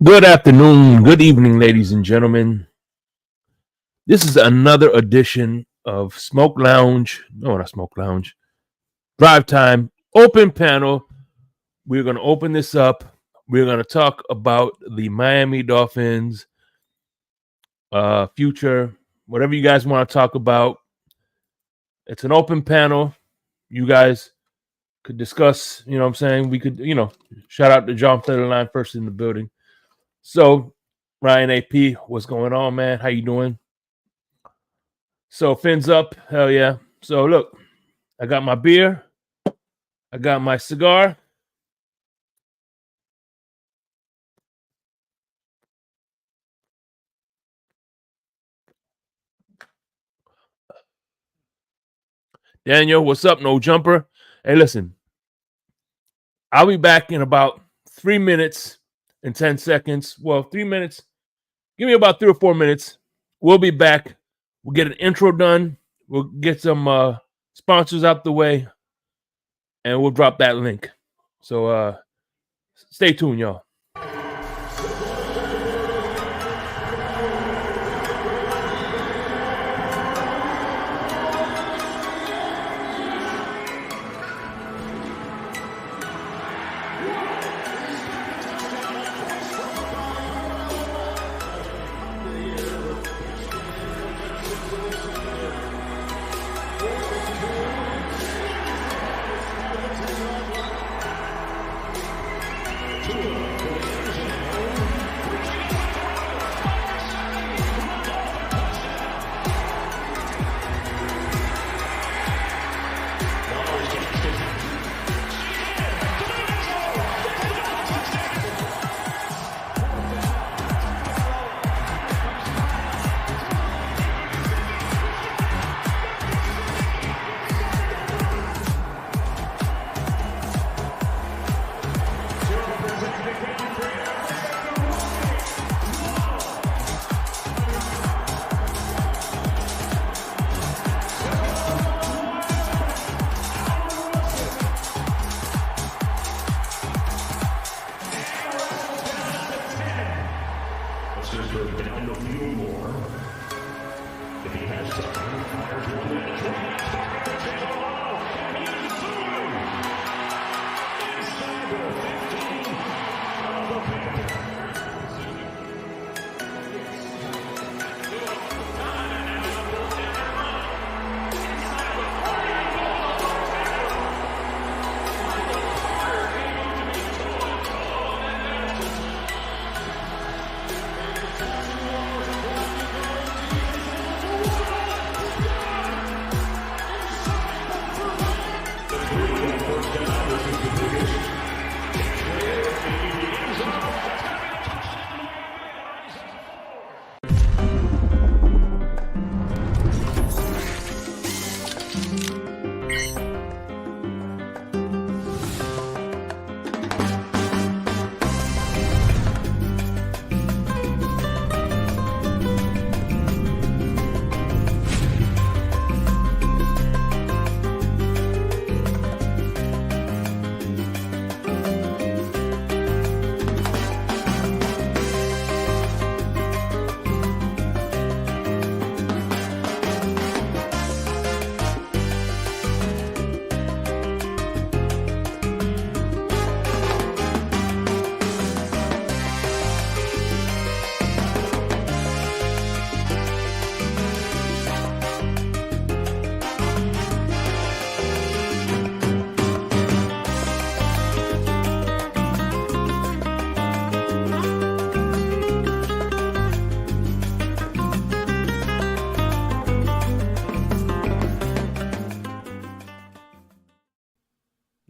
Good afternoon, good evening, ladies and gentlemen. This is another edition of Drive Time, open panel. We're going to open this up. We're going to talk about the Miami Dolphins future, whatever you guys want to talk about. It's an open panel. You guys could discuss, you know what I'm saying? We could, shout out to John Fletcherline first in the building. So, Ryan AP, what's going on, man? How you doing? So, fins up, hell yeah. So, look, I got my beer. I got my cigar. Daniel, what's up, no jumper? Hey, listen, I'll be back in about 3 minutes and 10 seconds. Well, 3 minutes. Give me about 3 or 4 minutes. We'll be back. We'll get an intro done. We'll get some sponsors out the way, and we'll drop that link. So stay tuned, y'all.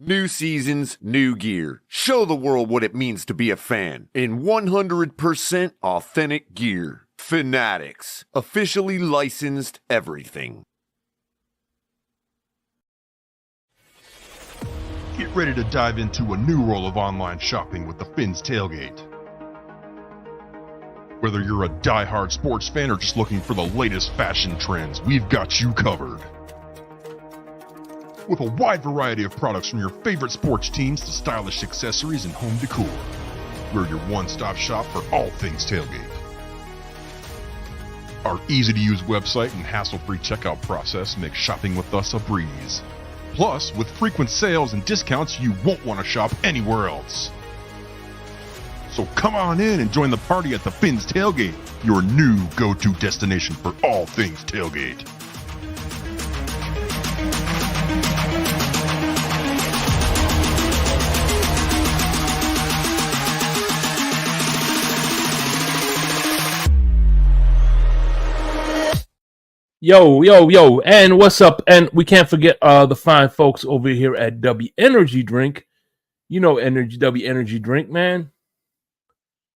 New seasons, new gear. Show the world what it means to be a fan in 100% authentic gear. Fanatics. Officially licensed everything. Get ready to dive into a new world of online shopping with the Fins Tailgate. Whether you're a die-hard sports fan or just looking for the latest fashion trends, we've got you covered. with a wide variety of products from your favorite sports teams to stylish accessories and home decor. We're your one-stop shop for all things tailgate. Our easy-to-use website and hassle-free checkout process make shopping with us a breeze. Plus, with frequent sales and discounts, you won't want to shop anywhere else. So come on in and join the party at the Fins Tailgate, your new go-to destination for all things tailgate. Yo, and what's up? And we can't forget the fine folks over here at W Energy Drink. You know W Energy Drink, man.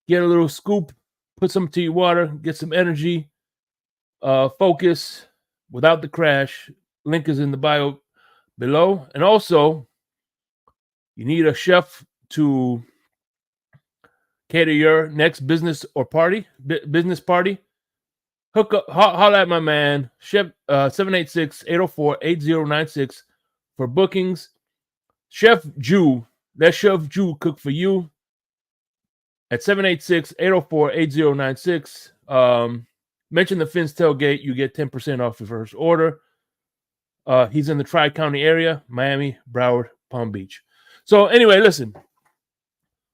Get a little scoop, put some to your water, get some energy, focus without the crash. Link is in the bio below. And also, you need a chef to cater your next business party. Hook up, holla at my man, Chef 786-804-8096 for bookings. Chef Jew, that Chef Jew cook for you at 786-804-8096. Mention the Fins Tailgate, you get 10% off your first order. He's in the Tri-County area, Miami, Broward, Palm Beach. So anyway, listen.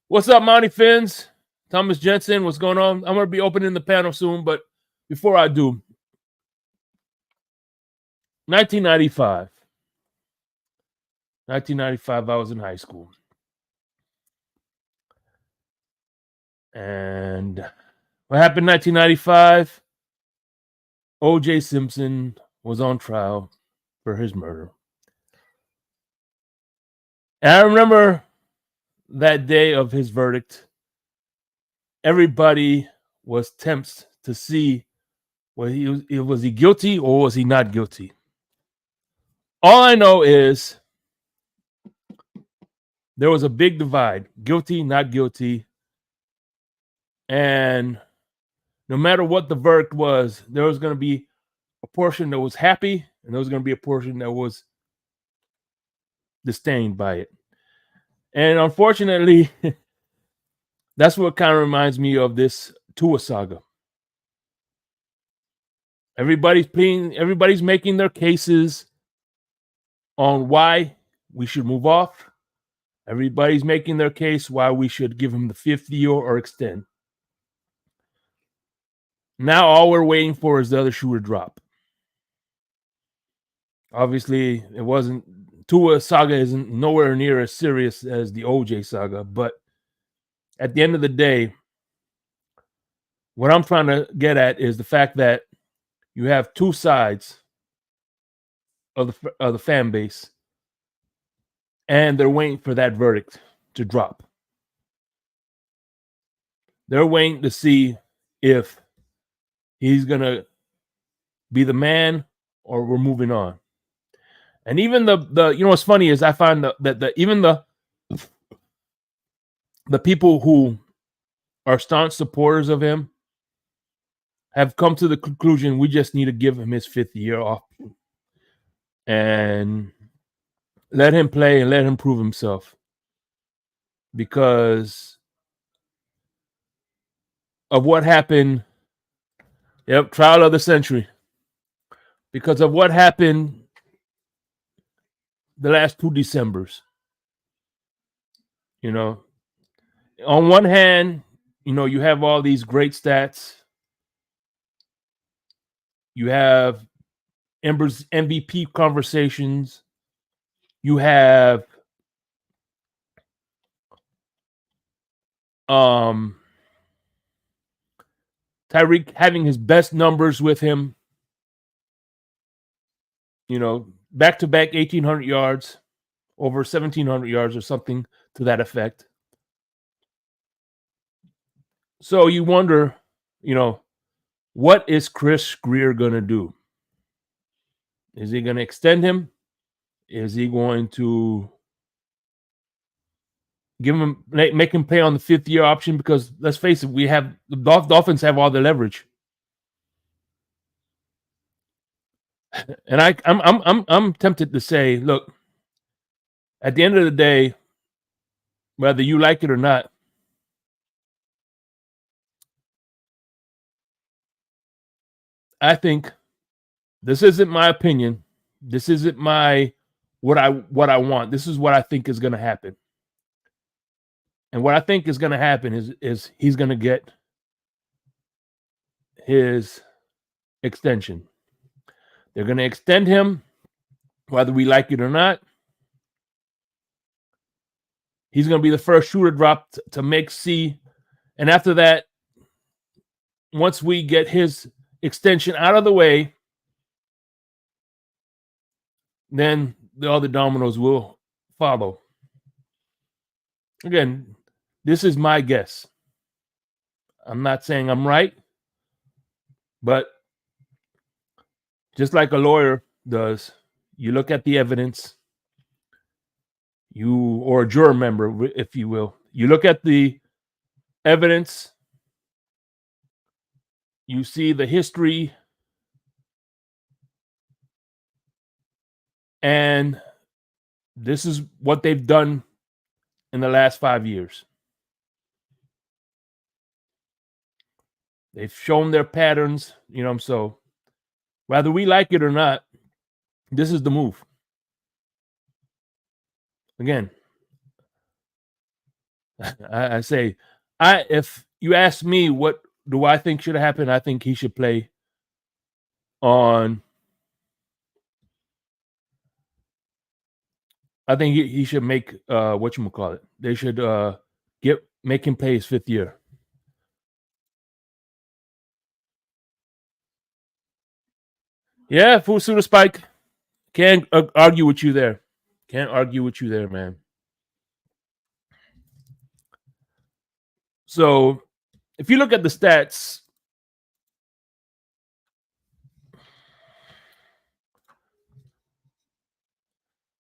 What's up, Monty Fins? Thomas Jensen, what's going on? I'm going to be opening the panel soon, but before I do, 1995, I was in high school. And what happened in 1995? O.J. Simpson was on trial for his murder. And I remember that day of his verdict, everybody was tempted to see was he guilty or was he not guilty? All I know is there was a big divide, guilty, not guilty. And no matter what the verdict was, there was going to be a portion that was happy and there was going to be a portion that was disdained by it. And unfortunately, that's what kind of reminds me of this Tua saga. Everybody's making their cases on why we should move off. Everybody's making their case why we should give him the 5th year or extend. Now all we're waiting for is the other shoe to drop. Obviously, it wasn't Tua saga isn't nowhere near as serious as the OJ saga, but at the end of the day, what I'm trying to get at is the fact that you have two sides of the fan base, and they're waiting for that verdict to drop. They're waiting to see if he's going to be the man or we're moving on. And even the you know what's funny is I find that even the people who are staunch supporters of him have come to the conclusion we just need to give him his 5th year off and let him play and let him prove himself. Because of what happened, trial of the century. Because of what happened the last 2 Decembers. You know, on one hand, you have all these great stats. You have Ember's MVP conversations. You have Tyreek having his best numbers with him. Back-to-back 1,800 yards, over 1,700 yards or something to that effect. So you wonder, what is Chris Grier going to do? Is he going to extend him? Is he going to make him play on the 5th year option? Because let's face it, the Dolphins have all the leverage. And I'm tempted to say, look, At the end of the day, whether you like it or not, I think this isn't my opinion. This isn't my what I want. This is what I think is going to happen. And what I think is going to happen is he's going to get his extension. They're going to extend him, whether we like it or not. He's going to be the first shooter drop to make C. And after that, once we get his extension out of the way, then the other dominoes will follow. Again, this is my guess. I'm not saying I'm right, but just like a lawyer does, you look at the evidence, or a juror member, if you will, you look at the evidence, you see the history, and this is what they've done in the last 5 years. They've shown their patterns, so whether we like it or not, this is the move. Again, I say, if you ask me what do I think should happen, I think he should play on. I think he should make whatchamacallit. They should make him play his 5th year. Yeah, full suit of Spike. Can't argue with you there. Can't argue with you there, man. So, if you look at the stats,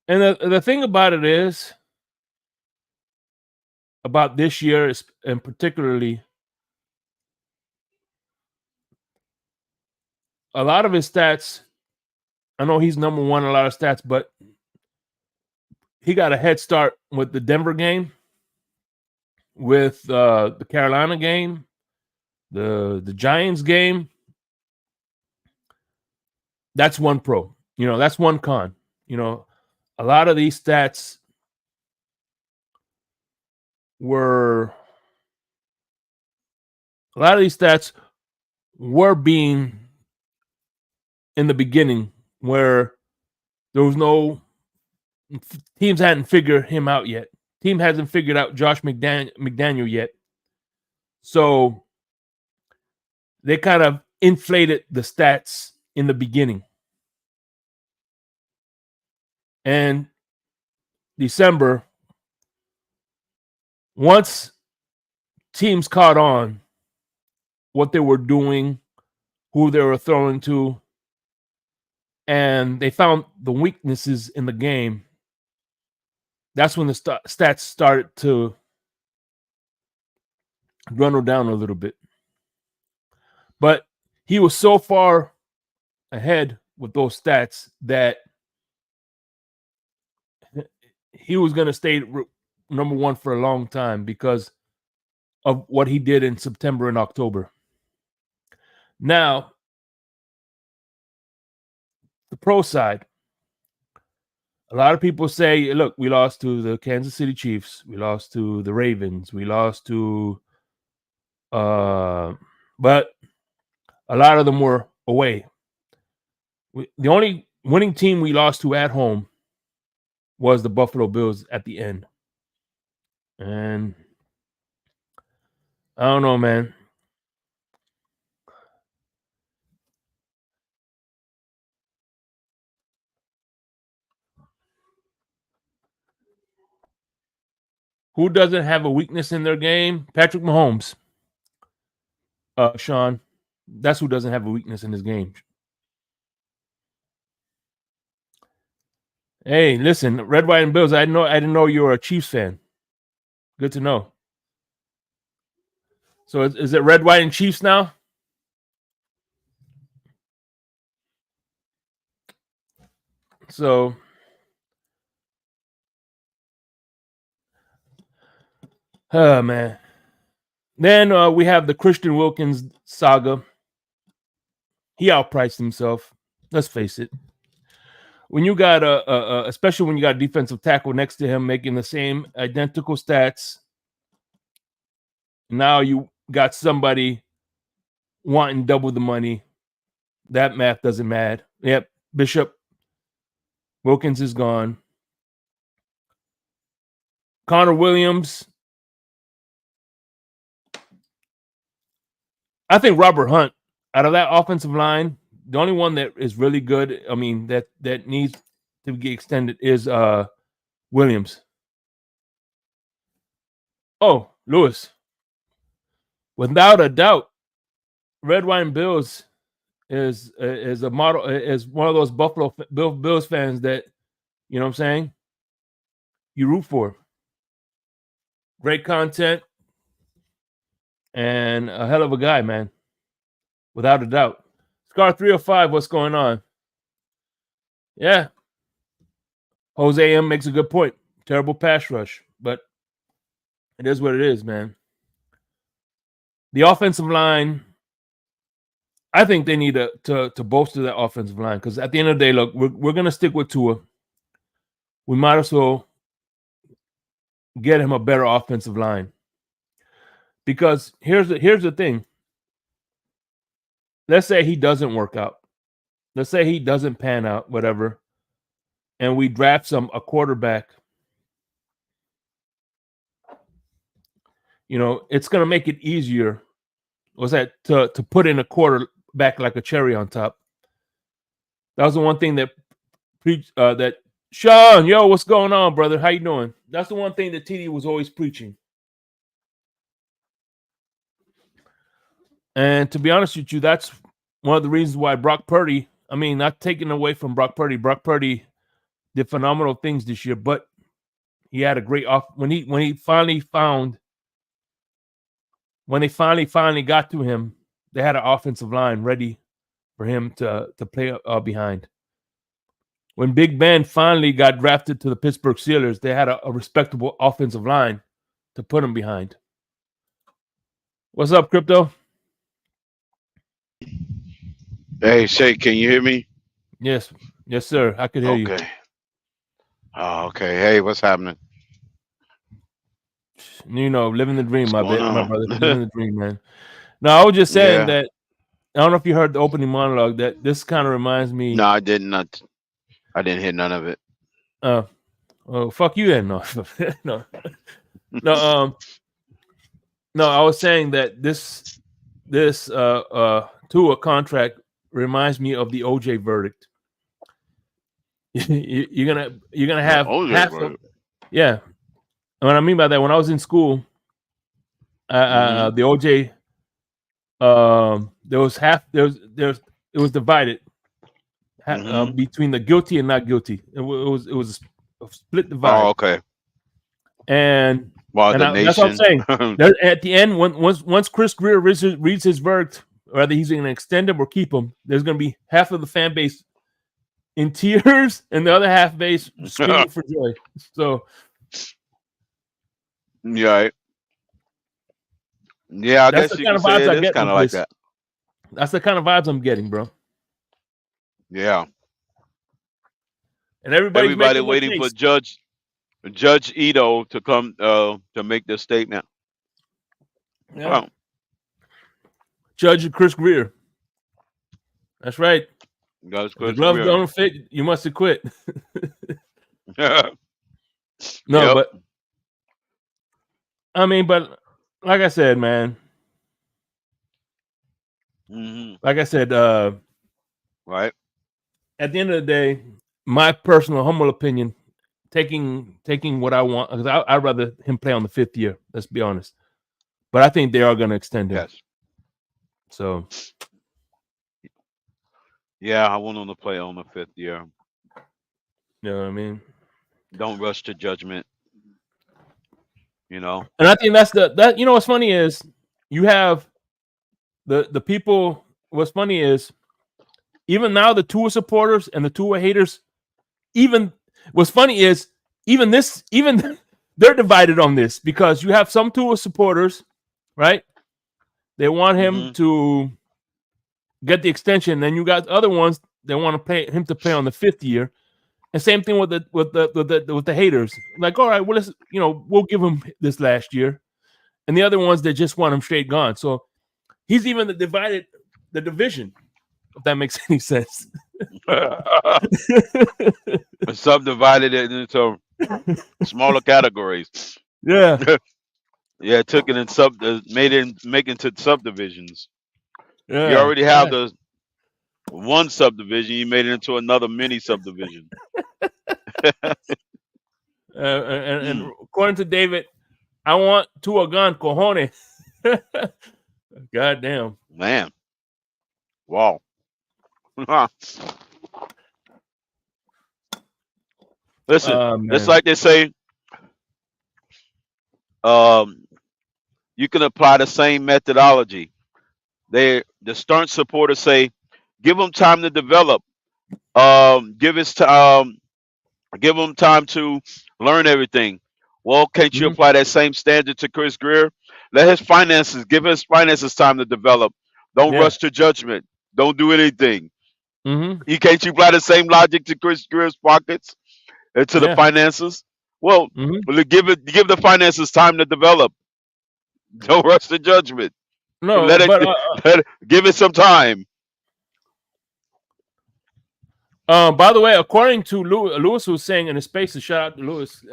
and the thing about it is, about this year, and particularly, a lot of his stats, I know he's number one in a lot of stats, but he got a head start with the Denver game, with the Carolina game, the Giants game. That's one pro. That's one con. A lot of these stats were being in the beginning where there was no teams hadn't figured him out yet. Team hasn't figured out Josh McDaniel yet. So they kind of inflated the stats in the beginning. And December, once teams caught on what they were doing, who they were throwing to, and they found the weaknesses in the game, that's when the stats started to dwindle down a little bit. But he was so far ahead with those stats that he was going to stay number one for a long time because of what he did in September and October. Now, the pro side, a lot of people say, look, we lost to the Kansas City Chiefs. We lost to the Ravens. We lost to, but a lot of them were away. The only winning team we lost to at home was the Buffalo Bills at the end. And I don't know, man. Who doesn't have a weakness in their game? Patrick Mahomes. Sean, that's who doesn't have a weakness in his game. Hey, listen, Red, White, and Bills. I didn't know you were a Chiefs fan. Good to know. So is it Red, White, and Chiefs now? So Oh man. Then we have the Christian Wilkins saga. He outpriced himself. Let's face it. When you got especially when you got a defensive tackle next to him making the same identical stats, now you got somebody wanting double the money. That math doesn't matter. Yep, Bishop Wilkins is gone. Connor Williams. I think Robert Hunt, out of that offensive line, the only one that is really good, I mean, that needs to get extended is Williams. Oh, Lewis. Without a doubt, Red Wine Bills is a model, is one of those Buffalo Bills fans that, you know what I'm saying, you root for. Great content and a hell of a guy, man. Without a doubt. Scar 305, what's going on? Yeah. Jose M makes a good point. Terrible pass rush, but it is what it is, man. The offensive line, I think they need to bolster that offensive line because at the end of the day, look, we're going to stick with Tua. We might as well get him a better offensive line. Because here's the thing. Let's say he doesn't work out. Let's say he doesn't pan out, whatever, and we draft a quarterback. You know, it's going to make it easier. Was that to put in a quarterback like a cherry on top? That was the one thing that that Sean, yo, what's going on, brother? How you doing? That's the one thing that TD was always preaching. And to be honest with you, that's one of the reasons why Brock Purdy, I mean, not taking away from Brock Purdy did phenomenal things this year, but he had a great when they finally got to him, they had an offensive line ready for him to play behind. When Big Ben finally got drafted to the Pittsburgh Steelers, they had a respectable offensive line to put him behind. What's up, Crypto? Hey, Shay, can you hear me? Yes, sir. I could hear you. Okay. Oh, okay. Hey, what's happening? You know, living the dream, my going brother. on? Living the dream, man. No, I was just saying Yeah. that I don't know if you heard the opening monologue. That this kind of reminds me. No, I did not. I didn't hear none of it. Oh, fuck you then. No, no. No, I was saying that this Tua contract reminds me of the OJ verdict. You're gonna have OJ half of, verdict. yeah. And what I mean by that, when I was in school, the OJ, there was half. It was divided between the guilty and not guilty. It was a split divide. Oh, okay. And Well, and the that's what I'm nation. saying. At the end, once Chris Greer reads his verdict, whether he's going to extend him or keep him, there's going to be half of the fan base in tears and the other half base screaming for joy. So, Yeah. Yeah, I that's guess the you kind can of say vibes I it is get kind with of like this. that. That's the kind of vibes I'm getting, bro. Yeah. And everybody waiting for Judge Ito to come to make this statement. Yeah. Well, Judge Chris Greer. That's right. God's If the gloves don't fit, you must have quit. No, Yep. but I mean, but like I said, man. Like I said, Right. at the end of the day, my personal humble opinion, taking what I want, because I'd rather him play on the 5th year. Let's be honest. But I think they are going to extend him. Yes. So. Yeah, I want him to play on the 5th year. You know what I mean? Don't rush to judgment. You know. And I think that you know what's funny is you have the people. What's funny is even now the Tua supporters and the Tua haters. Even what's funny is even they're divided on this because you have some Tua supporters, right? They want him to get the extension. Then you got other ones that want to pay him to play on the 5th year. And same thing with the haters. Like, all right, well, let's we'll give him this last year, and the other ones that just want him straight gone. So he's even divided the division, if that makes any sense. Subdivided it into smaller categories. Yeah, Yeah, took it and make it into subdivisions. You yeah. already have the one subdivision. You made it into another mini subdivision. And according to David, I want Tua gone, cojones. God damn. Man, wow. Listen, it's Man. like they say. You can apply the same methodology. The Stern supporters say, give them time to develop. Give them time to learn everything. Well, can't you apply that same standard to Chris Greer? Give his finances time to develop. Don't Yeah. rush to judgment. Don't do anything. Mm-hmm. Can't you apply the same logic to Chris Greer's pockets and to the Yeah. finances? Well, Mm-hmm. give the finances time to develop. Don't rush to judgment. No, but Give it some time. by the way, according to Lewis was saying in the spaces, shout out to Lewis.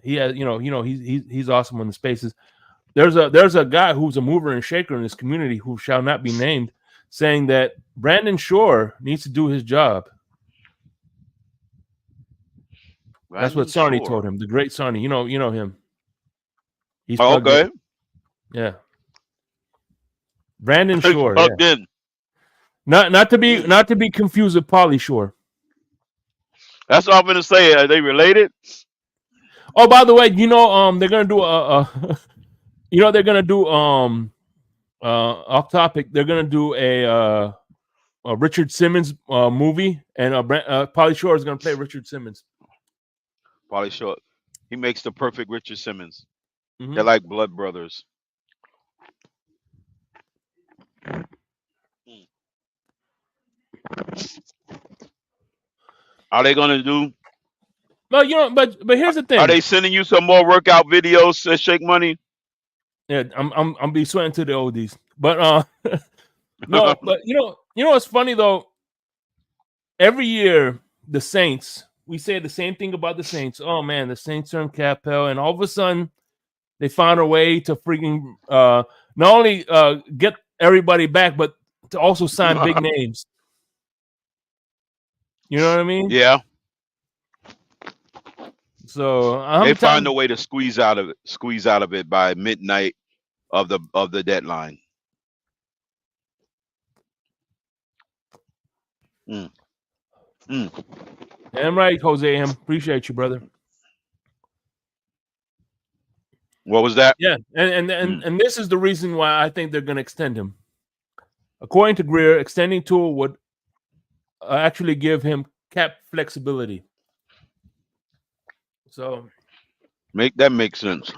He has, he's awesome on the spaces. There's a guy who's a mover and shaker in this community who shall not be named, saying that Brandon Shore needs to do his job. That's what Sarni told him. The great Sarni, you know him. He's plugged in. Yeah, Brandon Shore. Plugged in. Not to be confused with Pauly Shore. That's all I'm gonna say. Are they related? Oh, by the way, they're gonna do they're gonna do off topic. They're gonna do a Richard Simmons movie, and Pauly Shore is gonna play Richard Simmons. Pauly Shore. He makes the perfect Richard Simmons. Mm-hmm. They're like blood brothers. Are they gonna do? No, but here's the thing. Are they sending you some more workout videos to Shake Money? Yeah, I'm be sweating to the oldies, but no, but what's funny though. Every year the Saints, we say the same thing about the Saints. Oh man, the Saints are in cap hell, and all of a sudden they found a way to freaking not only get everybody back, but to also sign big names. You know what I mean? Yeah. So they find a way to squeeze out of it by midnight of the deadline. I'm right, Jose. Appreciate you, brother. What was that? Yeah, and this is the reason why I think they're going to extend him. According to Greer, extending Tua would actually give him cap flexibility. So make sense.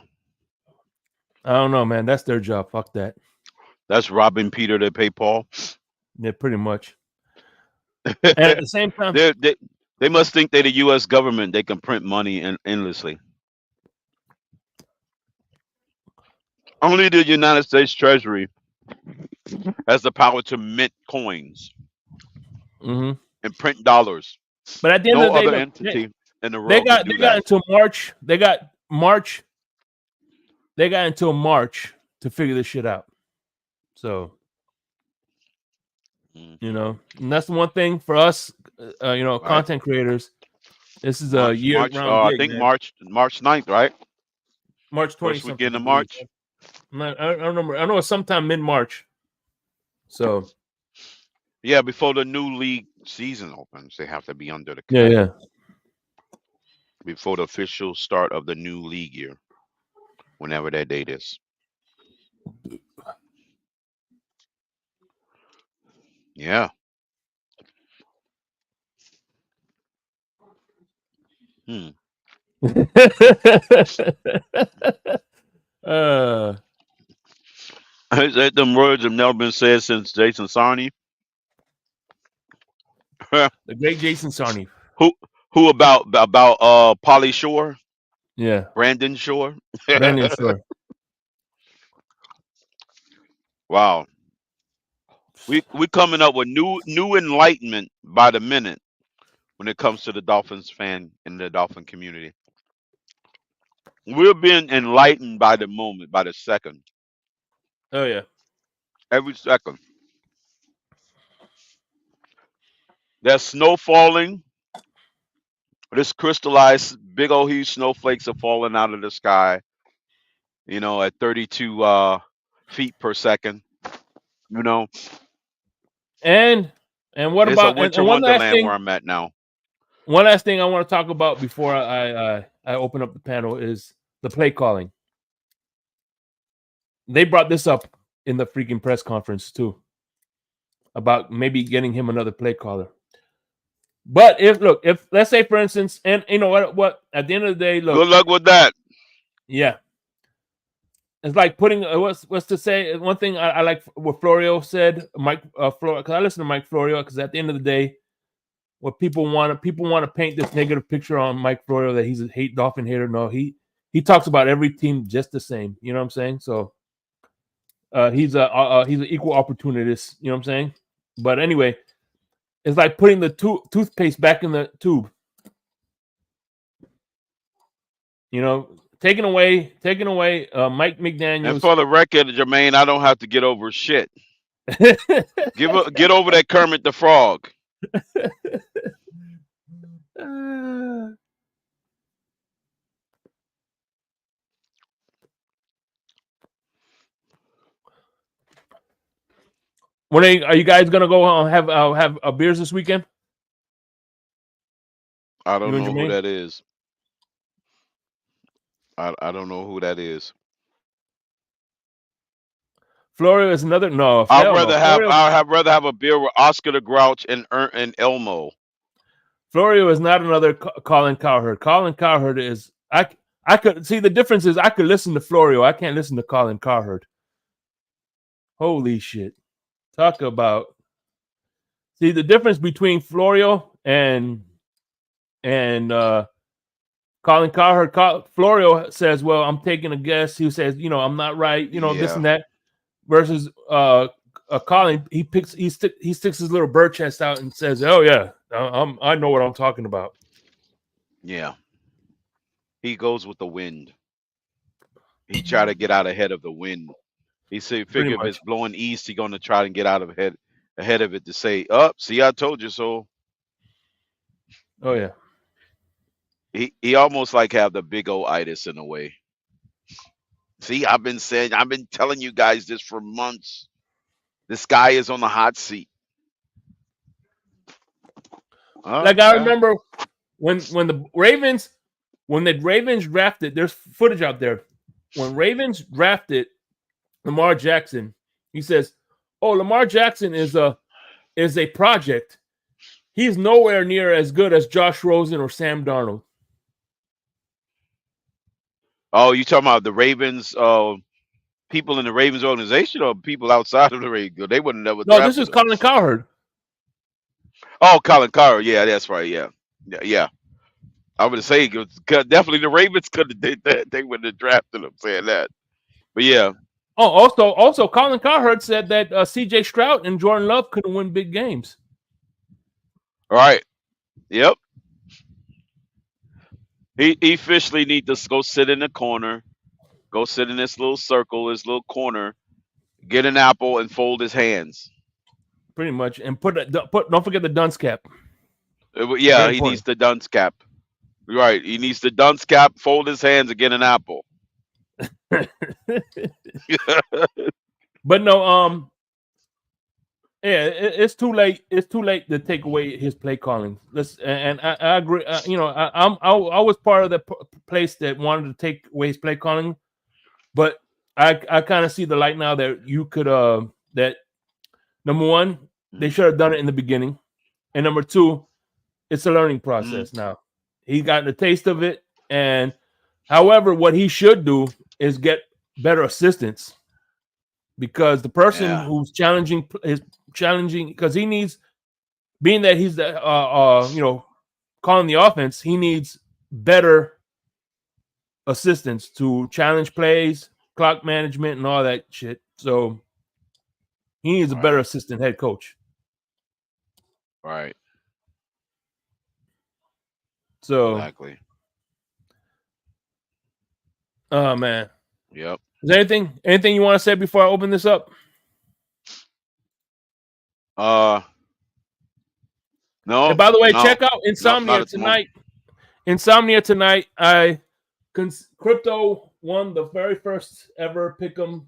I don't know, man. That's their job. Fuck that. That's robbing Peter to pay Paul. Yeah, pretty much. And at the same time, they must think they're the U.S. government. They can print money endlessly. Only the United States Treasury has the power to mint coins and print dollars. But at the end of the day, other entity in the world they got that. until March. They got until March to figure this shit out. So, and that's the one thing for us, content creators. This is a year-round gig, I think man. March 9th, right? March 20th. First weekend of March. I don't remember. I know it's sometime mid-March. So. Yeah, before the new league season opens, they have to be under the cap. Yeah. Before the official start of the new league year, whenever that date is. Yeah. That them words have never been said since Jason Sarney. the great Jason Sarney. who who about Polly Shore, Yeah, Brandon Shore? Brandon Shore. Wow. We coming up with new enlightenment by the minute when it comes to the Dolphins fan and the Dolphin community. We're being enlightened by the moment, by the second, Oh yeah. every second. There's snow falling. This crystallized big old huge snowflakes are falling out of the sky. At 32 feet per second. You know, And what it's a about winter and wonderland where I'm at now. one last thing I want to talk about before I open up the panel is the play calling. They brought this up in the freaking press conference too about maybe getting him another play caller. But if let's say for instance, and you know what at the end of the day, look, Good luck with that. yeah, it's like putting what's to say. One thing I like what Florio said, Mike Florio, because I listen to Mike Florio, because at the end of the day, what people want to paint this negative picture on Mike Florio that he's a Dolphin hater. No, he talks about every team just the same. You know what I'm saying? So he's an equal opportunist. You know what I'm saying? But anyway, it's like putting the toothpaste back in the tube. You know, taking away Mike McDaniels. And for the record, Jermaine, I don't have to get over shit. Get over that Kermit the Frog. When are you guys gonna go have beers this weekend? I don't know who that is. I don't know who that is. Florio is another no. I'd rather have a beer with Oscar the Grouch and Elmo. Florio is not another Colin Cowherd. Colin Cowherd is I could see the difference is I could listen to Florio. I can't listen to Colin Cowherd. Holy shit! Talk about see the difference between Florio and Colin Cowherd. Florio says, "Well, I'm taking a guess." He says, "I'm not right." This and that. Versus Colin, he sticks his little bird chest out and says, "Oh yeah, I know what I'm talking about." Yeah, he goes with the wind. He try to get out ahead of the wind. He figure if it's blowing east, he's gonna try and get out of ahead of it to say, see, I told you so." Oh yeah. He almost like have the big old itis in a way. See, I've been telling you guys this for months. This guy is on the hot seat. I remember when the Ravens drafted, there's footage out there. When Ravens drafted Lamar Jackson, he says, "Oh, Lamar Jackson is a project. He's nowhere near as good as Josh Rosen or Sam Darnold." Oh, you talking about the Ravens? People in the Ravens organization or people outside of the Ravens? They wouldn't never. No, this is Colin Cowherd. Oh, Colin Cowherd. Yeah, that's right. Yeah. I would say definitely the Ravens could have did that. They wouldn't have drafted him saying that. But yeah. Oh, also Colin Cowherd said that C.J. Stroud and Jordan Love couldn't win big games. All right. Yep. He officially need to go sit in the corner, go sit in this little circle, this little corner, get an apple and fold his hands. Pretty much, and don't forget the dunce cap. Yeah, he needs the dunce cap. Right, he needs the dunce cap, fold his hands, and get an apple. But no, yeah, it's too late. It's too late to take away his play calling. And I agree. I was part of the place that wanted to take away his play calling, but I kind of see the light now that you could that number one, they should have done it in the beginning, and number two, it's a learning process now. He got the taste of it. And however, what he should do is get better assistance, because the person Yeah. who's challenging is challenging, because he needs, being that he's the calling the offense, he needs better assistance to challenge plays, clock management, and all that shit. So he needs a better Right. assistant head coach. Right. So, Exactly. oh man, Yep. is there anything you want to say before I open this up? No. And by the way, No. check out Not Insomnia at the moment. tonight. Crypto won the very first ever pick'em.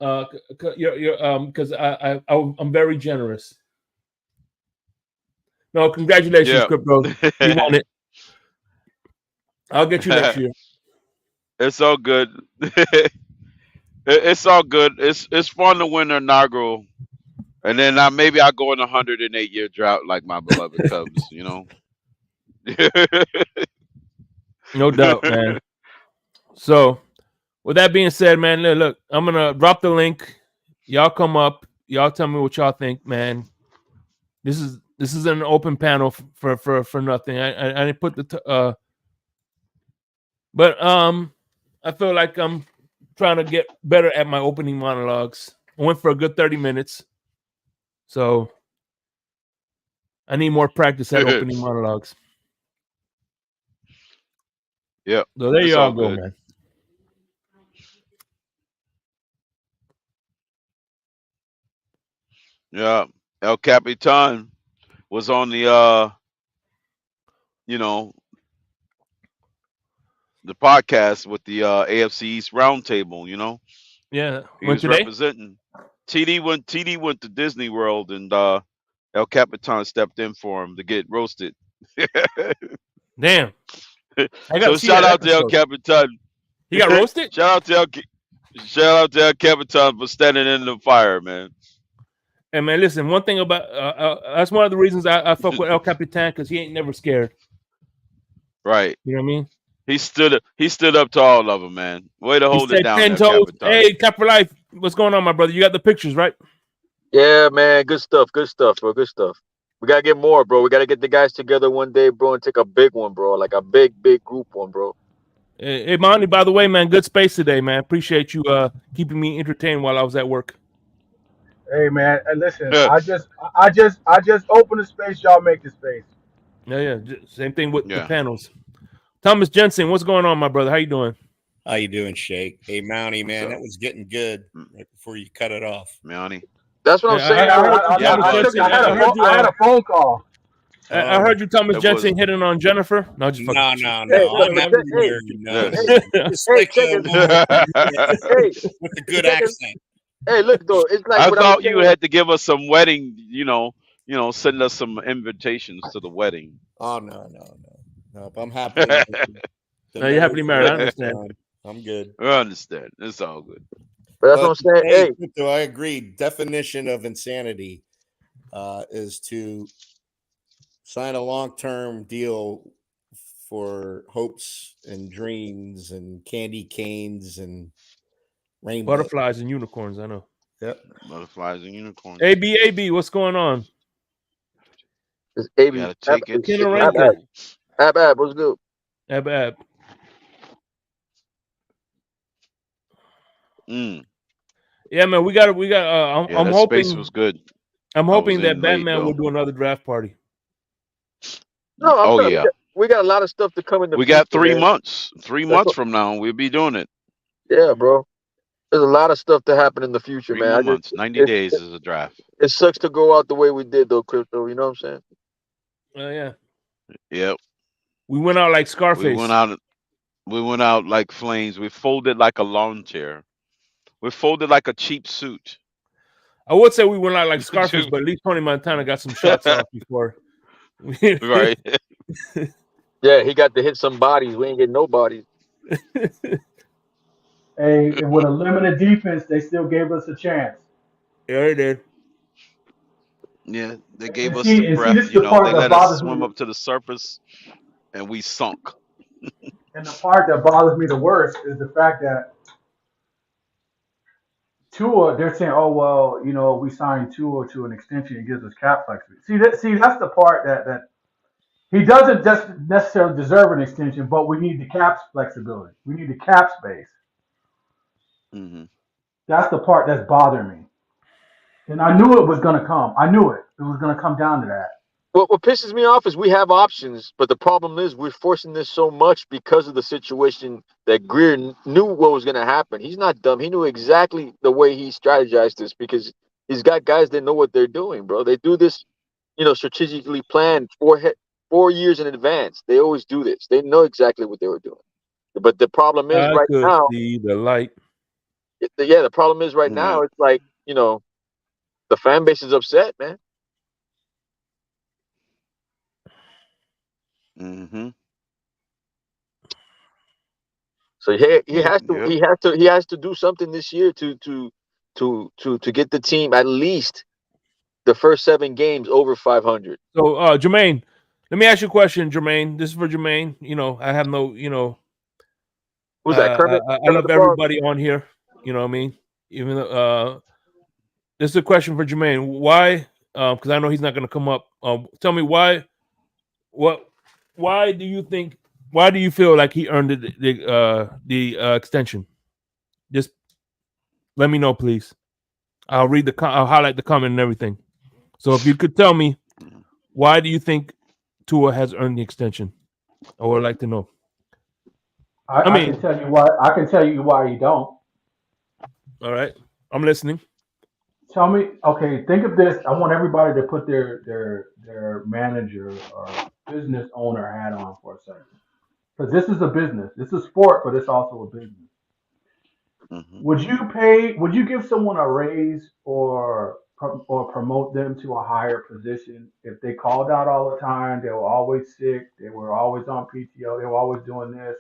Because I'm very generous. No, congratulations, Yeah. Crypto. You won it. I'll get you next year. It's all good. It's all good. It's fun to win the inaugural, and then maybe I'll go in a 108-year drought like my beloved Cubs. You know. No doubt, man. So, with that being said, man, look, I'm gonna drop the link. Y'all come up. Y'all tell me what y'all think, man. This is an open panel for nothing. I didn't put the but I feel like I'm trying to get better at my opening monologues. I went for a good 30 minutes, so I need more practice at opening monologues. Yep. So there It's you all all go, good. man. Yeah. El Capitan was on the the podcast with the AFC East roundtable. You know, Yeah, he went was today. representing. TD went to Disney World, and El Capitan stepped in for him to get roasted. Damn, I got So to see shout that out to El episode. Capitan. He got roasted. Shout out to El Capitan for standing in the fire, man. And man, listen, one thing about that's one of the reasons I fuck with El Capitan, because he ain't never scared. Right. You know what I mean? He stood up to all of them, man. Way to He hold it said down, 10 El toes. Capitan. Hey, Cap for life. What's going on, my brother? You got the pictures, right? Yeah, man. Good stuff, bro. Good stuff. We gotta get more, bro. We gotta get the guys together one day, bro, and take a big one, bro. Like a big group one, bro. Hey, Monty, by the way, man, good space today, man. Appreciate you keeping me entertained while I was at work. Hey man, listen, I just open the space, y'all make the space. Yeah. Same thing with the Yeah. panels. Thomas Jensen, what's going on, my brother? How you doing? How you doing, Shake? Hey, Mountie, What's man, up? that was getting good right before you cut it off. Mountie. That's what I'm Yeah, saying. I bro. heard you, Yeah, Thomas it was. Jensen. I had a phone call. I heard you, Thomas It Jensen, was. hitting on Jennifer. No, just fucking. No. Hey, I'm but never hey, married. No, Yes. it's hey, like check it. Hey, with a good check it. accent. Hey, look though, it's like I what I was thought you saying. had to give us some wedding, send us some invitations to the wedding. Oh no. But I'm happily married. No, you're happily married. I understand. I'm good. I understand. It's all good. But that's what I'm saying. Hey, Crypto, I agree. Definition of insanity is to sign a long-term deal for hopes and dreams and candy canes and rainbows. Butterflies and unicorns, I know. Yep. Butterflies and unicorns. AB, what's going on? it's AB. Gotta take it. Kinarenko. Ab, what's good? Ab. Yeah, man, we got. I'm that hoping. space was good. I'm I hoping was that in late, Batman will though. do another draft party. No, I'm Oh good. yeah. We got a lot of stuff to come in the We future, got 3 man. months. 3 months from now, we'll be doing it. Yeah, bro. There's a lot of stuff to happen in the future, 3 man. more months. 90 days is a draft. It sucks to go out the way we did, though, Crypto. You know what I'm saying? Yeah. Yep. We went out like Scarface. We went out like flames. We folded like a lawn chair. We folded like a cheap suit. I would say we went out like Scarface, but at least Tony Montana got some shots off before. Right. Yeah, he got to hit some bodies. We ain't getting no bodies. Hey, with a limited defense, they still gave us a chance. Yeah, they did. Yeah, they gave And us the see, breath. this is the part They that let us bothers swim me. up to the surface, and we sunk. And the part that bothers me the worst is the fact that Tua, they're saying, oh well, we signed Tua to an extension, it gives us cap flexibility. That's the part that he doesn't just necessarily deserve an extension, but we need the cap flexibility. We need the cap space. Mm-hmm. That's the part that's bothering me. And I knew it was going to come. I knew it. It was going to come down to that. What pisses me off is we have options, but the problem is we're forcing this so much because of the situation that Greer knew what was going to happen. He's not dumb. He knew exactly the way he strategized this because he's got guys that know what they're doing, bro. They do this, strategically planned 4 years in advance. They always do this. They know exactly what they were doing. But the problem is I right could now, see the light. the problem is right now, it's like, the fan base is upset, man. Mm-hmm. So he has to do something this year to get the team at least the first 7 games over 500. So, Jermaine, let me ask you a question, Jermaine. This is for Jermaine. I have no, Who's that? Kermit? I love everybody on here. You know what I mean? Even though, this is a question for Jermaine. Why? Because I know he's not going to come up. Tell me why. Why do you think? Why do you feel like he earned the extension? Just let me know, please. I'll read I'll highlight the comment and everything. So if you could tell me, why do you think Tua has earned the extension? I would like to know. I can tell you why. I can tell you why you don't. All right, I'm listening. Tell me. Okay, think of this. I want everybody to put their manager or business owner hat on for a second, because this is a business. This is sport, but it's also a business. Mm-hmm. Would you give someone a raise or promote them to a higher position if they called out all the time? They were always sick. They were always on PTO. They were always doing this,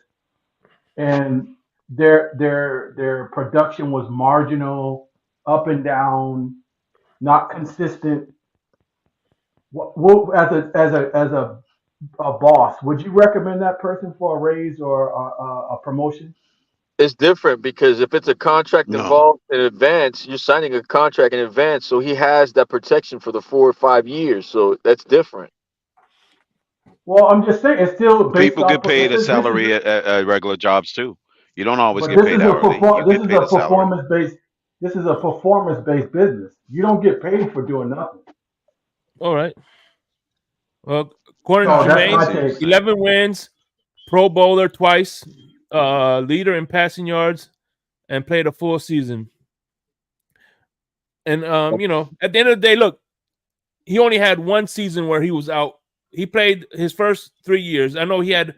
and their production was marginal, up and down, not consistent. As a boss, would you recommend that person for a raise or a promotion? It's different because if it's a contract No. involved in advance, you're signing a contract in advance, so he has that protection for the 4 or 5 years. So that's different. Well, I'm just saying it's still based People off. get paid a salary at regular jobs too. You don't always But get paid hourly. You get paid a salary. performance based. This is a performance based business. You don't get paid for doing nothing. All right. Well, according to So that's I my Jermaine, see what you're take. saying. 11 wins, Pro Bowler twice, leader in passing yards, and played a full season. And at the end of the day, look, he only had one season where he was out. He played his first 3 years. I know he had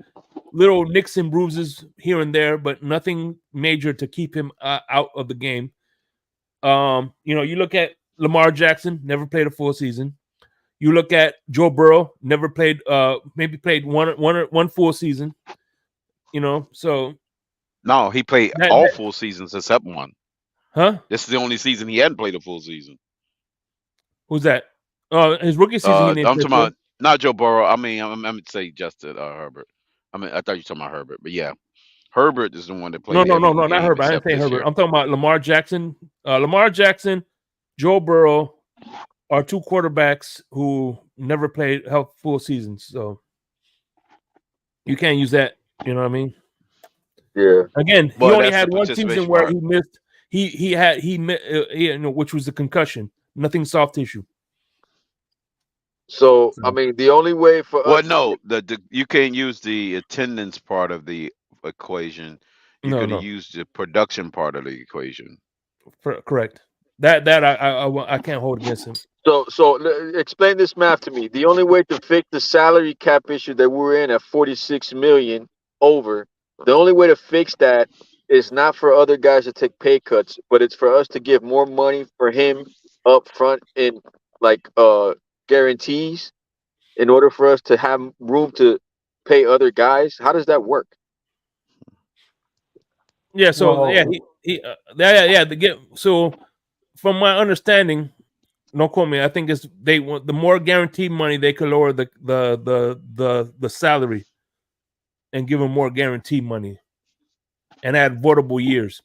little nicks and bruises here and there, but nothing major to keep him out of the game. You look at Lamar Jackson, never played a full season. You look at Joe Burrow, never played, maybe played one full season. So No, he played all full seasons except one. Huh? This is the only season he hadn't played a full season. Who's that? His rookie season. He didn't I'm play talking about not Joe Burrow. I mean, I'm gonna say Justin Herbert. I mean, I thought you were talking about Herbert, but yeah, Herbert is the one that played No, every not game Herbert. I didn't except say this Herbert. year. I'm talking about Lamar Jackson. Lamar Jackson, Joe Burrow are two quarterbacks who never played full seasons. So you can't use that. You know what I mean? Yeah. Again, he Well, only that's the had one season participation where part. he missed. Which was the concussion. Nothing soft tissue. So I mean, the only way for Well, us. no, you can't use the attendance part of the equation. You're going to No. use the production part of the equation. Correct. That I can't hold against him. So explain this math to me. The only way to fix the salary cap issue that we're in at 46 million over, the only way to fix that is not for other guys to take pay cuts, but it's for us to give more money for him up front in like guarantees in order for us to have room to pay other guys. How does that work? Yeah. So Well, So from my understanding, don't quote me. I think they want the more guaranteed money they could lower the salary. and give him more guarantee money and add votable years.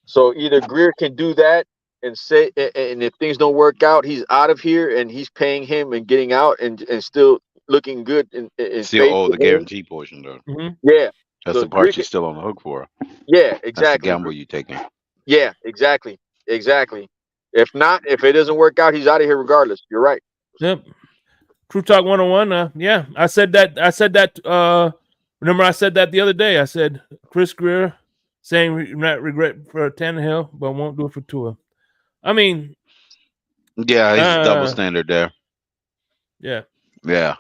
So either Greer can do that and say, and if things don't work out, he's out of here and he's paying him and getting out and still looking good in Still faith owe with the him. guarantee portion though. Mm-hmm. Yeah. That's So the Greer part can, you're still on the hook for. yeah, That's the exactly. gamble you're taking. Yeah, exactly. Exactly. If not, if it doesn't work out, he's out of here regardless. You're right. Yep. True Talk 101. Yeah, I said that. Remember, I said that the other day. I said Chris Greer saying not regret for Tannehill, but won't do it for Tua. I mean, Yeah, he's double standard there. yeah. Yeah.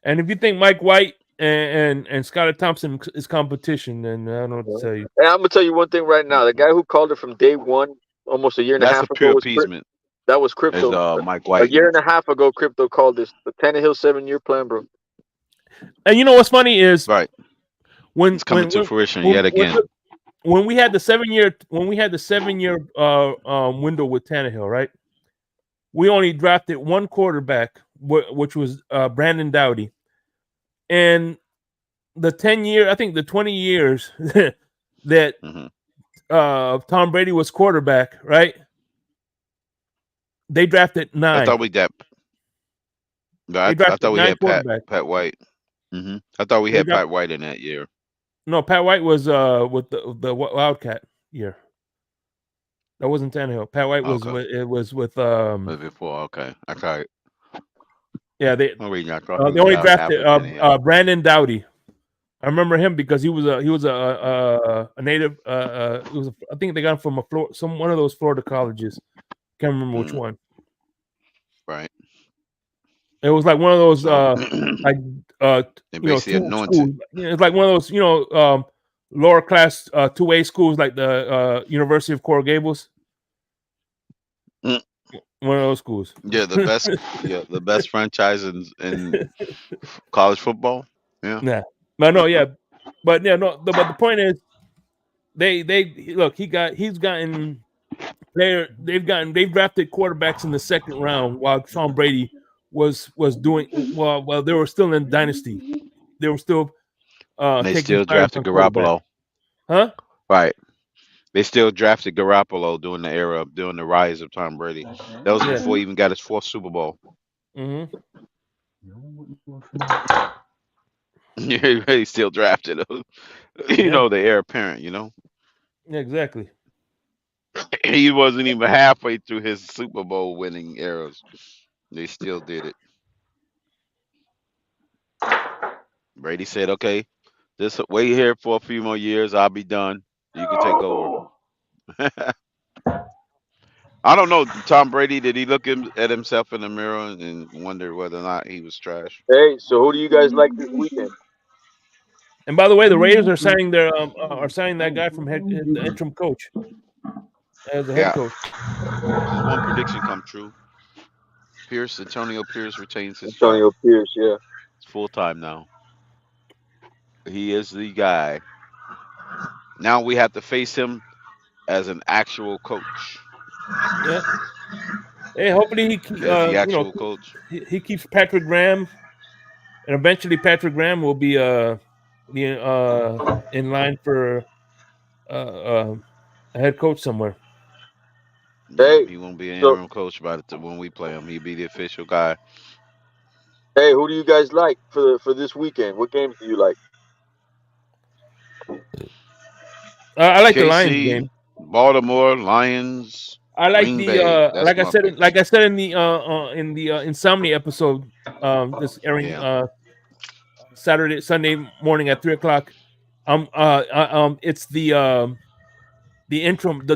And if you think Mike White and Skylar Thompson is competition, then I don't know what to tell you. And I'm gonna tell you one thing right now. The guy who called it from day one, almost a year and a That's half a ago, pure was appeasement. that was Is Crypto. Mike A White. year and a half ago, Crypto called this the Tannehill 7-year plan, bro. And you know what's funny is Right. when It's coming to fruition yet again. when we had the 7-year window with Tannehill, right? We only drafted one quarterback, which was Brandon Doughty, and the 10-year, I think the 20 years that Tom Brady was quarterback, right? They drafted 9. I thought we They I drafted thought we 9 had quarterbacks. Pat White. I thought we They had dropped- Pat White in that year. No, Pat White was with the Wildcat year. That wasn't Tannehill. Pat White was with Before, okay. yeah, they thought they only drafted Brandon Doughty. I remember him because he was a native. I think they got him from one of those Florida colleges. Can't remember which one. Right. It was like one of those basically anointed. schools. It's like one of those lower class 2A schools like the University of Coral Gables. One of those schools. Yeah, the best. The best franchise in college football. Yeah. Nah, but no, yeah, but yeah, no. But the point is, they look. They've drafted quarterbacks in the second round while Tom Brady was doing well. They were still in dynasty. They were still They taking still fires drafted on quarterback. Garoppolo. Huh? Right. They still drafted Garoppolo during the rise of Tom Brady. That was before he even got his 4th Super Bowl. Mm-hmm. Yeah, he still drafted him. The heir apparent. Yeah, exactly. He wasn't even halfway through his Super Bowl winning eras. They still did it. Brady said, "Okay, just wait here for a few more years. I'll be done. You can take over." I don't know, Tom Brady. Did he look at himself in the mirror and wonder whether or not he was trash? Hey, so who do you guys like this weekend? And by the way, the Raiders are signing that guy from the interim coach as the head coach. Just one prediction come true. Antonio Pierce retains his Antonio job. Pierce, yeah. It's full time now. He is the guy. Now we have to face him as an actual coach. Yeah. Hey, hopefully he As the actual coach. he keeps Patrick Graham, and eventually Patrick Graham will be in line for a head coach somewhere. Hey, he won't be an interim coach when we play him. He'll be the official guy. Hey, who do you guys like for this weekend? What games do you like? I like KC, the Lions game. Baltimore Lions. I like Green the Bay. like I said in the Insomnia episode, this airing Sunday morning at 3:00. It's the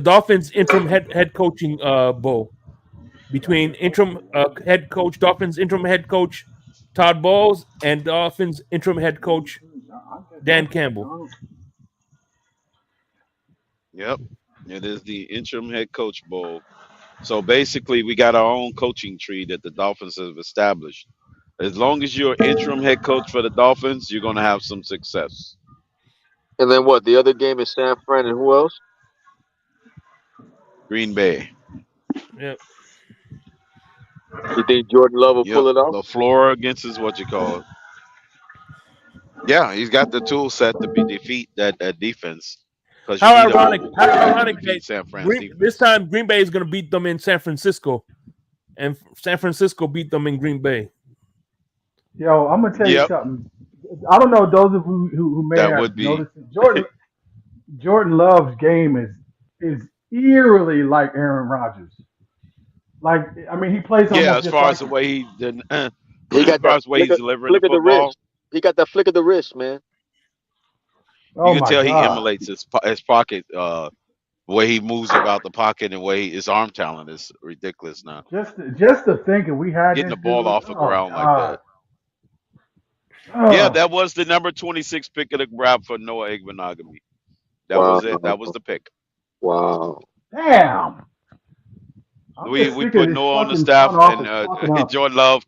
Dolphins interim head coaching bowl between Dolphins interim head coach Todd Bowles and Dolphins interim head coach Dan Campbell. Yep, it is the interim head coach bowl. So basically, we got our own coaching tree that the Dolphins have established. As long as you're interim head coach for the Dolphins, you're going to have some success. And then what? The other game is San Fran and who else? Green Bay. Yep. You think Jordan Love will pull it off? LaFleur against is what you call it. Yeah, he's got the tool set to defeat that defense because you How need a ironic! mobile How quarterback to ironic that defeat San Fran's this defense. time Green Bay is going to beat them in San Francisco, and San Francisco beat them in Green Bay. Yo, I'm gonna tell you Yep, something. I don't know those of you who may that have would be. noticed it. Jordan Love's game is eerily like Aaron Rodgers. Like I mean, he plays Yeah, almost as just far as like the him. way he did, He as got far that as the way he's delivering the flick of the football, wrist. He got that flick of the wrist, man. you Oh can my tell he God! emulates his pocket, the way he moves about the pocket and the way his arm talent is ridiculous now. Just to think that we had Getting this the ball dude. off the Oh ground like God! that. Yeah, Oh that was the number 26 pick of the grab for Noah Igbenogany. That Wow. was it. That was the pick. Wow. damn! I'm We just we sick of put this Noah on the fucking front staff, and office fucking up. Jordan Love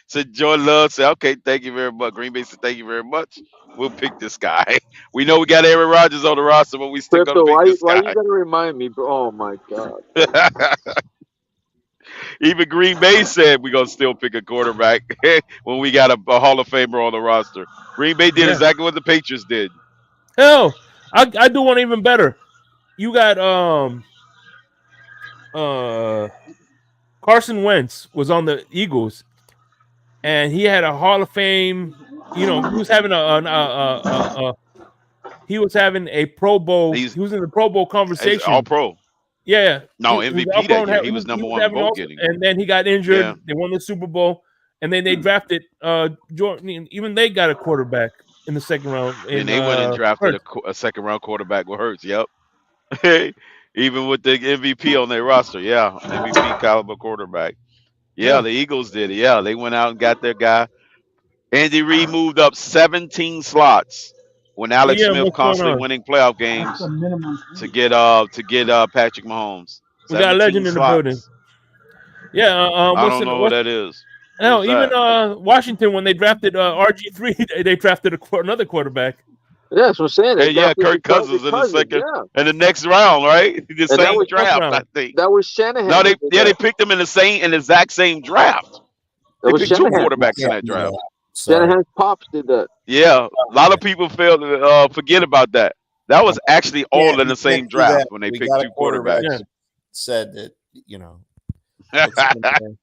said, Jordan Love said, okay, thank you very much. Green Bay said, thank you very much. We'll pick this guy. We know we got Aaron Rodgers on the roster, but we still gonna Crypto, pick why this why guy. you gotta remind me, bro? Oh my God. Even Green Bay said we're gonna still pick a quarterback when we got a Hall of Famer on the roster. Green Bay did Yeah. exactly what the Patriots did. Hell, I do one even better. You got uh Carson Wentz was on the Eagles, and he had a Hall of Fame. You know, he was having he was having a Pro Bowl. He's, He was in the Pro Bowl he's all conversation. pro. Yeah, No, he was all MVP pro that and year. He was he number was one having vote also, getting. and then he got Yeah. injured. They won the Super Bowl, and then they drafted Jordan. Even they got a quarterback in the second round Then in they went and drafted Hurts. a second round quarterback with Hurts. Yep. Even with the MVP on their roster. Yeah. MVP caliber quarterback. Yeah, Yeah, the Eagles did it. Yeah, they went out and got their guy. Andy Reid moved up 17 slots when Alex yeah. Smith What's going constantly on? winning playoff That's the games minimum to age. get Patrick Mahomes. We got a 17 legend in the building. slots. Yeah. I don't know who What's that is. hell? Who's Even that? Washington when they drafted RG3, they drafted another quarterback. Yeah, that's what I'm saying. They Hey, yeah, drafted Kirk the Cousins in the cousin. second Yeah, in the next round, right? The and same Next draft, I round. think. that was No, Shanahan who they did yeah, they that. picked them in the exact same draft. That They was picked two Shanahan. You quarterbacks in can't that do draft. that. Sorry. Shanahan's pops did that. Yeah, a lot of people fail to forget about that. That was actually all in You the same can't do that. draft when they We picked got a two quarterback Yeah. quarterbacks. that said that, it's in there.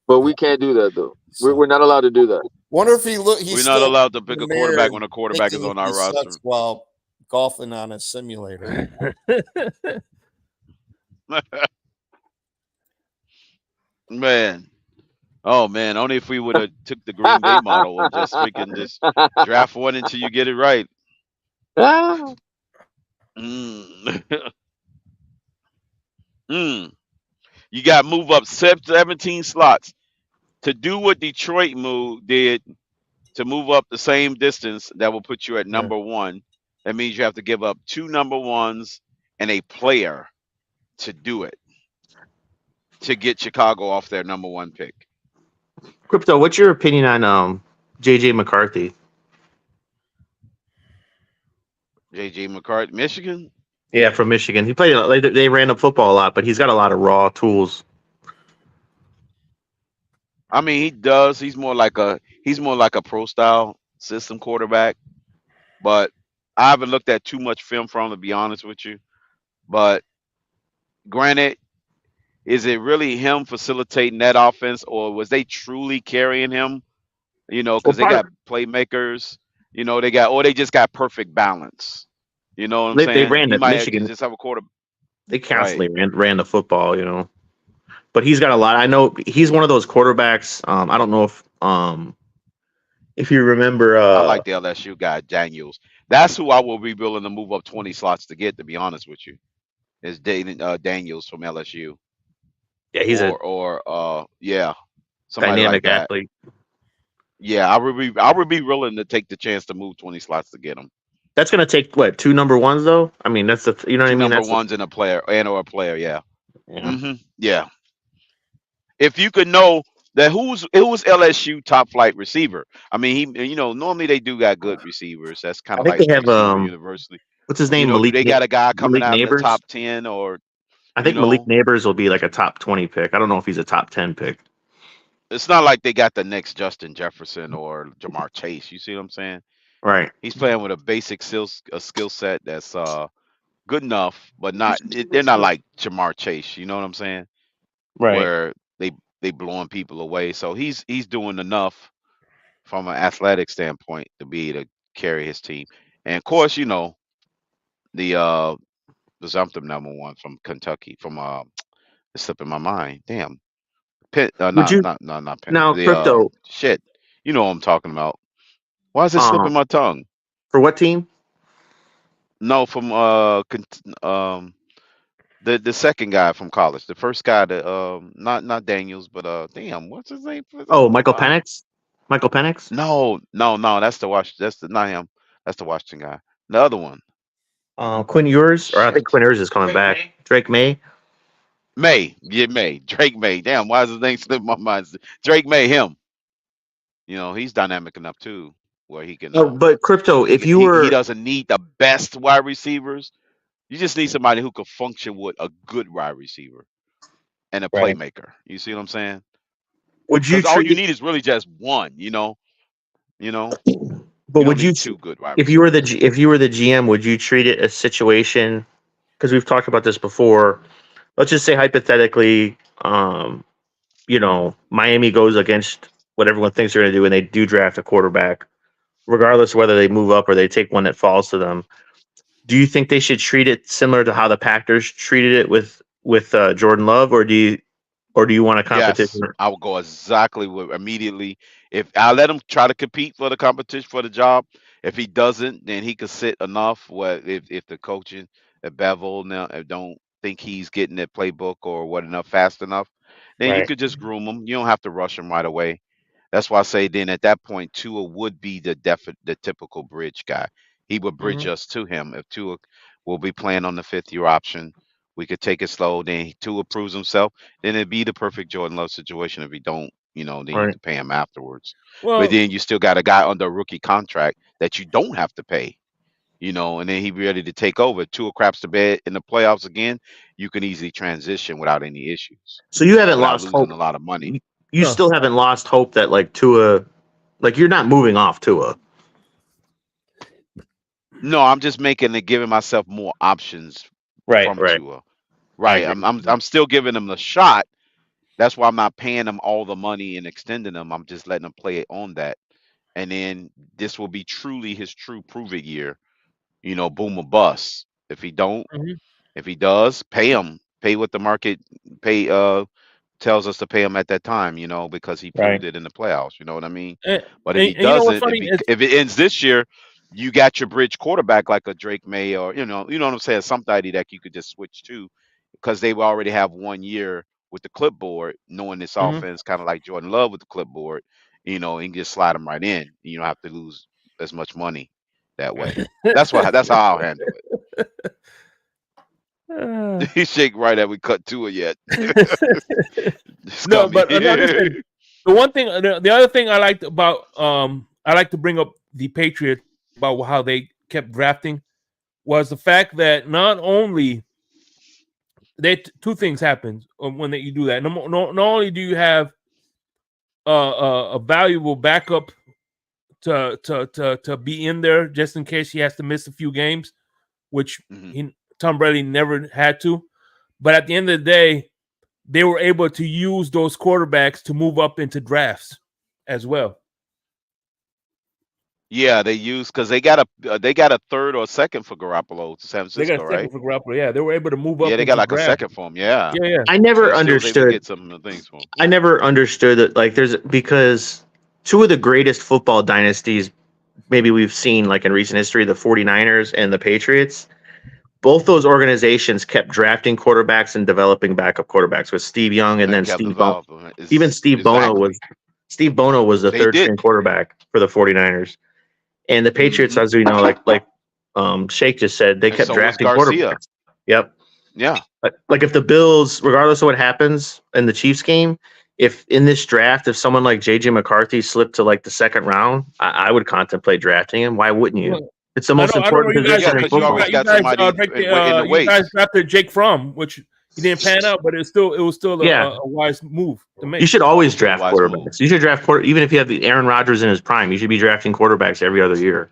But we can't do that though. So We're not allowed to do that. wonder if he's We're not still allowed to in pick the a mirror quarterback when a quarterback is thinking on our he roster. sucks while golfing on a simulator. Man. Oh man, only if we would have took the Green Bay model and just freaking just draft one until you get it right. Mm. Mm. You got to move up 17 slots to do what Detroit did to move up the same distance. That will put you at Yeah. number one. That means you have to give up 2 number ones and a player to do it to get Chicago off their number one pick. Crypto, what's your opinion on JJ McCarthy? JJ McCarthy, Michigan. Yeah, from Michigan. He played. They ran the football a lot, but he's got a lot of raw tools. I mean, he does. He's more like a pro style system quarterback. But I haven't looked at too much film from him, to be honest with you. But granted, is it really him facilitating that offense, or was they truly carrying him? Well, Because they got playmakers. They just got perfect balance. You know what I'm they saying? ran He at might Michigan. just have a quarter. They Right. constantly ran the football, But he's got a lot. I know he's one of those quarterbacks. I don't know if you remember. I like the LSU guy, Daniels. That's who I will be willing to move up 20 slots to get, to be honest with you. Is Daniels from LSU. Yeah, he's a Somebody like dynamic that. athlete. Yeah, I would be willing to take the chance to move 20 slots to get him. That's gonna take what 2 number ones though. I mean, that's the you know what I Two mean. number That's ones and a player or a player. Yeah. yeah. Yeah. If you could know that who's LSU top flight receiver. I mean, normally they do got good receivers. That's kind I of think like they have receiver university. what's his name? Do they got a guy coming Malik out of the Neighbors. top 10 or I think Malik Neighbors will be like a top 20 pick. I don't know if he's a top 10 pick. it's not like they got the next Justin Jefferson or Jamar Chase. You see what I'm saying? Right. He's playing with a basic skill set that's good enough, but they're not like Jamar Chase. You know what I'm saying? Right. Where they blowing people away. So he's doing enough from an athletic standpoint to be able to carry his team. And of course, the presumptive number one from Kentucky, from it's slipping my mind. Damn. Penn, Would you not Penn. now The crypto? shit. You know what I'm talking about. Why is it Um, slipping my tongue? for what team? No, from the second guy from college. The first guy that not Daniels, but damn, what's his name? Oh, Michael Penix. Michael Penix. No, that's not him. That's the Washington guy. The other one. Quinn Ewers, or I think Shit. Quinn Ewers is coming back. Drake May. May. Drake May. Damn, why is his name slipping my mind? Drake May, him. He's dynamic enough too, where he can Oh, but crypto. If you he were doesn't need the best wide receivers. You just need somebody who could function with a good wide receiver and a right, playmaker. You see what I'm saying? would you Because all you treat? need is really just one. You But don't would you, need two good wide if you were the receivers. if you were the GM, would you treat it a situation? Because we've talked about this before. Let's just say hypothetically, Miami goes against what everyone thinks they're going to do, and they do draft a quarterback, regardless of whether they move up or they take one that falls to them. Do you think they should treat it similar to how the Packers treated it with Jordan Love, or do you want a competition? Yes, I would go exactly with immediately. If I let him try to compete for the competition for the job, if he doesn't, then he could sit enough. Where if the coaching at Bevel now don't think he's getting that playbook or what enough fast enough, then you Right. could just groom him. You don't have to rush him right away. That's why I say then at that point Tua would be the typical bridge guy. He would bridge Mhm. us to him if Tua will be playing on the 5th year option. We could take it slow. Then Tua proves himself. Then it'd be the perfect Jordan Love situation. If he don't, then you Right. can pay him afterwards. But Well, then you still got a guy under a rookie contract that you don't have to pay. And then he be ready to take over. Tua craps the bed in the playoffs again. You can easily transition without any issues, So you haven't without lost losing hope. a lot of money. You no. still haven't lost hope that like Tua, like you're not moving off Tua. No, I'm just giving myself more options Right. from Right. Tua. I Right. agree. I'm still giving him the shot. That's why I'm not paying him all the money and extending him. I'm just letting him play it on that. And then this will be truly his true prove it year. Boom or bust. If he don't, Mhm. if he does, pay him. Pay what the market pay tells us to pay him at that time, because he Right. proved it in the playoffs. You know what I mean? And, But if and, he and you know what's doesn't, funny is if it ends this year, you got your bridge quarterback like a Drake May or you know what I'm saying, somebody that you could just switch to because they will already have 1 year with the clipboard, knowing this Mhm. offense kind of like Jordan Love with the clipboard, and just slide them right in. You don't have to lose as much money that way. That's how I'll handle it. Uh, He shake right at we cut to it yet. Just no, got me. but no, listen. The one thing, the other thing I liked about, I like to bring up the Patriots about how they kept drafting was the fact that not only two things happen when you do that. Not only do you have a valuable backup to be in there just in case he has to miss a few games, which Mhm. Tom Brady never had to. But at the end of the day, they were able to use those quarterbacks to move up into drafts as well. Yeah, they use because they got a third or second for Garoppolo to San They got Francisco, a right? second for Garoppolo. Yeah, they were able to move Yeah, up they got into like a drafts. second for him. Yeah, Yeah, yeah. I so never they still was able to understood. get some of the things for him. I never understood that. Like, there's because two of the greatest football dynasties maybe we've seen like in recent history, the 49ers and the Patriots. Both those organizations kept drafting quarterbacks and developing backup quarterbacks with Steve Young and And then kept Steve Bono. developing. Even Steve Bono was Exactly. the They third did. string quarterback for the 49ers. And the Patriots, Hmm. as we know, like Shake just said, they And kept so was drafting Garcia. quarterbacks. Yep. Yeah. Like if the Bills, regardless of what happens in the Chiefs game, if in this draft, if someone like JJ McCarthy slipped to like the second round, I would contemplate drafting him. Why wouldn't you? Well, It's the I most know. I don't know. important Yeah, position in because you football. already got You guys somebody in the you guys wait. drafted Jake Fromm, which he didn't pan out, but it was still Yeah, a wise move to you make. should always It was a draft wise move. quarterbacks. You should draft even if you have the Aaron Rodgers in his prime. You should be drafting quarterbacks every other year.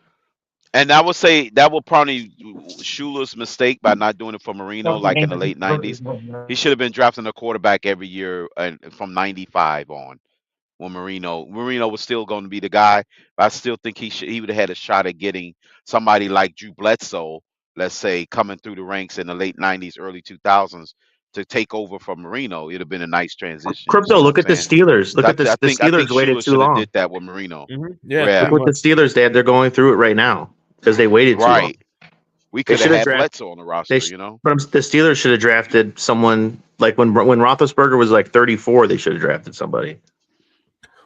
And I would say that will probably Shula's mistake by not doing it for Marino, like in the late '90s. He should have been drafting a quarterback every year from '95 on. When Marino was still going to be the guy, but I still think he would have had a shot at getting somebody like Drew Bledsoe, let's say, coming through the ranks in the late '90s, early 2000s to take over from Marino. It'd have been a nice transition. You Crypto, see what look I'm at the saying? Steelers. Look So at this. I The think Steelers waited Shula too should have long. did that with Marino. Yeah, Yeah, Look what the Steelers did. They're going through it right now because they waited too long. right. We They could have should have had drafted. Bledsoe on the roster. You know. But the Steelers should have drafted someone like when Roethlisberger was like 34. They should have drafted somebody.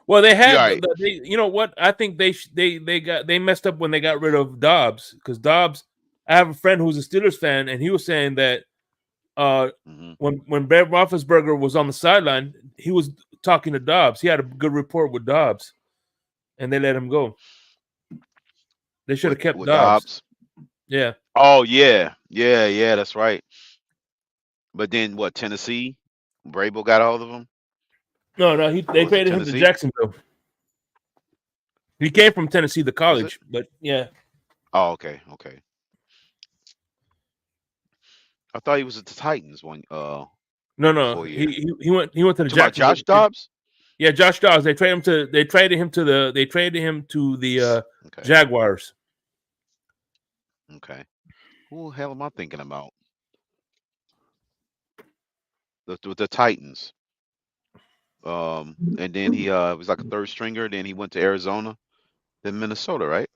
Well, they had, Right. you know what? I think they messed up when they got rid of Dobbs, because Dobbs. I have a friend who's a Steelers fan, and he was saying that Mhm. when Ben Roethlisberger was on the sideline, he was talking to Dobbs. He had a good rapport with Dobbs, and they let him go. They should have kept With Dobbs. Yeah. Oh yeah, that's right. But then what? Tennessee, Vrabel got all of them. No, they Was it traded him to Tennessee? Jacksonville. He came from Tennessee to Was it? college, but yeah. Oh, okay. I thought he was at the Titans one No, for a year. he went to the Talking about Jacksonville. Josh Dobbs? Yeah, Josh Dobbs. They traded him to the Okay. Jaguars. Okay. Who the hell am I thinking about? The Titans. And then he was like a third stringer. Then he went to Arizona, then Minnesota, right?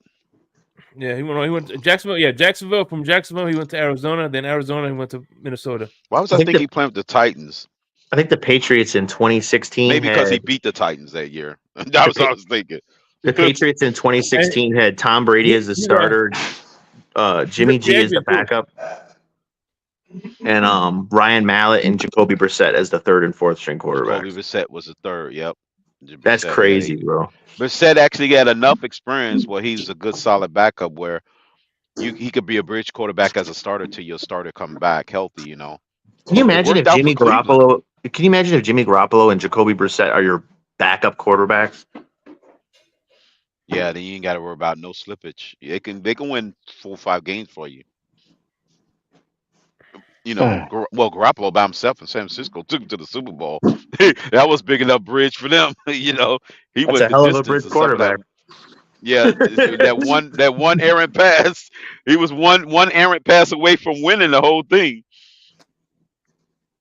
Yeah, he went to Jacksonville. Yeah, Jacksonville. From Jacksonville, he went to Arizona. Then Arizona, he went to Minnesota. Why was I I think thinking he playing with the Titans? I think the Patriots in 2016 Maybe because he had beat the Titans that year. That was what I was thinking. the Patriots in 2016 had Tom Brady as the You know, starter, Jimmy G as the Adrian, too. backup, and Ryan Mallett and Jacoby Brissett as the third and fourth string Jacoby quarterbacks. Brissett was the third. Yep. That's Brissett, yeah, crazy, bro. Brissett actually had enough experience where he was a good solid backup where he could be a bridge quarterback as a starter till your starter come back healthy, you know. Can you imagine if worked out for Jimmy Cleveland. Garoppolo? Can you imagine if Jimmy Garoppolo and Jacoby Brissett are your backup quarterbacks? Yeah, then you ain't got to worry about no slippage. They can win 4 or 5 games for you. You know, Garoppolo by himself in San Francisco took him to the Super Bowl. That was big enough bridge for them. You know, he That's went a the hell of a distance bridge of some of quarterback. them. Yeah, that one errant pass. He was one errant pass away from winning the whole thing.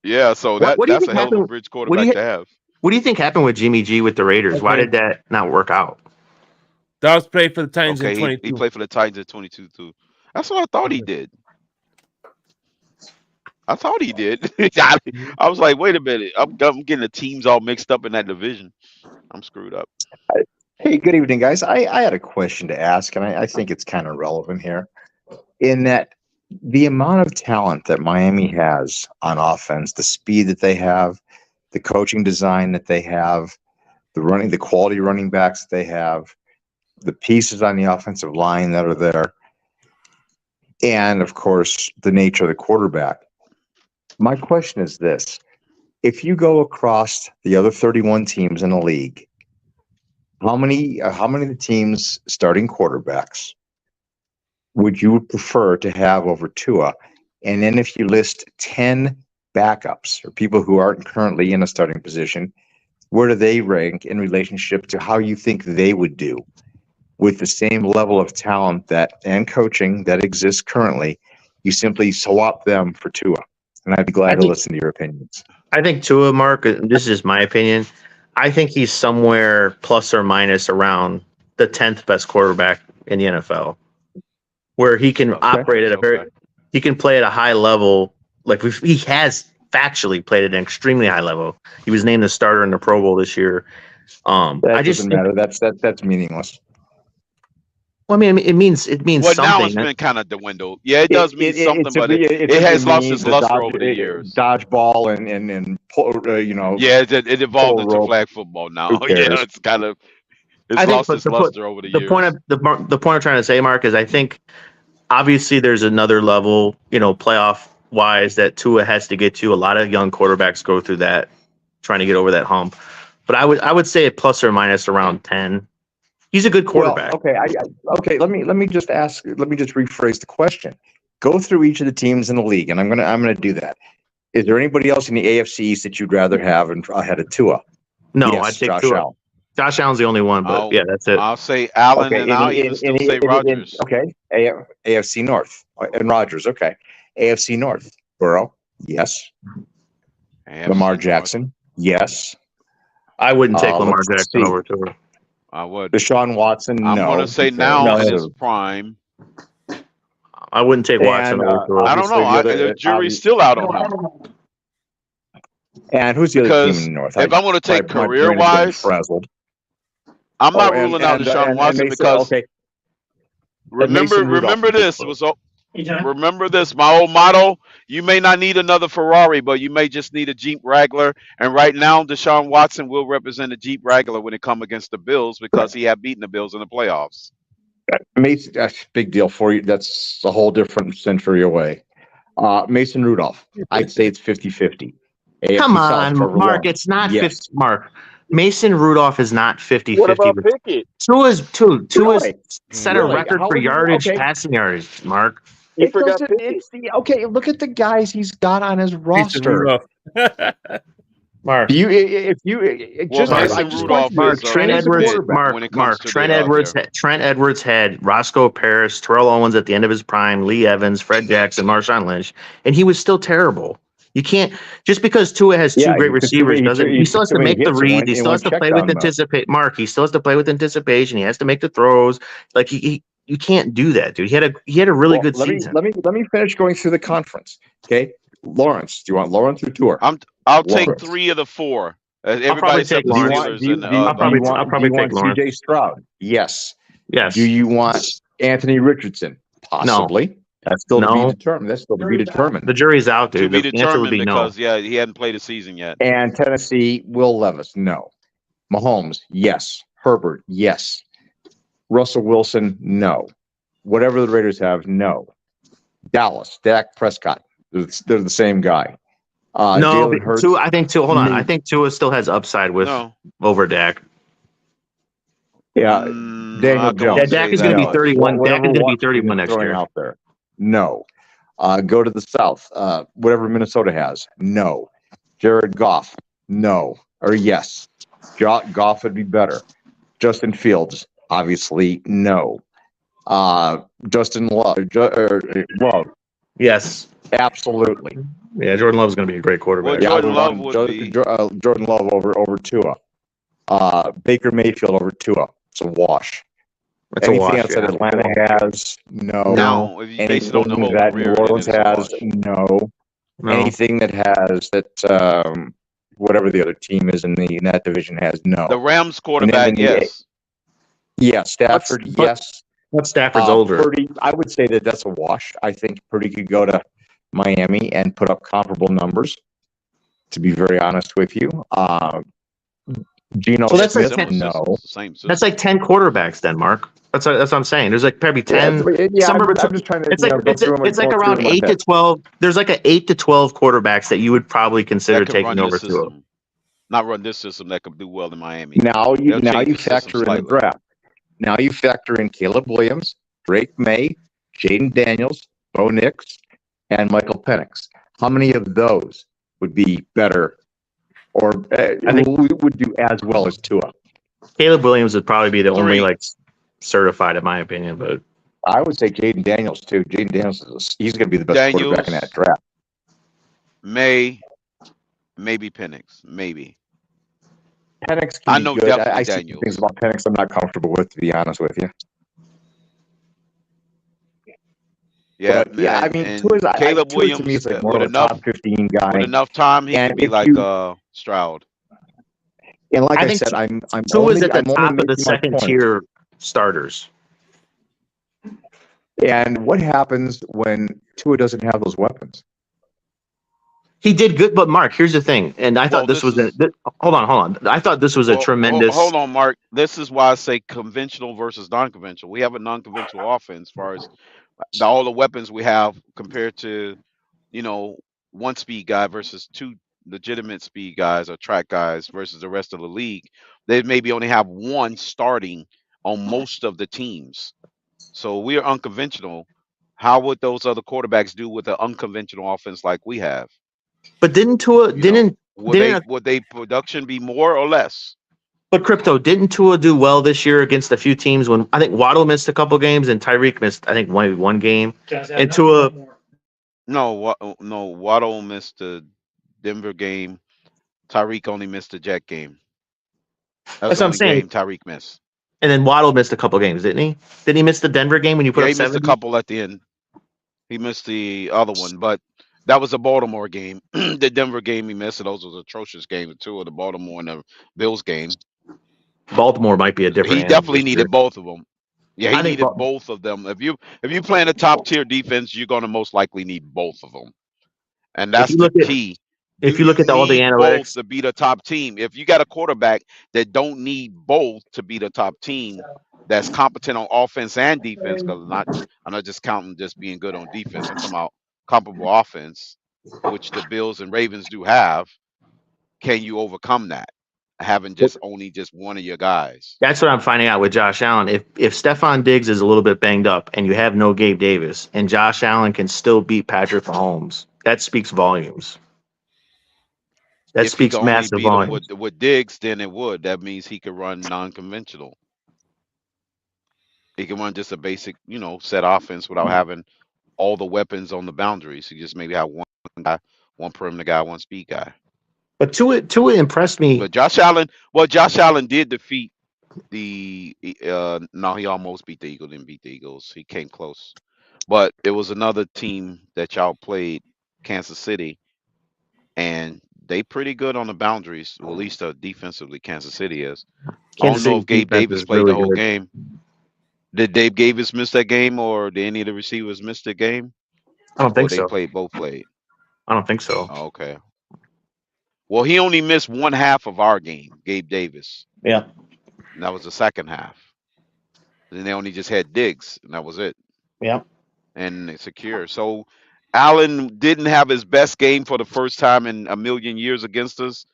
Yeah, so What do you that's think a hell of a happened? bridge What do quarterback you to have. What do you think happened with Jimmy G with the Raiders? Why Okay. did that not work out? Dobbs played for the Titans in Okay, he 22. played for the Titans at 22 too. That's what I thought he did. I thought he did. I was like, wait a minute. I'm getting the teams all mixed up in that division. I'm screwed up. Hey, good evening, guys. I had a question to ask, and I think it's kind of relevant here. In that the amount of talent that Miami has on offense, the speed that they have, the coaching design that they have, the quality running backs that they have, the pieces on the offensive line that are there, and of course the nature of the quarterback. My question is this: if you go across the other 31 teams in the league, how many of the teams starting quarterbacks would you prefer to have over Tua? And then if you list 10 backups or people who aren't currently in a starting position, where do they rank in relationship to how you think they would do with the same level of talent and coaching that exists currently? You simply swap them for Tua. And I'd be glad to listen to your opinions. I think Tua, Mark, this is my opinion. I think he's somewhere plus or minus around the 10th best quarterback in the NFL, where he can operate at he can play at a high level. Like he has factually played at an extremely high level. He was named the starter in the Pro Bowl this year. That doesn't matter. That's meaningless. Well, I mean, it means well, something. Now it's been kind of dwindled. Yeah, it does mean something, but it has lost its luster over the years. Dodgeball and Yeah, it evolved into flag football now. Yeah, it's kind of lost its luster over the years. The point I'm trying to say, Mark, is I think obviously there's another level, playoff wise, that Tua has to get to. A lot of young quarterbacks go through that, trying to get over that hump. But I would say plus or minus around 10. He's a good quarterback. Well, okay. Let me just ask. Let me just rephrase the question. Go through each of the teams in the league, and I'm gonna do that. Is there anybody else in the AFC East that you'd rather have ahead of Tua? No, Yes, I'd take Josh Tua. Allen. Josh Allen's the only one, but yeah, that's it. I'll say Allen, Okay, and I'll even still say Rodgers. okay, AFC North and Rodgers. Okay, AFC North. Burrow, yes. AFC Lamar North. Jackson, yes. I wouldn't take Lamar let's Jackson see. over Tua. I would. Deshaun Watson, I'm no. gonna say Okay, now no. in his prime. I wouldn't take Watson And, over Tua. I don't know. The jury's still out on him. And who's the other team in the North? If I'm going to take my brain is career getting wise, frazzled. I'm not ruling out Deshaun Watson because remember this was remember this. My old motto: you may not need another Ferrari, but you may just need a Jeep Wrangler. And right now, Deshaun Watson will represent a Jeep Wrangler when it comes against the Bills because he had beaten the Bills in the playoffs. Mason, that's a big deal for you. That's a whole different century away. Mason Rudolph, I'd say it's 50-50. Come on, Mark. It's not 50. Mark, Mason Rudolph is not 50-50. What about Pickett? Tua's set a record for yardage, passing yardage, Mark. He forgot Pickett. Okay, look at the guys he's got on his roster. Mark, Trent Edwards had Roscoe Parrish, Terrell Owens at the end of his prime, Lee Evans, Fred Jackson, Marshawn Lynch, and he was still terrible. You can't just because Tua has two great receivers doesn't. He still has to make the reads. He still has to play with anticipate. Mark, he still has to play with anticipation. He has to make the throws. Like you can't do that, dude. He had a really good season. Let me finish going through the conference. Okay, Lawrence. Do you want Lawrence or Tua? I'll take 3 of the 4. Everybody take Lawrence. I'll probably take CJ Stroud. Yes. Yes. Do you want Anthony Richardson? Possibly. No. That's still to be determined. That's still to be determined. The jury's out, dude. To be determined because no. he hadn't played a season yet. And Tennessee, Will Levis, no. Mahomes, yes. Herbert, yes. Russell Wilson, no. Whatever the Raiders have, no. Dallas, Dak Prescott, they're the same guy. No, Tua. I think Tua. Hold on, I think Tua still has upside with over Dak. Yeah, Daniel Jones. Yeah, Dak is going to be 31. Dak is going to be 31 next year. Out there. No. Go to the South. Whatever Minnesota has. No. Jared Goff. No. Or yes. Goff would be better. Justin Fields. Obviously, no. Justin Love. Love. Yes. Absolutely. Yeah, Jordan Love is going to be a great quarterback. Well, Jordan Love would be. Jordan Love over Tua. Baker Mayfield over Tua. It's a wash. Anything else that Atlanta has, no. No, if you base it on the whole that career, New Orleans has, no. Anything that has that, whatever the other team is in that division has, no. The Rams quarterback, yes. Yeah, Stafford, yes. But Stafford's older. Purdy, I would say that's a wash. I think Purdy could go to Miami and put up comparable numbers, to be very honest with you. Geno Smith, no. That's like 10 quarterbacks then, Mark. That's what I'm saying. There's like probably 10. I'm just trying to. It's like around 8 to 12. There's like an 8 to 12 quarterbacks that you would probably consider taking over to. Not run this system that could do well in Miami. Now you factor in the draft. Now you factor in Caleb Williams, Drake May, Jaden Daniels, Bo Nix, and Michael Penix. How many of those would be better, or I think would do as well as Tua? Caleb Williams would probably be the only certified, in my opinion. But I would say Jaden Daniels too. Jaden Daniels he's going to be the best quarterback in that draft. Maybe Penix, maybe. Penix I know good. definitely I see Daniels. things about Penix I'm not comfortable with, to be honest with you. Yeah, but, I mean, Caleb Williams to me is like more of a top 15 guy. With enough time, he could be like Stroud. And like I said, I'm Tua's at the top of the second tier starters. And what happens when Tua doesn't have those weapons? He did good, but Mark, here's the thing, and I thought this was hold on. I thought this was a tremendous. Hold on, Mark. This is why I say conventional versus non-conventional. We have a non-conventional offense as far as all the weapons we have compared to, one speed guy versus 2 legitimate speed guys or track guys versus the rest of the league. They maybe only have 1 starting on most of the teams. So we are unconventional. How would those other quarterbacks do with an unconventional offense like we have? But didn't Tua You know, didn't would they production be more or less? but crypto didn't Tua do well this year against a few teams when I think Waddle missed a couple games and Tyreek missed I think one game and Tua. No, no. Waddle missed the Denver game. Tyreek only missed the Jet game. That was That's the what I'm only saying. game Tyreek missed. And then Waddle missed a couple games, didn't he? Did he miss the Denver game when you put Yeah, up he missed a 70? couple at the end. He missed the other one, but that was a Baltimore game. The Denver game he missed. Those was atrocious games too. Of the Baltimore and the Bills game. Baltimore might be a different He animal definitely this year. needed both of them. Yeah, he I think needed both of them. If you play in a top tier defense, you're gonna most likely need both of them, and if that's you the look at key. Do if you you look at all the need both analytics, to beat a top team? If you got a quarterback that don't need both to beat a top team, that's competent on offense and defense, because I'm not just counting just being good on defense. I'm talking about comparable offense, which the Bills and Ravens do have. Can you overcome that? Having just only just one of your guys. that's what I'm finding out with Josh Allen. If Stephon Diggs is a little bit banged up and you have no Gabe Davis and Josh Allen can still beat Patrick Mahomes, that speaks volumes. That If he could speaks only massive beat him volumes. with Diggs, then it would. That means he could run non-conventional. He can run just a basic, set offense without having all the weapons on the boundaries. He just maybe have one guy, one perimeter guy, one speed guy. But Tua impressed me. But Josh Allen did defeat the. No, he almost beat the Eagles. Didn't beat the Eagles. He came close. But it was another team that y'all played, Kansas City, and they pretty good on the boundaries. Well, at least defensively, Kansas City is. I don't Kansas know City's if Gabe defense Davis is played the really whole good. game. Did Dave Davis miss that game, or did any of the receivers miss the game? I don't Or think they so. both played? I don't think so. Oh, okay. Well, he only missed one half of our game, Gabe Davis. Yeah. And that was the second half. Then they only just had Diggs, and that was it. Yeah. And secure. So Allen didn't have his best game for the first time in a million years against us,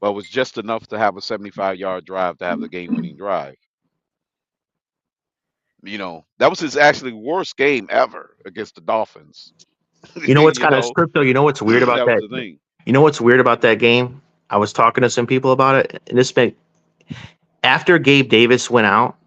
but was just enough to have a 75-yard drive to have the game-winning drive. That was his actually worst game ever against the Dolphins. You know what's you kind of know, crypto? You know what's weird about that was that? the thing. You know what's weird about that game? I was talking to some people about it, and this been after Gabe Davis went out,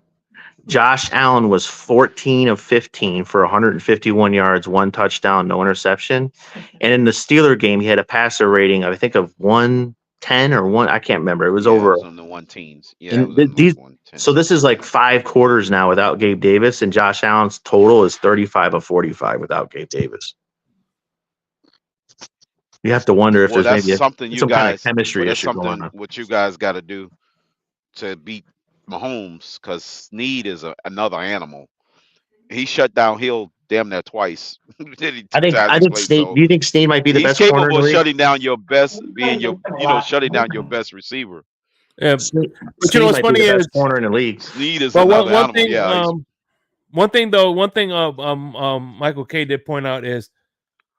Josh Allen was 14 of 15 for 151 yards, one touchdown, no interception. And in the Steeler game, he had a passer rating, I think, of 110 or one. I can't remember. It was Yeah, it over. was in the 110s. Yeah, it And was in like 110. so this is like 5 quarters now without Gabe Davis, and Josh Allen's total is 35 of 45 without Gabe Davis. You have to wonder if Well, there's that's maybe something you some kind of guys. Well, chemistry that's issue going something on. what you guys got to do to beat Mahomes, because Snead is another animal. He shut down Hill damn near twice. Did he two times I he think played? Snead. So Do you think Snead might be the he's best corner in capable the of league? shutting down your best, shutting down your best receiver. Yeah, Snead, but Snead what's might be funny the is, best corner in the league. Snead is well, another one animal. thing, Yeah, one thing Michael K did point out is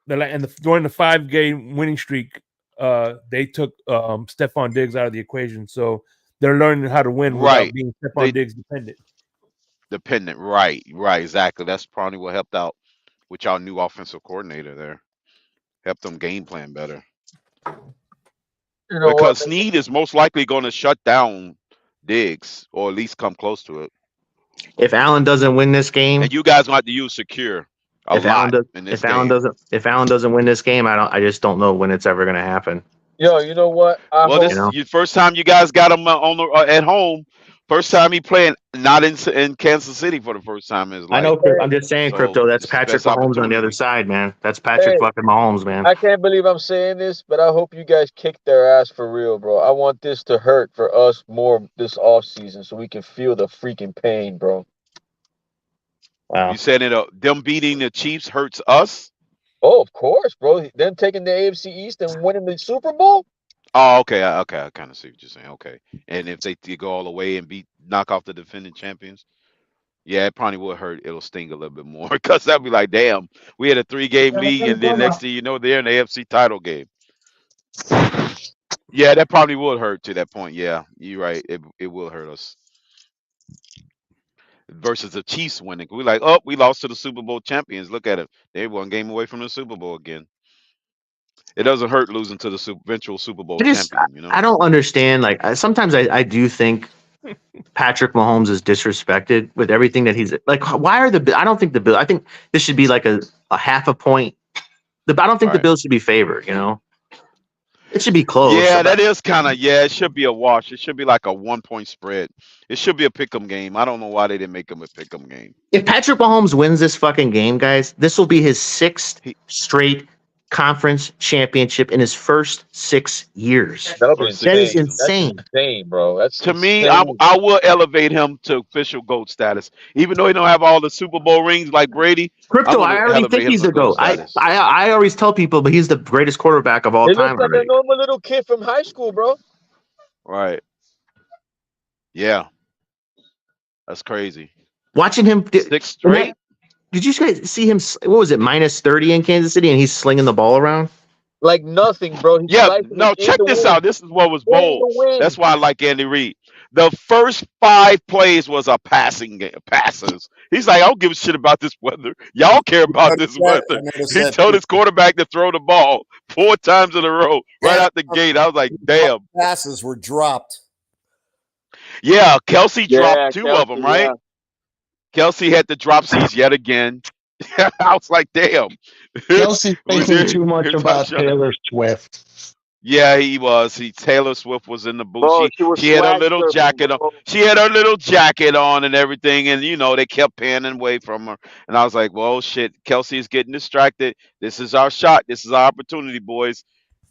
that during the 5-game winning streak, they took Stephon Diggs out of the equation, so they're learning how to win without right. being They Stephon Diggs dependent. dependent. Right, exactly. That's probably what helped out with y'all new offensive coordinator there. Helped them game plan better. You know what? Because Snead is most likely going to shut down Diggs, or at least come close to it. If Allen doesn't win this game, And you guys going to have to use secure a lot in this game. if Allen doesn't win this game, I just don't know when it's ever going to happen. Yo, you know what? I Well, hope. this is the first time you guys got him at home. First time he playing not in Kansas City for the first time in his I life. know. I'm just saying, So crypto. That's this is the Patrick best Mahomes on the other opportunity. side, man. That's Patrick Hey, fucking Mahomes, man. I can't believe I'm saying this, but I hope you guys kick their ass for real, bro. I want this to hurt for us more this off season so we can feel the freaking pain, bro. Wow. You said them beating the Chiefs hurts us? Oh, of course, bro. Them taking the AFC East and winning the Super Bowl? Oh, okay. I kind of see what you're saying. Okay. And if they go all the way and knock off the defending champions, yeah, it probably would hurt. It'll sting a little bit more, because that'd be like, damn, we had a 3-game lead, and then next thing you know, they're in the AFC title game. Yeah, that probably would hurt to that point. Yeah, you're right. It will hurt us. versus the Chiefs winning. We like, oh, we lost to the Super Bowl champions. Look at it. They 1 game away from the Super Bowl again. It doesn't hurt losing to the eventual Super Bowl champion, you know? I don't understand. Like sometimes I do think Patrick Mahomes is disrespected with everything that he's like. Why are the? I don't think the Bill. I think this should be like a half a point. I don't think the Right. Bills should be favored. You know, it should be close. Yeah, that is kind of, yeah, it should be a wash. It should be like a 1 point spread. It should be a pick 'em game. I don't know why they didn't make them a pick 'em game. If Patrick Mahomes wins this fucking game, guys, this will be his 6th He- straight conference championship in his first 6 years. That'll be First That is insane. insane. That's insane, bro. That's To me, insane. I will elevate him to official GOAT status. Even though he don't have all the Super Bowl rings like Brady, Crypto, gonna I already elevate think him he's to the GOAT. status. I always tell people, but he's the greatest quarterback of all He time looks like already. a normal little kid from high school, bro. Right. Yeah. That's crazy. Watching him, 6 straight? did you guys see him? What was it, -30 in Kansas City, and he's slinging the ball around? Like nothing, bro. He's Yeah, slicing no, it in check the this wind. out. This is what was In bold. the wind. That's why I like Andy Reid. The first 5 plays was a passing game, passes. He's like, I don't give a shit about this weather. Y'all care about this weather. He told his quarterback to throw the ball 4 times in a row right out the gate. I was like, damn. Passes were dropped. Yeah, Kelsey Yeah, dropped 2 of them, right? yeah. Kelsey had the dropsies yet again. I was like, damn. Kelsey's Was thinking it- too much it's about like- Taylor Swift. Yeah, he was. Taylor Swift was in the booth. Bro, she was she had her swag little surfing, jacket on. bro. She had her little jacket on and everything, and they kept panning away from her. And I was like, "Well, shit, Kelsey's getting distracted. This is our shot. This is our opportunity, boys.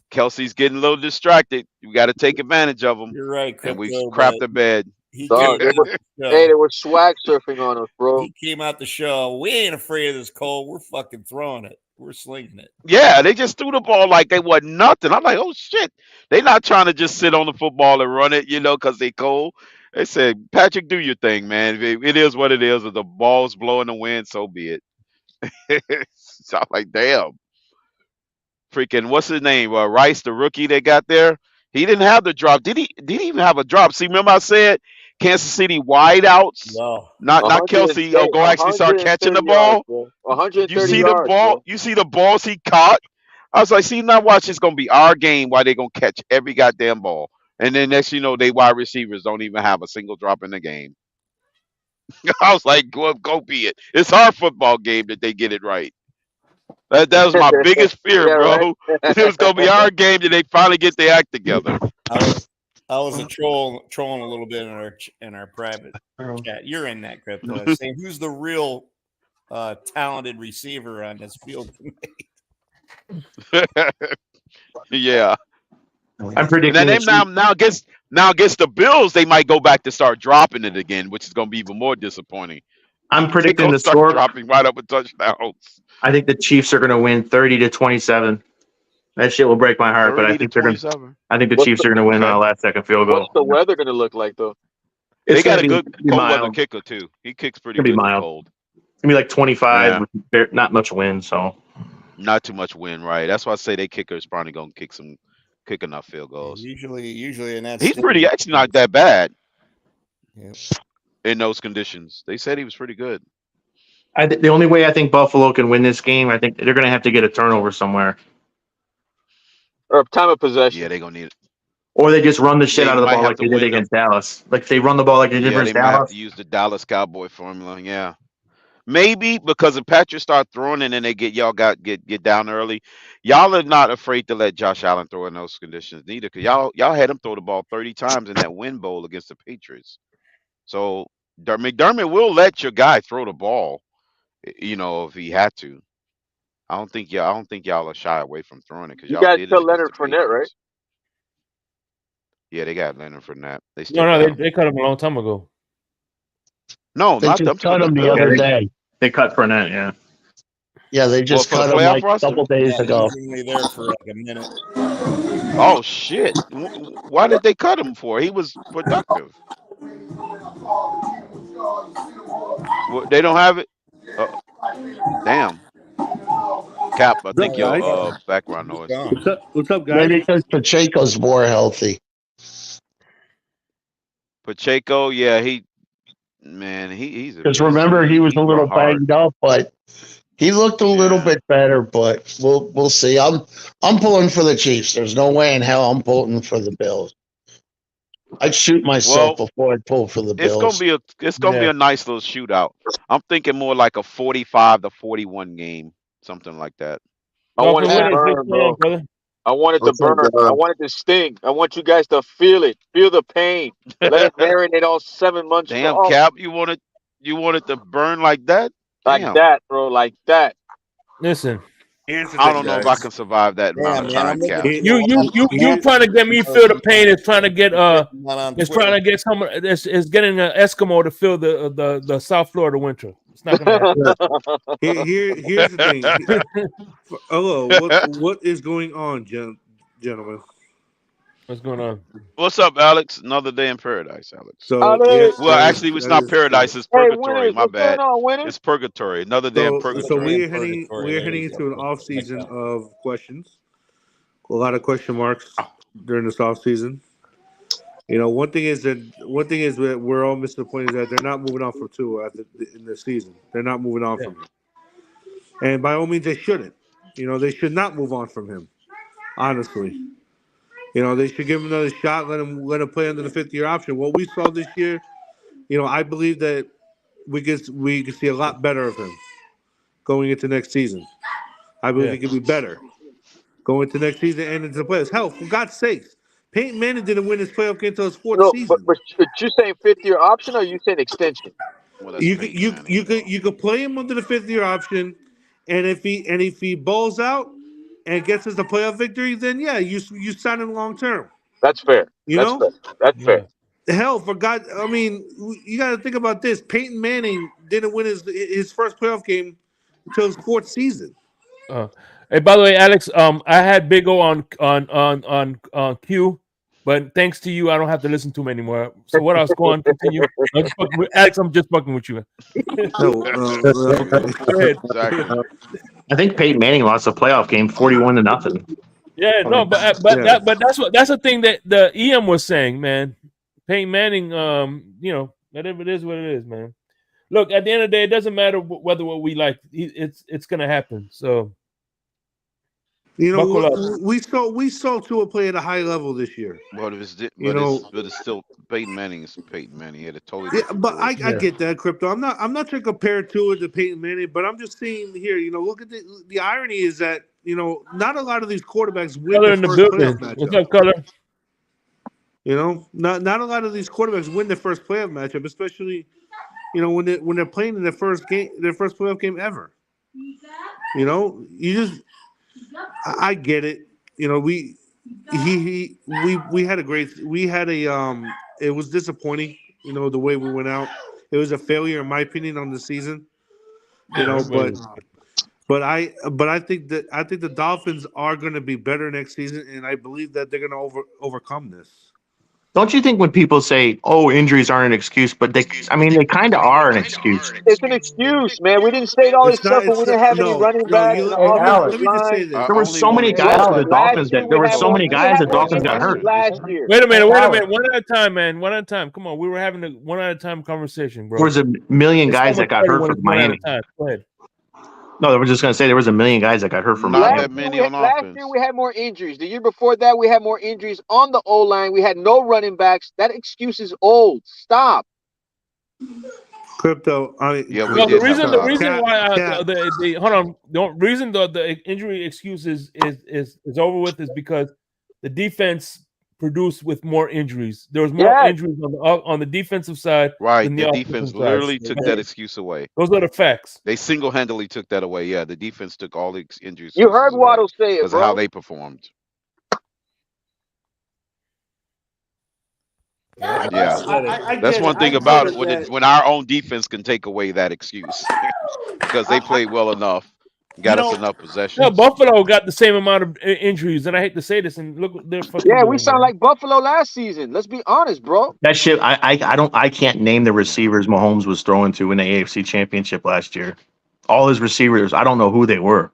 Kelsey's getting a little distracted. We got to take advantage of him." You're right, And we Crypto, crapped but the bed. He Dog, came they were, out the show. hey, they were swag surfing on us, bro. He came out the show. We ain't afraid of this cold. We're fucking throwing it. We're slinging it. Yeah, they just threw the ball like they wasn't nothing. I'm like, oh shit, they not trying to just sit on the football and run it, because they cold. They said, Patrick, do your thing, man. It is what it is. If the ball's blowing the wind, so be it. So I'm like, damn. Freaking, what's his name? Rice, the rookie they got there. He didn't have the drop. Did he even have a drop? See, remember I said Kansas City wideouts? No. Not Kelsey. Go actually start catching the ball. 130 You see yards, the ball? bro. You see the balls he caught? I was like, see, now watch, it's gonna be our game while they gonna catch every goddamn ball. And then next you know, they wide receivers don't even have a single drop in the game. I was like, go be it. It's our football game that they get it right. That was my biggest fear, Yeah, bro. It was gonna be our game that they finally get their act together. I was trolling a little bit in our private chat. You're in that, Crypto. I was saying, who's the real talented receiver on this field tonight? Yeah. I'm And predicting. then now against the Bills, they might go back to start dropping it again, which is gonna be even more disappointing. I'm They predicting gonna the start score. dropping right up with touchdowns. I think the Chiefs are going to win 30-27. That shit will break my heart, but I 30 to think they're going. 27. I think the What's Chiefs the- are going to win on Okay. a last-second field goal. What's the weather gonna look like though? They It's got a gonna good be cold weather mild. kicker too. He kicks pretty Gonna be good in the mild. cold. It's gonna be like 25, Yeah. with not much wind. So Not too much wind, right? That's why I say they kicker is probably gonna kick enough field goals. Usually in that He's state- pretty actually not that bad Yep. in those conditions. They said he was pretty good. the only way I think Buffalo can win this game, I think they're going to have to get a turnover somewhere, Or time of possession? Yeah, they gonna need it. or they just run the shit Yeah, out you of the might ball have like to they did win against Dallas. Like if they run the ball like they did Yeah, they against might have Dallas. to use the Dallas Cowboy formula. Yeah, maybe because if Patrick start throwing and then they get down early, y'all are not afraid to let Josh Allen throw in those conditions neither. Cause y'all had him throw the ball 30 times in that win bowl against the Patriots. So McDermott will let your guy throw the ball, if he had to. I don't think y'all are shy away from throwing it because You y'all guys did it tell against Leonard the Fournette, right? Patriots. Yeah, they got Leonard Fournette. They still No, got him. they cut him a long time ago. No, They not just them. cut him the Bills. other day. They cut Fournette, yeah. Yeah, they just for the cut him playoff like a roster? couple days Yeah, ago. he's only there for like a minute. Oh shit! Why did they cut him for? He was productive. They don't have it. Damn. Cap, I think up, your guys? background noise. He's gone. What's up, guys? Maybe because Pacheco's more healthy. Pacheco, yeah, Man, he's a Because beast. remember, he was He a little brought hard. banged up, but he looked a little Yeah. bit better. But we'll see. I'm pulling for the Chiefs. There's no way in hell I'm pulling for the Bills. I'd shoot myself Well, before I'd pull for the it's gonna Bills. be a nice little shootout. I'm thinking more like a 45-41 game, something like that. I want Dolphin it to winners, big burn, fan, bro. brother. I want it to I'll take burn. I want it to sting. I want you guys to feel it. Feel the pain. Let it marinate all 7 months Damn, strong. Cap, you wanted to burn like that? Like Damn. that, bro. Like that. Listen, Here's the I thing, don't know if I guys. can survive that amount Yeah, of man, time, I'm looking Cap. at you Here- trying to get me feel the pain is trying to get not on it's Twitter. trying to get someone is getting an Eskimo to feel the South Florida winter. It's not gonna happen. here's the thing. Hello, what is going on, gentlemen? What's going on? What's up, Alex? Another day in paradise, Alex. So Ale. yes, Well, actually, it's not paradise. It's Hey, purgatory. winners. My What's going bad. on, winners? It's purgatory. Another day in so purgatory. we're heading into an off season of questions. A lot of question marks during this off season. You know, one thing is that we're all missing the point is that they're not moving on from Tua in the season. They're not moving on from him, and by all means, they shouldn't. You know, they should not move on from him. Honestly, you know, they should give him another shot. Let him play under the 5th-year option. What we saw this year, you know, I believe that we could see a lot better of him going into next season. I believe Yeah. he could be better going into next season and into the playoffs. Hell, for God's sakes, Peyton Manning didn't win his playoff game until his 4th No, season. but you saying 5th-year option or you saying extension? Well, that's You could Peyton Manning, though. you could play him under the 5th-year option, and if he balls out and gets us a playoff victory, then yeah, you sign him long term. That's fair. You That's know, fair. That's fair. hell, for God, I mean, you got to think about this. Peyton Manning didn't win his first playoff game until his 4th season. Hey, by the way, Alex, I had Big O on Q, but thanks to you, I don't have to listen to him anymore. So what else? Go on, continue. Alex, I'm just fucking with you. No, Go ahead. Exactly. I think Peyton Manning lost a playoff game 41-0. Yeah, no, but that's the thing that the EM was saying, man. Peyton Manning, you know, whatever it is, what it is, man. Look, at the end of the day, it doesn't matter whether what we like. It's gonna happen. So, you buckle up. know, we saw Tua play at a high level this year. But it's still Peyton Manning is Peyton Manning. He had a totally Yeah, different but I career. get that, Crypto. I'm not trying to compare Tua to Peyton Manning, but I'm just saying here, you know, look at the irony is that, you know, not a lot of these quarterbacks win Color the in the first building. playoff What's matchup. up, Color? You know, not a lot of these quarterbacks win their first playoff matchup, especially, you know, when they're playing in their first playoff game ever. You know, I get it. You know, we had it was disappointing, you know, the way we went out. It was a failure in my opinion on the season. You know, but I think the Dolphins are going to be better next season, and I believe that they're going to overcome this. Don't you think when people say, "Oh, injuries aren't an excuse," but they kind of are an excuse. It's an excuse, man. We didn't state all this stuff, but we didn't have any running back and offensive let me just say line. this. There were Only so one many guys excuse. for the Dolphins Last year that there we were had so more. many We guys had the more Dolphins got injuries hurt. last year. Wait a minute. One at a time, man. One at a time. Come on, we were having a one at a time conversation, bro. There was a million It's guys so that much got better hurt when from it's one at a Miami. time. Go ahead. No, I was just going to say there was a million guys that got hurt from Not Miami. that many on Last offense. year we had more injuries. The year before that we had more injuries on the O line. We had no running backs. That excuse is old. Stop. Crypto. Yeah, we No, did the have a reason lot of why Cap. the hold on, the reason the injury excuse is over with is because the defense produced with more injuries. There was more Yes. injuries on the defensive side Right, than the the defense offensive literally side. took that excuse away. Those are the facts. They single-handedly took that away. Yeah, the defense took all the injury You excuses heard away Waddle say it, because of how bro. they performed. Yeah, I that's get one it. thing I about get it that- when our own defense can take away that excuse because they played well enough, got us enough possessions. Yeah, Buffalo got the same amount of injuries, and I hate to say this, and look what they're fucking Yeah, we doing, sound man. like Buffalo last season. Let's be honest, bro. That shit, I can't name the receivers Mahomes was throwing to in the AFC Championship last year. All his receivers, I don't know who they were.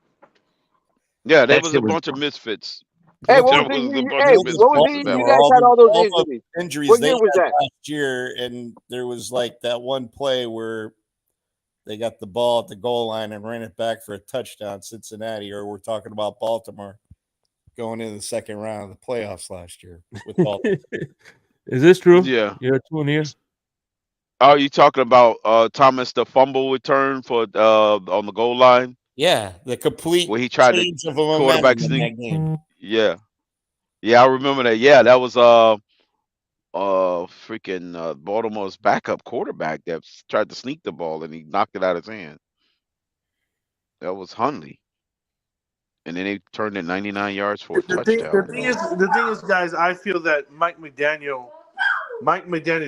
Yeah, there That was a shit was- bunch of misfits. Hey, what That was was a it? bunch Hey, of what was mismatches it? that You one. guys had all those all the injuries. injuries What they year was had that? last year, and there was like that one play where they got the ball at the goal line and ran it back for a touchdown, Cincinnati, or we're talking about Baltimore going into the second round of the playoffs last year with Baltimore. Is this true? Yeah. You're tuning here. Oh, you talking about Thomas the fumble return for on the goal line Yeah, the complete where he tried to change of a quarterback momentum in sneak? that game. Yeah. Yeah, I remember that. Yeah, that was freaking Baltimore's backup quarterback that tried to sneak the ball and he knocked it out of his hand. That was Hundley. And then they turned it 99 yards for a touchdown. The thing is, guys, I feel that Mike McDaniel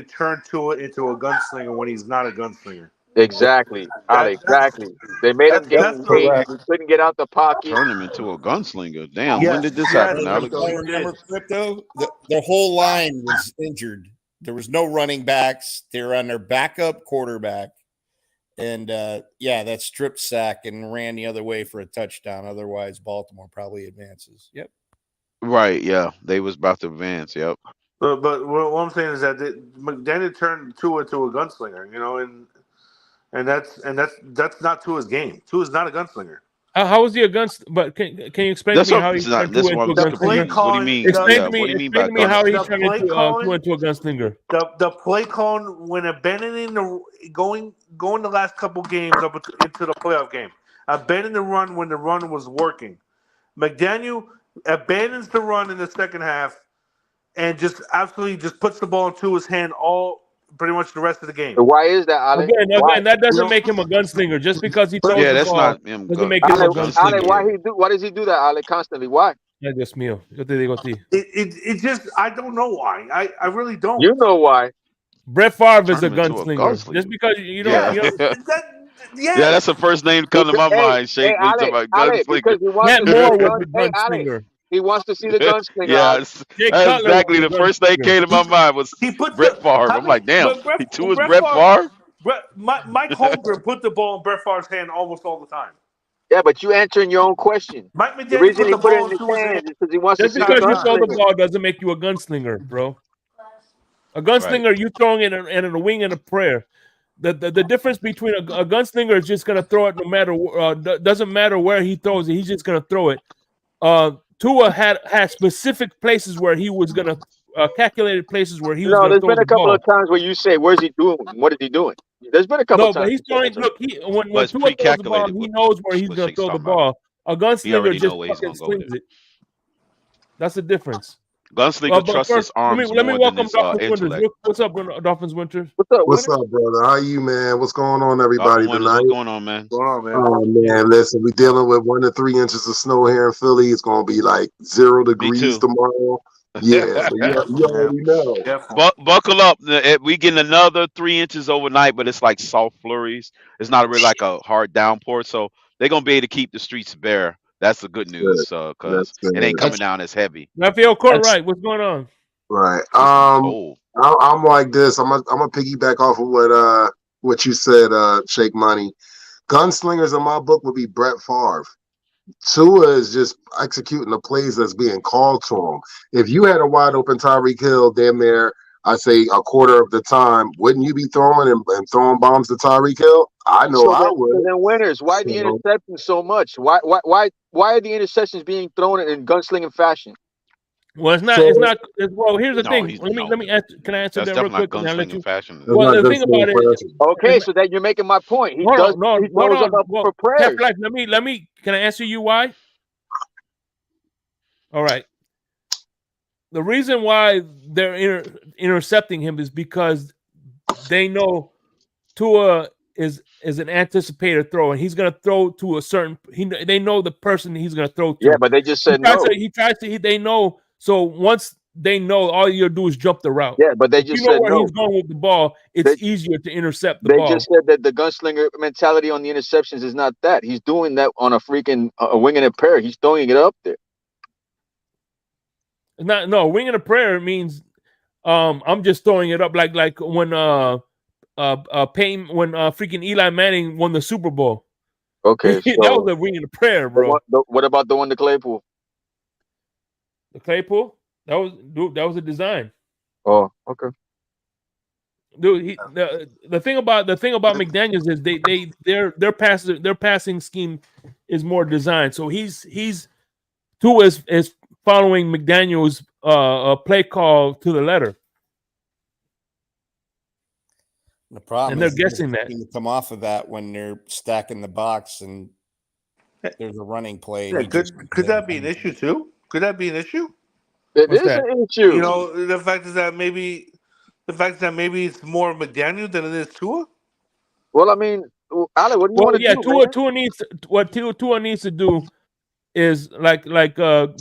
turned Tua into a gunslinger when he's not a gunslinger. Exactly, Ali. That's Exactly. They made him that's gain weight. the He couldn't get out the pocket. Turned him into a gunslinger. Damn, when yes, did this yes, happen, Alex? Crypto, I he remember did. Crypto. The whole line was injured. There was no running backs. They were on their backup quarterback. And that strip sack and ran the other way for a touchdown. Otherwise, Baltimore probably advances. Yep. Right, yeah. They was about to advance, yep. But what I'm saying is that McDaniel turned Tua into a gunslinger, and that's not Tua's game. Tua's not a gunslinger. How was he a guns? But can you explain to That's me what how he turned that's Tua why into a I'm The play gunslinger? confused. What do you calling, mean? Explain Yeah, to what me. do you mean by Explain to me how he the turned play into calling, Tua into a gunslinger. the play calling when abandoning the going the last couple games up into the playoff game, abandoning the run when the run was working. McDaniel abandons the run in the second half and just absolutely just puts the ball into his hand all pretty much the rest of the game. Why is that, Ali? Why? Again, that You doesn't know, make him a gunslinger. Just because he but throws Yeah, the that's ball not him doesn't make him Ali, a Ali, gunslinger. gunslinger. why does he do that, Ali, constantly? Why? Ay, Dios mío. Yo te digo a ti. it just I don't know why. I really don't. You know why. Brett Favre is Turn a him into a gunslinger. Just gunslinger. because you don't, Yes, Yeah. you know, that Yeah, that's yes. the first name to come to Because, my hey, mind, hey, Shake, when you talk Ali, about Ali, because gunslinger. he wants Matt to see Moore the was gun. a Hey, Ali, gunslinger. he wants to see the gunslinger, Ali. Yes, Jay that's Cutler was exactly a the first thing gunslinger. came to my mind was He puts Brett the Favre. how I'm many like, damn, but Brett he too is Brett Brett Favre Favre? Mike Holmgren put the ball in Brett Favre's hand almost all the time. Yeah, but you answering your own question. Mike The McDaniel reason put he the put it ball in his into his hand hands is because he wants to Just see the entire because you time. throw the gunslinger. ball doesn't make you a gunslinger, bro. A Right. gunslinger, you throwing it in a wing and a prayer. The difference between a gunslinger is just gonna throw it no matter doesn't matter where he throws it. He's just gonna throw it. Tua had specific places where he was gonna calculated places where he was No, gonna there's throw been the a couple ball. of times where you say, "Where's he doing? What is he doing?" There's been a couple of No, but times he's you said that throwing. to me. Look, when But it's Tua throws the ball, pre-calculated he knows where he's what gonna Shake's throw the talking about. ball. A He already gunslinger know just where he's fucking gonna go with slings it. it. That's the difference. Gunslinger But trusts first, his arms let me more than welcome his Dolphins Winters. intellect. What's up, Dolphins Winters? What's up, What's winner? up, brother? How you, man? What's going on, Dolphin everybody, Winters, what's tonight? going on, man? What's going on, man? Oh man, listen, we dealing with 1 to 3 inches of snow here in Philly. It's gonna be like 0 Me degrees too. tomorrow. Yeah, so you Careful, man. already know. Careful. Buckle up. We getting another 3 inches overnight, but it's like soft flurries. It's not really like a hard downpour, so they're gonna be able to keep the streets bare. That's the good Good. news, because That's good. it ain't coming That's down as heavy. Raphael that's Courtright, what's going on? Right. It's gonna be cold. I'm like this. I'm a piggyback off of what you said, Shake Money. Gunslingers in my book would be Brett Favre. Tua is just executing the plays that's being called to him. If you had a wide open Tyreek Hill damn near, I say a quarter of the time, wouldn't you be throwing and throwing bombs to Tyreek Hill? I know So I then, would. so then, winners. Why the So, interceptions so much? Why are the interceptions being thrown in gunslinging fashion? Well, it's not. so Well, here's the No, thing. he's Let no. me answer. Can I answer That's that real definitely quick? not And I'll let gunslinging you. fashion. that's Well, not the good thing for about it. impression. Okay, so that you're making my point. He Hold does. on, no, He hold throws them on. up Well, for Cap prayers. Black, let me. Can I answer you why? All right. The reason why they're intercepting him is because they know Tua is an anticipator throw, and he's going to throw to a certain. They know the person he's going to throw Yeah, to. but they just said no. They know. So once they know, all you do is jump the route. Yeah, but they If you just know said where no. he's going with the ball, it's They easier to intercept the they ball. just said that the gunslinger mentality on the interceptions is not that. He's doing that on a freaking a wing and a prayer. He's throwing it up there. It's not no wing and a prayer means I'm just throwing it up like when Payne when freaking Eli Manning won the Super Bowl. Okay, That so was a wing and a prayer, bro. what about the one to Claypool? The Claypool. That was a design. Oh, okay. Dude, the thing about McDaniels is their passing scheme is more designed. So he's Tua is following McDaniels' play call to the letter. The problem And they're is guessing that. you come off of that when they're stacking the box and there's a running play. Yeah, could that be an issue too? Could that be an issue? It What's is that? an issue. You know, the fact is that maybe it's more McDaniel than it is Tua. Well, I mean, Ale, what do you Well, want to yeah, do, man? Tua needs to do is like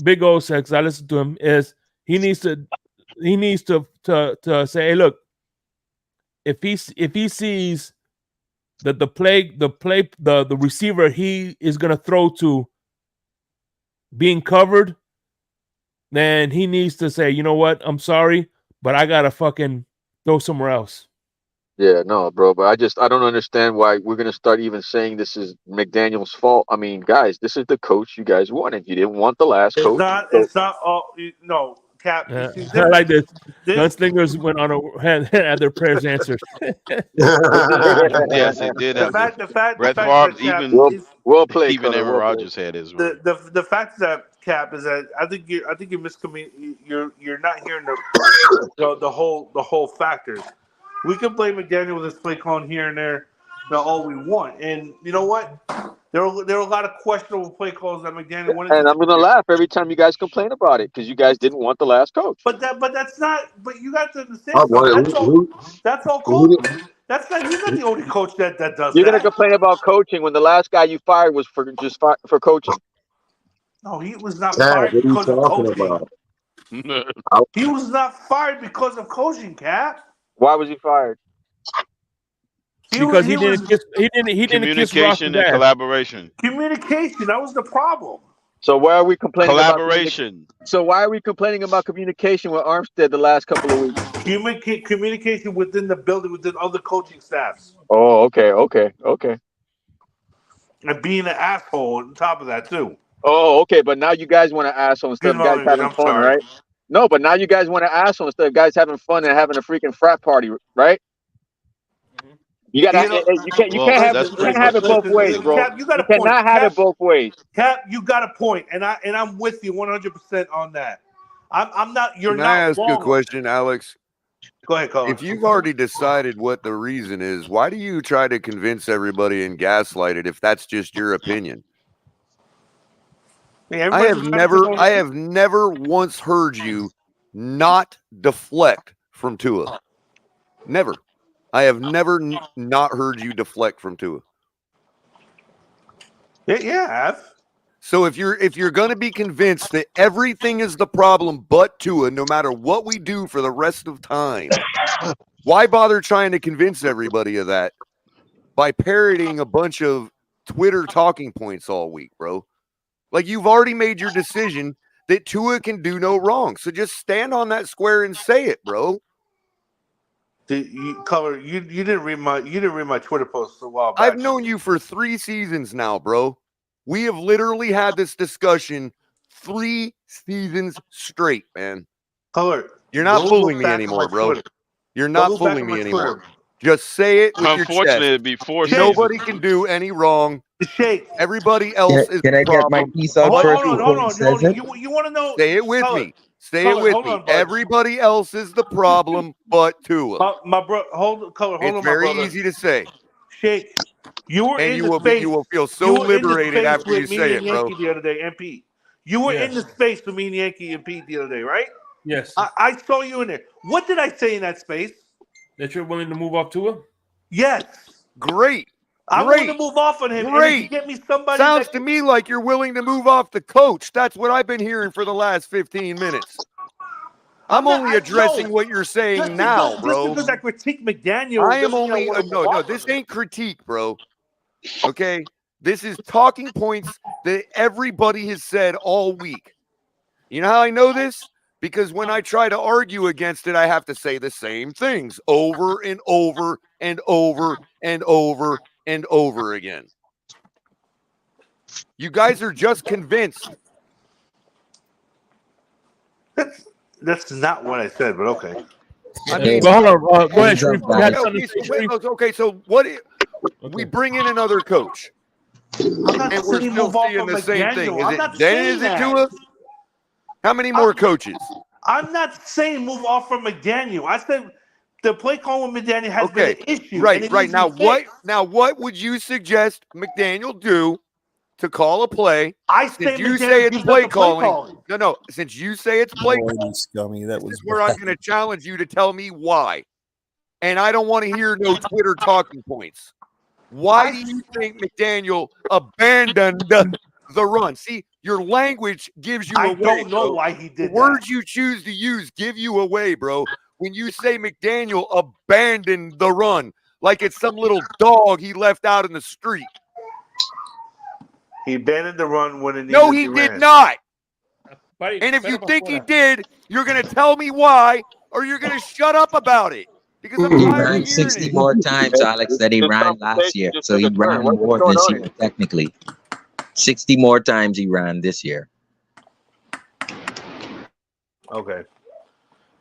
Big O said, 'cause I listened to him, is he needs to say, hey, look, if he sees that the receiver he is gonna throw to being covered, then he needs to say, you know what, I'm sorry, but I gotta fucking throw somewhere else. Yeah, no, bro, but I don't understand why we're gonna start even saying this is McDaniel's fault. I mean, guys, this is the coach you guys wanted. You didn't want the last It's coach. not. So It's not all. No, Cap. You see, I like this. this Gunslingers went on had their prayers answered. Yes, they did the have the fact. The fact. The Brett fact Favre, that Cap well, is well played, even Cutter. Aaron Well played. Rodgers had his run. the fact that Cap is that I think you're you're not hearing the whole factors. We can blame McDaniel with his play calling here and there, all we want. And you know what? There were a lot of questionable play calls that McDaniel went into And this I'm gonna year. laugh every time you guys complain about it because you guys didn't want the last coach. But that's not. But you got to understand Oh, boy, something. That's all who, coach. That's not. He's not the only coach that does You're gonna that. complain about coaching when the last guy you fired was for coaching. No, he was not Chad, fired what are you because of talking coaching. about? He was not fired because of coaching, Cap. Why was he fired? Because He he was didn't kiss Ross's Communication and ass. collaboration. communication. That was the problem. So why are we complaining about Collaboration. So why are we complaining about communication with Armstead the last couple of weeks? Communication within the building, within other coaching staffs, Oh, okay. and being an asshole on top of that too. Oh, okay. But now you guys want to asshole instead Excuse of my guys language. having I'm fun, sorry. right? No, but now you guys want to asshole instead of guys having fun and having a freaking frat party, right? You gotta. You know, You Well, can't have that's you pretty can't have much it it. both ways, bro. Cap, you got You a point. cannot have it both ways. Cap, you got a point, and I'm with you 100% on that. I'm not. You're Can I not ask a wrong. question, Alex? Go ahead, Colin. If you've already decided what the reason is, why do you try to convince everybody and gaslight it if that's just your opinion? Hey, I have everybody's never once heard you not deflect from Tua. Never. I have never not heard you deflect from Tua. Yeah, I have. So if you're going to be convinced that everything is the problem but Tua, no matter what we do for the rest of time, why bother trying to convince everybody of that by parroting a bunch of Twitter talking points all week, bro? Like, you've already made your decision that Tua can do no wrong. So just stand on that square and say it, bro. Color, you didn't read my Twitter post a while back. I've known you for 3 seasons now, bro. We have literally had this discussion 3 seasons straight, man. Color, You're not go fooling look me back at anymore, my bro. Twitter. You're Go not look back fooling at me my anymore. Twitter. Just say it with your Unfortunately, chest. it'd be 4 Nobody seasons. can do any wrong. Shake. Everybody else is Can the I get my problem. piece out but first Tua. before he says it? You want to know? Say it with Color, me. Say Color, it with hold me. on, bud. Everybody else is the problem but Tua. My bro, hold It's on, my very brother. easy to say. Shake. You were And in you the will space. feel You so were in the liberated space after you with me say and it, bro. Yankee the other day, MP. You were in Yes. the space with me and Yankee and Pete the other day, right? Yes. I saw you in there. What did I say in that space? That you're willing to move off Tua? Yes. Great. I'm willing to move off on him. And if you Great. get me somebody Sounds to me like you're willing to move off the coach. That's what I've been hearing for the last 15 minutes. I'm only addressing what you're saying now, bro. Just because I critique McDaniel, I am doesn't mean only wanna move no. off This on him. ain't critique, bro. Okay, this is talking points that everybody has said all week. You know how I know this? Because when I try to argue against it, I have to say the same things over and over and over and over and over again. You guys are just convinced. That's not what I said, but okay. I mean, But hold on. Go ahead, Hands up, Sharif. You had guys. something to say, Sharif? Okay, so what? We bring in another coach, I'm not and we're saying still move off seeing of the same thing. McDaniel. Is I'm it not then? saying Is it that. Tua? How many more coaches? I'm not saying move off from McDaniel. I said the play call with McDaniel has been Okay, an issue. right. And it needs to Now be fixed. what would you suggest McDaniel do to call a play? I Since say you McDaniel say it's gives play up the play calling. calling. No. Since you say it's play Oh, calling, you scummy. That this was is where I'm going to challenge you to tell me why. And I don't want to hear no Twitter talking points. Why do you think McDaniel abandoned the run? See, your language gives you I away. don't know bro. why he The did that. words you choose to use give you away, bro. When you say McDaniel abandoned the run, like it's some little dog he left out in the street. He abandoned the run when it needed No, to he be did ran. not. And if you think he did, you're going to tell me why, or you're going to shut up about it. Because I'm He tired of ran hearing 60 it. more times, Alex, than he ran last year. So he ran more this year, technically. 60 more times he ran this year. Okay.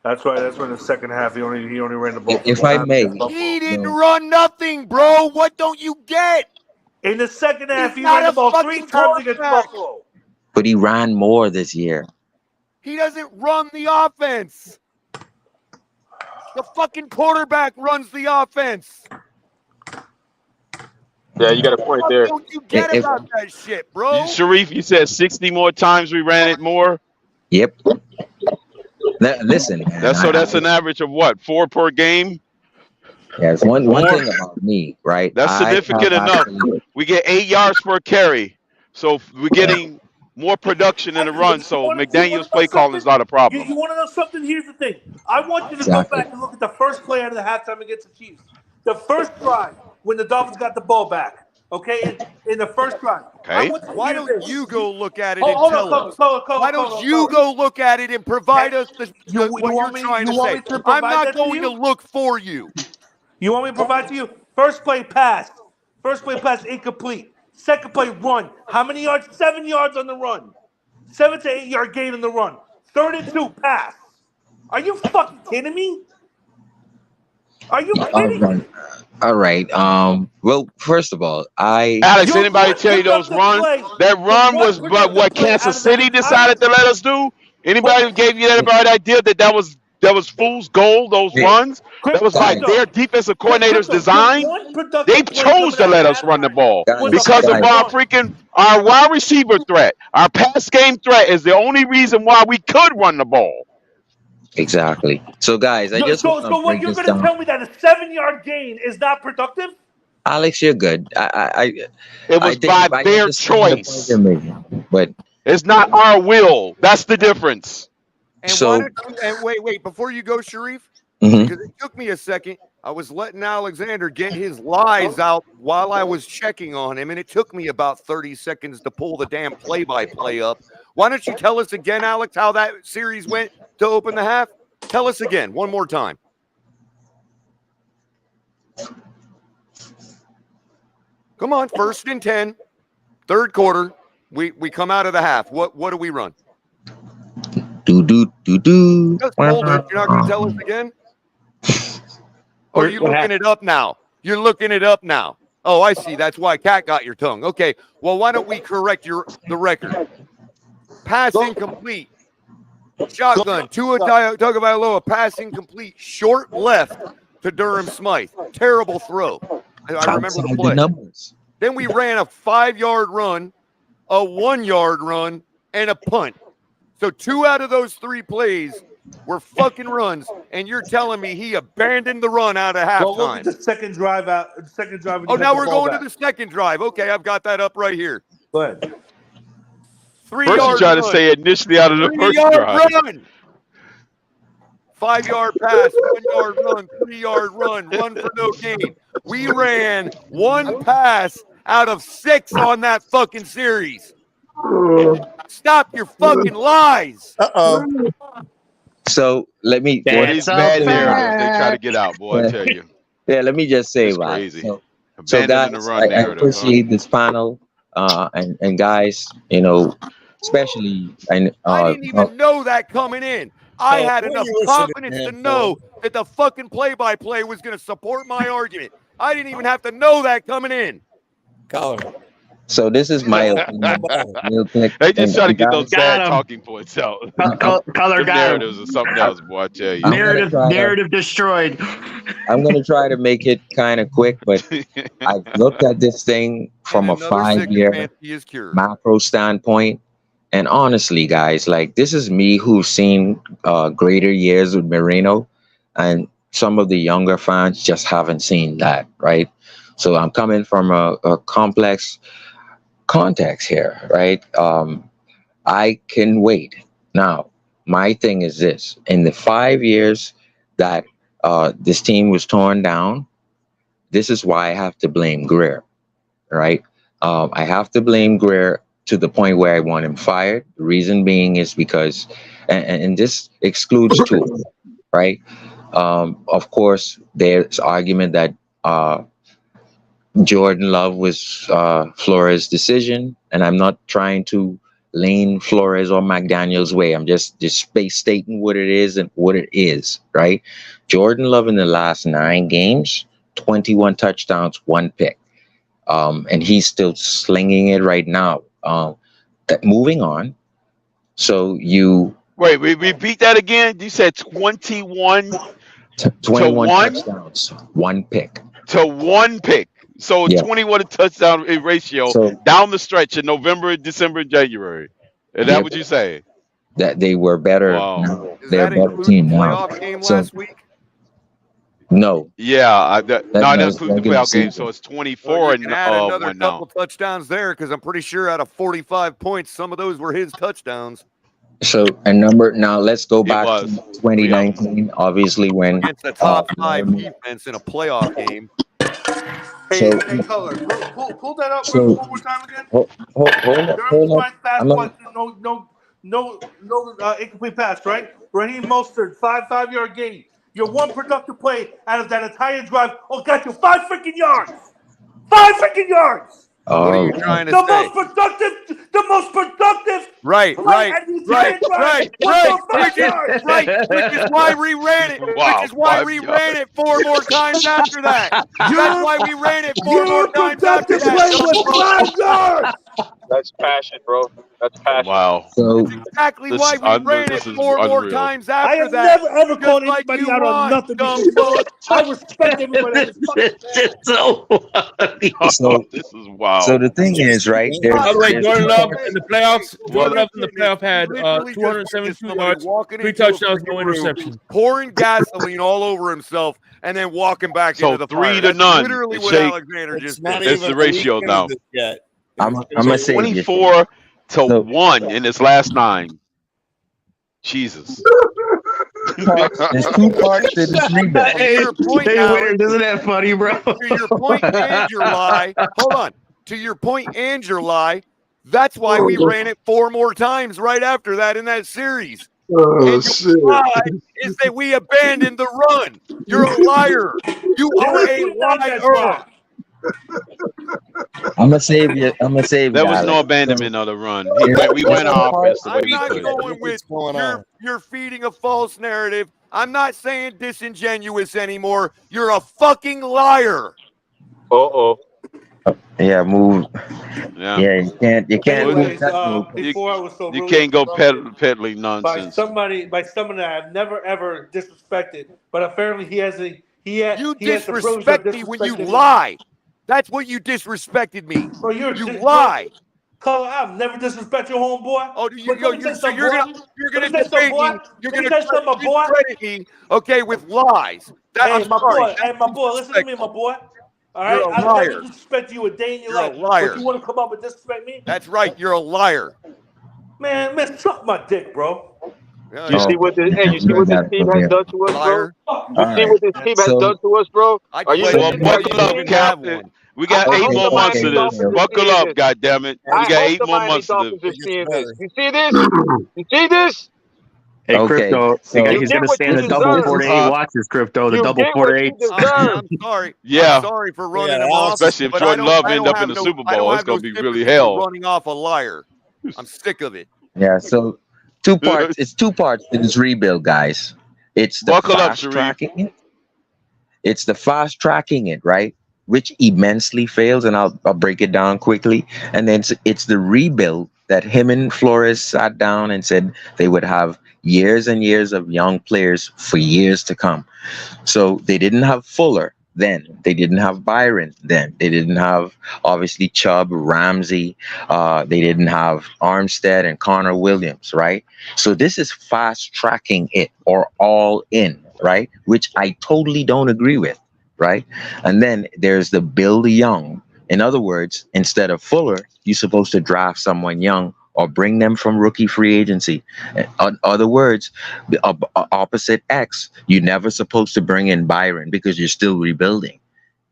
That's right. That's when the second half he only ran the ball. If I may, He didn't run nothing, bro. What don't you get? In the second half, He's he not ran the a ball 3 fucking times against quarterback. Buffalo. but he ran more this year. He doesn't run the offense. The fucking quarterback runs the offense. Yeah, you got a point What there. don't you get If, about that shit, bro? Sharif, you said 60 more times we ran it more. yep. Listen, man. That's an average of what? 4 per game. Yes, one More. thing about me, right? That's significant enough. We get 8 yards per carry, so we're getting more production in the run. So McDaniel's play calling is not a problem. You want to know something? Here's the thing. I want you to Exactly. go back and look at the first play out of the halftime against the Chiefs. The first drive when the Dolphins got the ball back. Okay, in the first drive. Okay. Why don't you go look at it Oh, and hold on, tell us? Why Why don't you go look at it and provide us what you're trying to say? I'm not going to look for you. You want me to provide to you? First play pass. First play pass incomplete. Second play run. How many yards? 7 yards on the run. 7 to 8 yard gain on the run. 3rd and 2 pass. Are you fucking kidding me? Are you kidding me? All right. Well, first of all, Alex, anybody tell you those runs? That run was but what Kansas City decided to let us do. Anybody gave you that idea that was fool's gold? Those runs that was by their defensive coordinator's design. They chose to let us run the ball because of our wide receiver threat. Our pass game threat is the only reason why we could run the ball. Exactly. So, guys, I just want to what break you're this going to down. tell me that a 7 yard gain is not productive? Alex, you're good. It was by their choice, but it's not our will. That's the difference. And why don't you? And wait, before you go, Sharif, because it took me a second. I was letting Alexander get his lies out while I was checking on him, and it took me about 30 seconds to pull the damn play-by-play up. Why don't you tell us again, Alex, how that series went to open the half? Tell us again, one more time. Come on, 1st and 10, 3rd quarter. We come out of the half. What do we run? Just hold it. You're not going to tell us again? Or are you looking it up now? You're looking it up now. Oh, I see. That's why Cat got your tongue. Okay. Well, why don't we correct the record? Pass incomplete. Shotgun. Tua Tagovailoa pass incomplete. Short left to Durham Smythe. Terrible throw. I remember the play. Then we ran a 5-yard run, a 1-yard run, and a punt. So 2 out of those 3 plays were fucking runs, and you're telling me he abandoned the run out of halftime. Well, look at the second drive out. Oh, now we're going to the second drive. Okay, I've got that up right here. Go ahead. 3-yard First, you tried to say initially out of the first drive. Run. 5-yard pass, 1-yard run, 3-yard run for no gain. We ran 1 pass out of 6 on that fucking series. Stop your fucking lies. So let me. These bad narratives they try to get out, boy. I tell you. Yeah, let me just say, it's crazy. So guys, I appreciate this panel, and guys, especially I didn't even know that coming in. I Oh, had who are enough you listening confidence to to him know for? that the fucking play-by-play was going to support my argument. I didn't even have to know that coming in. Color. So this is my opinion, real quick. They just try to get Guys, those bad Got him. talking points out. Color Them got him. narratives are something else, boy. I tell you. I'm gonna Narrative try to narrative destroyed. I'm gonna try to make it kind of quick, but I've looked at this thing And from a another 5-year sycophancy is cured. macro standpoint. And honestly, guys, like this is me who's seen greater years with Marino, and some of the younger fans just haven't seen that, right? So I'm coming from a complex context here, right? I can wait. Now, my thing is this: in the 5 years that this team was torn down, this is why I have to blame Greer, right? I have to blame Greer to the point where I want him fired. The reason being is because, and this excludes Tua, right? Of course, there's argument that Jordan Love was Flores' decision, and I'm not trying to lean Flores or McDaniel's way. I'm just stating what it is and what it is, right? Jordan Love in the last 9 games, 21 touchdowns, 1 pick. And he's still slinging it right now. Moving on. So you Wait, we repeat that again. You said 21 to 21 1 touchdowns, 1 pick. to 1 pick. So Yeah. 21 touchdown ratio So down the stretch in November, December, January. Is that yeah, what you say? that they were better. Wow. Now. Does They're a that better include team the now. playoff game So last week? no, Yeah, no, it doesn't was include the regular playoff game, season. so it's Well, 24 you and can add another 1 couple now. touchdowns there because I'm pretty sure out of 45 points, some of those were his touchdowns So a number now. Let's go It back to was 3 of them. 2019. Obviously, when against a top 5 Lerman- defense in a playoff game. Hey, so hey, Color, pull that up so one more time again. hold Jeremy up. Smith pass I'm was a, no incomplete pass, right? Raheem Mostert, 5-yard gain. Your one productive play out of that entire drive. Oh, got you 5 freaking yards. 5 freaking yards. What are all you right. trying to The say? most productive Right, play right, at the right, entire drive right, was right, for 5 which is yards. right, which is why we ran it, which Wow, is why 5 we yards. ran it 4 more times after that. That's Your why we ran it 4 more your times after productive that. play was 5 yards. That's passion, bro. That's passion. Wow. So Exactly why we ran it This is 4 more unreal. times I after have that. never ever Just called like anybody you out on want, nothing dumb because fuck. I respect everybody on this fucking It's so funny. so This is so wow. the thing is, right? By the way, There's Jordan 2 Love parts. in the playoffs. Well, Jordan Love in the playoff had Literally just witnessed 272 somebody yards, walking 3 into a touchdowns, no freaking room, interception. pouring gasoline all over himself, and then walking back so into the 3 fire. to That's none. literally what Shake. Alexander It's just not did. It's even the a week ratio into now. this yet. I'm It's gonna So save you. 24 to So 1 in his last 9. Jesus. there's 2 parts to this rebuild. To your point, Hey, Alex, Winners, isn't that funny, bro? to your point and your lie, hold on. To your point and your lie, that's why we ran it 4 more times right after that in that series. Oh And shit! your lie is that we abandoned the run. You're a liar. You Let are me a tweet out that liar. drive. I'm gonna save you. I'm gonna save you, There was no Alex. abandonment of the run. We There's went 2 our offense parts. the way I'm we not put it. going with going on? you're feeding a false narrative. I'm not saying disingenuous anymore. You're a fucking liar. Uh-oh. Yeah, move. Yeah. Yeah, you can't move Anyways, that move. before I was so You rudely can't go interrupted peddling by nonsense. someone that I've never ever disrespected, but apparently he has the You privilege of disrespect me when you disrespecting me. lie. That's what you disrespected me. Bro, You lie. Color, I've never disrespected your homeboy. Oh, But let me tell you so something, you're boy. gonna Let me tell you something, debate boy. me. You're Let me gonna tell you try something, to my boy. discredit me, okay, with lies. That, Hey, I'm my sorry. boy. Hey, my boy. Listen to me, my boy. All right, You're a I've never liar. disrespected you a day in your You're a life, liar. but you want to come up and disrespect me? That's right. You're a liar. Man, suck my dick, bro. Yeah, You see Oh, what this? Hey, you see you what this got team from has here. done to us, bro? liar. All You see right. what this team has So done to us, bro? I Are you quit. Well, listening? Are you buckle up, listening? Captain. We got I 8 hope more the months Miami of this. Dolphins are Buckle seeing up, this. goddammit. We I got hope 8 the more Miami months of this. Dolphins are It gets seeing this. better. You see this? You see this? Hey, Okay, Crypto, so You he's get going to what stay you in the double deserve. 48 watches, Crypto, the You double get what 48. you deserve. I'm sorry. Yeah. I'm sorry for Yeah, running him Alex off, Especially if but Jordan Love I end don't up in have the no Super I don't Bowl. It's have no going to be really sympathy for hell. running off a liar. I'm sick of it. yeah, so Two parts. It's two parts to this rebuild, guys. It's the Buckle up, fast Sharif. tracking it. It's the fast tracking it, right? Which immensely fails, and I'll break it down quickly. And then it's the rebuild that him and Flores sat down and said they would have years and years of young players for years to come. So they didn't have Fuller then. They didn't have Byron then. They didn't have obviously Chubb, Ramsey. They didn't have Armstead and Connor Williams, right? So this is fast tracking it or all in, right? Which I totally don't agree with, right? And then there's the build young. In other words, instead of Fuller, you're supposed to draft someone young or bring them from rookie free agency. In other words, opposite X, you're never supposed to bring in Byron because you're still rebuilding.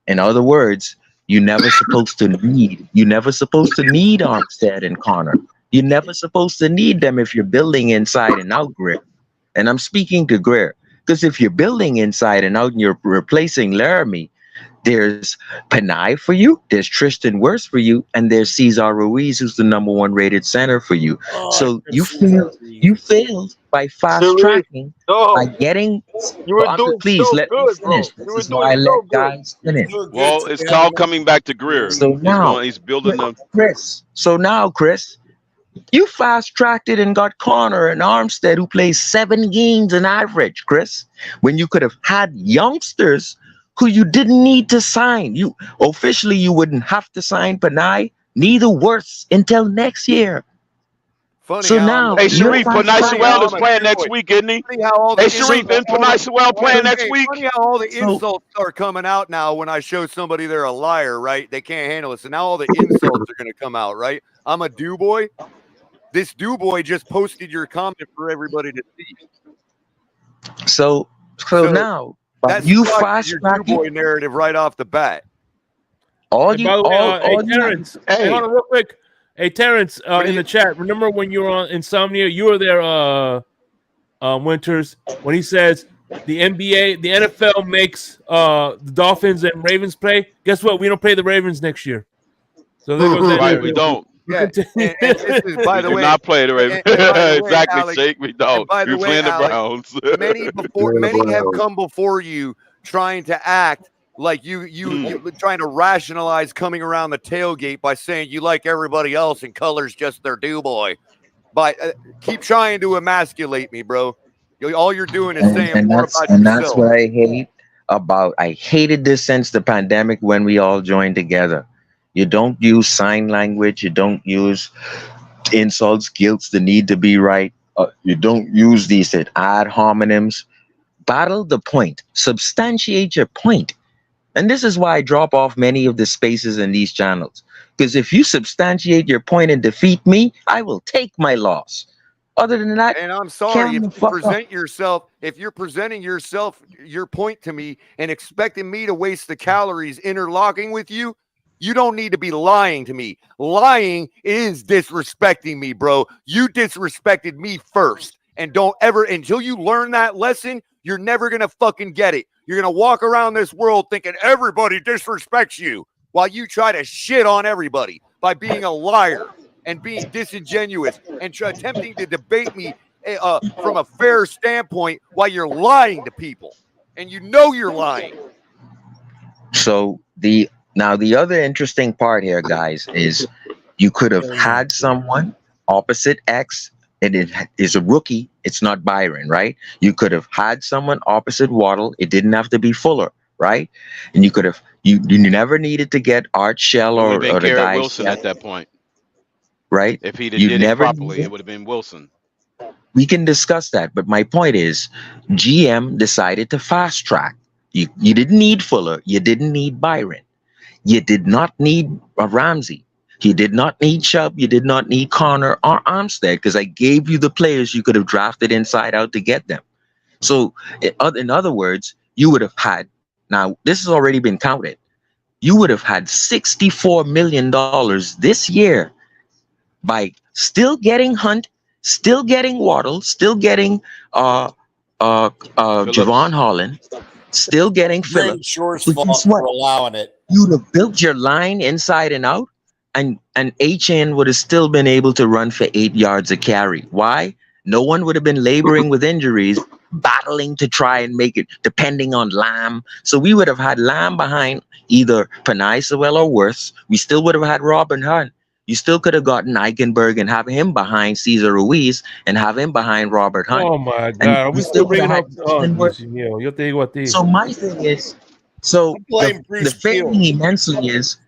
In other words, you're never supposed to need Armstead and Connor. You're never supposed to need them if you're building inside and out, Greer. And I'm speaking to Greer because if you're building inside and out and you're replacing Laramie, there's Panay for you, there's Tristan Wirfs for you, and there's Cesar Ruiz, who's the #1 rated center for you. So you failed by fast tracking, by getting. You were doing Please so let me good, bro. finish. You This were is why I doing let so good. guys finish. Well, it's all coming back to Greer. So now, He's building them. Chris. You fast tracked it and got Connor and Armstead, who plays 7 games on average, Chris, when you could have had youngsters who you didn't need to sign. You wouldn't have to sign Panay, neither Wirfs until next year. Funny So how now, Hey, you're Sharif, fast Panay tracking. Sewell is playing next week, isn't he? funny how all the Hey, Sharif, isn't Panay Sewell playing next week? Funny how all the So- insults are coming out now when I show somebody they're a liar, right? They can't handle it. So now all the insults are going to come out, right? I'm a do boy. This do boy just posted your comment for everybody to see. So now, That's you squashes fast your do tracking boy narrative right off the bat. all Hey, you, by the way, all hey, you. Terrence. Hey, hold on real quick. Hey, Terrence, in the chat, remember when you were on Insomnia? You were there, Winters, when he says the NFL makes the Dolphins and Ravens play. Guess what? We don't play the Ravens next year. So there goes that. Right, we don't. Yeah, and this is, by the We do way, not play the Ravens. and by the way, Exactly, Alex, Jake. We don't. by the We way, playing the Alex, Browns. many have come before you trying to act like you trying to rationalize coming around the tailgate by saying you like everybody else and color's just their do boy. But keep trying to emasculate me, bro. All you're doing is saying and more that's about and yourself. that's what I hate about. I hated this since the pandemic when we all joined together. You don't use sign language. You don't use insults, guilts, the need to be right. You don't use these ad hominems. Battle the point. Substantiate your point. And this is why I drop off many of the spaces in these channels. Because if you substantiate your point and defeat me, I will take my loss. Other than that, and I'm sorry if you're presenting yourself, your point to me and expecting me to waste the calories interlocking with you, you don't need to be lying to me. Lying is disrespecting me, bro. You disrespected me first. And don't ever, until you learn that lesson, you're never going to fucking get it. You're going to walk around this world thinking everybody disrespects you while you try to shit on everybody by being a liar and being disingenuous and attempting to debate me from a fair standpoint while you're lying to people. And you know you're lying. So the other interesting part here, guys, is you could have had someone opposite X, and it is a rookie. It's not Byron, right? You could have had someone opposite Waddle. It didn't have to be Fuller, right? And you could have you never needed to get Art Shell or the Garrett guy Wilson at that point. Right? If he You did it never properly, needed- it would have been Wilson. We can discuss that, but my point is, GM decided to fast track. You didn't need Fuller. You didn't need Byron. You did not need Ramsey. You did not need Chubb. You did not need Connor or Armstead because I gave you the players you could have drafted inside out to get them. So, in other words, you would have had, now this has already been counted, you would have had $64 million this year by still getting Hunt, still getting Waddle, still getting Javon Holland, still getting Phillips. Shore's But fault guess for what? allowing it. You'd have built your line inside and out, and HN would have still been able to run for 8 yards a carry. Why? No one would have been laboring with injuries, battling to try and make it, depending on Lamb. So we would have had Lamb behind either Panay Sewell or worse. We still would have had Robin Hunt. You still could have gotten Eichenberg and have him behind Cesar Ruiz and have him behind Robert Hunt. Oh my And God! Are we we still still would have bringing had up? Oh, even worse. Dios mío. Yo te digo a ti. So my thing is, so blame the Bruce failing Gill. immensely is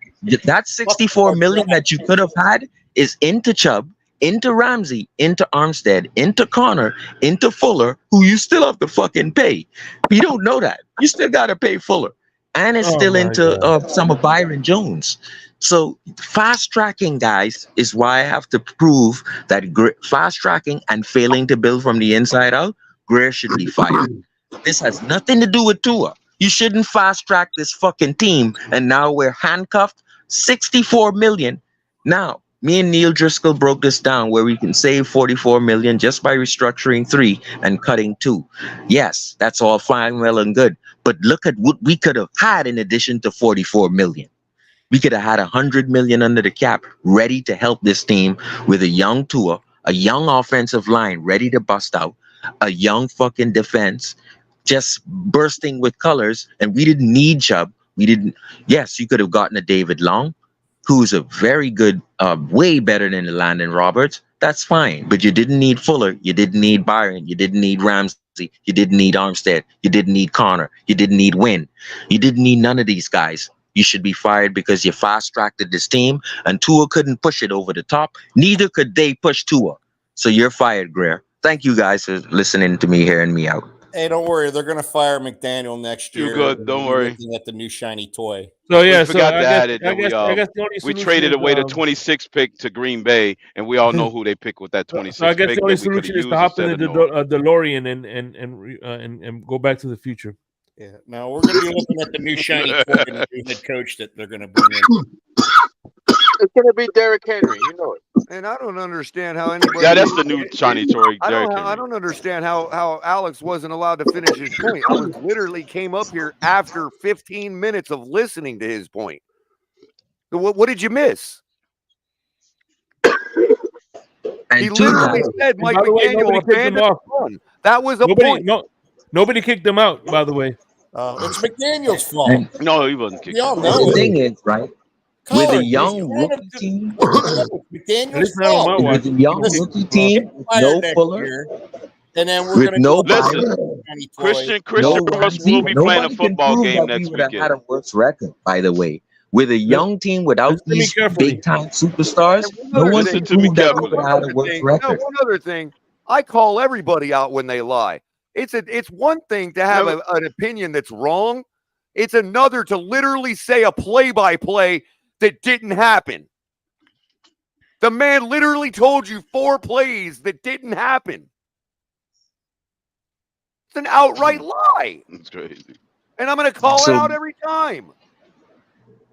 that 64 million that you could have had is into Chubb, into Ramsey, into Armstead, into Connor, into Fuller, who you still have to fucking pay. You don't know that. You still got to pay Fuller. And it's Oh still my into God! some of Byron Jones. So fast tracking, guys, is why I have to prove that fast tracking and failing to build from the inside out, Greer should be fired. This has nothing to do with Tua. You shouldn't fast track this fucking team. And now we're handcuffed. 64 million. Now, me and Neil Driscoll broke this down where we can save 44 million just by restructuring 3 and cutting 2. Yes, that's all fine, well and good. But look at what we could have had in addition to 44 million. We could have had 100 million under the cap ready to help this team with a young Tua, a young offensive line ready to bust out, a young fucking defense just bursting with colors. And we didn't need Chubb. We didn't. Yes, you could have gotten a David Long, who's a very good, way better than the Landon Roberts. That's fine. But you didn't need Fuller. You didn't need Byron. You didn't need Ramsey. You didn't need Armstead. You didn't need Connor. You didn't need Wynn. You didn't need none of these guys. You should be fired because you fast-tracked this team and Tua couldn't push it over the top. Neither could they push Tua. So you're fired, Greer. Thank you guys for listening to me, hearing me out. Hey, don't worry. They're going to fire McDaniel next You year. good? Don't We'll be worry. looking at the new shiny toy. So We yeah, so forgot I to guess add it I that guess I guess the only we solution traded is away the 26th pick to Green Bay, and we all know who they picked with that so I 26th guess the pick only that we could have solution is to used hop in instead the of Noah. DeLorean and go back to the future. Yeah. Now we're going to be looking at the new shiny toy and the new head coach that they're going to bring in. It's gonna be Derrick Henry, you know it. And I don't understand how anybody. Yeah, that's the new shiny toy, Derrick I Henry. don't understand how Alex wasn't allowed to finish his point. I was literally came up here after 15 minutes of listening to his point. So what did you miss? And He two literally guys. said And Mike by the way, McDaniel nobody kicked him abandoned off. the run. That was a point. Nobody kicked him out. By the way, It's McDaniel's fault. And No, he wasn't We kicked all out. know the it. thing is, right, with a Color, young rookie team, McDaniel's at least not on my fault. watch. with a young Listen, rookie team, with Fired no next Fuller, year, and then we're with going to no do a Listen, Byron, shiny toy. Christian no Russ Ramsey, will be playing a nobody can football prove game that we next would have had weekend. a worse record, by the way. With a young team without Listen to me these carefully. big time superstars, And no one other one Listen can to me prove that we carefully. would have had a worse record. one other thing. I call everybody out when they lie. It's one thing to have Never- an opinion that's wrong. It's another to literally say a play-by-play that didn't happen. The man literally told you 4 plays that didn't happen. It's an outright lie. It's crazy. And I'm going to call it So out every time.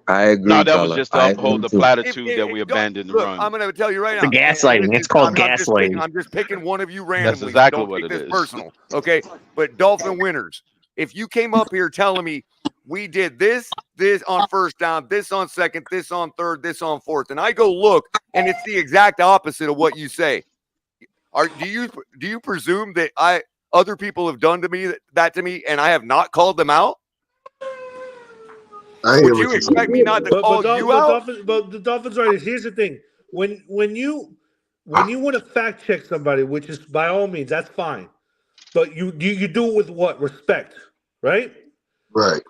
I agree, No, that was Color. just to I uphold agree the too. platitude that we abandoned the Look, run. I'm going to tell you right The now. gaslighting. It's called gaslighting. I'm just picking one of you That's randomly. exactly Don't what take it this is. personal, okay? But Dolphin winners, if you came up here telling me we did this on first down, this on second, this on third, this on fourth, and I go look, and it's the exact opposite of what you say. Do you presume that other people have done to me that to me, and I have not called them out? I hear Would what you you're expect saying. me not to call you out? But the Dolphins are. Here's the thing: when you want to fact check somebody, which is by all means that's fine, but you do it with what respect, right? Right.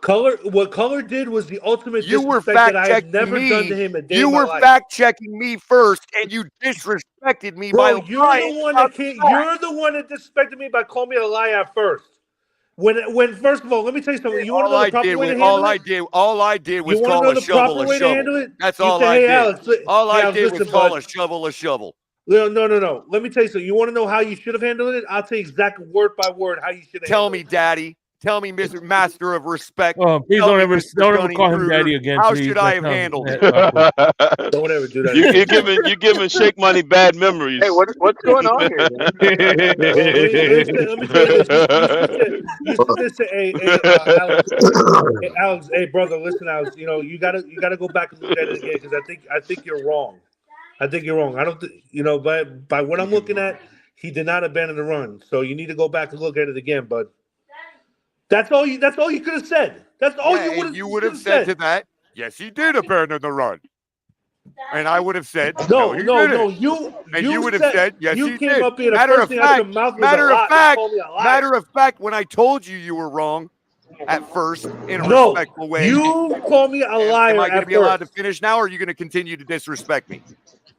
What Color did was the ultimate You were disrespect that I have fact-checking never done me. to him a day You in my were life. fact-checking me first, and you disrespected me by Bro, you're lying the one about that the can't. fact. You're the one that disrespected me by calling me a liar first. When first of all, let me tell you something. You want to know the proper way to handle it? All I did was You want to call know a the shovel proper a way to shovel. handle it? That's You all say, I "Hey, did. Alex, All I Alex, did was listen, call bud." a shovel a shovel. No. Let me tell you something. You want to know how you should have handled it? I'll tell you exactly word by word how you should have Tell handled me, it. Daddy. Tell me, Mr. Master of Respect. Oh, please Tell don't me, ever Mr. don't ever call him Dunning-Kruger. daddy again, How please. should I That have sounds handled it? awkward. Don't ever do that. You're giving Shake Money bad memories. Hey, what's going on here, man? Let me tell you this. You sit there say, hey, Alex, hey, brother, listen, Alex. You gotta go back and look at it again because I think you're wrong. I think you're wrong. I don't, by what I'm looking at, he did not abandon the run. So you need to go back and look at it again. But that's all you could have said. That's all you would have said to that. Yes, he did abandon the run. And I would have said, no, he didn't. You would have said, yes, you he came did. up here. The Matter first of thing out of your mouth was a lie. You called me a liar. matter of fact, when I told you were wrong at first in a respectful way, you called me a liar. Am I going to be allowed to finish now, or are you going to continue to disrespect me?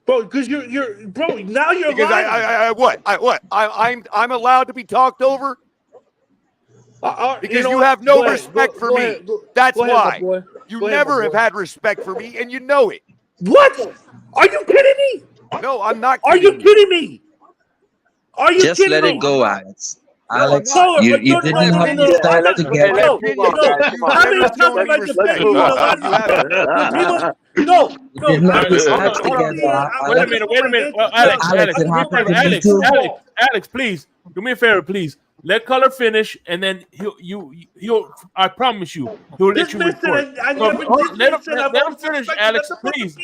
Bro, because you're bro. Now you're because lying. I'm allowed to be talked over because you have no respect for me. That's why you never have had respect for me, and you know it. What? Are you kidding me? No, I'm not. Are you kidding me? Are you Just kidding let me? it go, Alex. No, Alex, I'm you didn't have the stats to get. How many times have I defended you in a lot of people? No. You didn't have the Hold on, stats hold on. together. Wait a minute. Well, Alex, it do me a happened favor. to me too. Alex, please do me a favor, please. Let Color finish, and then he'll. I promise you, he'll let you report. Let him finish, Alex, please.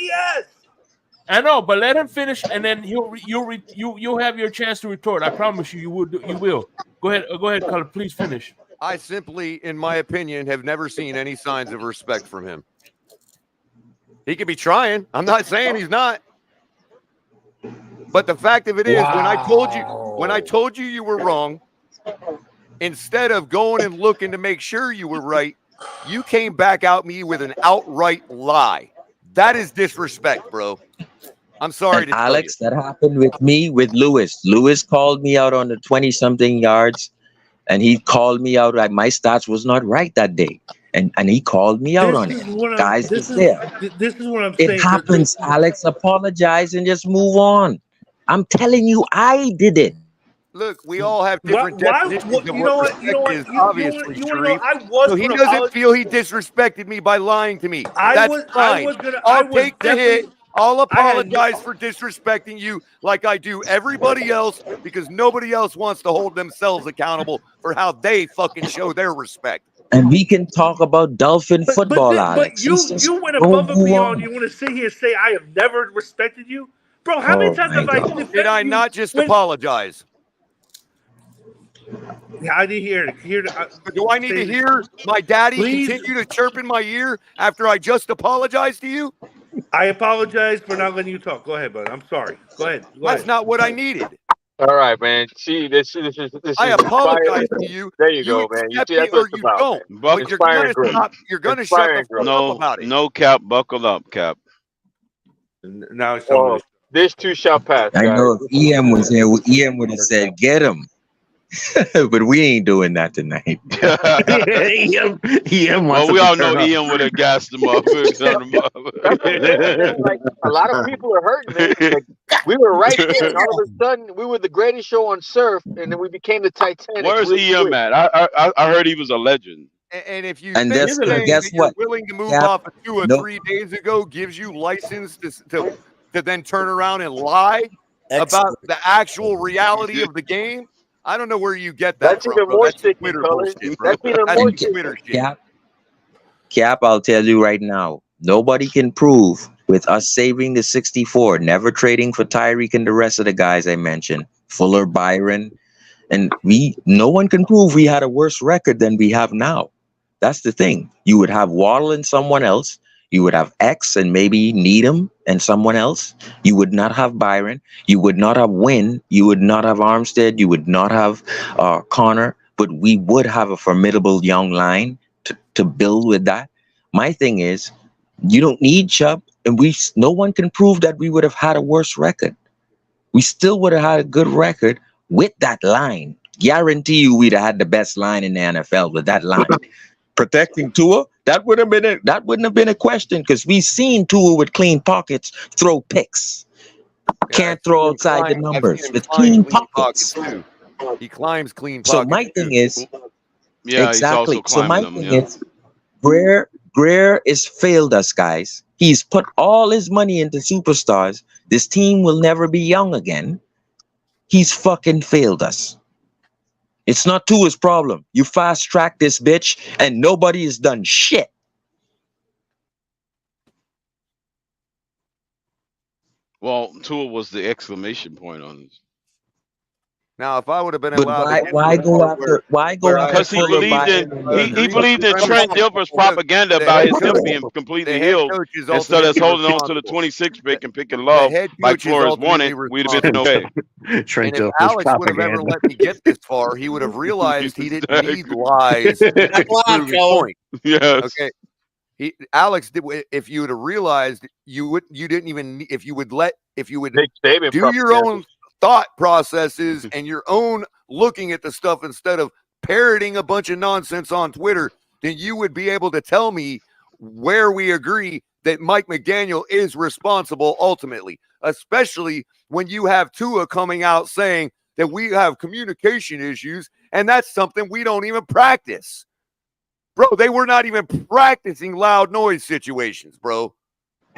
I know, but let him finish, and then you'll have your chance to retort. I promise you, you will. Go ahead, Color. Please finish. I simply, in my opinion, have never seen any signs of respect from him. He could be trying. I'm not saying he's not. But the fact of it is, when I told you you were wrong, instead of going and looking to make sure you were right, you came back at me with an outright lie. That is disrespect, bro. I'm sorry to Alex, tell you. that happened with me with Lewis. Lewis called me out on the 20-something yards, and he called me out like my stats was not right that day. And he called me out on it. Guys, this it's there. This is what I'm saying. It happens, Alex. Apologize and just move on. I'm telling you, I did it. Look, we all have different definitions of what respect is, obviously, Sharif. So he doesn't feel he disrespected me by lying to me. That's fine. I'll take the hit. I'll apologize for disrespecting you like I do everybody else because nobody else wants to hold themselves accountable for how they fucking show their respect. And we can talk about Dolphin football, Alex. But you went above and beyond. You want to sit here and say I have never respected you? Bro, how many times have I defended you? Did I not just apologize? Yeah, I didn't hear it. Do I need to hear my daddy continue to chirp in my ear after I just apologized to you? I apologize for not letting you talk. Go ahead, bud. I'm sorry. Go ahead. That's not what I needed. All right, man. See, this is. I apologize to you. There you go, man. You see, that's what it's about. But you're gonna stop. You're gonna shut the fuck up about it. No, Cap. Buckle up, Cap. Now it's this too shall pass. I know if EM was here, EM would have said, "Get him." But we ain't doing that tonight. Well, we all know Ian would have gassed him up. Like, a lot of people are hurting, man. Like, we were right there, and all of a sudden, we were the greatest show on surf, and then we became the Titanic. Where's Ian at? I heard he was a legend. And if you and think guess what? You're willing to move off of 2 or 3 days ago gives you license to then turn around and lie about the actual reality of the game. I don't know where you get that That's from. even more sticky, bullshit, bro. That's even more Twitter shit. Cap, I'll tell you right now, nobody can prove with us saving the 64, never trading for Tyreek and the rest of the guys I mentioned, Fuller, Byron, and no one can prove we had a worse record than we have now. That's the thing. You would have Waddle and someone else. You would have X and maybe Needham and someone else. You would not have Byron. You would not have Wynn. You would not have Armstead. You would not have Connor. But we would have a formidable young line to build with that. My thing is, you don't need Chubb, and no one can prove that we would have had a worse record. We still would have had a good record with that line. Guarantee you we'd have had the best line in the NFL with that line. Protecting Tua, that wouldn't have been a question because we've seen Tua with clean pockets throw picks. Can't throw outside the numbers with clean pockets. Too. He climbs clean pockets. So my thing is, exactly. So my thing is, Greer has failed us, guys. He's put all his money into superstars. This team will never be young again. He's fucking failed us. It's not Tua's problem. You fast track this bitch and nobody has done shit. Well, Tua was the exclamation point on this. Now, if I would have been But allowed to get to why the go part where after I after Because he agreed Fuller believed with in buying uh, he agreed with believed the in premise Trent of Dilfer's the propaganda the about head his him coach. being completely The head healed. coach is Instead of ultimately us holding on to the responsible. 26 pick and picking The love head like coach is Flores ultimately wanted, we'd have been responsible. okay. And if Alex would have ever let me get this far, he would have realized he didn't need lies to prove his point. Yes. Okay. Alex did. If you would have realized, you didn't even. If you would Big statement do your own thought processes and your own looking at the stuff instead of parroting a bunch of nonsense on Twitter, then you would be able to tell me where we agree that Mike McDaniel is responsible ultimately, especially when you have Tua coming out saying that we have communication issues, and that's something we don't even practice. Bro, they were not even practicing loud noise situations, bro.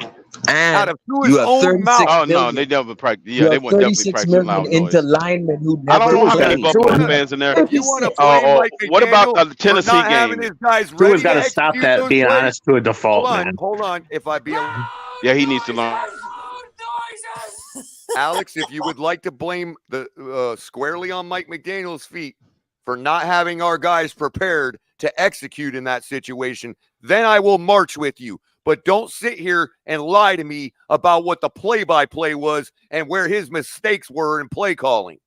Out and of Tua's you have own 36 mouth. Oh no, million. they never practice. You Yeah, they have weren't definitely 36 practicing million loud into noise. linemen who I don't never know how many play. Buffalo fans in there. If you want to blame Mike What about McDaniel the for Tennessee not having game? his guys Tua's ready got to to stop execute that those being plays, honest to a default, man. hold on. If I be Yeah, he needs to learn. Alex, if you would like to blame the squarely on Mike McDaniel's feet for not having our guys prepared to execute in that situation, then I will march with you. But don't sit here and lie to me about what the play-by-play was and where his mistakes were in play calling.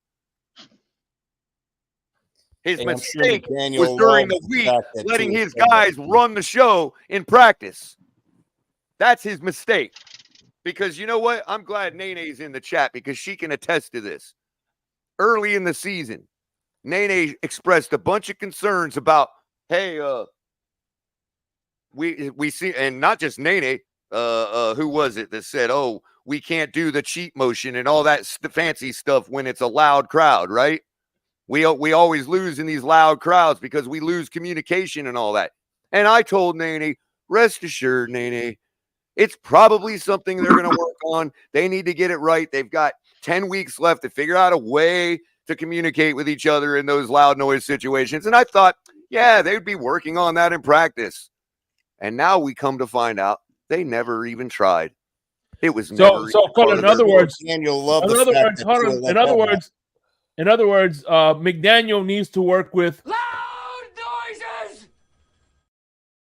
His mistake was during the week letting his guys run the show in practice. That's his mistake. Because you know what? I'm glad Nene's in the chat because she can attest to this. Early in the season, Nene expressed a bunch of concerns about, hey, we see, and not just Nene, who was it that said, oh, we can't do the cheat motion and all that fancy stuff when it's a loud crowd, right? We always lose in these loud crowds because we lose communication and all that. And I told Nene, rest assured, Nene, it's probably something they're going to work on. They need to get it right. They've got 10 weeks left to figure out a way to communicate with each other in those loud noise situations. And I thought, yeah, they'd be working on that in practice. And now we come to find out they never even tried. It was never. So in other words, Daniel loved the fact that Tua let that happen. In other words, McDaniel needs to work with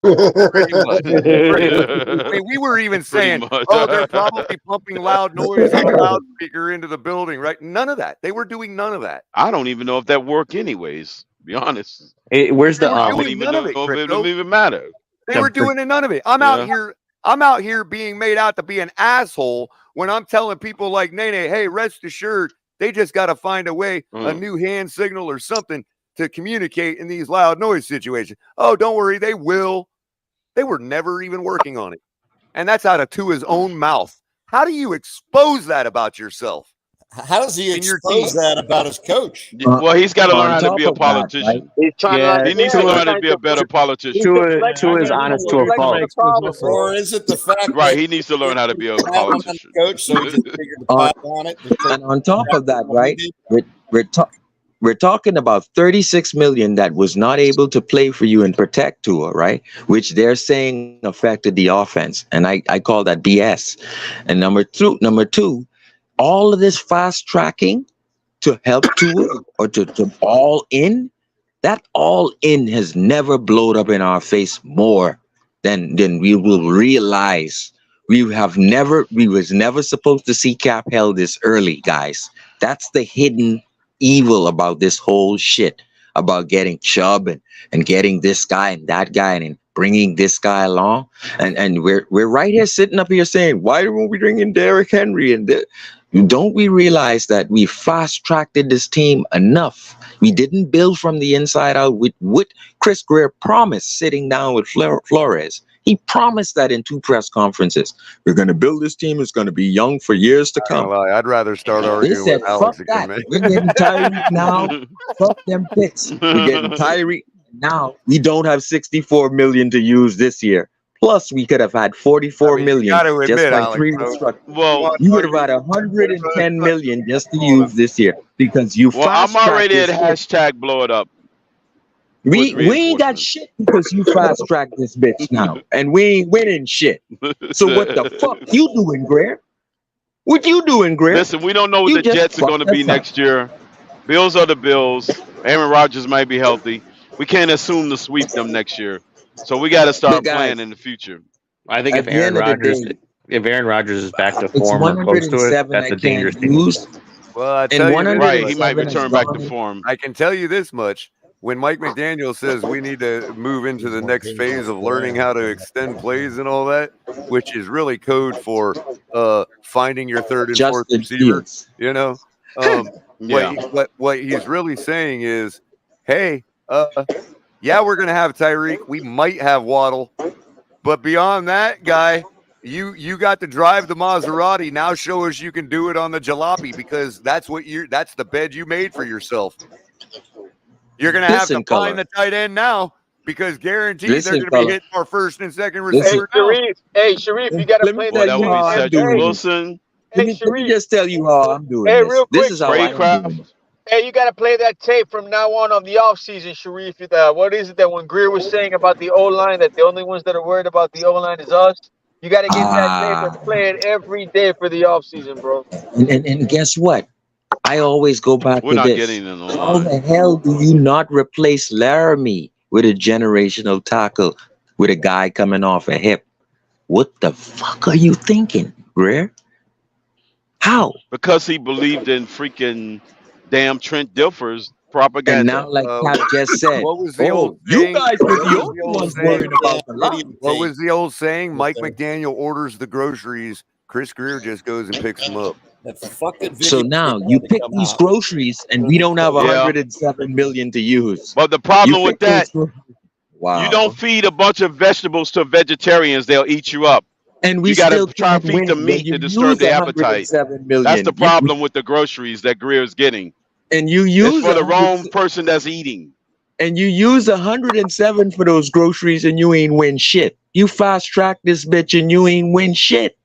Pretty much. I mean, we were even saying, oh, they're probably pumping loud noise on a loudspeaker into the building, right? None of that. They were doing none of that. I don't even know if that worked anyways, to be honest. Where's the I wouldn't even know if it would even matter. They were doing none of it. I'm out here being made out to be an asshole when I'm telling people like Nene, hey, rest assured, they just got to find a way, a new hand signal or something to communicate in these loud noise situations. Oh, don't worry, they will. They were never even working on it. And that's out of Tua's own mouth. How do you expose that about yourself? How does he expose that about his coach? Well, he's got to learn how to be a politician. He's trying He needs to learn how to be a better politician. Tua is honest to a fault. Or is it the fact Right, that he needs to learn how to be a politician. coach, so he just figured to pile on it? And on top of that, right, we're talking about 36 million that was not able to play for you and protect Tua, right? Which they're saying affected the offense. And I call that BS. And number two, all of this fast tracking to help Tua or to all in, that all in has never blown up in our face more than we will realize. We was never supposed to see Cap held this early, guys. That's the hidden evil about this whole shit, about getting Chubb and getting this guy and that guy and bringing this guy along. And we're right here sitting up here saying, why don't we bring in Derrick Henry? And don't we realize that we fast-tracked this team enough? We didn't build from the inside out with what Chris Greer promised sitting down with Flores. He promised that in 2 press conferences. We're going to build this team. It's going to be young for years to come. I'd rather start arguing said, with Alex fuck again, that. man. We're getting Tyreek now. Fuck them picks. We're getting Tyreek now. We don't have 64 million to use this year. Plus, we could have had 44 million just by Alex, 3 restructuring. Well, You would have had 110 million just to use this year because you I'm already at fast-tracked this. hashtag blow it up. We ain't got shit because you fast tracked this bitch now, and we ain't winning shit. So what the fuck you doing, Greer? What you doing, Greer? Listen, we don't know what the Jets are going to be next year. Bills are the Bills. Aaron Rodgers might be healthy. We can't assume to sweep them next year. So we got to But start playing guys, in the future. I think at the end of the day, If Aaron Rodgers is back to it's form or close to it, 107 that's I a dangerous can't team. use, Well, I and tell you this Right. much. He might 107 is return back to gone. form. I can tell you this much. When Mike McDaniel says we need to move into the next phase of learning how to extend plays and all that, which is really code for finding your third and fourth Justin receiver, Fields. you know, Yeah. what he's really saying is, hey, yeah, we're gonna have Tyreek. We might have Waddle, but beyond that, guy, you got to drive the Maserati. Now show us you can do it on the jalopy, because that's the bed you made for yourself. You're going to have to Listen, find color. the tight end now, because guaranteed they're Listen, going to be color. hitting our first and second Listen. Hey, receiver now. Sharif, you got to Let me play Well, tell that that you would tape. be how I'm Cedric doing this. Wilson, Let me Sharif. just tell you how I'm doing Hey, this. real This quick, is how I am Craycraft. doing it. Hey, you got to play that tape from now on the off season, Sharif. What is it that when Greer was saying about the O line, that the only ones that are worried about the O line is us? You got to get that tape and play it every day for the off season, bro. And guess what? I always go back We're to not this. getting in the How the line. hell do you not replace Laramie with a generational tackle with a guy coming off a hip? What the fuck are you thinking, Greer? How? Because he believed in freaking damn Trent Dilfer's And propaganda. now, like Cap just said, What was the old you saying? guys were What the was only the old ones saying? worrying about the line. What was the old saying? Mike McDaniel orders the groceries. Chris Greer just goes and picks them up. That fucking So video now tape you had to pick come these out. groceries, and we don't have Yeah. 107 million to use. But the You problem with pick those that, groceries. you Wow. don't feed a bunch of vegetables to vegetarians, they'll eat you up. And we You got to still try can't and feed win them when meat you to disturb use their appetite. 107 That's the million. problem with the groceries that Greer's getting. And you It's use for the 100, wrong person that's eating. and you use 107 for those groceries, and you ain't win shit. You fast track this bitch, and you ain't win shit.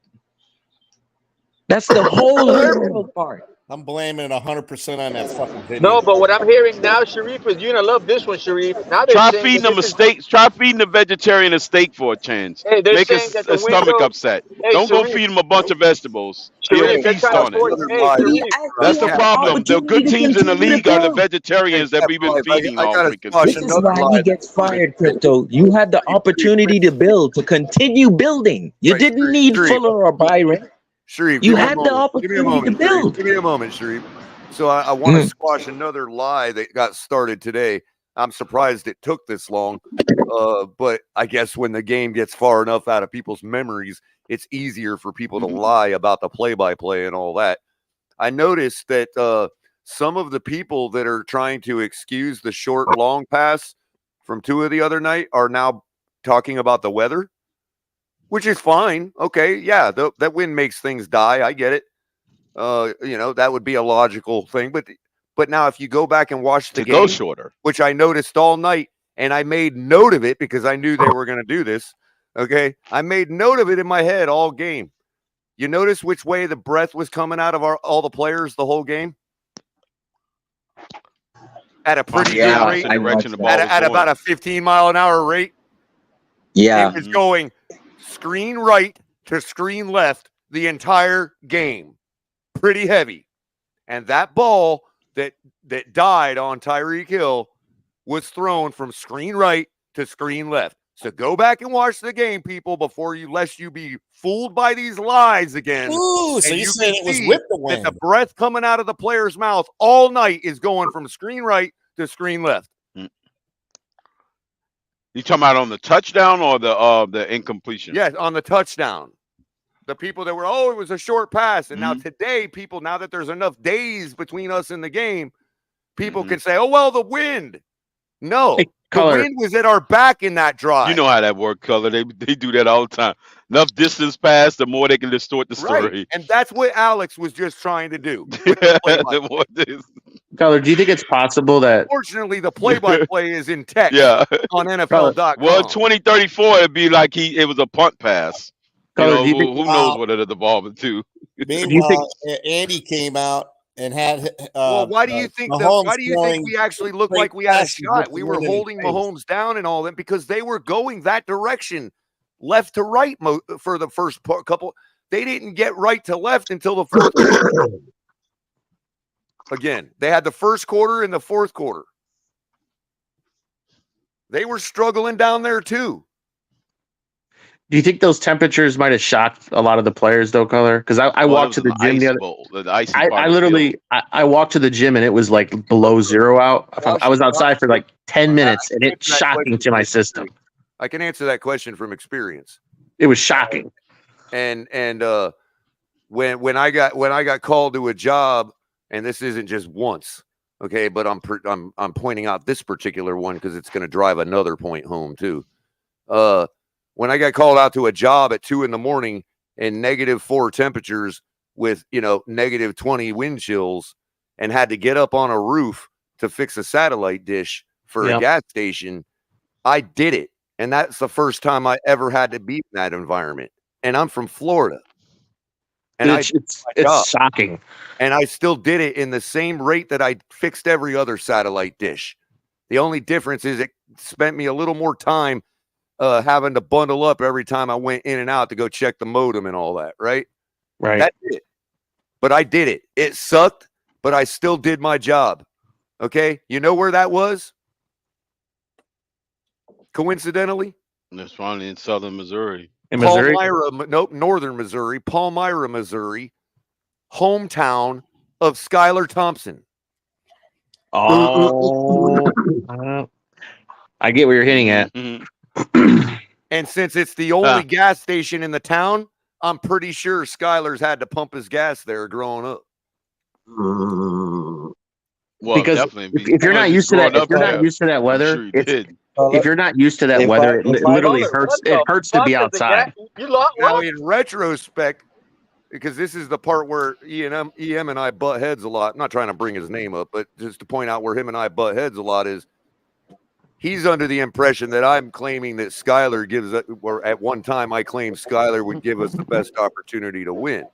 That's the whole hurdle part. I'm blaming it 100% on that fucking video. No, but what I'm hearing now, Sharif, is you're gonna love this one, Sharif. Now they're Try saying feeding that them a this is steak. Try feeding the vegetarian a steak for a chance. hey, they're Make saying that the his stomach window. upset. Hey, Don't go Sharif, feed him a bunch of vegetables. He'll Sharif, they're feast trying to on it. force. Hey, He, Sharif, he That's the had the problem. The opportunity good to teams in the continue to league are the build. vegetarians that we've been feeding all I got to freaking squash This season. is another why lie he that gets fired, Crypto. You had the opportunity to build, to continue building. You Right, didn't need Sharif. Fuller or Byron. Sharif, You give me a had the moment. Give me a opportunity to moment, Sharif. build. Give me a moment, Sharif. So I want to squash another lie that got started today. I'm surprised it took this long. But I guess when the game gets far enough out of people's memories, it's easier for people to lie about the play-by-play and all that. I noticed that some of the people that are trying to excuse the short long pass from Tua the other night are now talking about the weather, which is fine. Okay, yeah, that wind makes things die. I get it. That would be a logical thing. But now if you go back and watch the To go game, shorter. which I noticed all night, and I made note of it because I knew they were going to do this. Okay, I made note of it in my head all game. You notice which way the breath was coming out of all the players the whole game? At a pretty Probably the good opposite rate. direction the ball was At about going. a 15-mile-an-hour rate. Yeah. It was going screen right to screen left the entire game. Pretty heavy. And that ball that died on Tyreek Hill was thrown from screen right to screen left. So go back and watch the game, people, lest you be fooled by these lies again. Ooh, so And you you said can it was see with the that the wind. breath coming out of the player's mouth all night is going from screen right to screen left. You talking about on the touchdown or the incompletion? Yes, on the touchdown. The people that were, it was a short pass. And now today, people, now that there's enough days between us in the game, people can say, the wind. No, the wind was at our back in that drive. You know how that works, Color. They do that all the time. Enough distance pass, the more they can distort the story. Right. And that's what Alex was just trying to do. With the play-by-play. Color, do you think it's possible that Fortunately, the play-by-play is in text Yeah. on NFL.com. Well, 2034, it'd be like it was a punt pass. Color, do you who think- knows what it evolved to? Meanwhile, Andy came out and had. Why do you think we actually looked like we had a shot? We were holding Mahomes down and all that because they were going that direction, left to right for the first couple. They didn't get right to left until the fourth. again. They had the first quarter and the fourth quarter. They were struggling down there too. Do you think those temperatures might have shocked a lot of the players, though, Color? Because I walked to the gym the other. The icy I part of the literally field. I walked to the gym and it was like below zero out. I was outside for like 10 minutes and it's shocking to my system. I can answer that question from experience. It was shocking. And when I got called to a job, and this isn't just once, okay, but I'm pointing out this particular one because it's going to drive another point home too. When I got called out to a job at 2 a.m. in -4 temperatures with, -20 wind chills, and had to get up on a roof to fix a satellite dish for a gas station, I did it. And that's the first time I ever had to be in that environment. And I'm from Florida. And it's shocking. And I still did it in the same rate that I fixed every other satellite dish. The only difference is it spent me a little more time having to bundle up every time I went in and out to go check the modem and all that, right? Right. That's it. But I did it. It sucked, but I still did my job. Okay? You know where that was? Coincidentally? It's finally in southern Missouri. In Missouri? Northern Missouri. Palmyra, Missouri. Hometown of Skylar Thompson. Oh. I get where you're hitting at. And since it's the only gas station in the town, I'm pretty sure Skylar's had to pump his gas there growing up. Well, because definitely. If you're not used to that, if you're not used to that weather, if you're not used to that weather, it literally hurts. It hurts to be outside. Now, in retrospect, because this is the part where EM and I butt heads a lot. I'm not trying to bring his name up, but just to point out where him and I butt heads a lot is he's under the impression that I'm claiming that Skylar gives, or at one time I claimed Skylar would give us the best opportunity to win.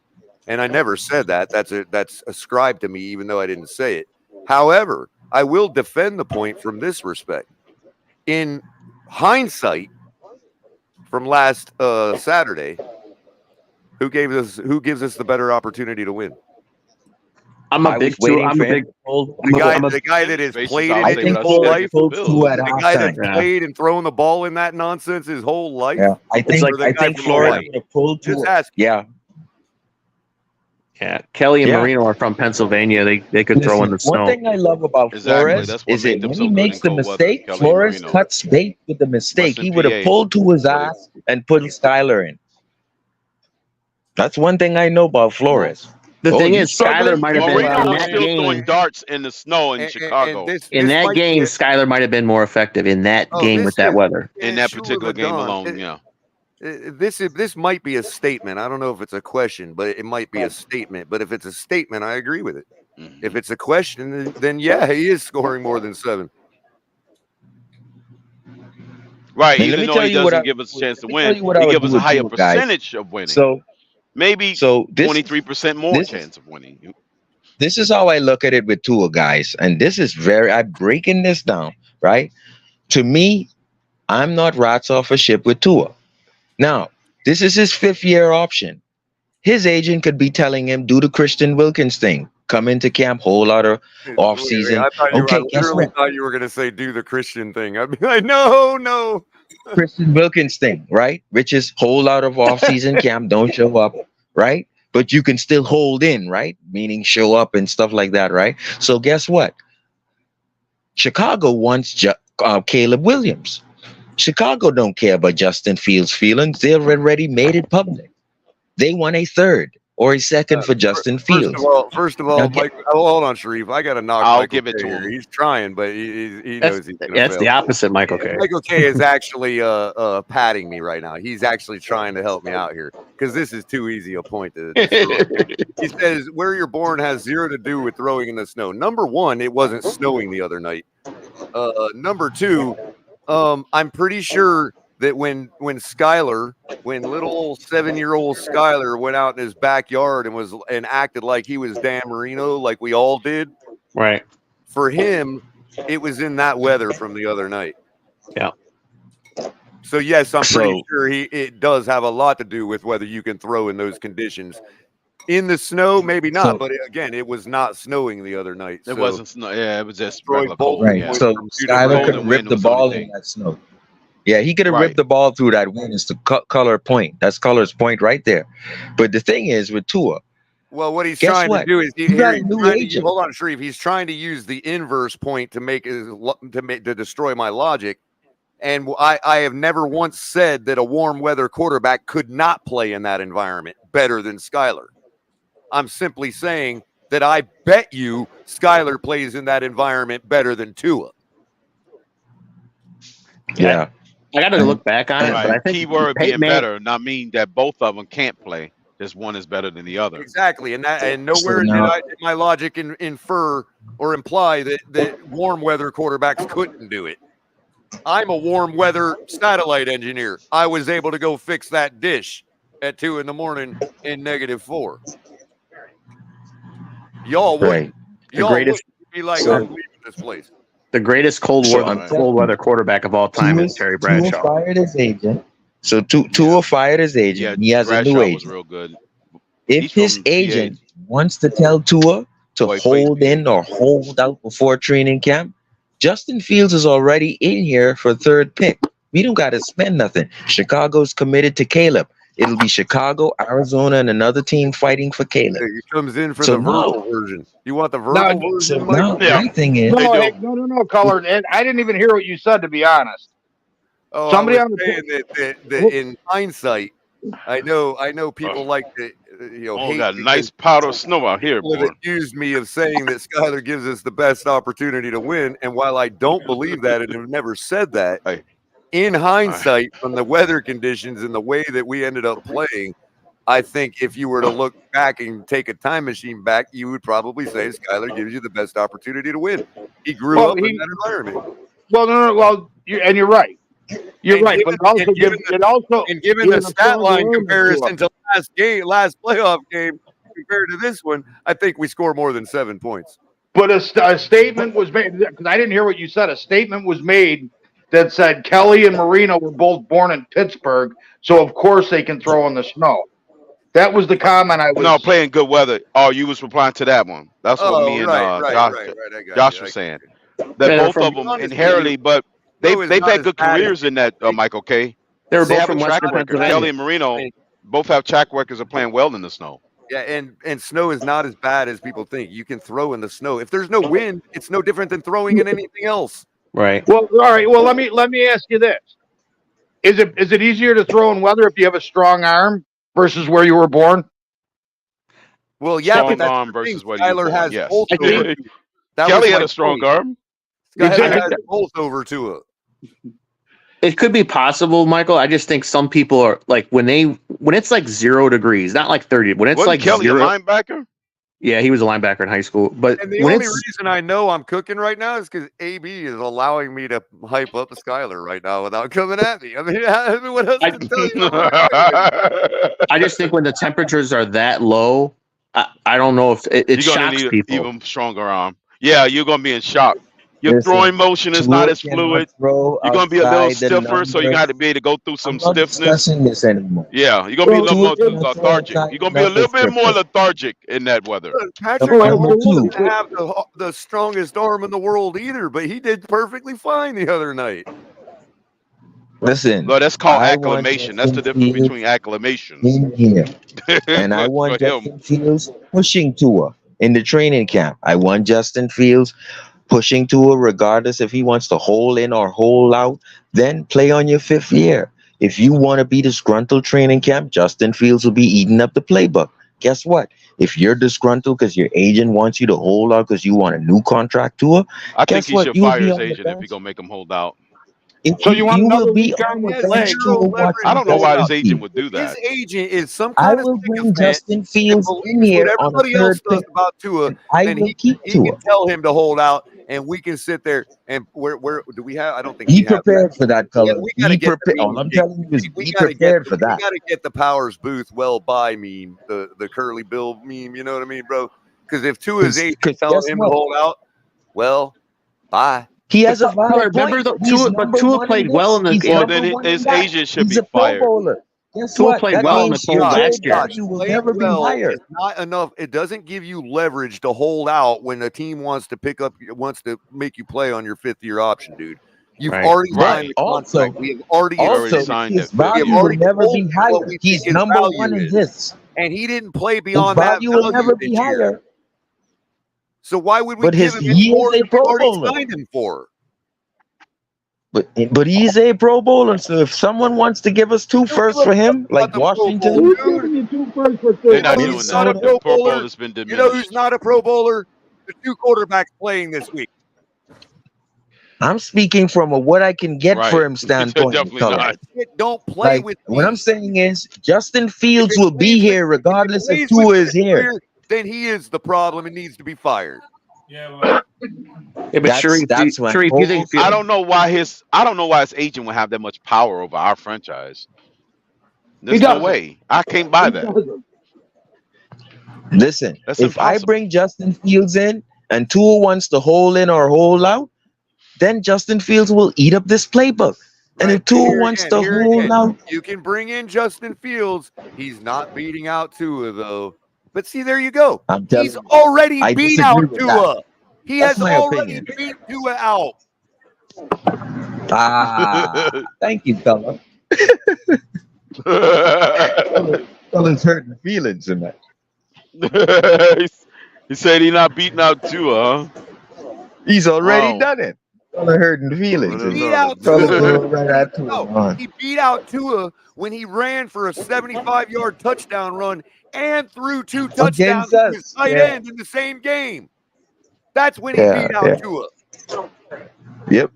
And I never said that. That's ascribed to me, even though I didn't say it. However, I will defend the point from this respect. In hindsight, from last Saturday, who gives us the better opportunity to win? The guy that has played it his whole life. The guy that's played and thrown the ball in that nonsense his whole life. Yeah, I think Florida would have pulled to. Yeah, Kelly and Marino are from Pennsylvania. They could throw in the snow. One thing I love about Flores is that when he makes the mistake, Flores cuts bait with the mistake. He would have pulled to his ass and put Skylar in. That's one thing I know about Flores. The thing is, Skylar might have been Marino in was that still game. throwing darts in the snow in Chicago. In that game, Skylar might have been more effective in that game with that weather. In that particular game alone, yeah. This might be a statement. I don't know if it's a question, but it might be a statement. But if it's a statement, I agree with it. If it's a question, then yeah, he is scoring more than 7. Right, even though he doesn't give us a chance to win, he gives us a higher percentage of winning. So maybe 23% more chance of winning. This is how I look at it with Tua, guys. And this is I'm breaking this down, right? To me, I'm not rats off a ship with Tua. Now, this is his 5th-year option. His agent could be telling him, do the Christian Wilkins thing. Come into camp, whole lot of off-season. I literally thought you were going to say, do the Christian thing. I'd be like, no. Christian Wilkins thing, right? Which is whole lot of off-season camp, don't show up, right? But you can still hold in, right? Meaning show up and stuff like that, right? So guess what? Chicago wants Caleb Williams. Chicago don't care about Justin Fields' feelings. They already made it public. They want a 3rd or a 2nd for Justin Fields. First of all, Mike, hold on, Sharif. I got to knock. I'll Michael give it K to here. him. He's trying, but he knows he's going to That's the opposite, Michael K. Michael K is actually patting me right now. He's actually trying to help me out here because this is too easy a point to He says, where you're born has 0 to do with throwing in the snow. Number 1, it wasn't snowing the other night. Number 2, I'm pretty sure that when little old 7-year-old Skylar went out in his backyard and acted like he was Dan Marino, like we all did, right? For him, it was in that weather from the other night. Yeah. So yes, I'm pretty sure it does have a lot to do with whether you can throw in those conditions. In the snow, maybe not, So but again, it was not snowing the other night. It So wasn't snow. Yeah, it was just Troy regular both cold. right. Yeah, So Bermuda Skylar cold could Brandon. have and ripped wind the was the only ball in thing. that snow. Yeah, he could have Right. ripped the ball through that wind. It's the color point. That's color's point right there. But the thing is with Tua, Well, what he's guess trying to what? do is You got a new agent. hold on, Sharif. He's trying to use the inverse point to make to destroy my logic. And I have never once said that a warm weather quarterback could not play in that environment better than Skylar. I'm simply saying that I bet you Skylar plays in that environment better than Tua. Yeah. I got to look back on it, but I Right. think Keyword Peyton being Manning, better, not mean that both of them can't play. Just one is better than the other. Exactly, and So nowhere now, did my logic infer or imply that warm weather quarterbacks couldn't do it. I'm a warm weather satellite engineer. I was able to go fix that dish at 2 a.m. in -4. Y'all wouldn't. right. the Y'all greatest, wouldn't be like, So I'm leaving this place. the greatest cold so weather I'm Right. telling cold weather quarterback of all time is Terry Tua Bradshaw. fired his agent. So Yeah. Tua fired his agent. Yeah. And he has a new Bradshaw was agent. real good. If He's his from agent PA. wants to tell Tua to Boy, he played hold PA. in or hold out before training camp, Justin Fields is already in here for third pick. We don't got to spend nothing. Chicago's committed to Caleb. It'll be Chicago, Arizona, and another team fighting for Caleb. He comes in for So the verbal now, version. You want the No, verbal so version, now Michael? Yeah, my thing is, they no, do. no, Color. And I didn't even hear what you said, to be honest. Oh, Somebody I on was the saying that in hindsight, I know people like to Oh, hate got a because nice powder of snow out here, people boy. have accused me of saying that Skyler gives us the best opportunity to win. And while I don't believe that and have never said that, Hey, in hindsight, from the weather conditions and the way that we ended up playing, I think if you were to look back and take a time machine back, you would probably say Skyler gives you the best opportunity to win. He grew up in that environment. Well, you're right. You're And right, but given the stat line comparison to last playoff game compared to this one, I think we score more than 7 points. But a statement was made, because I didn't hear what you said. A statement was made that said Kelly and Marino were both born in Pittsburgh, so of course they can throw in the snow. That was the comment I was. no, playing good weather. Oh, you was replying to that one. That's what me and right. Josh was saying. That both of them inherently, but they've had good careers in that, Michael K. They were They both have from a track Western record. Pennsylvania. Kelly and Marino both have track records of playing well in the snow. Yeah, and snow is not as bad as people think. You can throw in the snow. If there's no wind, it's no different than throwing in anything else. Right. Well, all right. Well, let me ask you this: Is it easier to throw in weather if you have a strong arm versus where you were born? Well, yeah, Strong but that's arm the versus thing. where you were Skylar born. has Yes. pulse over. Kelly had a strong arm. Skylar has pulse over to it. It could be possible, Michael. I just think some people are like when it's like 0 degrees, not like 30. When it's Wasn't like Kelly 0, a linebacker? Yeah, he was a linebacker in high school. But And the when only it's reason I know I'm cooking right now is because AB is allowing me to hype up Skylar right now without coming at me. I mean, what else to tell you? I just think when the temperatures are that low, I don't know if it You're gonna shocks need people. even stronger arm. Yeah, you're gonna be in shock. Your throwing motion is not as fluid. You're gonna be a little stiffer, so you got to be able to go through some I'm not stiffness. discussing this anymore. Yeah, you're gonna be a little more Tua cannot throw lethargic. outside You're gonna the be a little bit more numbers, lethargic in that weather. Patrick Number two. doesn't have the strongest arm in the world either, but he did perfectly fine the other night. Listen, No, that's called I want acclimation. That's the Justin difference Fields between acclimation. in here, and I for want him. Justin Fields pushing Tua in the training camp. I want Justin Fields pushing Tua regardless if he wants to hold in or hold out. Then play on your 5th year. If you want to be disgruntled training camp, Justin Fields will be eating up the playbook. Guess what? If you're disgruntled because your agent wants you to hold out because you want a new contract, Tua, I think guess he what? should You'll fire be his on the agent if bench. he's gonna make him hold out. So you want You another will be week on on the the bench bench? to watch I don't know him why best his agent team. would do that. His agent is some I kind of will bring sycophant Justin that Fields in believes here what on the everybody else 3rd does pick, about Tua, and I and will keep he can Tua. tell him to hold out, and we can sit there and where do we have? I don't think Be we have. prepared for that, Yeah, color. we gotta Be get the prepared. All meme. I'm telling you is We be gotta get prepared for we that. gotta get the Powers Booth well by meme, the curly bill meme. You know what I mean, bro? Because if Tua's agent telling Guess him what? to hold out, well, bye. He has a valid Remember point. the He's Tua, but number Tua one in played this. well in the He's Well, number then one his in that. agent should He's be a Pro fired. Bowler. Guess Tua what? played That well in the means cold your last trade year. value will Playing never be well higher. is not enough. It doesn't give you leverage to hold out when a team wants to make you play on your 5th-year option, dude. You've Right. already But signed the contract. also, We have already You already also signed his that 5th we have value year. will already never told be you what higher. we think He's his number value one in is, this. and he didn't play His beyond that value will value never be this year. higher. So why would we But give him any he is more a than we Pro already Bowler. signed him for? But he's a Pro Bowler. So if someone wants to give us 2 Don't give firsts a for fuck him, about like the Pro Bowl, Washington, Who's dude. giving you 2 firsts for They're You know not who's doing not that. a Minnesota, The Pro Pro Bowl Bowler? has been You know who's diminished. not a Pro Bowler? The 2 quarterbacks playing this week. I'm speaking from a what I can get for Right. him standpoint, Definitely color. not. That shit don't play Like with what I'm me. saying is Justin If Fields it will be plays with here if it regardless if plays with Tua his is here. career, then he is the problem and needs to be fired. Yeah, well, Yeah, but That's my Sharif, you whole think I thing. don't know why his agent would have that much power over our franchise. He There's no doesn't. way. I can't buy He that. doesn't. Listen, That's if I impossible. bring Justin Fields in and Tua wants to hold in or hold out, then Justin Fields will eat up this playbook. And Right. if Tua wants to Here hold again, out, you can bring in Justin Fields. He's not beating out Tua, though. But see, there you go. I'm He's telling you, already I beat out disagree with that. Tua. He That's has my already opinion. beat Tua out. Thank you, fella. Fella's hurting feelings in that. He said he not beating out Tua, huh? He's already Wow. done it. Fella hurting feelings in Beat that. out Fella Tua. going right at Tua. No, he beat out Tua when he ran for a 75-yard touchdown run and threw 2 touchdowns Against to his us. tight Yeah. end in the same game. That's when he Yeah. beat out Yeah. Tua. Yep.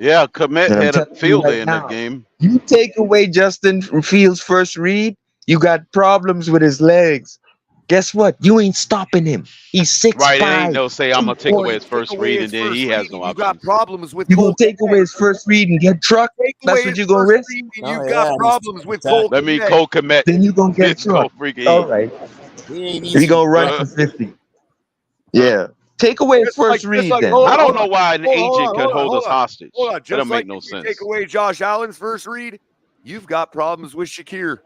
Yeah, Komet And I'm had a telling you field day right in that now, game. you take away Justin Fields' first read, you got problems with his legs. Guess what? You ain't stopping him. He's Right, it ain't 6'5", no say I'm gonna take away 240. his first Take away read his and then he first has read, no and you got options. problems with You gonna Cole take away Kmet. his first read and get trucked? Take That's away what his you gonna first risk? read, and Oh you've yeah, got problems with Cole Let me Kmet. Cole Komet Then you gonna get go trucked. freaking All eat. right. he ain't You easy. gonna run for 50. Yeah. Take away his first read then. hold I on, don't know why an agent could hold hold us on. hostage. Hold on. It Just don't make like no if you take sense. away Josh Allen's first read, you've got problems with Shakir.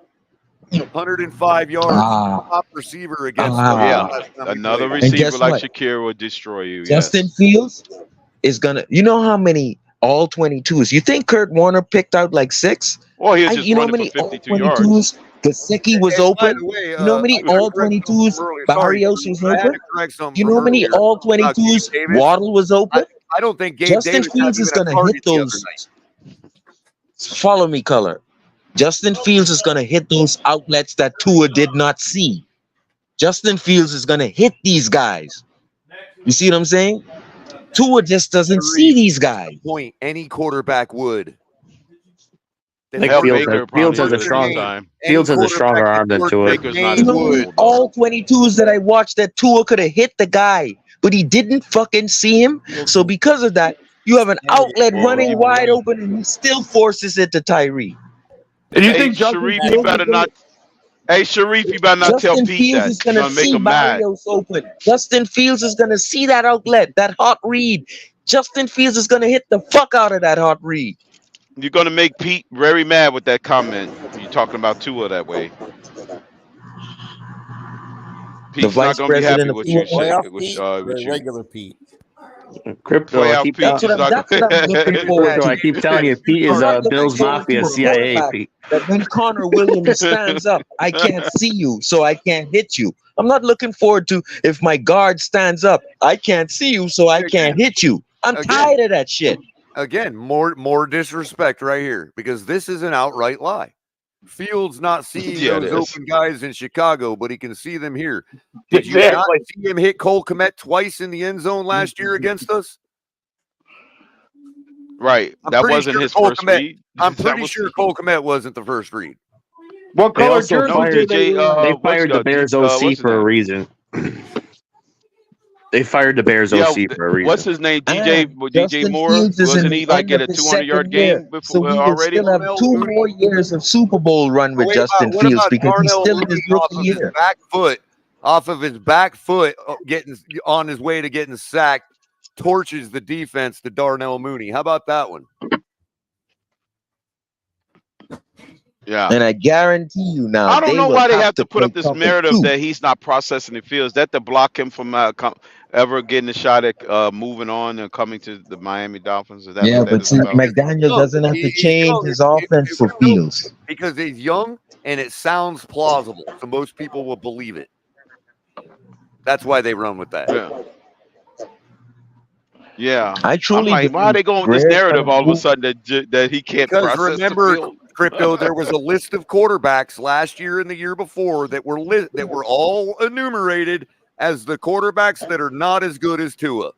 105 yards, top receiver against us. Yeah, last time we another played. And receiver guess like what? Shakir will destroy you. Justin Yes. Fields is gonna. You know how many all 22s? You think Kurt Warner picked out like 6? Or he was just You know how running for many all 52 yards. 22s? Gasecki was And by open. the way, You know how many I gotta all correct something 22s? from earlier. Sorry, Barrios was I had open. to correct something You from know how many earlier all about Gabe 22s? Davis. Waddle was open. I don't think Gabe Justin Davis had Fields is even a gonna target hit the other those. night. Follow me, color. Justin Fields is gonna hit those outlets that Tua did not see. Justin Fields is gonna hit these guys. You see what I'm saying? Tua just doesn't see these guys. Point any quarterback would. I think Hell, Fields Baker Fields probably has a would strong sometime. Fields has a stronger quarterback arm than worth Tua. their Baker's not You as name know how many would. mobile, though. all 22s that I watched that Tua could have hit the guy, but he didn't fucking see him. So because of that, you have an outlet running wide open and he still forces it to Tyree. Do you Hey, think Justin Sharif, you Fields is better going to? not. Hey, Sharif, you better not tell Justin Pete Fields that. is You're gonna gonna make see him mad. Barrios open. Justin Fields is gonna see that outlet, that hot read. Justin Fields is gonna hit the fuck out of that hot read. You're gonna make Pete very mad with that comment. You talking about Tua that way. The Pete's not vice gonna be happy president of with you, Playoff with Pete or you. regular Pete? Crypto. Playoff Pete is not That's what I'm looking gonna. forward Crypto. I to. keep telling you, Pete I'm is not looking Bill's forward to Mafia, a CIA. quarterback Pete. that when Connor Williams stands up, I can't see you, so I can't hit you. I'm not looking forward to if my guard stands up, I can't see you, so I can't hit you. I'm tired of that shit. Again, more disrespect right here because this is an outright lie. Fields not seeing Yeah, it those is. open guys in Chicago, but he can see them here. Did you not see him hit Cole Kmet twice in the end zone last year against us? Right. I'm That pretty wasn't sure his Cole first Kmet. read. I'm That pretty was sure Cole Kmet wasn't the first read. What They color also jersey no fired. do they DJ. wear? They What's fired the Bears OC what's his for a name? reason. They fired the Bears Yeah. OC for a What's reason. his name? And DJ Justin Moore. Fields is in Wasn't the he like end at of a his 200-yard second year, game so before we will already? still have Darnell 2 Mooney. more years of Super Bowl run with Justin What Fields about because he's Darnell still in his Mooney rookie off of his year. back foot, getting on his way to getting sacked, torches the defense to Darnell Mooney. How about that one? Yeah. And I guarantee you now, I don't they know will why they have have to to put play up this cover narrative two. that he's not processing the field. Is that to block him from ever getting a shot at moving on and coming to the Miami Dolphins? Is that Yeah, what that but is see, about? McDaniel Young. doesn't have to He's change young. his offense for Fields. Because he's young and it sounds plausible, so most people will believe it. That's why they run with that. Yeah. Yeah. I I'm truly like, why are believe they going with this Greer's gonna narrative all of a move. sudden that he can't Because process the remember, field? Crypto, there was a list of quarterbacks last year and the year before that were all enumerated as the quarterbacks that are not as good as Tua.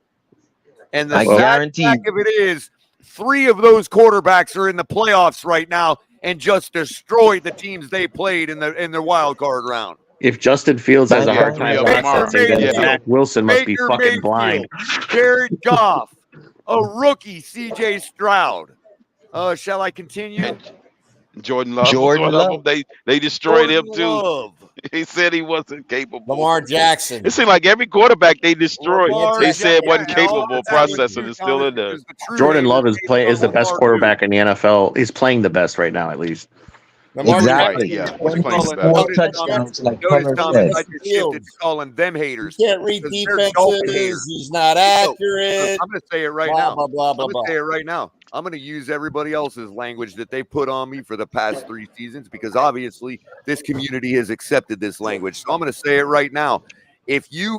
And the I sad guarantee fact of it is, 3 of those quarterbacks are in the playoffs right now and just destroyed the teams they played in the wild card round. If Justin Fields has a Bang Yeah, hard bang 3 time of them are. processing, then Yeah. Zach Wilson must be Baker fucking blind. Mayfield, Jared Goff, a rookie, C.J. Stroud. Shall I continue? And Jordan Love was Jordan one of them. Love. They destroyed Jordan him too. Love. He said he wasn't capable. Lamar Jackson. It seemed like every quarterback they destroyed, Lamar they said wasn't Jackson. All capable I'm of saying processing with is still Thomas, in there. because the true Jordan Love haters is hate on the best Lamar quarterback in the NFL. He's playing the best right now, at least. Lamar Exactly. Right, yeah. He's What are you playing the calling? best. 24 Notice, Thomas, touchdowns, like notice, Connor Thomas, said. I just shifted to calling them He haters can't read because they're Dolphin haters. defenses. He's not Look, accurate. I'm going to say it right Blah now. blah blah I'm blah going blah. to say it right now. I'm going to use everybody else's language that they put on me for the past 3 seasons because obviously this community has accepted this language. So I'm going to say it right now. If you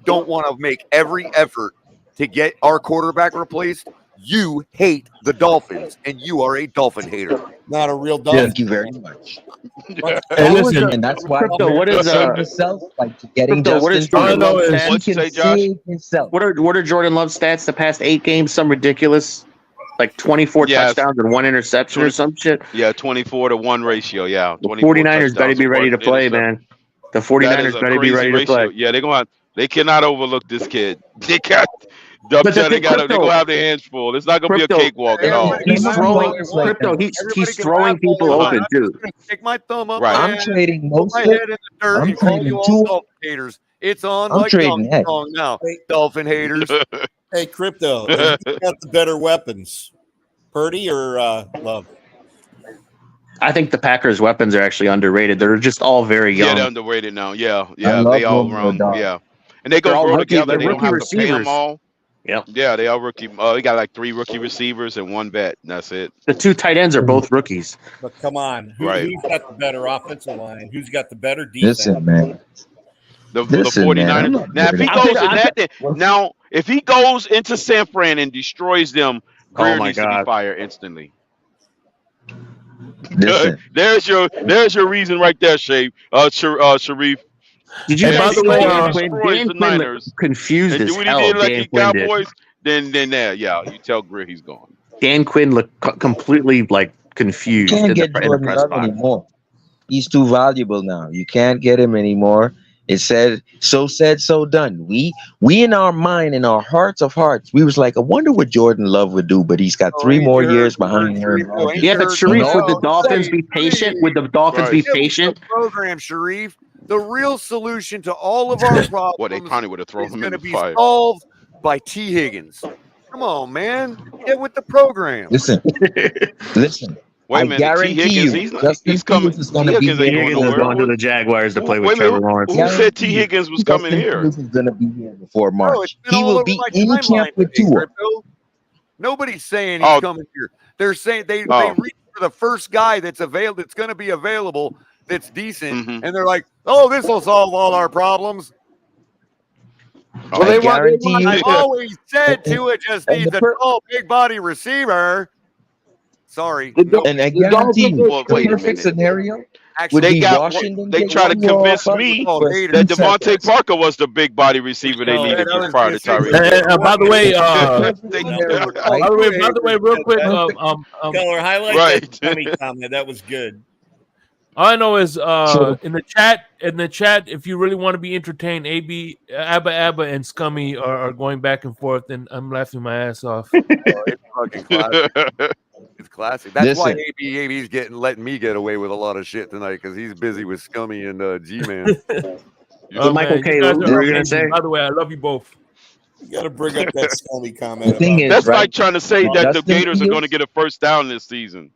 don't want to make every effort to get our quarterback replaced, you hate the Dolphins and you are a Dolphin hater. Not a real Dolphin. Thank you very much. Yeah. Hey, listen. And that's why Crypto, what America is saved itself by getting Crypto, what is Justin All I Jordan know Fields. Love's is He What'd you can say, Josh? save himself. What are Jordan Love's stats the past 8 games? Some ridiculous, like 24 Yeah, touchdowns and 1 interception or 20 some shit. Yeah, 24-1 ratio. Yeah, The 24 49ers better touchdowns, be ready to 1 play, interception. man. The That is 49ers a better be crazy ready to play. ratio. Yeah, they cannot overlook this kid. They got But the they thing, got they're Crypto, gonna have their hands full. It's not gonna be a Crypto, cakewalk at all. Everybody can he's laugh Remember all throwing they moments want. like Crypto. that. He's Everybody can throwing laugh all people they want. open I'm too. just going to stick my thumb up Right. my I'm ass, trading put my most head in the dirt, I'm and call trading you all two. Dolphin haters. It's on I'm like trading Donkey head. Kong now. Dolphin haters. Hey, Crypto, and who's got the better weapons, Purdy or Love? I think the Packers' weapons are actually underrated. They're just all very Yeah, they're young. underrated now. Yeah, I yeah, love they all Romeo run. Dog. Yeah, and they They're gonna all grow rookie. together. They're They don't rookie have to pay them receivers. all. Yep. Yeah, they all rookie. He got like 3 rookie receivers and 1 vet. And that's it. The 2 tight ends are both rookies. But come on, Right. who's got the better offensive line? Who's got the better defense? Listen, man. The Listen, man. I'm 49ers. not Now, if he worried. goes in that, now if he goes into San Fran and destroys them, Greer Oh my needs to be God. fired instantly. Listen. There's your reason right there, Sharif. Did you Hey, by guys the see way, Dan Quinn? destroys Dan the Quinn Niners confused and as do what he hell. did like Dan the Quinn did. Cowboys, then there, yeah, you tell Greer he's gone. Dan Quinn looked completely like You confused can't in get the Jordan press Love box. anymore. He's too valuable now. You can't get him anymore. It said, so done. We in our mind, in our hearts of hearts, we was like, I wonder what Jordan Love would do, but he's got 3 more years behind Aaron Rodgers. Yeah, but Sharif, would the Dolphins be patient? Would the Dolphins be It was patient? the program, Sharif. The real solution to all of our problems Well, they probably would have thrown is him going in to the be fire. solved by T. Higgins. Come on, man. Get with the program. Listen. Wait a I minute, T. guarantee Higgins, you, Justin coming. Fields is T. going to be Higgins here. ain't going Higgins is nowhere. going to the Jaguars to play with Wait a minute, Trevor Lawrence. who said T. Higgins was coming Justin here? Fields is going to be here before Bro, it's March. been He all will over be my in timeline camp with today, Tua. Crypto. Nobody's saying he's coming here. They're saying they reach for the first guy that's available, that's going to be available, that's decent, and they're like, "Oh, this will solve all our problems." Well, they guarantee you. I've always said Tua just needs a tall, big body receiver. Sorry, And I guarantee you, Well, the wait a perfect minute. scenario Actually, would be Washington. They get try to one more convince up me for that 2 Devontae seconds. Parker was the big body receiver they needed just prior to Tyreek. By the way, real quick, Keller, highlight Right. that funny comment. That was good. all I know is in the chat, if you really want to be entertained, Abba and Scummy are going back and forth, and I'm laughing my ass off. It's fucking classic. It's classic. That's why AB's letting me get away with a lot of shit tonight because he's busy with Scummy and G-Man. Michael K, what were you gonna say? By the way, I love you both. You got to bring up that Scummy comment. The thing is, That's right, like trying to say that the Justin Gators are going to Fields- get a first down this season.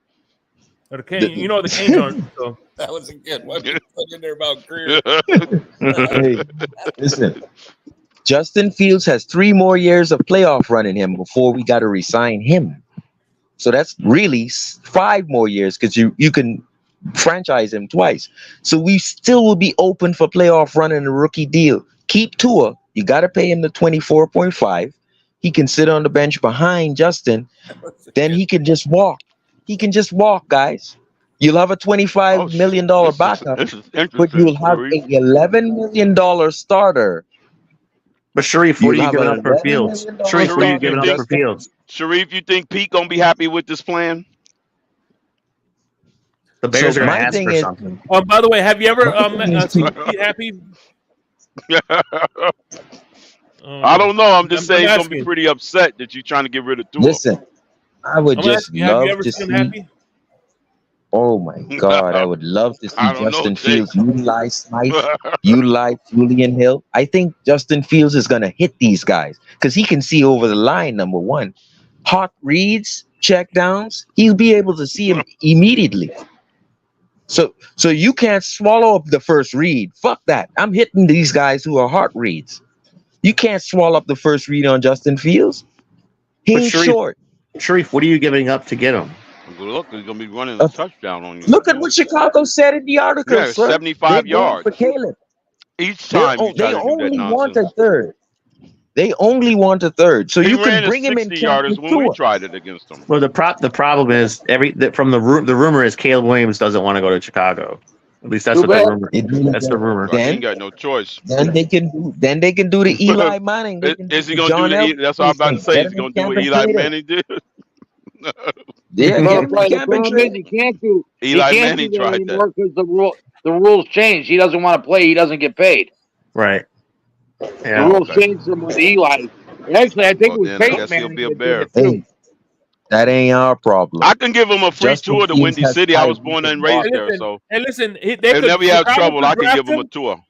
Or the Canes, you know the Canes aren't. So That was a good one. You put in there about Greer. Hey, listen. Justin Fields has 3 more years of playoff run in him before we got to resign him. So that's really 5 more years because you can franchise him twice. So we still will be open for playoff run in a rookie deal. Keep Tua. You got to pay him the 24.5. He can sit on the bench behind Justin. Then he can just walk. He can just walk, guys. You'll have a $25 million backup, This is but interesting, you'll have Sharif. a $11 million starter. But Sharif, what You'll are you have giving an up for $11 Fields? million Sharif, what are you starter giving up for just to Fields? Sharif, you think Pete gonna be happy with this plan? The So Bears are going to my ask thing for is, something. by the way, have you ever my thing is seen to Pete happy? I don't know. I'm just I'm saying he's gonna be asking. pretty upset that you're trying to get rid of Tua. listen. I would I'm just asking you, have you love ever to seen him see. happy? Oh my God, I would love to see I don't know, Justin Jake. Fields utilize Smythe, utilize Julian Hill. I think Justin Fields is gonna hit these guys because he can see over the line. Number one, hot reads, check downs. He'll be able to see him immediately. So you can't swallow up the first read. Fuck that. I'm hitting these guys who are hot reads. You can't swallow up the first read on Justin Fields. He But ain't short. Sharif, what are you giving up to get him? Look, he's gonna be running a touchdown on you. Look at what Chicago said in the article, Yeah, sir. 75 They're going yards for Caleb. each time you try They to do that only want nonsense. a third. They only want a third. So He you can ran a bring him in 60 camp yarders with when we Tua. tried it against him. Well, the problem is the rumor is Caleb Williams doesn't want to go to Chicago. At least that's Too what the bad. rumor. That's the rumor. Well, he ain't Then got no choice. they can do the Eli Manning. They can do Is he the gonna do John the? That's what I'm Elway about to thing. say. Get Is he him in gonna do camp what and Eli trade him. Manning did? Yeah, Well, get him in the camp and problem is trade he him. can't do Eli that Manning tried that. anymore because the rules changed. He doesn't want to play. He doesn't get paid. Right. The Yeah. rules changed from with Eli. Actually, I think Well, it was then I Peyton guess he'll Manning be a that did Bear. it too. Hey, that ain't our problem. I can give him a free Justin tour to Fields Windy has City. I 5 was born years and left. raised there, so Hey, listen. They if could. never have Chicago trouble, could I can draft give him a him. tour.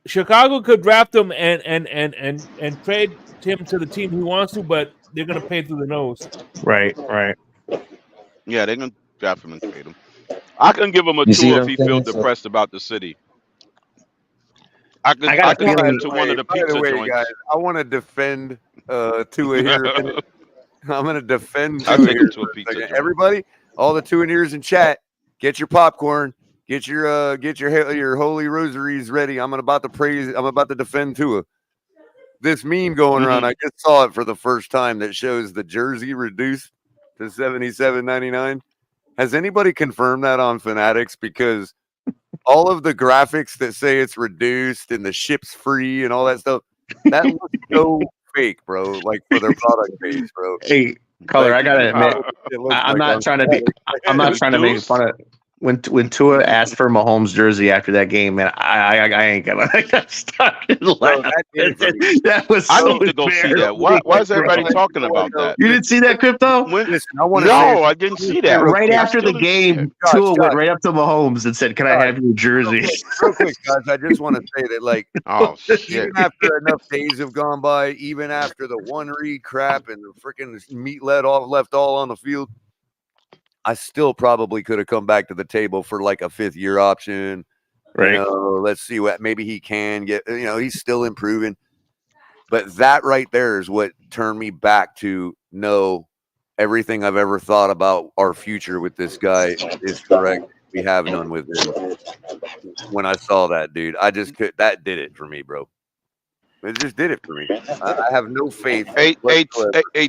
Chicago could draft him and trade him to the team he wants to, but they're gonna pay through the nose. Right. Yeah, they're gonna draft him and trade him. I can give him a You see tour what if I'm he saying? feels So depressed about the city. I I got a could take him feeling. to one of the By the pizza way, joints. guys, I want to defend Tua here. I'm going to defend I'll Tua take him here to a for a pizza second. joint. Everybody, all the Tuaneers in chat, get your popcorn, get your holy rosaries ready. I'm about to defend Tua. This meme going around, I just saw it for the first time that shows the jersey reduced to $77.99. Has anybody confirmed that on Fanatics? Because all of the graphics that say it's reduced and the ship's free and all that stuff, that looks so fake, bro. Like for their product page, bro. Hey, Color, Like, I gotta admit, it looks I'm like not on trying to be. I'm not trying to make Reduced? fun of when Tua asked for Mahomes' jersey after that game, man. I ain't gonna. I got started Bro, laughing. that did it for me. That was I so need to go see that. Why is everybody talking about that? You didn't see that, Crypto? When? Listen, I want to say No, I didn't see real that. Right quick. I after still the didn't see it. game, Josh, Tua went Josh. right up to Mahomes and said, "Can I have your jersey?" Real quick, guys. I just want to say that, like, Oh shit! even after enough days have gone by, even after the one read crap and the freaking meat left all on the field, I still probably could have come back to the table for like a 5th-year option. Right. You know, let's see what maybe he can get. You know, he's still improving. But that right there is what turned me back to know everything I've ever thought about our future with this guy is correct. We have none with him. When I saw that, dude, I just could. That did it for me, bro. It just did it for me. I have no faith. Hey,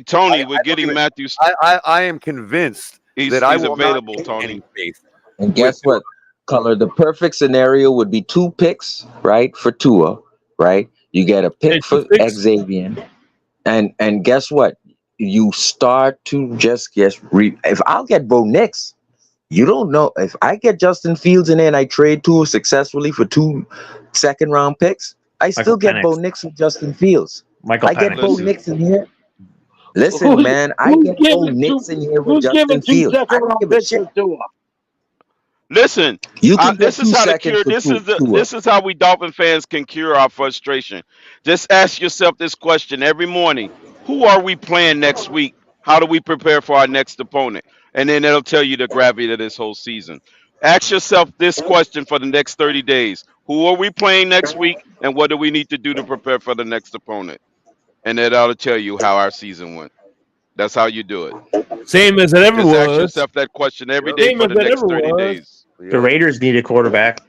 Tony, we're getting Matthew. I am convinced that I He's will available, not Tony. any faith. and guess what? Color, the perfect scenario would be 2 picks, right, for Tua, right? You get a pick for Xavier, and guess what? You start to just if I'll get Bo Nix, you don't know if I get Justin Fields in there and I trade Tua successfully for 2 second-round picks, I still get Bo Nix with Justin Fields. I get Bo Nix in here. Listen, man, I get Bo Nix in here with Justin Fields. I don't give a shit. Listen, You can this get is 2 how to seconds cure. for Tua. This is how we Dolphin fans can cure our frustration. Just ask yourself this question every morning: who are we playing next week? How do we prepare for our next opponent? and then it'll tell you the gravity of this whole season. Ask yourself this question for the next 30 days: who are we playing next week, and what do we need to do to prepare for the next opponent? And it ought to tell you how our season went. That's how you do it. Same as it ever Just ask was. yourself that question every Yep. day Same for as the it next ever 30 was. days. The Yep. Raiders need a quarterback.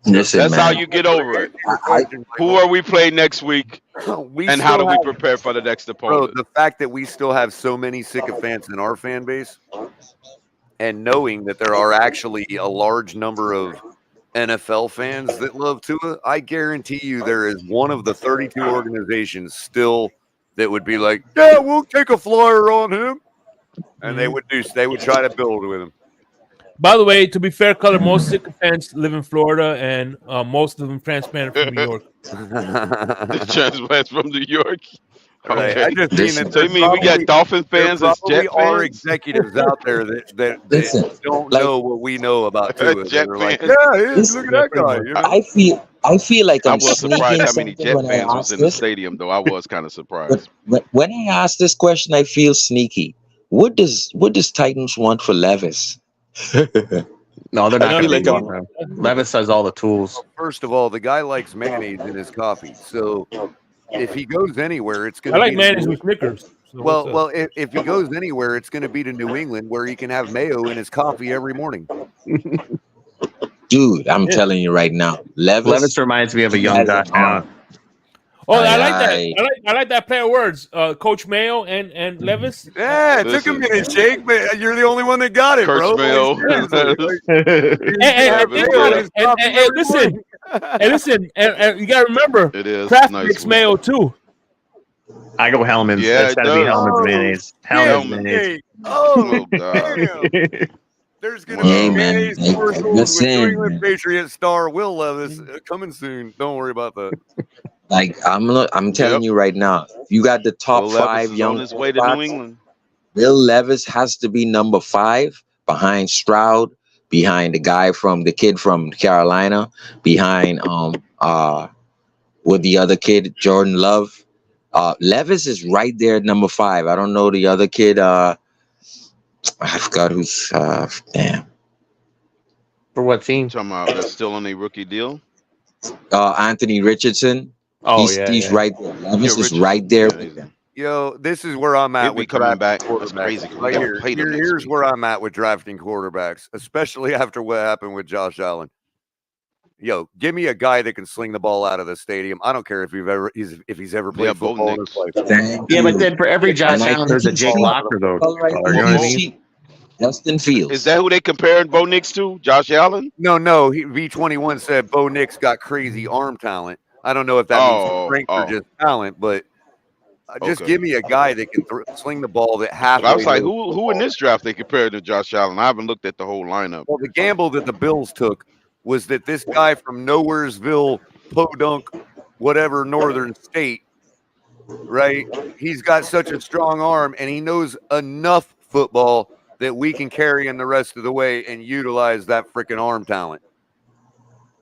Listen, That's how man. you get over it. Your I, question, Who Michael. are we playing next week, We and how still do we have, prepare for the next bro, opponent? the fact that we still have so many sycophants in our fan base, and knowing that there are actually a large number of NFL fans that love Tua, I guarantee you there is one of the 32 organizations still that would be like, yeah, we'll take a flyer on him, and they would try to build with him. By the way, to be fair, color most sycophants live in Florida, and most of them transplanted from New York. The transplants from New York. Right. Okay. I just mean that listen, So you mean we got Dolphin there fans as probably Jet are fans? executives out there that listen. don't Like, know what we know about Tua. Jet They're like, fans. yeah, this, look at Yeah, that pretty guy, much. you know? I feel like I I'm was surprised sneaking how many something Jet when I fans was ask in the this. stadium, though. I was kind of But surprised. when I ask this question, I feel sneaky. What does Titans want for Levis? No, they're I not feel going to like be I'm. one of them. Levis has all the tools. First of all, the guy likes mayonnaise in his coffee. So if he goes anywhere, it's going I to like be mayonnaise with Snickers. So what's up? well, if he goes anywhere, it's going to be to New England where he can have mayo in his coffee every morning. Dude, I'm Yeah. telling you right now, Levis Levis reminds me of a he young has Josh an arm. Allen. Oh, I like that. I I like that play of words. Coach Mayo and Levis. Yeah, it took a Listen, minute, Shake, but you're the only one that got it, Kurtz bro. Like, Mail. seriously, like, And, he's gonna have Levis mayo in Mail. his coffee every listen, morning. and you gotta remember, It is Kraft nice makes one. mayo too. I go Hellman's. Yeah, It's it got to be does. Hellman's Oh, mayonnaise. shit, Hellman's Hellman. mayonnaise. Shake. Oh, Oh God. damn. There's going to hey be Wow. man, mayonnaise hey, commercials with New listen, England man. Patriot star Will Levis coming soon. Don't worry about that. Like I'm telling Yep. you right now, if you got the top Will Levis 5 is on young his way to New quarterbacks, England. Will Levis has to be number 5 behind Stroud, behind the kid from Carolina, behind with the other kid, Jordan Love. Levis is right there at number 5. I don't know the other kid. I forgot who's. Damn. For what team? Talking about that's still on a rookie deal. Anthony Richardson. Oh, He's yeah. right there. Yeah, Levis is Richardson. right there Yeah, with him. Yo, this is where I'm he'll at be with coming drafting back. That's quarterbacks. crazy. 'Cause we Right got here, to play them next here's week. where I'm at with drafting quarterbacks, especially after what happened with Josh Allen. Yo, give me a guy that can sling the ball out of the stadium. I don't care if he's ever Yeah, played Bo football in his Nix. life. Thank Yeah, but you. then for every Josh And I Allen, think there's a he's Jake cheap. Locker, though. Color, I You think know what I he's mean? cheap. Justin Is Fields. that who they comparing Bo Nix to? Josh Allen? No, V21 said Bo Nix got crazy arm talent. I don't know if that means strength or just talent, but just Okay. give me a guy that can sling the ball that halfway. I was like, knows who in this draft they compared to Josh Allen? I haven't looked at the whole lineup. Well, the gamble that the Bills took was that this guy from Nowheresville, Podunk, whatever northern state, right? He's got such a strong arm and he knows enough football that we can carry him the rest of the way and utilize that freaking arm talent.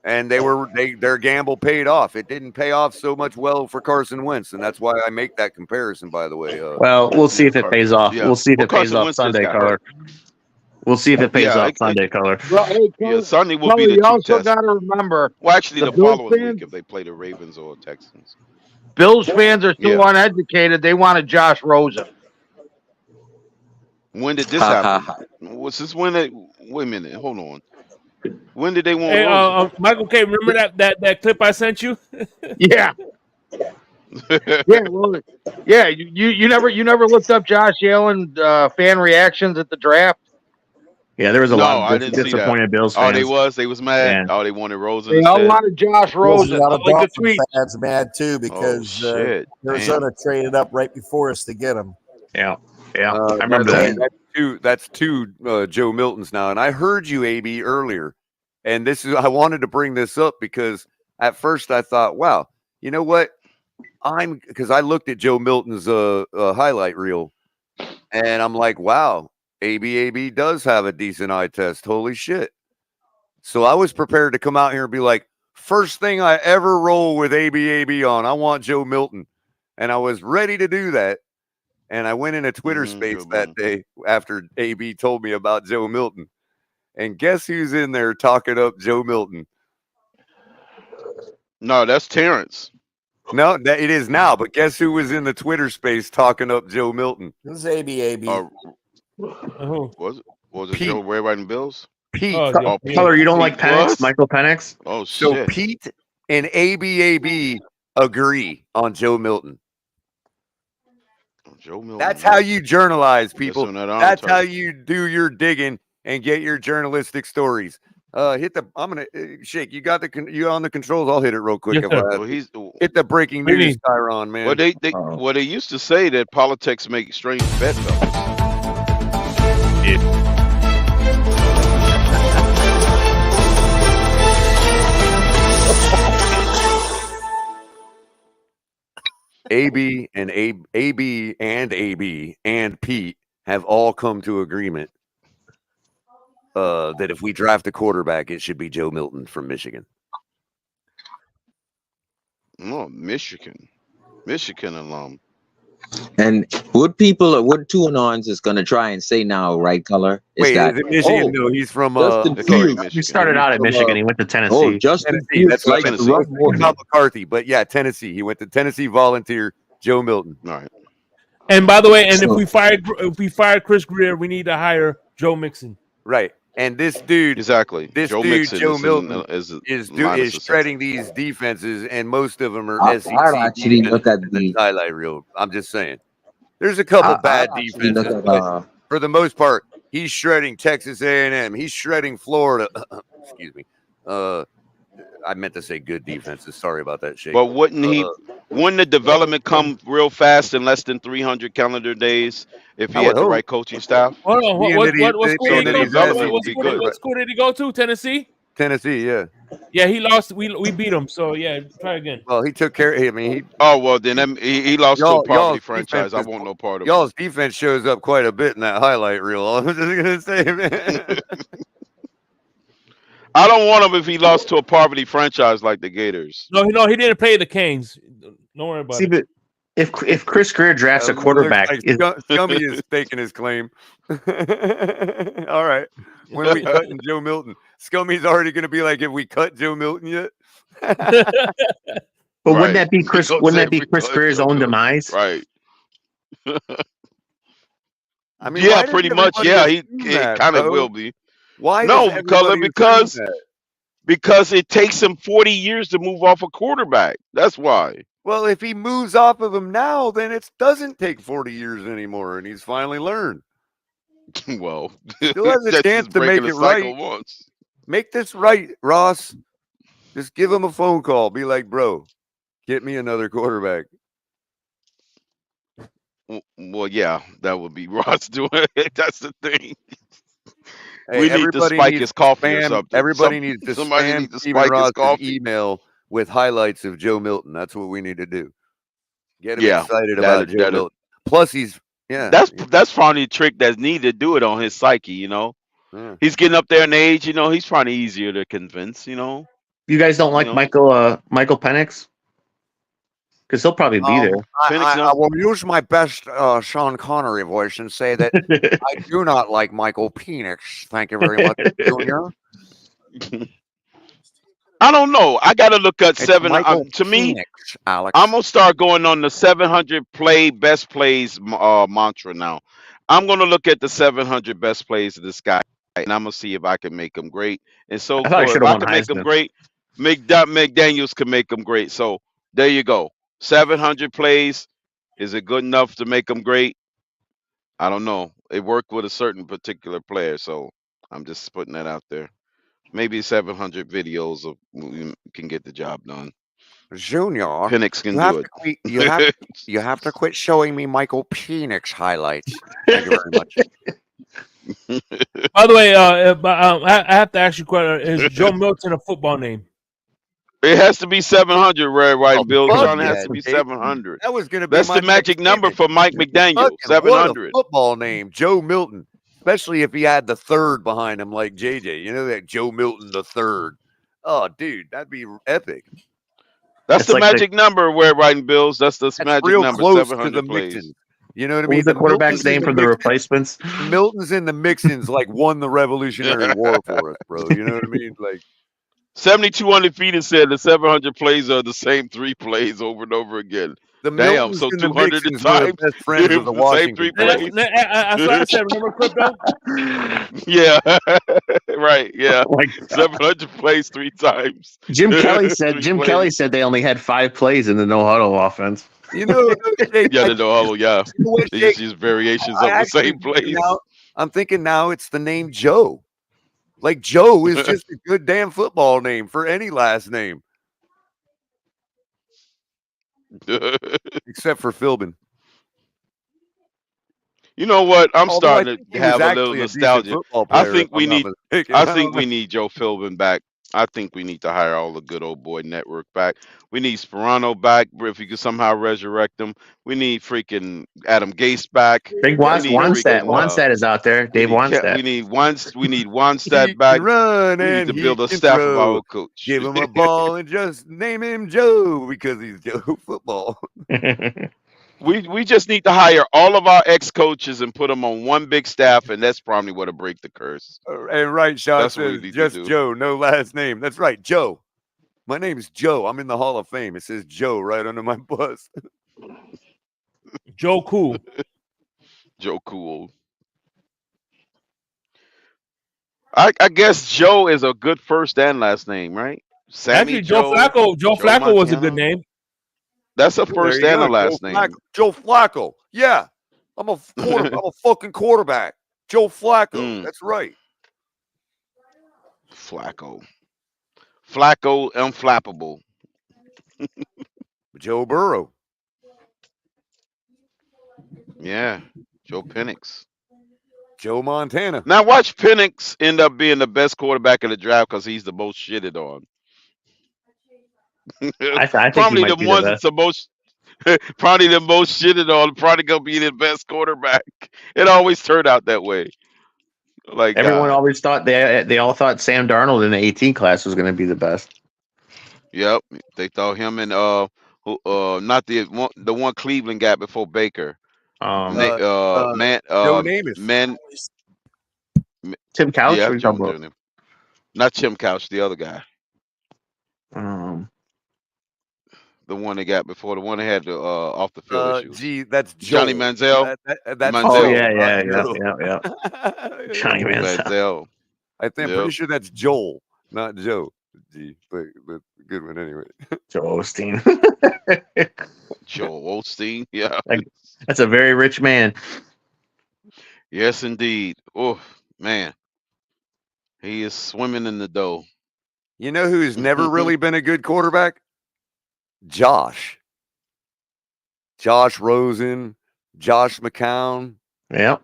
And their gamble paid off. It didn't pay off so much well for Carson Wentz, and that's why I make that comparison. By the way, Well, we'll see if it pays off. Yeah. We'll see if Well, it pays Carson off Wentz just Sunday, got Color. hurt. We'll see if it pays Yeah, off Sunday, Color. Well, hey, Yeah, Sunday will Kelly, be the you true also test. got to remember, Well, actually, the Bills following fans, week if they play the Ravens or Texans. Bills fans are so Yeah. uneducated. They wanted Josh Rosen. When did this happen? Was this when they? Wait a minute, hold on. When did they want Hey, Rosen? Michael K. Remember that clip I sent you? Yeah. Yeah, well, yeah. You never looked up Josh Allen fan reactions at the draft. Yeah, there was a No, lot I of didn't see that. disappointed Bills Oh, fans. they was mad. Yeah. Oh, they wanted Rosen They all instead. wanted Josh There's a Rosen. lot of Like the Dolphin tweet. fans mad too Oh because shit! Arizona traded up right before us to get him. Yeah, I remember by the way, that. That's two Joe Miltons now, and I heard you, AB, earlier, and I wanted to bring this up because at first I thought, wow, you know what? Because I looked at Joe Milton's highlight reel, and I'm like, wow, AB does have a decent eye test. Holy shit! So I was prepared to come out here and be like, first thing I ever roll with AB on, I want Joe Milton, and I was ready to do that. And I went in a Twitter space that day after AB told me about Joe Milton. And guess who's in there talking up Joe Milton? No, that's Terrence. No, it is now. But guess who was in the Twitter space talking up Joe Milton? This is AB. Was it Pete. Joe Red Riding Bills? Pete. Oh, Pete. Color, you don't like Pete Penix? was? Michael Penix? Oh, So shit. Pete and AB agree on Joe Milton. Joe Milton. That's how you journalize, people. on that arm That's turn. how you do your digging and get your journalistic stories. I'm gonna Shake. You got you on the controls. I'll hit it real quick. Yes, if sir. I have Well, to. Hit the breaking What do you news, need? Tyron, man. Well, they used to say that politics make strange bedfellows. AB and Pete have all come to agreement that if we draft a quarterback, it should be Joe Milton from Michigan. Oh, Michigan alum. And what two anons is going to try and say now, right, Color? Is Wait, that, is it Michigan? No, he's from Justin Fields. He started out at Michigan. He went to Tennessee. Oh, Justin Tennessee. Fields That's what likes I to meant. run more. About McCarthy, but yeah, Tennessee. He went to Tennessee Volunteer. Joe Milton. All right. And by the way, if we fired Chris Greer, we need to hire Joe Mixon. Right. And this dude, exactly. This Joe dude, Mixon Joe is Milton, is is shredding these defenses, and most of them are I'd SEC actually defenses look at in the the. highlight reel. I'm just saying. There's a couple bad actually look defenses, at, but for the most part, he's shredding Texas A&M. He's shredding Florida. Excuse me. I meant to say good defenses. Sorry about that, Shake. But wouldn't the development come real fast in less than 300 calendar days if he had the right coaching staff? Hold on. What school did he go to? What school did he go to? Tennessee? Tennessee, yeah. Yeah, he lost. We beat him. So yeah, try again. Well, he took care. I mean, he lost to a poverty franchise. I want no part of it. Y'all's defense shows up quite a bit in that highlight reel. I was just gonna say, man. I don't want him if he lost to a poverty franchise like the Gators. No, he didn't play the Canes. Don't worry about it. But if Chris Greer drafts a quarterback, like Scummy is staking his claim. All right, when are we cutting Joe Milton? Scummy's already going to be like, "Have we cut Joe Milton yet?" But wouldn't that be Chris? Wouldn't that be Chris Greer's own demise? Right. I mean, yeah, pretty much. Yeah, it kind of will be. Why? No, because it takes him 40 years to move off a quarterback. That's why. Well, if he moves off of him now, then it doesn't take 40 years anymore, and he's finally learned. Well, still has a chance to make it right. Once. Make this right, Ross. Just give him a phone call. Be like, bro, get me another quarterback. Well, yeah, that would be Ross doing it. That's the thing. Hey, we need to spike his coffee or something. Everybody needs to spam Steven Ross's email with highlights of Joe Milton. That's what we need to do. Get him excited about Joe Milton. Plus, that's probably a trick that's needed to do it on his psyche. You know, he's getting up there in age. You know, he's probably easier to convince. You know, you guys don't like Michael Penix? Because he'll probably be there. I will use my best Sean Connery voice and say that I do not like Michael Penix. Thank you very much, Junior. I don't know. I got to look at to Penix, me, Alex. I'm going to start going on the 700 best plays mantra now. I'm going to look at the 700 best plays of this guy, and I'm going to see if I can make him great. And so if I can make him great, McDaniels can make him great. So there you go. 700 plays. Is it good enough to make them great? I don't know. It worked with a certain particular player, so I'm just putting that out there. Maybe 700 videos can get the job done. Junior, Penix can do it. You have to quit showing me Michael Penix highlights. Thank you very much. By the way, I have to ask you a question. Is Joe Milton a football name? It has to be 700, right, Bill? John, it has to be 700. That was going to be That's the magic number for Mike McDaniel. 700. What a football name, Joe Milton. Especially if he had the third behind him, like JJ. You know that Joe Milton the third. Oh, dude, that'd be epic. That's the magic number, Red Riding Bills. That's the magic real number. Close 700 to the plays. Mixon. You know what I What mean? was the quarterback's Miltons and name for the Mixons- replacements? the Miltons and the Mixons like won the Revolutionary War for us, bro. You know what I mean? Like 72 undefeated said the 700 plays are the same 3 plays over and over again. the Damn, Miltons so and the 200 Mixons were the times best friends of the the same 3 Washington players. plays. That's what I said. Remember crypto? Yeah, right. Yeah, Oh my God. 700 plays 3 times. Jim Kelly said 3 Jim plays. Kelly said they only had 5 plays in the no huddle offense. You know, Jake, Yeah, the no huddle. Yeah, you know what, they Jake? just use variations I of the actually same plays. I'm thinking now it's the name Joe. Like Joe is just a good damn football name for any last name, except for Philbin. You know what? I'm Although I starting think to he was have a little actually a decent nostalgia. football I player, think if I'm not mistaken. I think we need Joe Philbin back. I think we need to hire all the good old boy network back. We need Sperano back if you could somehow resurrect him. We need freaking Adam Gase back. Big We Wanstead. need freaking Wanstead is out there. Dave Wanstead. we need He Wanstead can back. run We need and to he build a can staff of our throw. old coach. Give him a ball and just name him Joe because he's Joe Football. We just need to hire all of our ex coaches and put them on one big staff, and that's probably what'll break the curse. And right, Sean That's what we says need to just do. Joe, no last name. That's right, Joe. My name is Joe. I'm in the Hall of Fame. It says Joe right under my bus. Joe Cool. Joe Cool. I guess Joe is a good first and last name, right? Sammy Actually, Joe Flacco. Joe Flacco was a good Montana. name. That's a There first you and go, a last Joe name. Flacco. Joe Flacco. Yeah, I'm a I'm a fucking quarterback. Joe Flacco. That's right. Flacco. Flacco unflappable. Joe Burrow. Yeah. Joe Penix. Joe Montana. Now watch Penix end up being the best quarterback in the draft because he's the most shitted on. I think Probably he might the be ones the that's the most probably the most shitted on, probably gonna be the best quarterback. It always turned out that way. Like Everyone God. always thought they all thought Sam Darnold in the 18 class was going to be the best. Yep. They thought him and not the one Cleveland got before Baker. Joe Namath. Tim Couch. Yeah, What are you talking about? not Tim Couch, the other guy. The one they got before, the one that had the off the field issues. Gee, that's Joel. Johnny Manziel. That's Manziel. Oh Joe, yeah. Joe. Johnny Manziel. I'm pretty sure that's Joel, not Joe. Gee, but good one anyway. Joe Osteen. Joe Osteen. Yeah. That's a very rich man. Yes, indeed. Oh man, he is swimming in the dough. You know who's never really been a good quarterback? Josh Rosen, Josh McCown. Yep.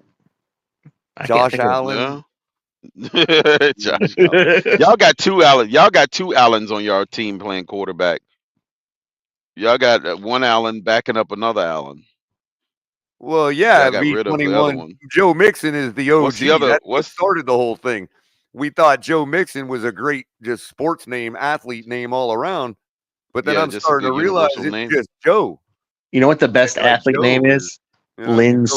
Josh Allen. Josh Allen. Y'all got two Allen. Y'all got two Allens on your team playing quarterback. Y'all got one Allen backing up another Allen. Well, yeah, I got rid of the other one. Joe Mixon is the OG. What's the other? That's what started the whole thing. We thought Joe Mixon was a great just sports name, athlete name all around. But then I'm starting to realize it's just Joe. You know what the best athlete name is? Lynn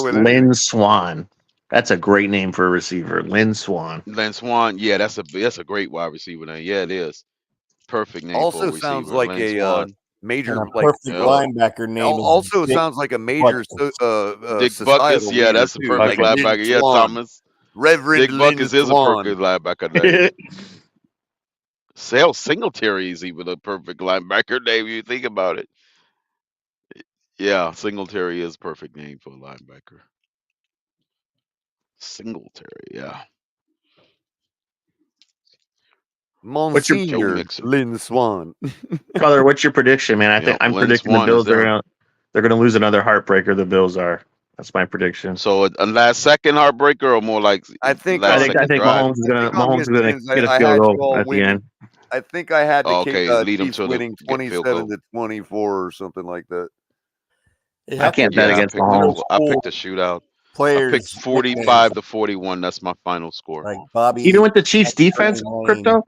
Swan. That's a great name for a receiver. Lynn Swan. Lynn Swan. Yeah, that's a great wide receiver name. Yeah, it is. Perfect name. Also for a receiver. sounds like Lynn a Swan. major perfect linebacker name. Also sounds like a major Dick Buckus. Yeah, that's a perfect linebacker. Yeah, Thomas. Reverend Dick Buckus is a Swan. perfect linebacker name. Sale Singletary is even a perfect linebacker name. You think about it. Yeah, Singletary is a perfect name for a linebacker. Singletary, yeah. Monsignor Lynn Swan. Brother, what's your prediction, man? I'm predicting the Bills they're gonna lose another heartbreaker. The Bills are. That's my prediction. So a last second heartbreaker, or more like I think Mahomes is gonna get a field goal at the end. I think I had the lead them Chiefs to winning 27-24 or something like that. I can't bet against Mahomes. I picked a shootout. Players I picked 45-41. That's my final score. Like Bobby. Even with the Chiefs defense, Crypto.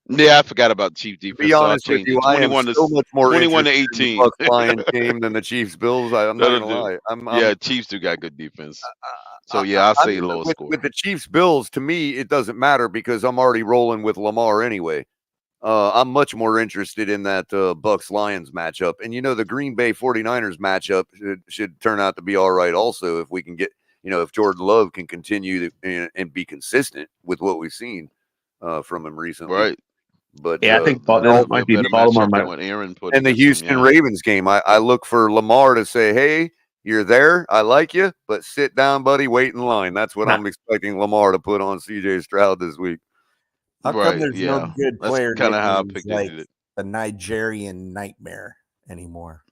Yeah, I forgot about the Chiefs To defense, be so I'll honest with change you, it. I am 21 so much more 21 to interested in the 18. Bucks Lions game than the Chiefs Bills. I'm not gonna lie. Yeah, Chiefs do got good defense. So I, yeah, I'll say I'm lower score. with the Chiefs Bills. To me, it doesn't matter because I'm already rolling with Lamar anyway. I'm much more interested in that Bucks Lions matchup, and the Green Bay 49ers matchup should turn out to be all right. Also, if we can get if Jordan Love can continue to, and be consistent with what we've seen from him recently. Right. But Yeah, I think That'll that be a might be better Baltimore. matchup than what Aaron put and the against them. Houston Yeah. Ravens game, I look for Lamar to say, "Hey, you're there. I like you, but sit down, buddy. Wait in line." That's what I'm expecting Lamar to put on C.J. Stroud this week. How come Right. there's no Yeah. good That's player kind of how I nicknames picked like it. the Nigerian Nightmare anymore?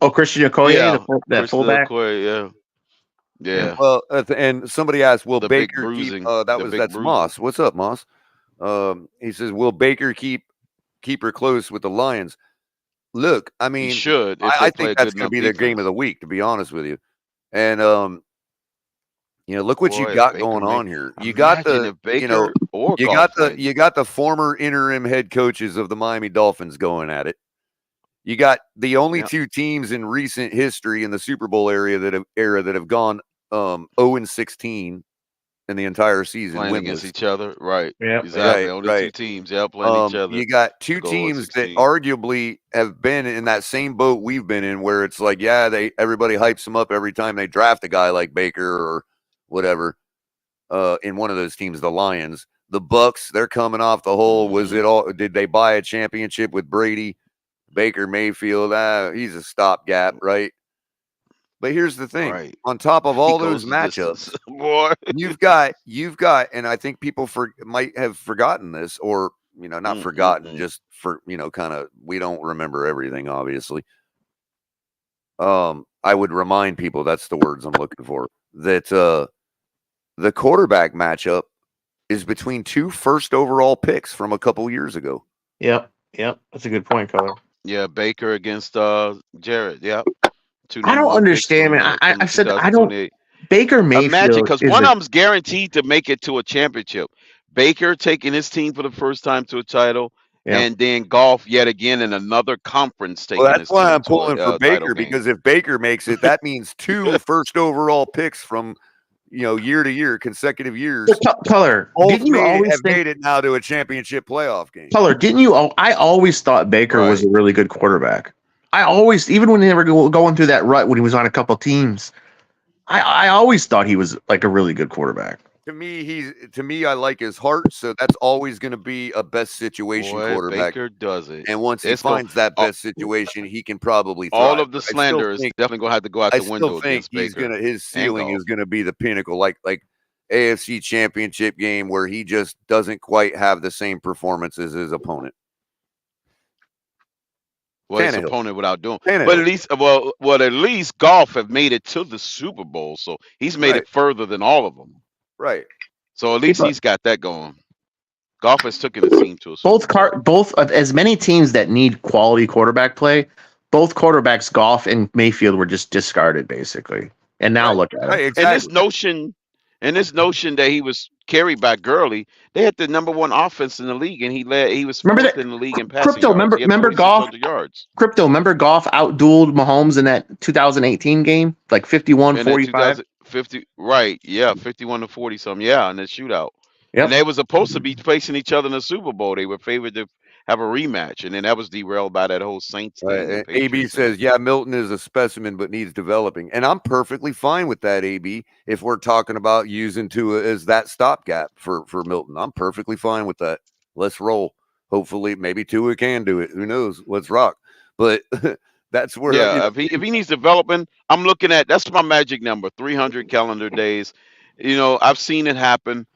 Oh, Christian Okoye, Yeah. that Christian fullback. Okoye, yeah. Yeah. Well, and somebody asked, "Will The big Baker keep?" bruising. That's Moss. What's up, Moss? He says, "Will Baker keep her close with the Lions?" Look, I He mean, should if I they play think a that's good going to enough be their game defense. of the week, to be honest with you. And look what you Boy, if got Baker going make on here. You got imagine the if Baker or you Goff got the win. you got the former interim head coaches of the Miami Dolphins going at it. You got the only Yeah. two teams in recent history in the Super Bowl era that have gone 0-16 in the entire season Playing against winless. each other. Right. Yeah. Exactly. Right, Only right. two teams, yeah, playing each other. You got two to go teams that 16. arguably have been in that same boat we've been in, where it's like, yeah, everybody hypes them up every time they draft a guy like Baker or whatever. In one of those teams, the Lions, the Bucks, they're coming off the whole. Was it all? Did they buy a championship with Brady, Baker Mayfield? He's a stopgap, right? But here's the thing: Right. on top of He all goes those the distance. matchups, Boy. you've got, and I think people might have forgotten this, or not forgotten, just for kind of, we don't remember everything, obviously. I would remind people, that's the words I'm looking for, that the quarterback matchup is between two first overall picks from a couple years ago. Yep. That's a good point, Color. Yeah, Baker against Jared. Yep. Two I don't #1 picks understand, from man. the I said I don't. 2028. Baker Imagine, Mayfield because is one a, of them's guaranteed to make it to a championship. Baker taking his team for the first time to a title, yeah. and then Golf yet again in another conference taking Well, that's his why team I'm to pulling for a title Baker, game. because if Baker makes it, that means two first overall picks from year to year, consecutive years. Color, didn't you always think made it now to a championship playoff game? Color, didn't you? I always thought Baker was a really good quarterback. I always, even when they were going through that rut when he was on a couple teams, I always thought he was like a really good quarterback. To me, I like his heart, so that's always going to be a best situation quarterback. Baker does it, and once he finds that best situation, he can probably thrive. all of the slander is definitely going to have to go out the window against Baker. His ceiling is going to be the pinnacle, like AFC Championship game, where he just doesn't quite have the same performance as his opponent. Well, his opponent without doing, Tannehill. but at least Golf have made it to the Super Bowl, so he's made it further than all of them. Right. So at least he's got that going. Golf has taken the team to a Super Bowl. Both of as many teams that need quality quarterback play, both quarterbacks, Goff and Mayfield, were just discarded basically. And now look at it. Exactly. And this notion that he was carried by Gurley, they had the #1 offense in the league, and he was fourth in the league in passing Crypto, yards. remember Goff? Yards. Crypto, remember Goff outdueled Mahomes in that 2018 game, like 51-45. 50, right? Yeah, 51-40 something. Yeah, in the shootout. Yep. And they were supposed to be facing each other in the Super Bowl. They were favored to have a rematch, and then that was derailed by that whole Saints thing. And AB says, "Yeah, Milton is a specimen, but needs developing," and I'm perfectly fine with that. AB, if we're talking about using Tua as that stopgap for Milton, I'm perfectly fine with that. Let's roll. Hopefully, maybe Tua can do it. Who knows? Let's rock. But that's where, if he needs development, I'm looking at, that's my magic number, 300 calendar days. I've seen it happen.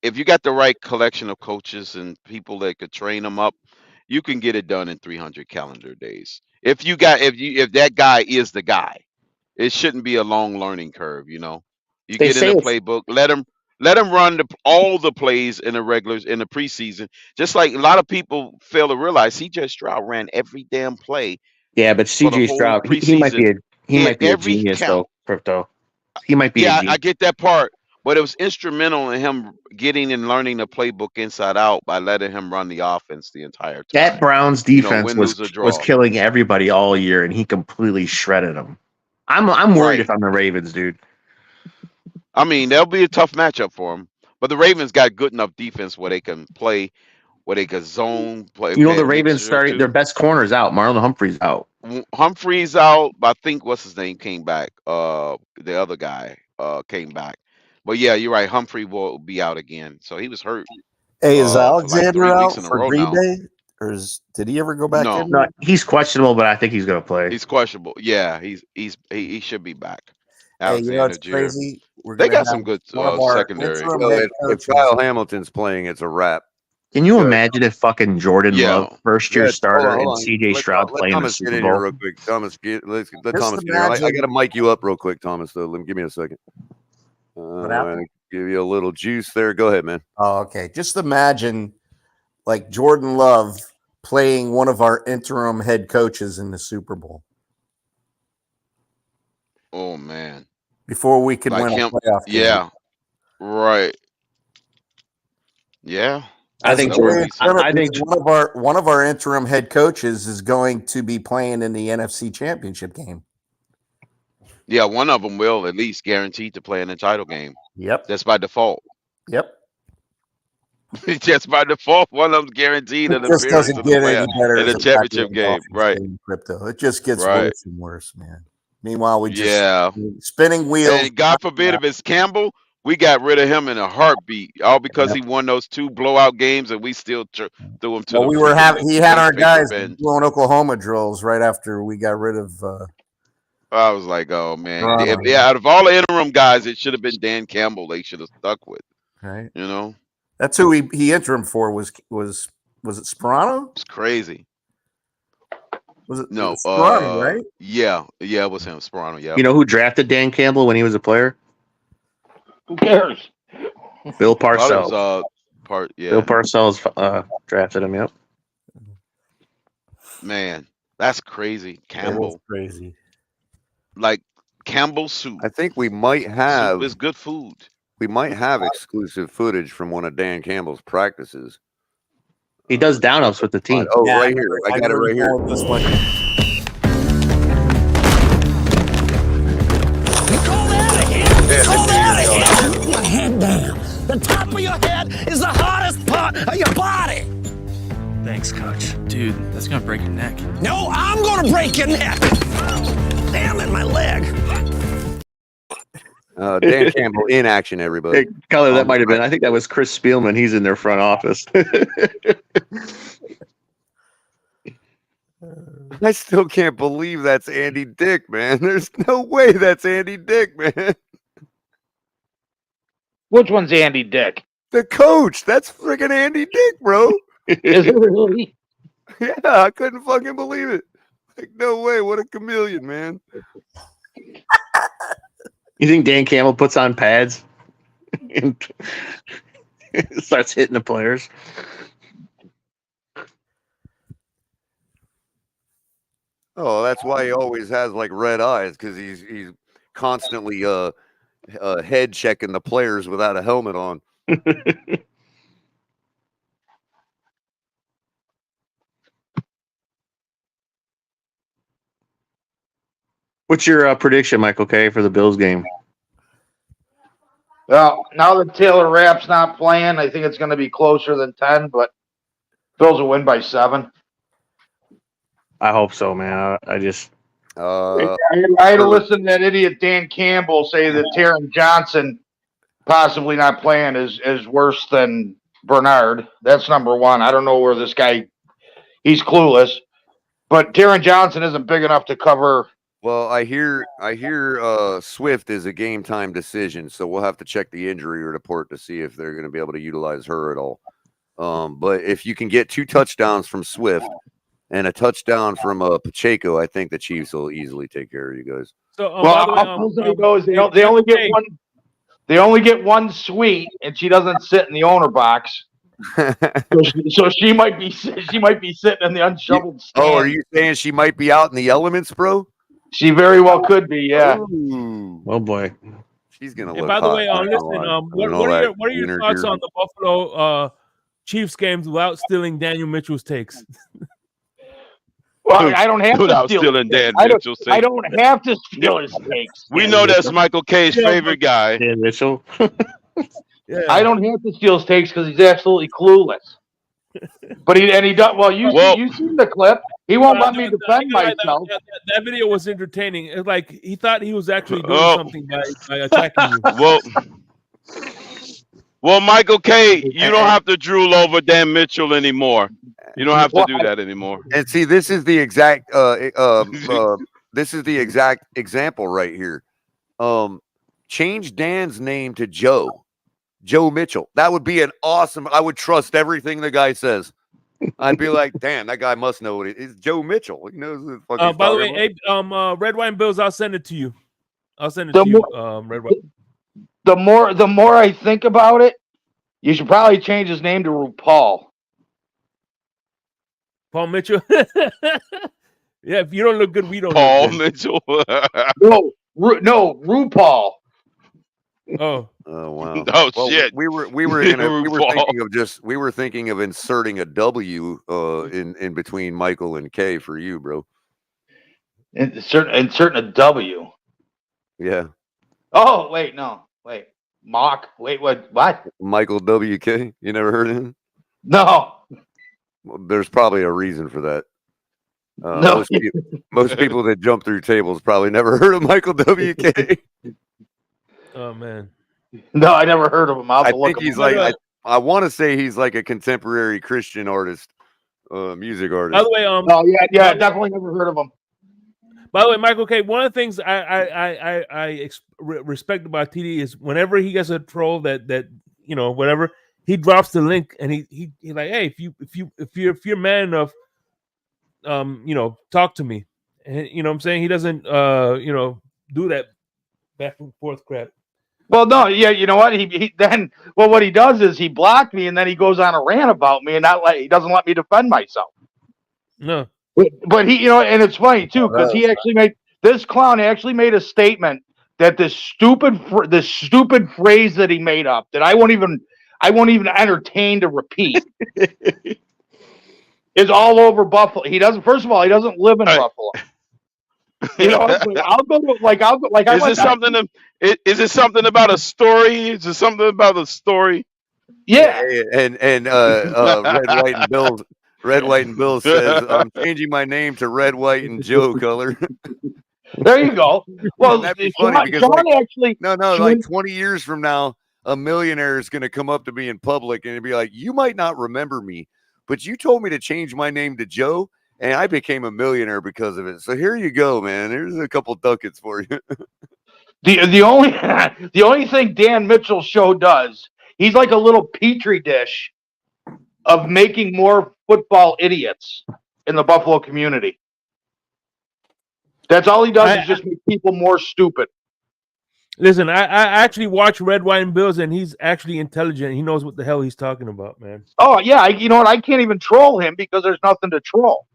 If you got the right collection of coaches and people that could train them up, you can get it done in 300 calendar days. If that guy is the guy, it shouldn't be a long learning curve. You get in a playbook, let him run all the plays in the regulars in the preseason. Just like a lot of people fail to realize, C.J. Stroud ran every damn play. Yeah, but C.J. Stroud, he might be a genius though. Crypto. He might be. Yeah, I get that part. But it was instrumental in him getting and learning the playbook inside out by letting him run the offense the entire That time. Browns You know, defense win, lose, or was draw. killing everybody all year, and he completely shredded them. I'm worried Right. if I'm the Ravens, dude. I mean, that'll be a tough matchup for him. But the Ravens got good enough defense where they can play, where they can zone, play, You know pay the a Ravens mixture starting their too. best corners out. Marlon Humphrey's out. Humphrey's out, but I think what's his name came back. The other guy came back. But yeah, you're right. Humphrey will be out again. So he was hurt Hey, is for like 3 Alexander weeks out in a for row Green now. Bay, or did he ever go back in? No, No, he's questionable, but I think he's going to play. he's questionable. Yeah, he should be back. Hey, you know Alexander it's Jr. crazy. We're They gonna got have some good one of our secondary. interim Well, head if coaches. Kyle Hamilton's playing, it's a wrap. Can you Good. imagine if fucking Jordan Yeah. Love, first year Yeah, starter, hold and on. CJ Stroud Let play in the Thomas Super get in here Bowl? real quick. Thomas, let Just Thomas get in here. I imagine- got to mic you up real quick, Thomas. Though, give me a second. happened? Give you a little juice there. Go ahead, man. Oh, okay. Just imagine like Jordan Love playing one of our interim head coaches in the Super Bowl Oh man. before we could Like win a him. playoff game. Yeah. Right. Yeah. I think that would Jordan. be something. I think one of our interim head coaches is going to be playing in the NFC Championship game. Yeah, one of them will at least guaranteed to play in the title game. Yep. That's by default. Yep. Just by default, one of them's guaranteed an It just appearance doesn't in the get play any better in as the a factor championship in game. Dolphins Right. game crypto. It just gets Right. worse and worse, man. Meanwhile, we just Yeah. spinning wheels. And God forbid if it's Campbell, we got rid of him in a heartbeat, all because he won those 2 blowout games, and we still threw him to Well, the we were freaking having. He had our waste paper guys bin. doing Oklahoma drills right after we got rid of. I was like, oh man, Toronto. yeah. Out of all the interim guys, it should have been Dan Campbell. They should have stuck with. Right. You know, That's who he interim for was it Sperano? it's crazy. Was it No, Sperano, right? Yeah, it was him, Sperano. Yeah. you know who drafted Dan Campbell when he was a player? Who cares? Bill Thought it Parcells. was yeah. Bill Parcells drafted him. Yep. Man, that's crazy. Campbell, Crazy. like Campbell soup. I think we might have Soup is good food. we might have exclusive footage from one of Dan Campbell's practices. He does down ups with the team. Oh, Yeah, right here. I got it right here. This one. Your head down. The top of your head is the hardest part of your body. Thanks, coach. Dude, that's gonna break your neck. No, I'm gonna break your neck. Damn it, my leg. Dan Campbell in action, everybody. Hey, Color, that might have been. I think that was Chris Spielman. He's in their front office. I still can't believe that's Andy Dick, man. There's no way that's Andy Dick, man. Which one's Andy Dick? The coach. That's freaking Andy Dick, bro. Is it really? Yeah, I couldn't fucking believe it. Like, no way. What a chameleon, man. You think Dan Campbell puts on pads and starts hitting the players? Oh, that's why he always has like red eyes, because he's constantly head checking the players without a helmet on. What's your prediction, Michael K, for the Bills game? Well, now that Taylor Rapp's not playing, I think it's going to be closer than 10, but Bills will win by 7. I hope so, man. I just I had to listen to that idiot Dan Campbell say that Taron Johnson possibly not playing is worse than Bernard. That's number one. I don't know where this guy, he's clueless. But Taron Johnson isn't big enough to cover. Well, I hear Swift is a game time decision, so we'll have to check the injury report to see if they're going to be able to utilize her at all. But if you can get 2 touchdowns from Swift and a touchdown from Pacheco, I think the Chiefs will easily take care of you guys. So, they only get one. They only get one suite, and she doesn't sit in the owner box. so she might be sitting in the unshoveled stand. Oh, are you saying she might be out in the elements, bro? She very well could be, yeah. Ooh. Oh boy. She's gonna And look by the hot. way, Not gonna listen, lie. what are your winter thoughts gear. on the Buffalo Chiefs games without stealing Daniel Mitchell's takes? Well, I don't have to Without steal. stealing Dan I Mitchell's take. don't have to steal his takes. We know that's Michael K's Yeah, favorite guy. Dan Mitchell. Yeah. I don't have to steal his takes because he's absolutely clueless. But he does well. You seen the clip. He won't let me defend myself. That video was entertaining. It's like he thought he was actually doing something by attacking you. Well, Michael K, you don't have to drool over Dan Mitchell anymore. You don't have to do that anymore. And see, this is the exact this is the exact example right here. Change Dan's name to Joe Mitchell. That would be an awesome. I would trust everything the guy says. I'd be like, damn, that guy must know what it is. Joe Mitchell. He knows what the fuck he's By the talking way, about. Red Wine Bills, I'll send it to you. I'll send it to you, Red Wine. The more I think about it, you should probably change his name to RuPaul. Paul Mitchell. Yeah, if you don't look good, we don't. Paul look good. Mitchell. no, RuPaul. Oh wow. Oh well, shit. We were thinking of inserting a W in between Michael and K for you, bro. Inserting a W. Yeah. Oh wait, no, wait. Mock. Wait, what? Michael WK. You never heard of him? No. Well, there's probably a reason for that. No. Most people that jump through tables probably never heard of Michael WK. Oh man. No, I never heard of him. I think he's like I want to say he's like a contemporary Christian artist, music artist. By the way, oh yeah, definitely never heard of him. By the way, Michael K, one of the things I respect about TD is whenever he gets a troll that you know whatever, he drops the link and he like, hey, if you're man enough, you know, talk to me, and you know what I'm saying, he doesn't you know, do that back and forth crap. Well, no, yeah, you know what? He then what he does is he blocked me and then he goes on a rant about me and he doesn't let me defend myself. No. But he, you know, and it's funny too because he actually this clown actually made a statement that this stupid phrase that he made up that I won't even entertain to repeat is all over Buffalo. He doesn't. First of all, he doesn't live in Buffalo. You know, I'll go to Is it something about a story? Is it something about a story? Yeah. And Red, White, and Bill says, I'm changing my name to Red, White, and Joe color. There you go. Well, that'd be funny because Sean like 20 years from now, a millionaire is going to come up to me in public and be like, you might not remember me, but you told me to change my name to Joe, and I became a millionaire because of it. So here you go, man. There's a couple ducats for you. The only thing Dan Mitchell's show does, he's like a little petri dish of making more football idiots in the Buffalo community. That's all he does is just make people more stupid. Listen, I actually watch Red Wine Bills, and he's actually intelligent. He knows what the hell he's talking about, man. Oh yeah, you know what? I can't even troll him because there's nothing to troll.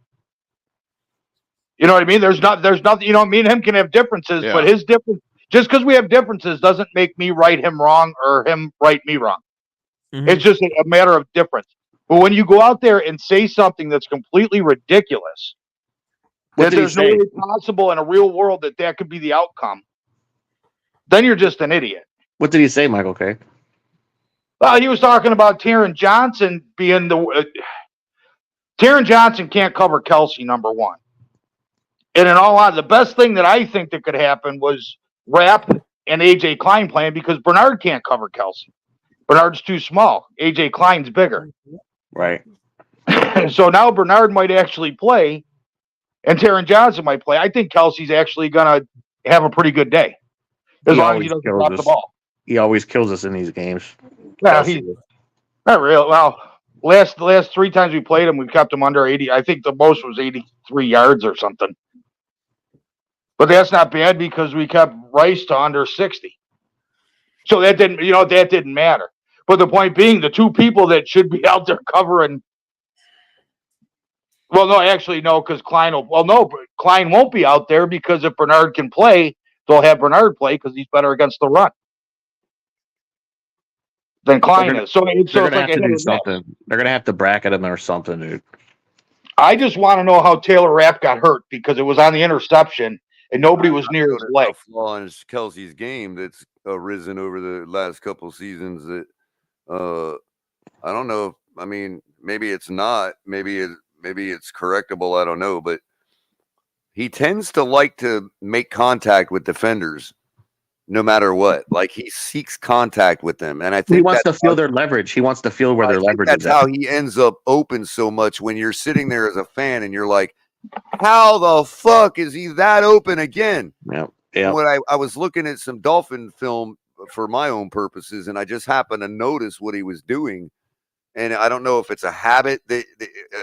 You know what I mean? There's nothing. You know, me and him can have differences, but his difference, just because we have differences, doesn't make me right him wrong or him right me wrong. Mm-hmm. It's just a matter of difference. But when you go out there and say something that's completely ridiculous, that there's no way possible in a real world that could be the outcome, then you're just an idiot. What did he say, Michael K? Well, he was talking about Taron Johnson being Taron Johnson can't cover Kelsey, number one. And in all honesty, the best thing that I think that could happen was Rapp and AJ Klein playing because Bernard can't cover Kelsey. Bernard's too small. AJ Klein's bigger. Right. So now Bernard might actually play, and Taron Johnson might play. I think Kelsey's actually going to have a pretty good day as long as he doesn't drop the ball. He always kills us in these games. Well, he's not real. Well, last 3 times we played him, we kept him under 80. I think the most was 83 yards or something. But that's not bad because we kept Rice to under 60. So that didn't matter. But the point being, the two people that should be out there covering. Well, no, actually, no, because Klein won't be out there because if Bernard can play, they'll have Bernard play because he's better against the run. than Klein is. So They're it's gonna like have a to hit do or miss. something. They're gonna have to bracket him or something, dude. I just want to know how Taylor Rapp got hurt because it was on the interception and nobody was near his leg. A flaw in Kelsey's game that's arisen over the last couple seasons that I don't know. I mean, maybe it's not. Maybe it's correctable. I don't know. But he tends to like to make contact with defenders, no matter what. Like he seeks contact with them, and I think He wants to feel their leverage. He wants to feel where their leverage that's is at. how he ends up open so much. When you're sitting there as a fan, and you're like, "How the fuck is he that open again?" Yeah. When I was looking at some Dolphin film for my own purposes, and I just happened to notice what he was doing. And I don't know if it's a habit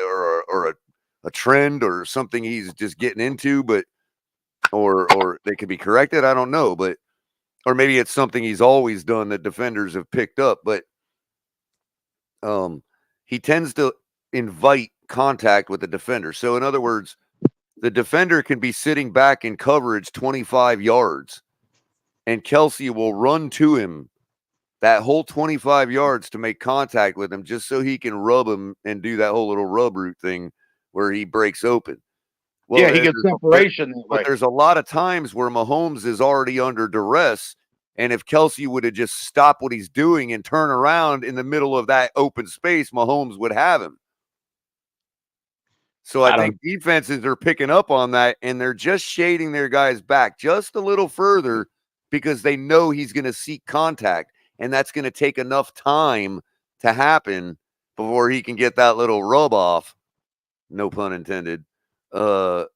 or a trend or something he's just getting into, but or they could be corrected. I don't know, but or maybe it's something he's always done that defenders have picked up. But he tends to invite contact with the defender. So in other words, the defender can be sitting back in coverage 25 yards, and Kelsey will run to him that whole 25 yards to make contact with him just so he can rub him and do that whole little rub route thing where he breaks open. Well, yeah, he gets separation. But there's a lot of times where Mahomes is already under duress. And if Kelsey would have just stopped what he's doing and turn around in the middle of that open space, Mahomes would have him. So I think defenses are picking up on that, and they're just shading their guys back just a little further because they know he's going to seek contact. And that's going to take enough time to happen before he can get that little rub off, no pun intended, before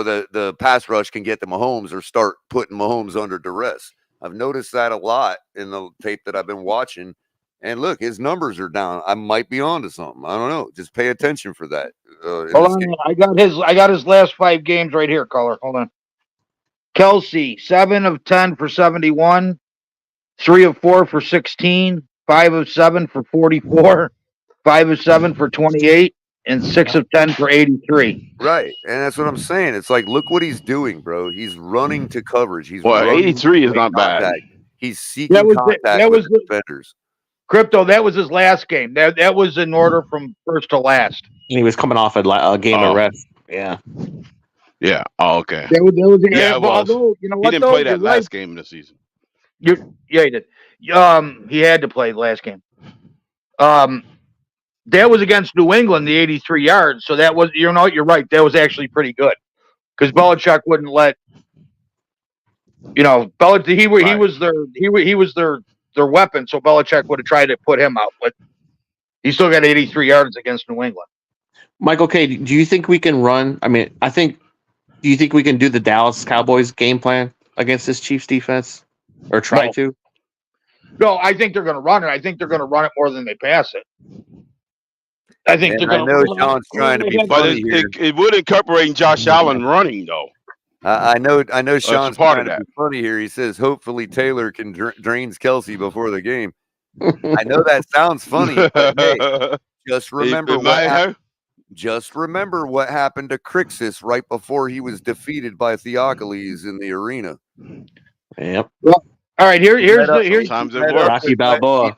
the pass rush can get to Mahomes or start putting Mahomes under duress. I've noticed that a lot in the tape that I've been watching. And look, his numbers are down. I might be onto something. I don't know. Just pay attention for that. Hold on, I got his last 5 games right here, caller. Hold on. Kelsey, 7 of 10 for 71. 3 of 4 for 16, 5 of 7 for 44, 5 of 7 for 28, and 6 of 10 for 83. Right. And that's what I'm saying. It's like, look what he's doing, bro. He's running to coverage. He's Well, running 83 is to not contact. bad. He's seeking contact with the defenders. Crypto, that was his last game. That was in order from first to last. And he was coming off a game of rest. Yeah. Yeah. Oh, okay. That was Yeah, it was. although, you know He what, didn't though? play that You're last right. game of the season. Yeah, he did. He had to play the last game. That was against New England, the 83 yards. So that was, you're right. That was actually pretty good because Belichick wouldn't let, Belichick. He was their weapon. So Belichick would have tried to put him out, but he still got 83 yards against New England. Michael K., do you think we can run? I mean, do you think we can do the Dallas Cowboys game plan against this Chiefs defense or try to? No, I think they're going to run it. I think they're going to run it more than they pass it. I think they're going to. I know Sean's trying to be funny here. It would incorporate Josh Allen running, though. I know Sean's part trying of to that. be funny here. He says, hopefully Taylor can drains Kelsey before the game. I know that sounds funny, but hey, just remember what happened to Crixus right before he was defeated by Theophilus in the arena. Yep. Well, all right. Here's Rocky Balboa.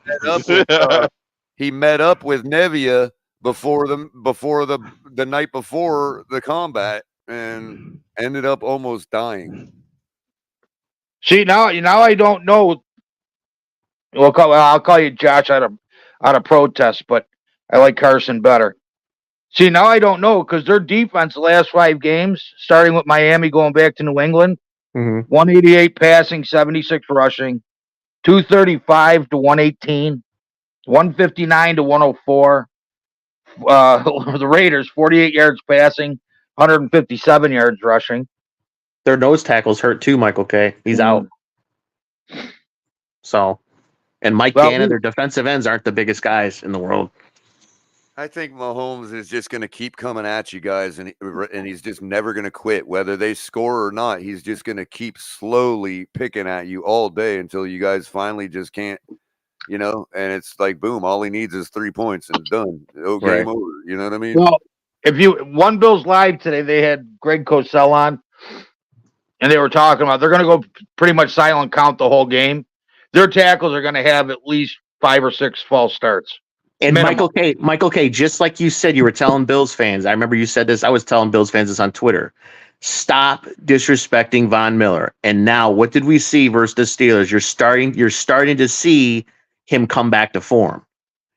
He met up with Nevia before the night before the combat and ended up almost dying. See, now I don't know. Well, I'll call you Josh out of protest, but I like Carson better. See, now I don't know because their defense the last 5 games, starting with Miami going back to New England, 188 passing, 76 rushing, 235 to 118, 159 to 104. The Raiders, 48 yards passing, 157 yards rushing. Their nose tackle's hurt too, Michael K. He's out. So, and Mike Gannon, their defensive ends aren't the biggest guys in the world. I think Mahomes is just going to keep coming at you guys, and he's just never going to quit. Whether they score or not, he's just going to keep slowly picking at you all day until you guys finally just can't, and it's like, boom, all he needs is 3 points and done. Oh, game over. You know what I mean? Well, One Bills Live today, they had Greg Cosell on, and they were talking about they're going to go pretty much silent count the whole game. their tackles are going to have at least 5 or 6 false starts. And minimum. Michael K, just like you said, you were telling Bills fans. I remember you said this. I was telling Bills fans this on Twitter. Stop disrespecting Von Miller. And now, what did we see versus the Steelers? You're starting to see him come back to form,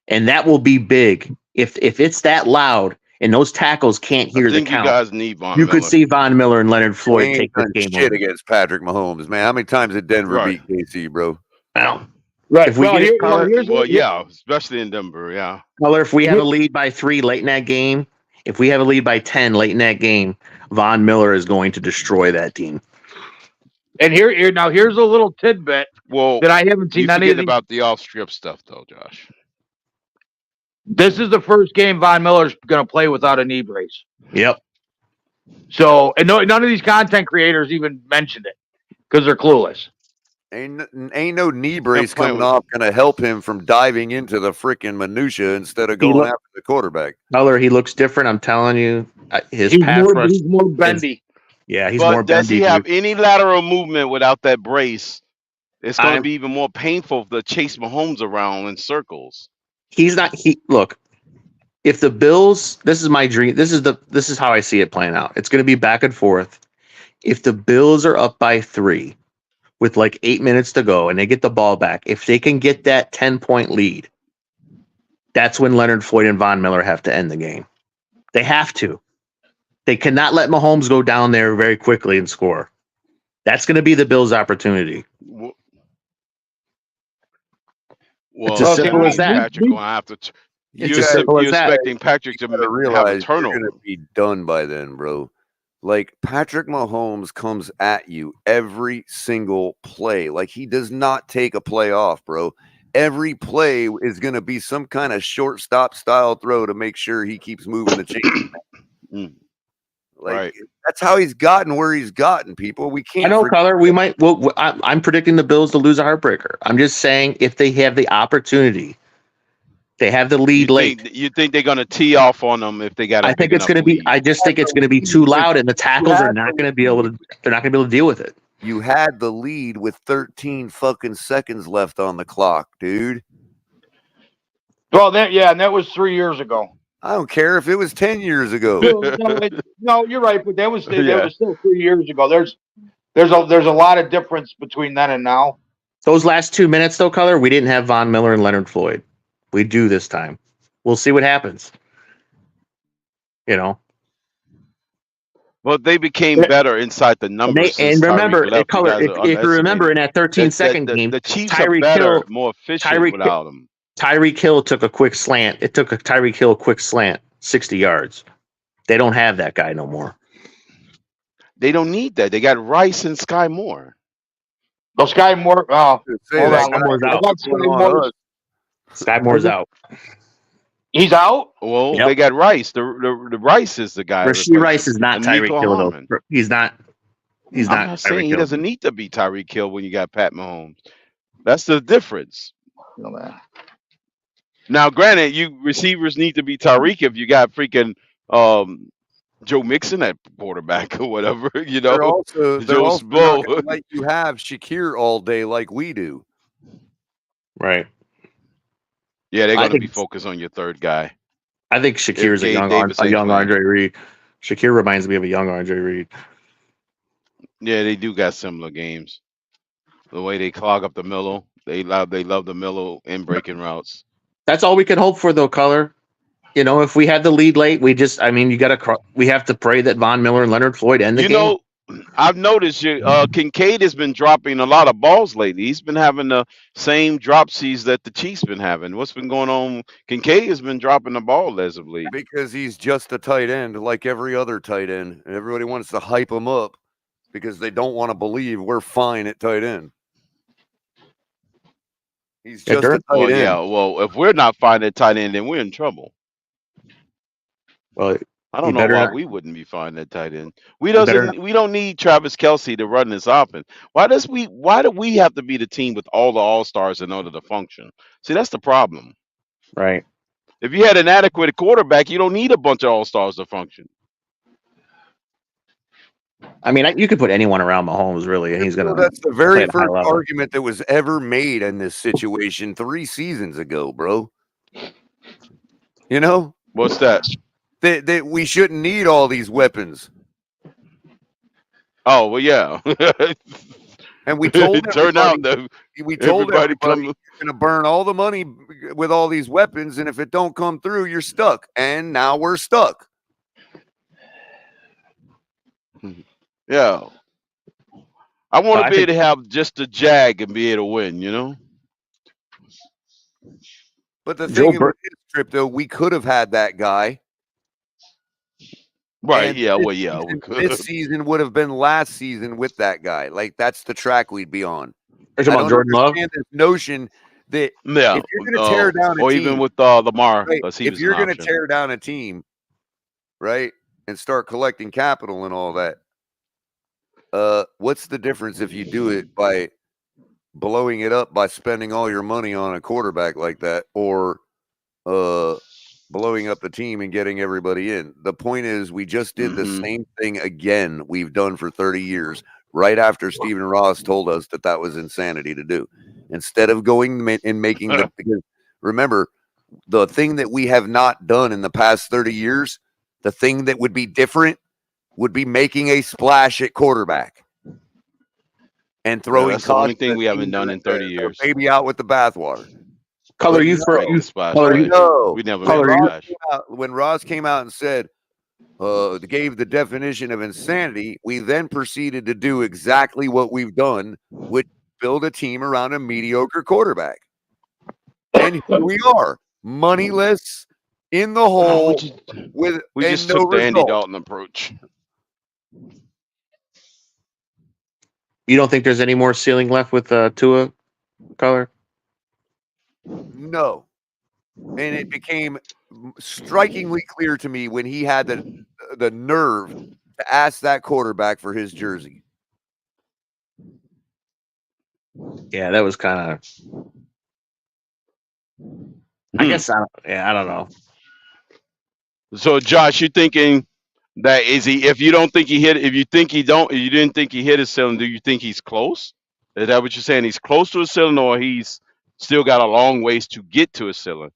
and that will be big if it's that loud and those tackles can't hear I the think you count. guys need Von You Miller. could see Von Miller and Leonard Floyd They take ain't this done game shit over. against Patrick Mahomes, man. How many times did Denver Right. beat KC, bro? Well, Right. if we Well, get here, it, color, Yeah, especially in Denver. Yeah. color, if we have a lead by 3 late in that game, if we have a lead by 10 late in that game, Von Miller is going to destroy that team. and here's a little tidbit Well, that I haven't seen you any of forgetting these. about the off strip stuff, though, Josh. This is the first game Von Miller's going to play without a knee brace. Yep. So, and none of these content creators even mentioned it because they're clueless. Ain't no knee brace playing coming with- off going to help him from diving into the freaking minutia instead of going after the quarterback. Color, he looks different. I'm telling you, his He's pass rush. more bendy. Yeah, he's But more does bendy. he have dude. any lateral movement without that brace? It's going I'm- to be even more painful to chase Mahomes around in circles. He's not. Look. If the Bills, this is my dream. This is how I see it playing out. It's going to be back and forth. If the Bills are up by 3 with like 8 minutes to go and they get the ball back, if they can get that 10-point lead, that's when Leonard Floyd and Von Miller have to end the game. They have to. They cannot let Mahomes go down there very quickly and score. That's going to be the Bills' opportunity. Well, It's as simple as that. Patrick going to have to. It's as simple as that. Expecting Patrick to have a Realize you're turnover. going to be done by then, bro. Like Patrick Mahomes comes at you every single play. Like he does not take a play off, bro. Every play is going to be some kind of shortstop style throw to make sure he keeps moving the chain. Like Right. that's how he's gotten where he's gotten. People, we can't. I know, forget- Color. We might. Well, I'm predicting the Bills to lose a heartbreaker. I'm just saying if they have the opportunity, they have the lead late. You think they're going to tee off on them if they got? I think it's going to be. I just think it's going to be too loud, and the tackles are not going to be able to. They're not going to be able to deal with it. You had the lead with 13 fucking seconds left on the clock, dude. Well, and that was 3 years ago. I don't care if it was 10 years ago. No, you're right, but that was Yeah. still 3 years ago. There's a lot of difference between then and now. Those last 2 minutes, though, Color, we didn't have Von Miller and Leonard Floyd. We do this time. We'll see what happens. You know. Well, they became better inside the numbers. And remember, Tyreek left. Color, You guys if you remember in that 13-second game, the Chiefs are Tyreek better, Hill, more efficient without him. Tyreek Hill took a quick slant. It took a Tyreek Hill quick slant, 60 yards. They don't have that guy no more. They don't need that. They got Rice and Sky Moore. Oh, Sky Moore. Oh, hold on. Sky Moore's I out. thought Sky Moore- Sky Moore's out. He's out. Well, Yep. they got Rice. The Rice is the guy. Rasheed Rice is not And Tyreek Nico Hill, Harmon. though. He's not. He's I'm not not saying Tyreek he Hill. doesn't need to be Tyreek Hill when you got Pat Mahomes. That's the difference. Now, granted, you receivers need to be Tyreek if you got freaking Joe Mixon at quarterback or whatever, you know. They're also Joe not Spo. gonna let you have Shakir all day like we do. Right. Yeah, they're I going to be think- focused on your third guy. I think Shakir's a Gabe young, Davis ain't playing. Andre Reed. Shakir reminds me of a young Andre Reed. Yeah, they do got similar games. The way they clog up the middle, they love the middle and breaking routes. That's all we can hope for, though, Color. You know, if we had the lead late, we have to pray that Von Miller and Leonard Floyd end the game. You know, I've noticed Kincaid has been dropping a lot of balls lately. He's been having the same dropsies that the Chiefs been having. What's been going on? Kincaid has been dropping the ball as of late. Because he's just a tight end like every other tight end. And everybody wants to hype him up because they don't want to believe we're fine at tight end. He's just a tight end. Yeah, well, if we're not fine at tight end, then we're in trouble. Well, I don't you know better why not- we wouldn't be fine at tight end. We better don't need Travis Kelce to run this offense. Why do we have to be the team with all the all-stars in order to function? See, that's the problem. Right. If you had an adequate quarterback, you don't need a bunch of all-stars to function. I mean, you could put anyone around Mahomes, really, and he's going to. That's the play very at a high first level. argument that was ever made in this situation 3 seasons ago, bro. You know what's that? That we shouldn't need all these weapons. Oh well, yeah. And we told it turned out that everybody come. you're going to burn all the money with all these weapons, and if it don't come through, you're stuck. And now we're stuck. Yeah. I want to be able to have just a Jag and be able to win, you know? But the thing with this trip, though, we could have had that guy. Right, and yeah, this well, yeah, we season, could. This season would have been last season with that guy. Like, that's the track we'd be on. Are you talking about Jordan Love? Understand this notion that Yeah, if you're going to tear down a or team, even with Lamar, right, because he if was you're an going to option. tear down a team, right, and start collecting capital and all that, what's the difference if you do it by blowing it up by spending all your money on a quarterback like that, or blowing up the team and getting everybody in? The point is, we just did the same thing again we've done for 30 years, right after Stephen Ross told us that was insanity to do. Instead of going and making the, because remember, the thing that we have not done in the past 30 years, the thing that would be different would be making a splash at quarterback and throwing that's the only thing we haven't done in 30 years. Baby out with the bathwater. Color you for you splash. No, We never when made a Ross splash. when Ross came out and said, gave the definition of insanity, we then proceeded to do exactly what we've done, which build a team around a mediocre quarterback. And here we are, moneyless, in the hole, We just took the Andy Dalton approach. You don't think there's any more ceiling left with Tua, Color? No. And it became strikingly clear to me when he had the nerve to ask that quarterback for his jersey. Yeah, that was kind of. I guess I don't know. So, Josh, you're thinking that is he? If you don't think he hit, if you think he don't, if you didn't think he hit his ceiling, do you think he's close? Is that what you're saying? He's close to a ceiling, or he's still got a long ways to get to a ceiling?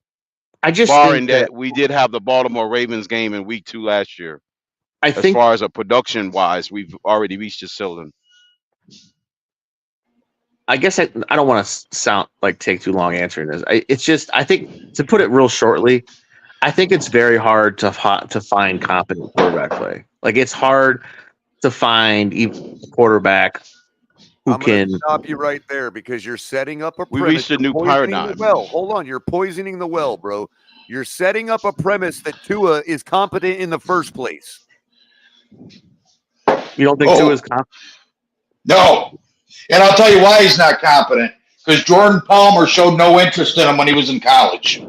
I just barring think that we did have the Baltimore Ravens game in Week 2 last year. As far as a production wise, we've already reached the ceiling. I guess I don't want to sound like take too long answering this. It's just I think, to put it real shortly, I think it's very hard to find competent quarterback play. Like, it's hard to find even a quarterback who can stop you right there, because you're setting up a premise. We reached a new paradigm. Well, hold on, you're poisoning the well, bro. You're setting up a premise that Tua is competent in the first place. You don't think Tua is competent? No. And I'll tell you why he's not competent. Because Jordan Palmer showed no interest in him when he was in college.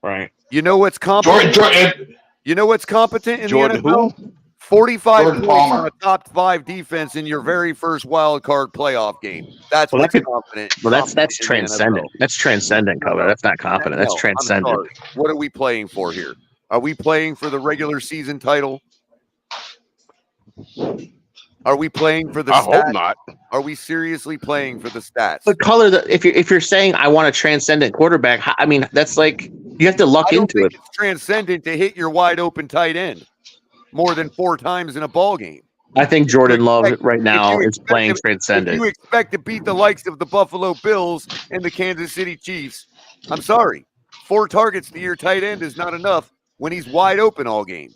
Right. You know what's competent? You know what's competent in Jordan the NFL? who? 45 Jordan points Palmer. on a top 5 defense in your very first wild card playoff game. That's what's competent. Well, that's transcendent. That's transcendent, Color. That's not competent. That's transcendent. I'm sorry. What are we playing for here? Are we playing for the regular season title? Are we playing for the stats? I hope not. Are we seriously playing for the stats? But Color, if you're saying I want a transcendent quarterback, I mean, that's like you have to luck into it. It's transcendent to hit your wide open tight end more than 4 times in a ball game. I think Jordan Love right now is playing transcendent. If you expect to beat the likes of the Buffalo Bills and the Kansas City Chiefs, I'm sorry. 4 targets to your tight end is not enough when he's wide open all game.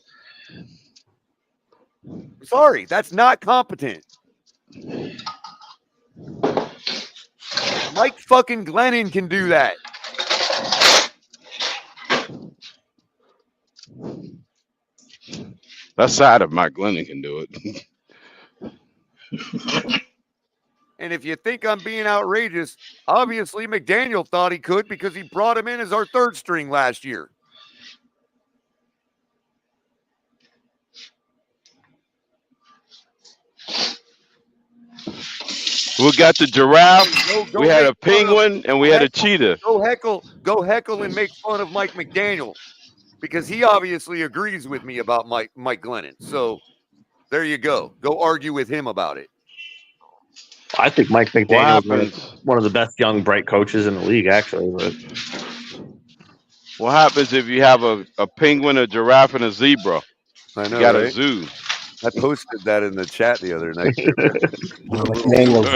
Sorry, that's not competent. Mike fucking Glennon can do that. That side of Mike Glennon can do it. And if you think I'm being outrageous, obviously McDaniel thought he could because he brought him in as our 3rd string last year. We got the giraffe, we had a penguin, and we had a cheetah. Go heckle and make fun of Mike McDaniel, because he obviously agrees with me about Mike Glennon. So There you go. Go argue with him about it. I think Mike What McDaniel is happens? one of the best young bright coaches in the league, actually. But What happens if you have a penguin, a giraffe, and a zebra? I You know, got a right? zoo. I posted that in the chat the other night. There, McDaniel's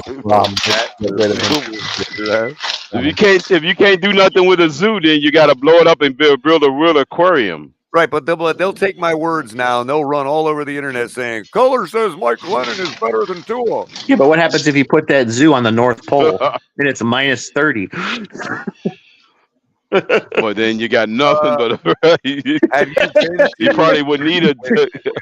get rid of him. If you can't do nothing with a zoo, then you got to blow it up and build a real aquarium. Right, but they'll take my words now and they'll run all over the internet saying Kohler says Mike Glennon is better than Tua. yeah, but what happens if you put that zoo on the North Pole and it's minus 30? Well, then you got nothing but have you been you probably would need a.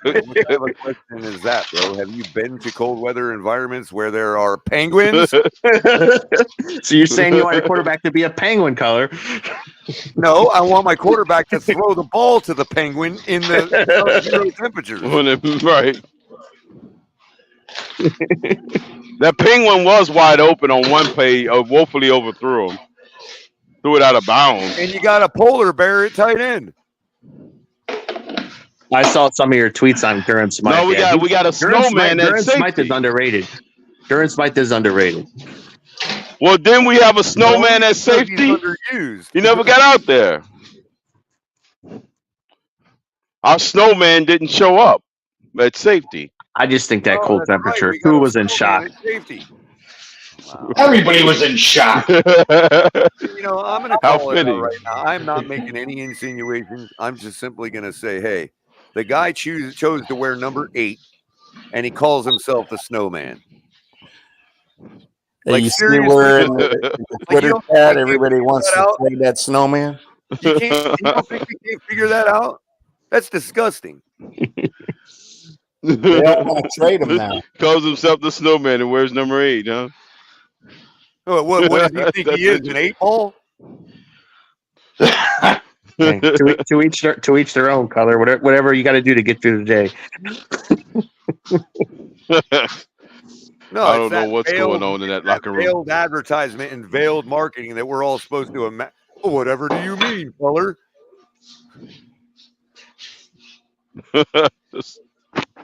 What kind of a question is that, bro? Have you been to cold weather environments where there are penguins? So you're saying you want your quarterback to be a penguin color? No, I want my quarterback to throw the ball to the penguin in the 0 temperatures. Right. That penguin was wide open on one play. Woefully overthrew him. Threw it out of bounds. And you got a polar bear at tight end. I saw some of your tweets on Durham Smythe. No, we got a snowman at Durham safety. Smythe is underrated. Durham Smythe is underrated. Well, then we have a snowman at safety. Underused. He never got out there. Our snowman didn't show up at safety. I just think that cold temperature. Right. Who was in shock? Wow. Everybody was in shock. You know, I'm going to How call it fitting. out right now. I'm not making any insinuations. I'm just simply going to say, hey, the guy chose to wear number 8, and he calls himself the snowman. Hey, Like, you see seriously, where in the Twitter chat everybody wants to play that snowman? You don't think you can't figure that out? That's disgusting. They don't want to trade him now. Calls himself the snowman and wears number 8, huh? What does he think he is, an 8-ball? Hey, to each their own color. Whatever you got to do to get through the day. No, I don't know what's going on in that locker room. Veiled advertisement and veiled marketing that we're all supposed to imagine. Whatever do you mean, color?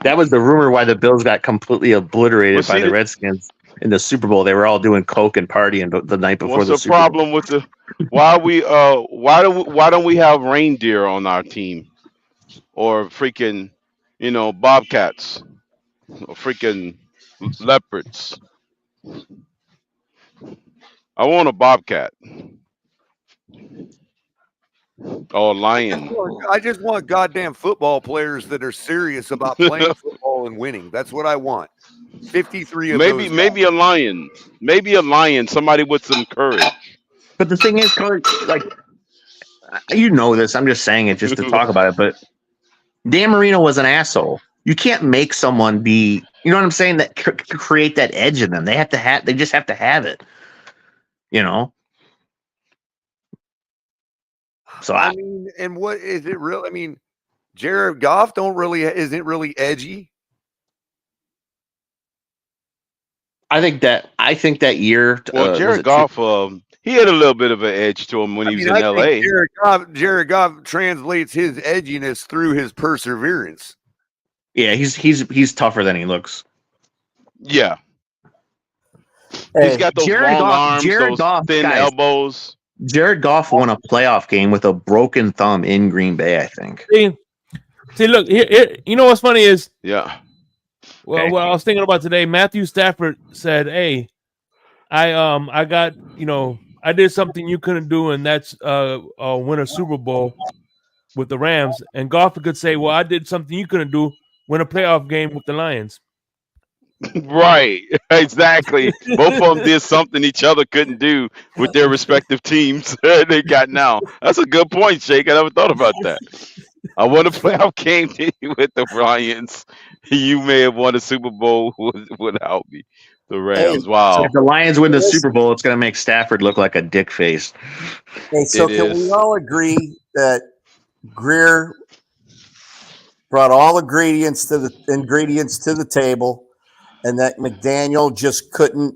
That was the rumor why the Bills got completely obliterated by the Redskins in the Super Bowl. They were all doing coke and partying the night before What's the the Super Bowl. problem with the? Why don't we have reindeer on our team, or freaking, bobcats, or freaking leopards? I want a bobcat. Oh, a lion. I just want goddamn football players that are serious about playing football and winning. That's what I want. 53 of those. Maybe a lion. Maybe a lion. Somebody with some courage. But the thing is, like, you know this. I'm just saying it just to talk about it. But Dan Marino was an asshole. You can't make someone be. You know what I'm saying? That create that edge in them. They have to have. They just have to have it. You know. So I mean, and what is it real? I mean, Jared Goff isn't really edgy. I think that year. Well, Jared Goff, he had a little bit of an edge to him when he was in LA. Jared Goff translates his edginess through his perseverance. Yeah, he's tougher than he looks. Yeah. Hey, he's got those long arms, those thin elbows. Jared Goff won a playoff game with a broken thumb in Green Bay, I think. See, look, here, you know what's funny is, yeah. Well, what I was thinking about today, Matthew Stafford said, "Hey, I got, I did something you couldn't do, and that's win a Super Bowl with the Rams." And Goff could say, "Well, I did something you couldn't do, win a playoff game with the Lions." Right, exactly. Both of them did something each other couldn't do with their respective teams. They got now. That's a good point, Shake. I never thought about that. I won a playoff game with the Lions. You may have won a Super Bowl without me. The Rams. Hey, wow. So if the Lions win the Super Bowl, it's going to make Stafford look like a dick face. Hey, so can we all agree that Greer brought all ingredients to the table, and that McDaniel just couldn't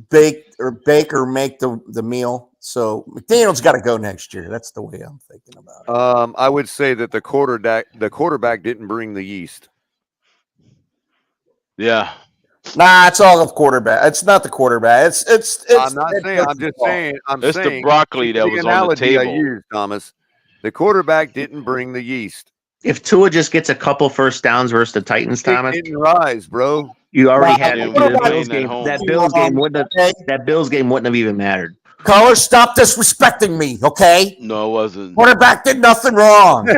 bake or make the meal? So McDaniel's got to go next year. That's the way I'm thinking about it. I would say that the quarterback didn't bring the yeast. Yeah. Nah, it's all the quarterback. It's not the quarterback. It's. I'm not saying. I'm just saying. It's the broccoli that the was on the analogy I table. used, Thomas. The quarterback didn't bring the yeast. If Tua just gets a couple first downs versus the Titans, It Thomas, didn't rise, bro. you already Nah, had Then the we'd be Bills waiting at game. home. That Bills game wouldn't have even mattered. Caller, stop disrespecting me, okay? No, it wasn't. Quarterback did nothing wrong.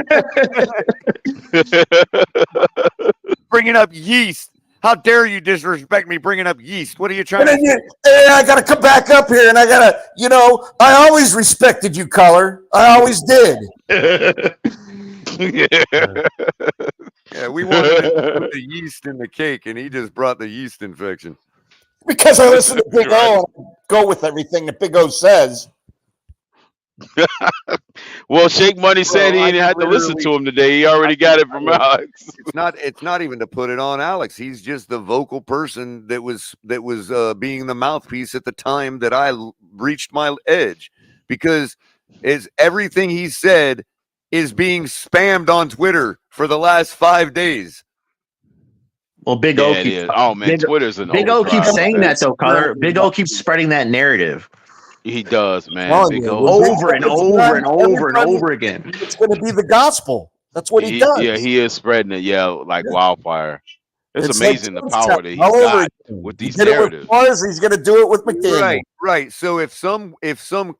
Bringing up yeast. How dare you disrespect me bringing up yeast? What are you trying And to then say? I got to come back up here, and I got to, I always respected you, Color. I always did. Yeah, we wanted him to put the yeast in the cake, and he just brought the yeast infection. Because I listen to Big O and go with everything that Big O says. Well, Shake Money said he I didn't have to listen to him today. He already got it from Alex. It's not even to put it on Alex. He's just the vocal person that was being the mouthpiece at the time that I reached my edge, because everything he said is being spammed on Twitter for the last 5 days. Well, Big O keeps. Oh man, Twitter's an Big O overdrive. keeps saying that though, Color. Big O keeps spreading that narrative. He does, man. Big O. Over and over and over and over again. It's going to be the gospel. That's what he does. Yeah, he is spreading it. Yeah, like wildfire. It's amazing like the power that he's all over got again. with these He did it with narratives. Mars, he's going to do it with McDaniel. Right. So if some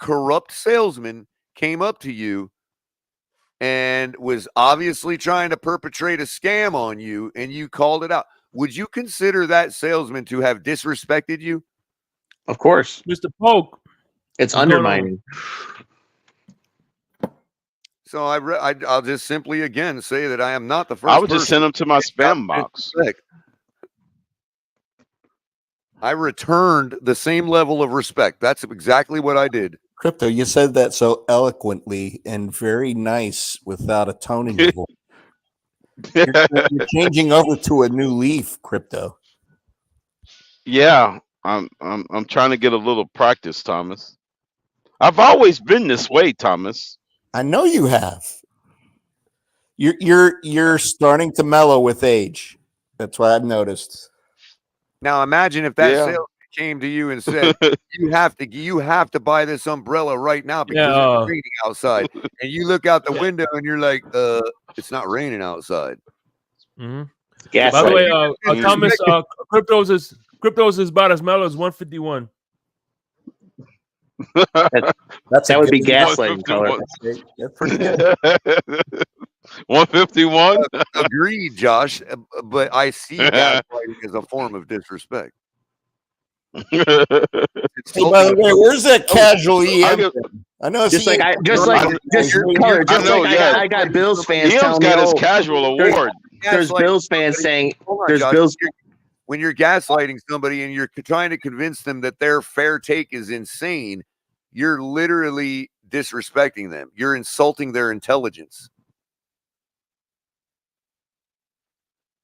corrupt salesman came up to you and was obviously trying to perpetrate a scam on you, and you called it out, would you consider that salesman to have disrespected you? Of course, Mr. Polk. It's undermining. So I'll just simply again say that I am not the first. I would just send them to my spam box. I returned the same level of respect. That's exactly what I did. Crypto, you said that so eloquently and very nice without a tone in your voice. You're changing over to a new leaf, Crypto. Yeah, I'm trying to get a little practice, Thomas. I've always been this way, Thomas. I know you have. You're starting to mellow with age. That's what I've noticed. Now imagine if that salesman came to you and said, "You have to buy this umbrella right now because it's raining outside," and you look out the window and you're like, "It's not raining outside." Mm-hmm. Yes, By the way, right. Thomas, cryptos is about as mellow as 151. That would be gaslighting, Color. That's pretty good. 151. Agreed, Josh. But I see gaslighting as a form of disrespect. Hey, by the way, where's that casual EM? I know. I got Bills fans telling me, got his casual award. There's Bills fans saying there's Bills. When you're gaslighting somebody and you're trying to convince them that their fair take is insane, you're literally disrespecting them. You're insulting their intelligence.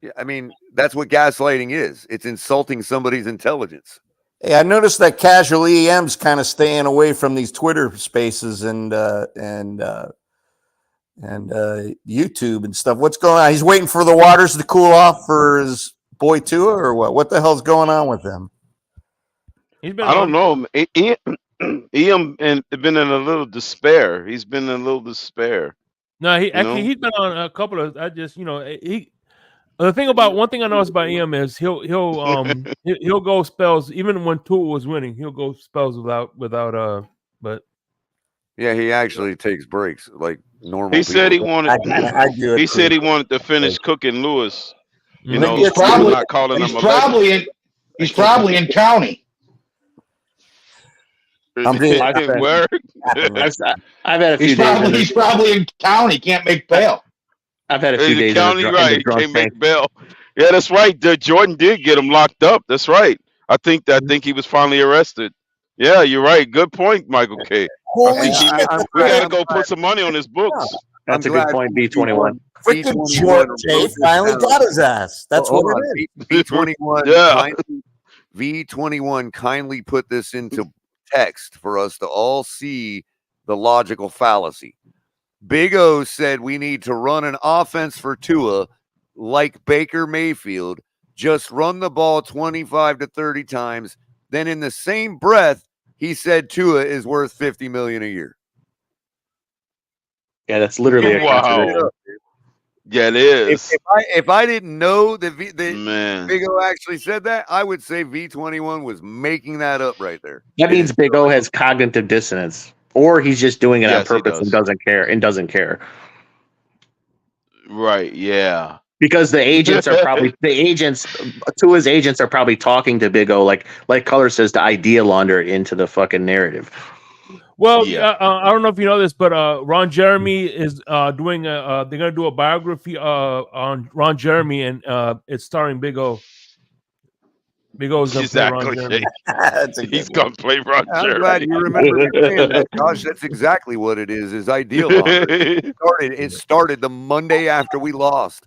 Yeah, I mean, that's what gaslighting is. It's insulting somebody's intelligence. Hey, I noticed that casual EM's kind of staying away from these Twitter spaces and YouTube and stuff. What's going on? He's waiting for the waters to cool off for his boy Tua, or what? What the hell's going on with him? I don't know. Ian been in a little despair. He's been in a little despair. No, he's been on a couple of. The thing about one thing I noticed about Ian is he'll go spells even when Tua was winning. He'll go spells without. But yeah, he actually takes breaks like normal. He said he wanted. He said he wanted to finish cooking Lewis. You know, he's probably not calling him a he's probably in county. I've had a few days. He's probably in county. Can't make bail. I've had a few days. County, right? Can't make bail. Yeah, that's right. Jordan did get him locked up. That's right. I think he was finally arrested. Yeah, you're right. Good point, Michael K. Holy shit! We gotta go put some money on his books. That's a good point. B21. Freaking Jay finally got his ass. That's what it is. V21. Yeah. V21 kindly put this into text for us to all see the logical fallacy. Big O said we need to run an offense for Tua like Baker Mayfield, just run the ball 25 to 30 times. Then in the same breath, he said Tua is worth $50 million a year. Yeah, that's literally a contradiction. Wow. Yeah, it is. If I didn't know that Man. Big O actually said that, I would say V21 was making that up right there. That means Big O has cognitive dissonance, or he's just doing it on Yes, he purpose and does. doesn't care. Right, yeah. Because the agents are probably Tua's agents are probably talking to Big O like Color says to idea launder it into the fucking narrative. Well, Yeah. I don't know if you know this, but Ron Jeremy is doing they're gonna do a biography on Ron Jeremy, and it's starring Big O. Big O is gonna play Ron Jeremy. That's a good He's one. gonna play Ron I'm Jeremy. glad you remember me saying that, Josh. That's exactly what it is idea laundering. It started the Monday after we lost.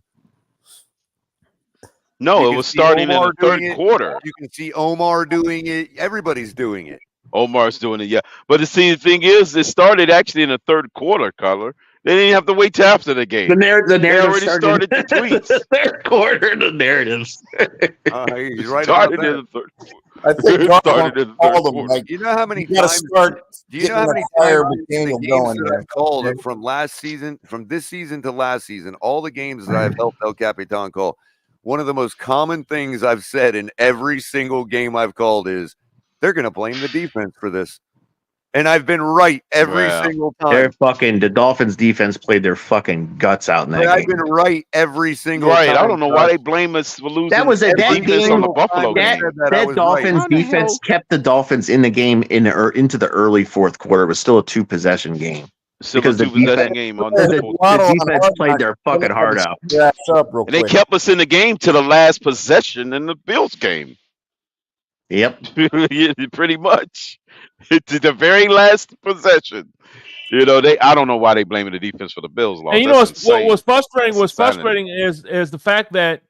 No, You it can was see starting in Omar the third doing it. quarter. You can see Omar doing it. Everybody's doing it. Omar's doing it, yeah. But the thing is, it started actually in the third quarter, Color. They didn't have to wait till after the game. The narrative They already started the tweets. the third quarter. The narratives. He's right about Started that. in the third quarter. I think It Garland started in the third called him quarter. like, You know how many you gotta times? start Do you know how getting many that fire times in the McDaniel games going that there. I've called it from last season, from this season to last season, all the games that I've helped El Capitan call? One of the most common things I've said in every single game I've called is they're going to blame the defense for this. And I've been right every Wow. single They're time. the Dolphins defense played their fucking guts out in that But I've game. been right every single Right. time. I don't know why they blame us for losing That was the that defense on the game. Buffalo That, game. I was Dolphins How the defense hell? kept the Dolphins in the game into the early fourth quarter. It was still a 2-possession game Still a because the two-possession defense, game on Hey, the the, fourth. the Waddle on defense Hard played Knocks, their fucking let heart me out. scratch up real And they quick. kept us in the game to the last possession in the Bills game. Yep. Pretty much. To the very last possession. You know, I don't know why they blaming the defense for the Bills loss. And you know That's what insane. was frustrating? That's What's insanity. frustrating is the fact that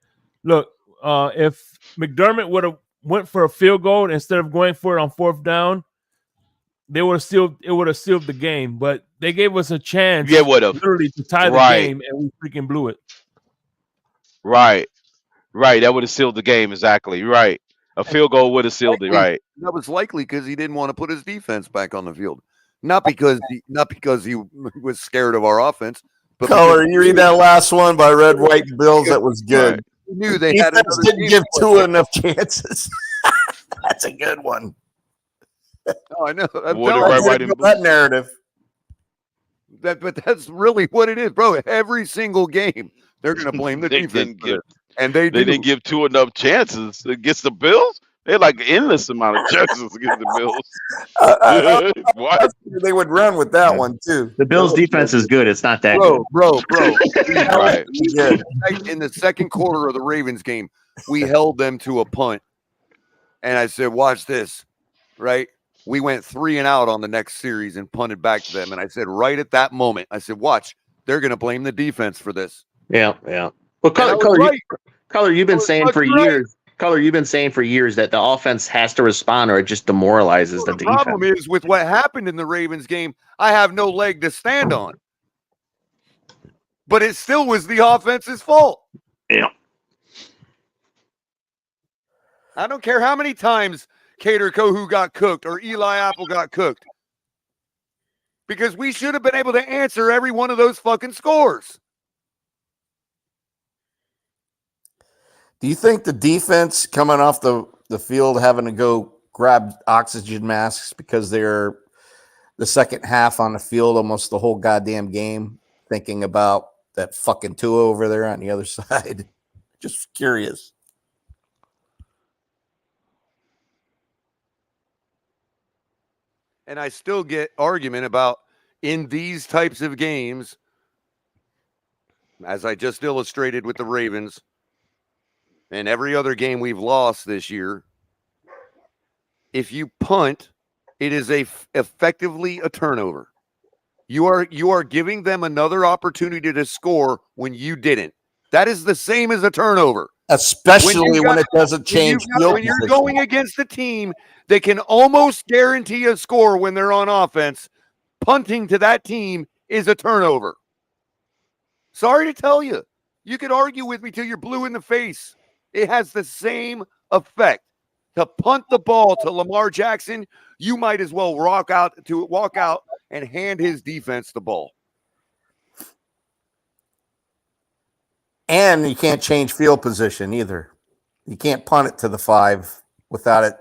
look, if McDermott would have went for a field goal instead of going for it on fourth down, it would have sealed the game. But they gave us a chance, Yeah, would have. literally to tie the Right. game, and we freaking blew it. Right. That would have sealed the game. Exactly. Right. A field goal would have sealed it. Right. That was likely because he didn't want to put his defense back on the field. Not because he was scared of our offense, but Color, you read that last one by Red, White, and Bills. That was good. Right. he knew they Defense had another didn't game give to Tua play. enough chances. That's a good one. Oh, I know. I'm What telling did you, Red, White, and That narrative. but that's really what it is, bro. Every single game, they're going to blame the They defense didn't for give. this. And they do. They didn't give two enough chances against the Bills. They had like endless amount of chances against the Bills. What? They would run with that one too. The Bills defense is good. It's not that good. Bro. Right. In the second quarter of the Ravens game, we held them to a punt. And I said, watch this, right? We went 3 and out on the next series and punted back to them. And I said, right at that moment, I said, watch, they're going to blame the defense for this. Yeah. Well, Color, you've been saying for years. Color, you've been saying for years that the offense has to respond or it just demoralizes the defense. Problem is with what happened in the Ravens game, I have no leg to stand on. But it still was the offense's fault. Yeah. I don't care how many times Cater Kohu got cooked or Eli Apple got cooked. Because we should have been able to answer every one of those fucking scores. Do you think the defense coming off the field having to go grab oxygen masks because they're the second half on the field almost the whole goddamn game thinking about that fucking Tua over there on the other side? Just curious. And I still get argument about in these types of games, as I just illustrated with the Ravens, and every other game we've lost this year, if you punt, it is effectively a turnover. You are giving them another opportunity to score when you didn't. That is the same as a turnover. Especially when it doesn't change field when you're position. going against a team that can almost guarantee a score when they're on offense, punting to that team is a turnover. Sorry to tell you. You could argue with me till you're blue in the face. It has the same effect. To punt the ball to Lamar Jackson, you might as well walk out and hand his defense the ball. And you can't change field position either. You can't punt it to the 5 without it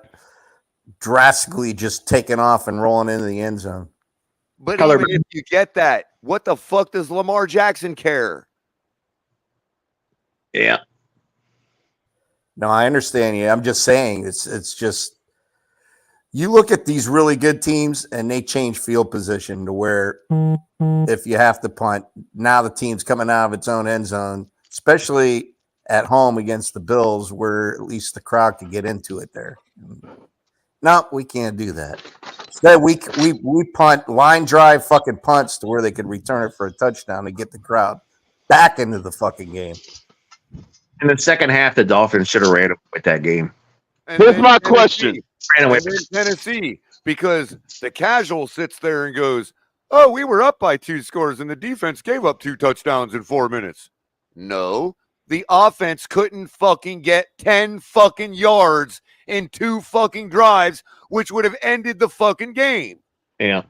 drastically just taking off and rolling into the end zone. But even if you get that, what the fuck does Lamar Jackson care? Yeah. No, I understand you. I'm just saying it's just you look at these really good teams and they change field position to where if you have to punt, now the team's coming out of its own end zone, especially at home against the Bills, where at least the crowd could get into it there. No, we can't do that. Instead, we punt, line drive fucking punts to where they could return it for a touchdown to get the crowd back into the fucking game. In the second half, the Dolphins should have ran with that game. Here's my question. Tennessee, because the casual sits there and goes, "Oh, we were up by 2 scores and the defense gave up 2 touchdowns in 4 minutes." No, the offense couldn't fucking get 10 fucking yards in 2 fucking drives, which would have ended the fucking game. Yeah.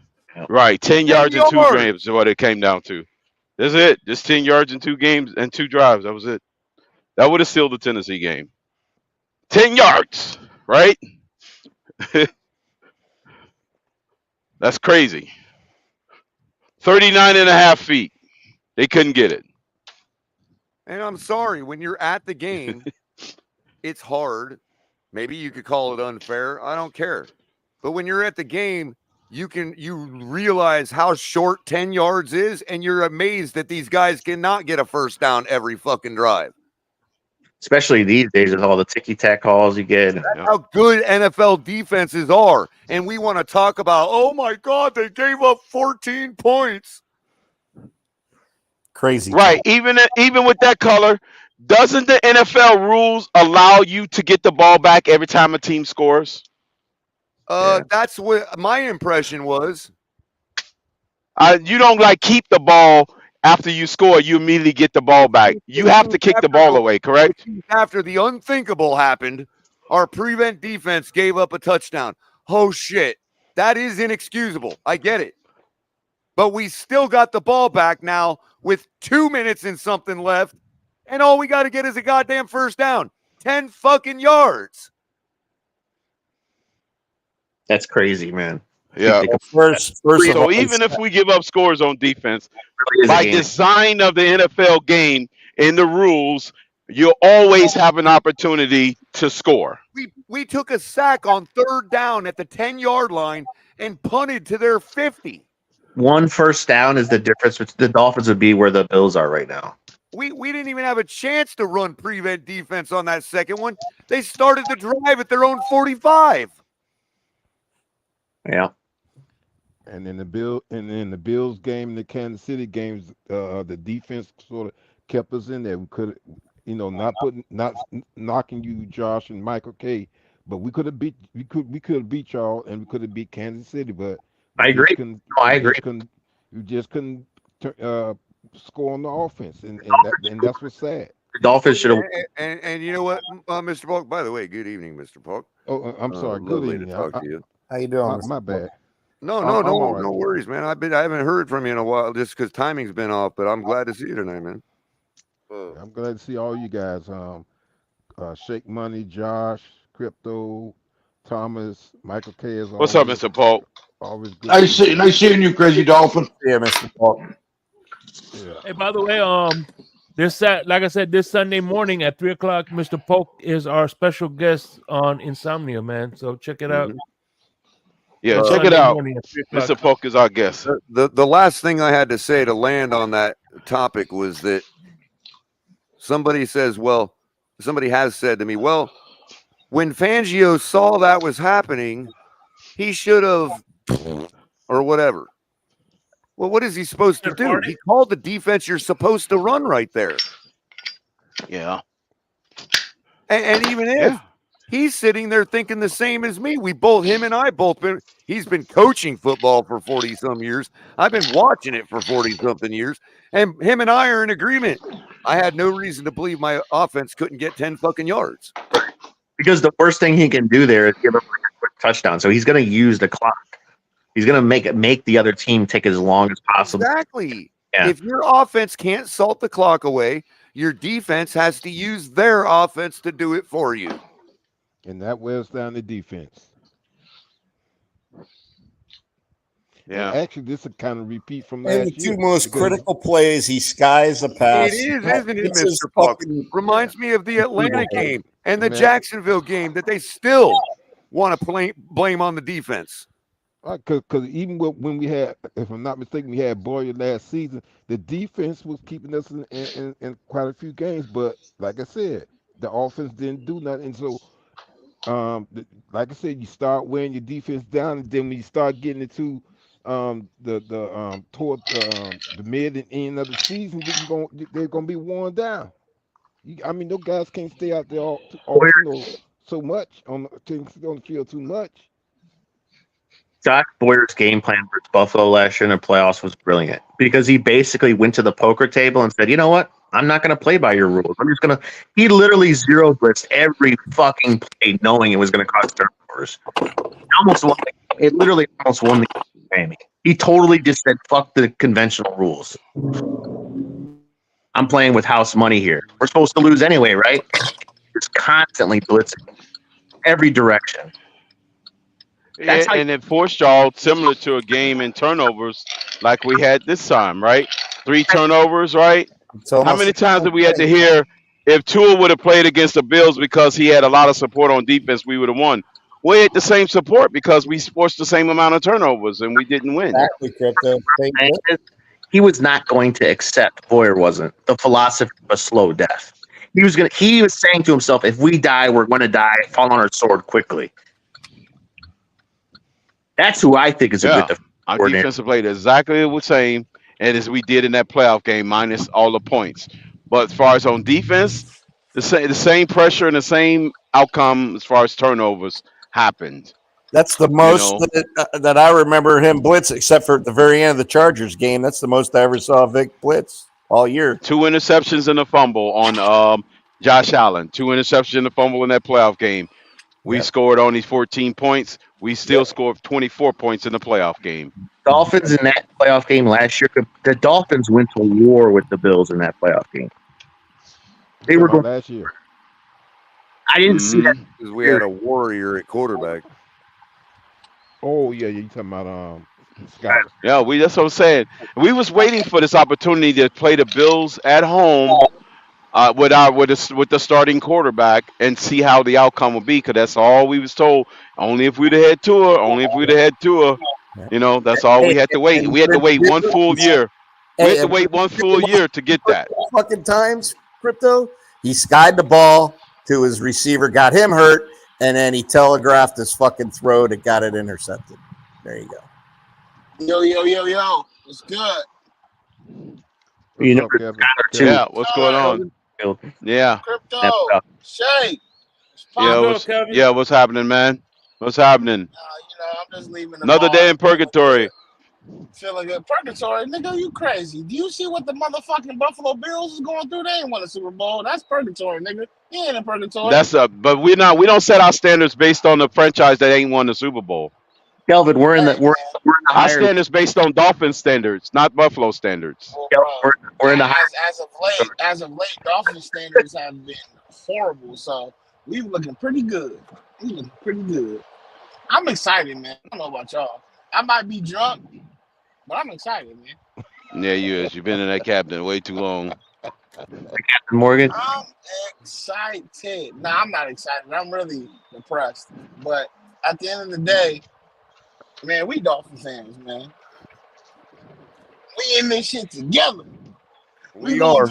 Right. 10 yards in 2 games is what it came down to. That's it. Just 10 yards in 2 games and 2 drives. That was it. That would have sealed the Tennessee game. 10 yards, right? That's crazy. 39 and a half feet. They couldn't get it. And I'm sorry, when you're at the game, it's hard. Maybe you could call it unfair. I don't care. But when you're at the game, you realize how short 10 yards is, and you're amazed that these guys cannot get a first down every fucking drive. Especially these days with all the ticky-tack calls you get. That's how good NFL defenses are. And we want to talk about, oh my God, they gave up 14 points. Crazy. Right. Even with that color, doesn't the NFL rules allow you to get the ball back every time a team scores? That's what my impression was. You don't keep the ball after you score. You immediately get the ball back. You have to kick the ball away, correct? After the unthinkable happened, our prevent defense gave up a touchdown. Oh shit. That is inexcusable. I get it. But we still got the ball back now with 2 minutes and something left. And all we got to get is a goddamn first down. 10 fucking yards. That's crazy, man. Yeah. First so even if we give up scores on defense, by design of the NFL game in the rules, you'll always have an opportunity to score. We took a sack on 3rd down at the 10-yard line and punted to their 50. 1 first down is the difference between the Dolphins would be where the Bills are right now. We didn't even have a chance to run prevent defense on that second one. They started the drive at their own 45. Yeah. And in the Bills game, the Kansas City games, the defense sort of kept us in there. We could, not knocking you, Josh and Michael K. But we could have beat y'all, and we could have beat Kansas City. But I agree. I agree. You just couldn't score on the offense, and that's what's sad. The Dolphins should have. And you know what, Mr. Polk? By the way, good evening, Mr. Polk. Oh, I'm sorry. Good evening. To talk to you. How you doing? My bad. No worries, man. I haven't heard from you in a while just because timing's been off, but I'm glad to see you tonight, man. I'm glad to see all you guys. Shake Money, Josh, Crypto, Thomas, Michael K. Is what's up, Mr. Polk? Always good. Nice seeing you, Crazy Dolphin. Yeah, Mr. Polk. Yeah. Hey, by the way, like I said, this Sunday morning at 3:00, Mr. Polk is our special guest on Insomnia, man. So check it out. Yeah, check it out. Mr. Polk is our guest. The last thing I had to say to land on that topic was that somebody has said to me, well, when Fangio saw that was happening, he should have, or whatever. Well, what is he supposed to do? He called the defense you're supposed to run right there. Yeah. And even if he's sitting there thinking the same as me, he's been coaching football for 40 some years. I've been watching it for 40 something years. And him and I are in agreement. I had no reason to believe my offense couldn't get 10 fucking yards. Because the worst thing he can do there is give up like a quick touchdown. So he's going to use the clock. He's going to make the other team take as long as possible. Exactly. Yeah. If your offense can't salt the clock away, your defense has to use their offense to do it for you. And that wears down the defense. Yeah. And actually, this is a kind of repeat from And the last year. two most because- critical plays, he skies the pass. It is, isn't it, It's his Mr. Puck? fucking- Reminds me of the Atlanta game and the Man. Jacksonville game that they still want to blame on the defense. Because even when we had, if I'm not mistaken, we had Boyer last season, the defense was keeping us in quite a few games. But like I said, the offense didn't do nothing. So, like I said, you start wearing your defense down, and then when you start getting into toward the mid and end of the season, then they're gonna be worn down. I mean, those guys can't stay out there all so much on the field too much. Josh Boyer's game plan for Buffalo last year in the playoffs was brilliant because he basically went to the poker table and said, "You know what? I'm not going to play by your rules. I'm just going to." He literally zero blitzed every fucking play, knowing it was going to cause turnovers. Almost won. It literally almost won the game. He totally just said, "Fuck the conventional rules. I'm playing with house money here. We're supposed to lose anyway, right?" Just constantly blitzing every direction. Yeah, and it forced y'all similar to a game in turnovers like we had this time, right? 3 turnovers, right? How many times did we had to hear if Tua would have played against the Bills because he had a lot of support on defense, we would have won? We had the same support because we forced the same amount of turnovers and we didn't win. Exactly, Crypto. He was not going to accept. Boyer wasn't the philosophy of a slow death. He was saying to himself, "If we die, we're going to die. Fall on our sword quickly." That's who I think is a good Our defensive played exactly the same as we did in that playoff game, minus all the points. But as far as on defense, the same pressure and the same outcome as far as turnovers happened. That's the most that I remember him blitz, except for at the very end of the Chargers game. That's the most I ever saw Vic blitz all year. 2 interceptions and a fumble on Josh Allen. 2 interceptions and a fumble in that playoff game. We scored only 14 points. We still scored 24 points in the playoff game. Dolphins in that playoff game last year. The Dolphins went to war with the Bills in that playoff game. They were going last year. I didn't see that because we had a warrior at quarterback. Oh yeah, you talking about Scott? Yeah, that's what I'm saying. We was waiting for this opportunity to play the Bills at home with the starting quarterback and see how the outcome would be. Because that's all we was told. Only if we'd have had Tua. You know, that's all we had to wait. We had to wait 1 full year. We had to wait 1 full year to get that. Fucking times, Crypto. He skied the ball to his receiver, got him hurt, and then he telegraphed his fucking throw that got it intercepted. There you go. Yo. What's good? You know, yeah, what's going on? Yeah. Crypto. Shake. What's happening, man? What's happening? I'm just leaving the Another bar. day in purgatory. Feeling good. Purgatory, nigga, you crazy. Do you see what the motherfucking Buffalo Bills is going through? They ain't won a Super Bowl. That's purgatory, nigga. You ain't in purgatory. But we don't set our standards based on the franchise that ain't won the Super Bowl. Kelvin, we're in the our standards based on Dolphin standards, not Buffalo standards. Well, we're in the as of late, Dolphin standards have been horrible. So we looking pretty good. I'm excited, man. I don't know about y'all. I might be drunk, but I'm excited, man. Yeah, you've been in that cabinet way too long. Captain Morgan. I'm excited. No, I'm not excited. I'm really depressed. But at the end of the day, man, we Dolphin fans, man. We in this shit together. We are,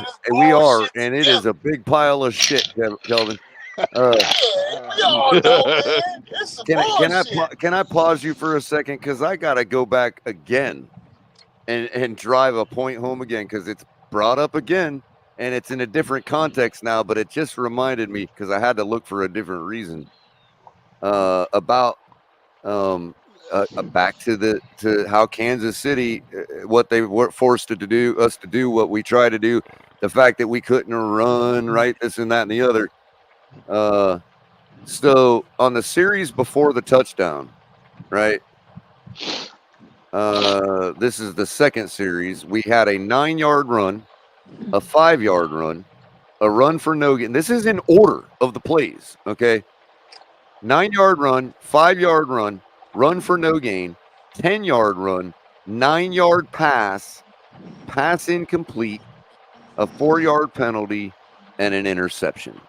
and it is a big pile of shit, Kelvin. We all know, man. It's some bullshit. Can I pause you for a second? Because I got to go back again and drive a point home again because it's brought up again and it's in a different context now, but it just reminded me because I had to look for a different reason about back to how Kansas City, what they were forced to do, us to do what we try to do the fact that we couldn't run, right, this and that and the other. So on the series before the touchdown, right, this is the second series, we had a 9-yard run, a 5-yard run, a run for no gain. This is in order of the plays, okay? 9-yard run, 5-yard run, run for no gain, 10-yard run, 9-yard pass, pass incomplete, a 4-yard penalty, and an interception.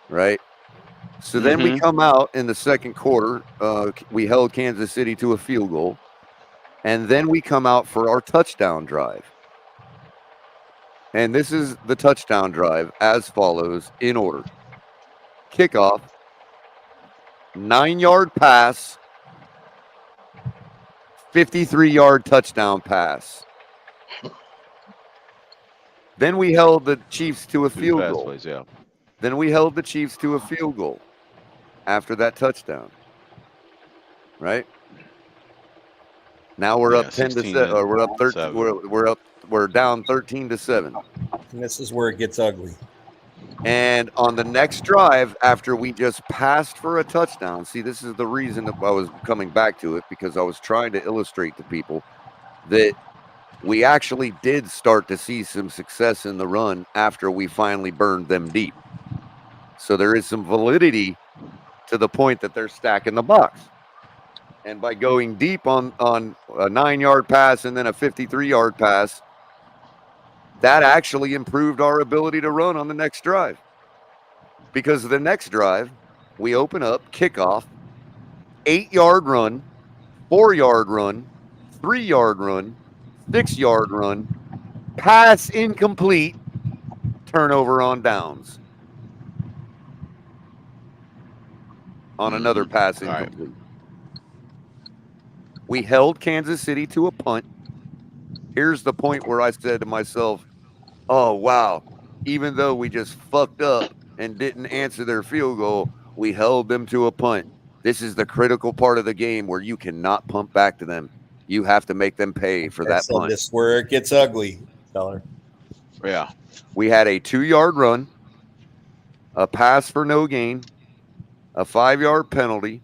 Right? So then we come out in the second quarter. We held Kansas City to a field goal. And then we come out for our touchdown drive. And this is the touchdown drive as follows in order. Kickoff, 9-yard pass, 53-yard touchdown pass. Then we held the Chiefs to a field goal. Plays, yeah. Then we held the Chiefs to a field goal after that touchdown. Right? Now we're up 10 to 7, or we're up 13. We're down 13-7. And this is where it gets ugly. And on the next drive, after we just passed for a touchdown, see, this is the reason that I was coming back to it, because I was trying to illustrate to people that we actually did start to see some success in the run after we finally burned them deep. So there is some validity to the point that they're stacking the box. And by going deep on a 9-yard pass and then a 53-yard pass, that actually improved our ability to run on the next drive. Because the next drive, we open up, kickoff, 8-yard run, 4-yard run, 3-yard run, 6-yard run, pass incomplete, turnover on downs. On another pass incomplete. We held Kansas City to a punt. Here's the point where I said to myself, oh, wow, even though we just fucked up and didn't answer their field goal, we held them to a punt. This is the critical part of the game where you cannot pump back to them. You have to make them pay for that punt. This is where it gets ugly, Teller. Yeah. We had a 2-yard run, a pass for no gain, a 5-yard penalty,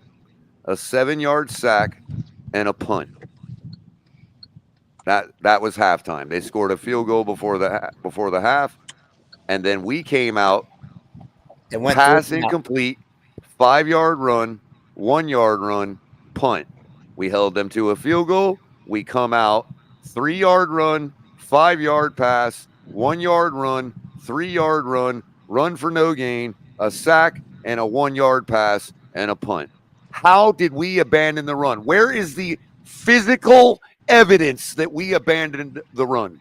a 7-yard sack, and a punt. That was halftime. They scored a field goal before the half, and then we came out, pass incomplete, 5-yard run, 1-yard run, punt. We held them to a field goal. We come out, 3-yard run, 5-yard pass, 1-yard run, 3-yard run, run for no gain, a sack, and a 1-yard pass and a punt. How did we abandon the run? Where is the physical evidence that we abandoned the run?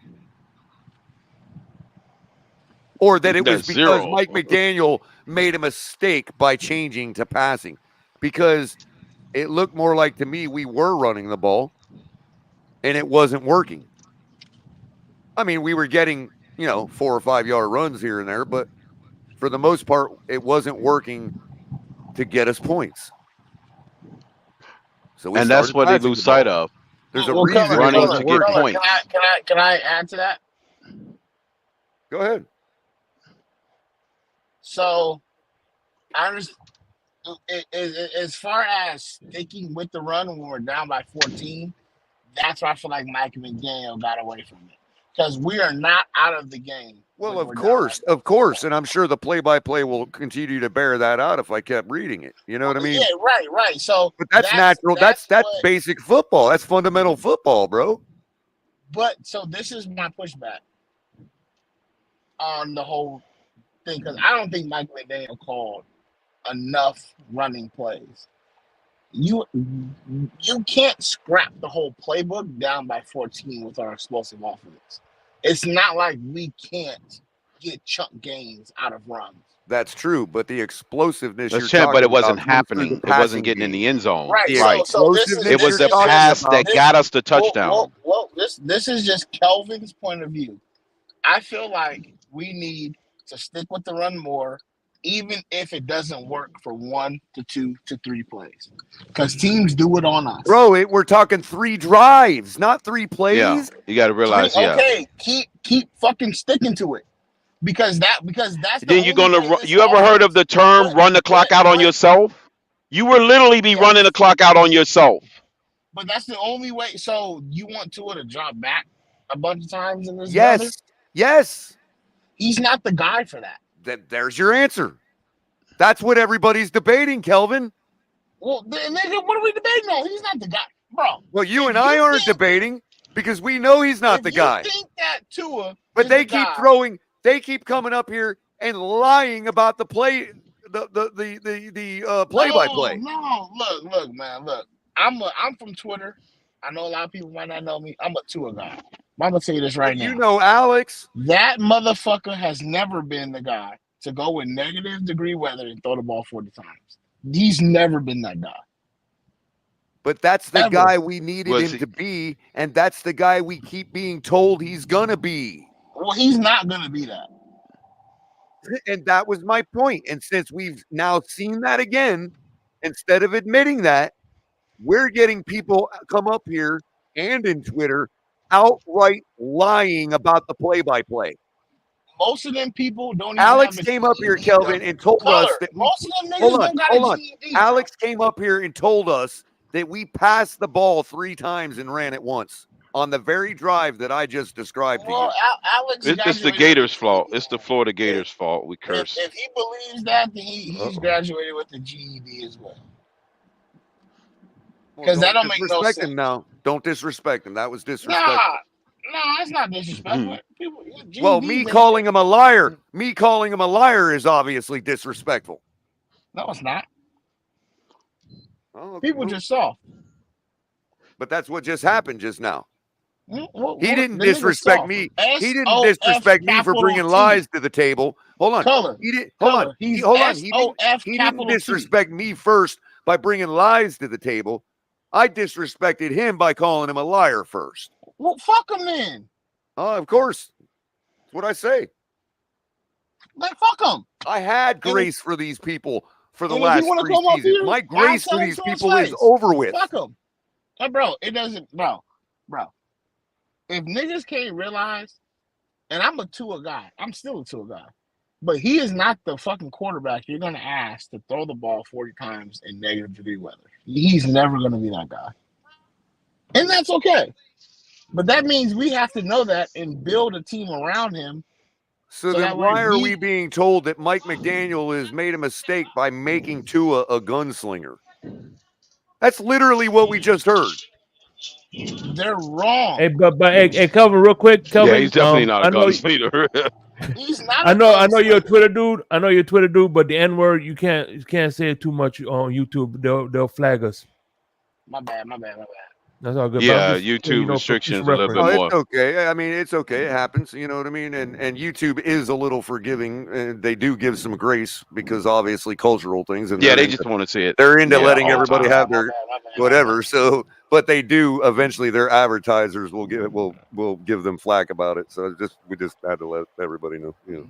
Or that it was because Mike McDaniel made a mistake by changing to passing? Because it looked more like to me we were running the ball and it wasn't working. I mean, we were getting, 4 or 5 yard runs here and there, but for the most part, it wasn't working to get us points. So and that's what they lose sight of. There's a reason running to get points. Can I add to that? Go ahead. So, I understand. As far as sticking with the run when we're down by 14, that's where I feel like Mike McDaniel got away from it, because we are not out of the game. Well, of course, and I'm sure the play-by-play will continue to bear that out if I kept reading it. You know what I mean? Yeah, right. So, but that's natural. That's basic football. That's fundamental football, bro. But so this is my pushback on the whole thing, because I don't think Mike McDaniel called enough running plays. You can't scrap the whole playbook down by 14 with our explosive offense. It's not like we can't get chunk gains out of runs. That's true, but the explosiveness but it wasn't happening. It wasn't getting in the end zone. Right. Right. So it was the pass that got us the touchdown. Well, this is just Kelvin's point of view. I feel like we need to stick with the run more even if it doesn't work for 1 to 2 to 3 plays, because teams do it on us. Bro, we're talking 3 drives, not 3 plays. Yeah, you got to realize. Okay, keep fucking sticking to it, because that's the Then you're only gonna. way this You ever heard of the term "run the clock out on yourself"? You will literally be running the clock out on yourself. But that's the only way. So you want Tua to drop back a bunch of times in this? Yes. He's not the guy for that. There's your answer. That's what everybody's debating, Kelvin. Well, nigga, what are we debating on? He's not the guy, bro. Well, you and I aren't debating because we know he's not the guy. You think that Tua, but they keep throwing. They keep coming up here and lying about the play, the play-by-play. No, look, man, look. I'm from Twitter. I know a lot of people might not know me. I'm a Tua guy. I'm gonna tell you this right now. You know, Alex. That motherfucker has never been the guy to go with negative degree weather and throw the ball 40 times. He's never been that guy. But that's the guy we needed him to be, and that's the guy we keep being told he's gonna be. Well, he's not gonna be that. And that was my point. And since we've now seen that again, instead of admitting that, we're getting people come up here and in Twitter outright lying about the play-by-play. Most of them people don't even Alex have came up here, Kelvin, and told us that most of them niggas don't got a GED. Alex came up here and told us that we passed the ball 3 times and ran it once on the very drive that I just described to you. Alex, It's the Gators' fault. It's the Florida Gators' fault. We curse. If he believes that, then he's graduated with the GED as well. Because that don't make no sense. Him now. Don't disrespect him. That was disrespectful. No, that's not disrespectful. Well, me calling him a liar is obviously disrespectful. No, it's not. Oh, people just saw. But that's what just happened just now. He didn't disrespect me. He didn't disrespect me for bringing lies to the table. Hold on. He didn't. Hold on. He didn't disrespect me first by bringing lies to the table. I disrespected him by calling him a liar first. Well, fuck him then. Of course. That's what I say. Like, fuck them. I had grace for these people for the last 3 seasons. My grace for these people is over with. Fuck them. Bro, it doesn't, bro. If niggas can't realize, and I'm a Tua guy. I'm still a Tua guy. But he is not the fucking quarterback you're going to ask to throw the ball 40 times in negative degree weather. He's never going to be that guy. And that's okay. But that means we have to know that and build a team around him. So then why are we being told that Mike McDaniel has made a mistake by making Tua a gunslinger? That's literally what we just heard. They're wrong. Hey, hey, Kelvin, real quick. Kelvin, yeah, he's definitely not a gunslinger. He's not. I know you're a Twitter dude. But the N word, you can't say it too much on YouTube. They'll flag us. My bad. That's all good. Yeah, YouTube restrictions a little bit more. It's okay. I mean, it's okay. It happens. You know what I mean? And YouTube is a little forgiving. And they do give some grace because obviously cultural things. And yeah, they just want to see it. They're into letting everybody have their whatever. So, but they do eventually. Their advertisers will give them flack about it. So we just had to let everybody know. You know.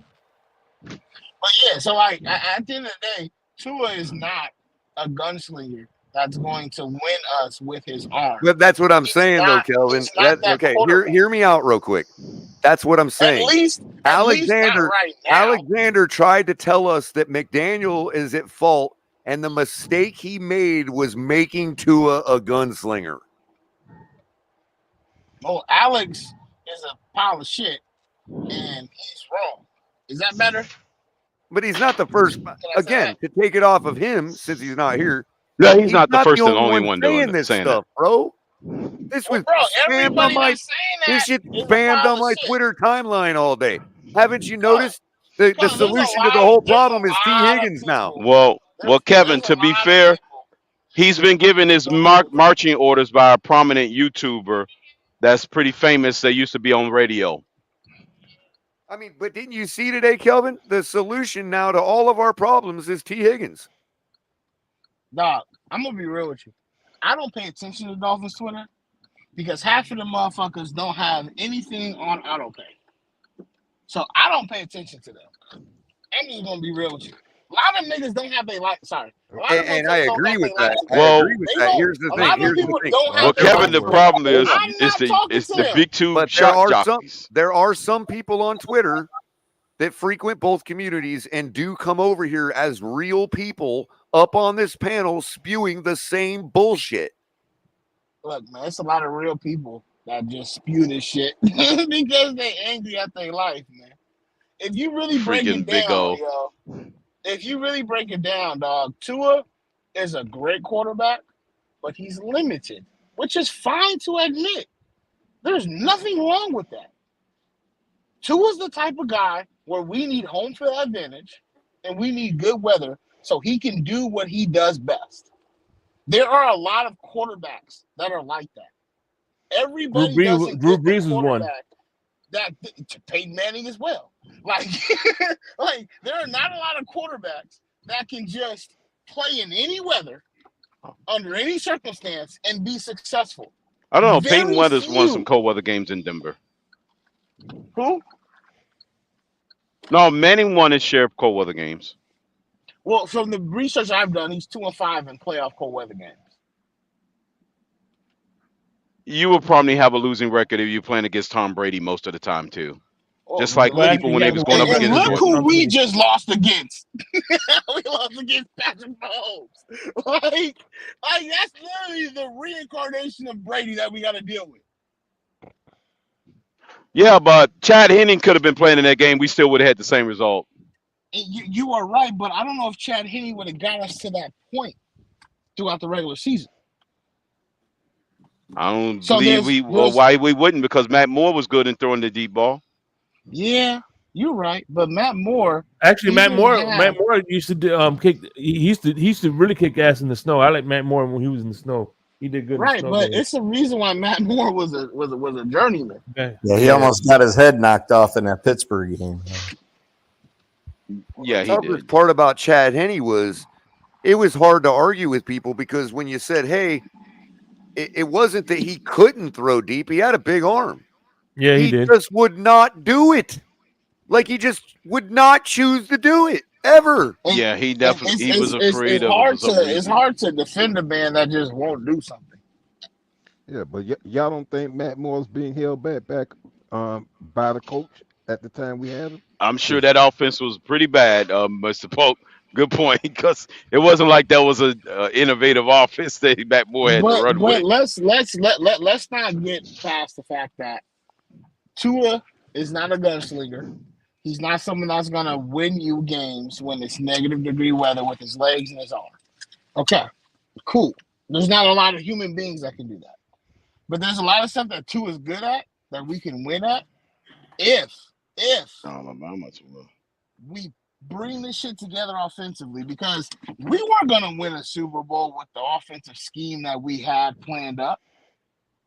But yeah, so like at the end of the day, Tua is not a gunslinger that's going to win us with his arm. But that's what I'm saying, though, Kelvin. Okay, hear me out real quick. That's what I'm saying. Alexander tried to tell us that McDaniel is at fault, and the mistake he made was making Tua a gunslinger. Well, Alex is a pile of shit, and he's wrong. Is that better? But he's not the first. Again, to take it off of him, since he's not here. No, he's not the first and only one doing this saying stuff, bro. This was spammed on my. This shit spammed on my Twitter timeline all day. Haven't you noticed? The solution to the whole problem is T. Higgins now. Well, Kevin. To be fair, he's been given his marching orders by a prominent YouTuber that's pretty famous. That used to be on radio. I mean, but didn't you see today, Kelvin? The solution now to all of our problems is T. Higgins. Dog, I'm gonna be real with you. I don't pay attention to Dolphins Twitter because half of the motherfuckers don't have anything on autopay. So I don't pay attention to them. I'm just gonna be real with you. A lot of niggas don't have their life. Sorry, a lot of And I motherfuckers don't agree have with their that. life I together. Well, agree with They that. don't. Here's the A thing. lot of Here's the people thing. don't well, have their Kevin, life the together. problem is I'm not talking it's to the them. big two But shock jockeys. there are some people on Twitter that frequent both communities and do come over here as real people up on this panel spewing the same bullshit. Look, man, it's a lot of real people that just spew this shit because they angry at their life, man. If you really break it Freaking Big down, O. yo, if you really break it down, dog, Tua is a great quarterback, but he's limited, which is fine to admit. There's nothing wrong with that. Tua's the type of guy where we need home field advantage and we need good weather so he can do what he does best. There are a lot of quarterbacks that are like that. Everybody doesn't Drew get the Brees was one. quarterback that Peyton Manning as well. Like, like there are not a lot of quarterbacks that can just play in any weather, under any circumstance, and be successful. I don't know. Peyton Very Weathers won some few. cold weather games in Denver. Who? No, Manning won his share of cold weather games. Well, from the research I've done, he's 2-5 in playoff cold weather games. You will probably have a losing record if you're playing against Tom Brady most of the time too. Just like Well, people actually, when he they was hasn't going played up And much against look against Jordan. who Tom we Brady. just lost against. We lost against Patrick Mahomes. Like that's literally the reincarnation of Brady that we got to deal with. Yeah, but Chad Henning could have been playing in that game. We still would have had the same result. And you are right, but I don't know if Chad Henne would have got us to that point throughout the regular season. I don't So believe there's why we wouldn't, because Matt Moore was good in throwing the deep ball. yeah, you're right, but Matt Moore Actually, he Matt didn't Moore have used to kick. He used to really kick ass in the snow. I like Matt Moore when he was in the snow. He did good in the right, snow but games. it's a reason why Matt Moore was a journeyman. Okay. Yeah, he almost got his head knocked off in that Pittsburgh game. Yeah, The he toughest did. part about Chad Henne was it was hard to argue with people because when you said, hey, it wasn't that he couldn't throw deep. He had a big arm. Yeah, he He did. just would not do it. Like he just would not choose to do it ever. And, Yeah, he and definitely was afraid of it for some it's reason. hard to defend a man that just won't do something. Yeah, but y'all don't think Matt Moore's being held back by the coach at the time we had him? I'm sure 'Cause- that offense was pretty bad, Mr. Polk. Good point, because it wasn't like that was a innovative offense that Matt Moore had to But run with. let's not get past the fact that Tua is not a gunslinger. He's not someone that's gonna win you games when it's negative degree weather with his legs and his arm. Okay, cool. There's not a lot of human beings that can do that. But there's a lot of stuff that Tua is good at that we can win at if I don't know how much it will. we bring this shit together offensively, because we weren't gonna win a Super Bowl with the offensive scheme that we had planned up.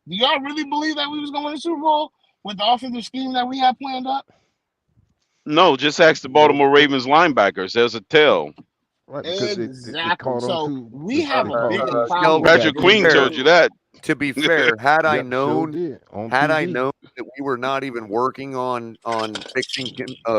Do y'all really believe that we was gonna win a Super Bowl with the offensive scheme that we had planned up? No, just ask the Baltimore Ravens linebackers. There's a tell. Right, because it Exactly. caught on So to we have a bigger Skelton, problem. Patrick to be Queen fair, told you that. to be fair, had I Yep, sure known did on had I TV. known that we were not even working on fixing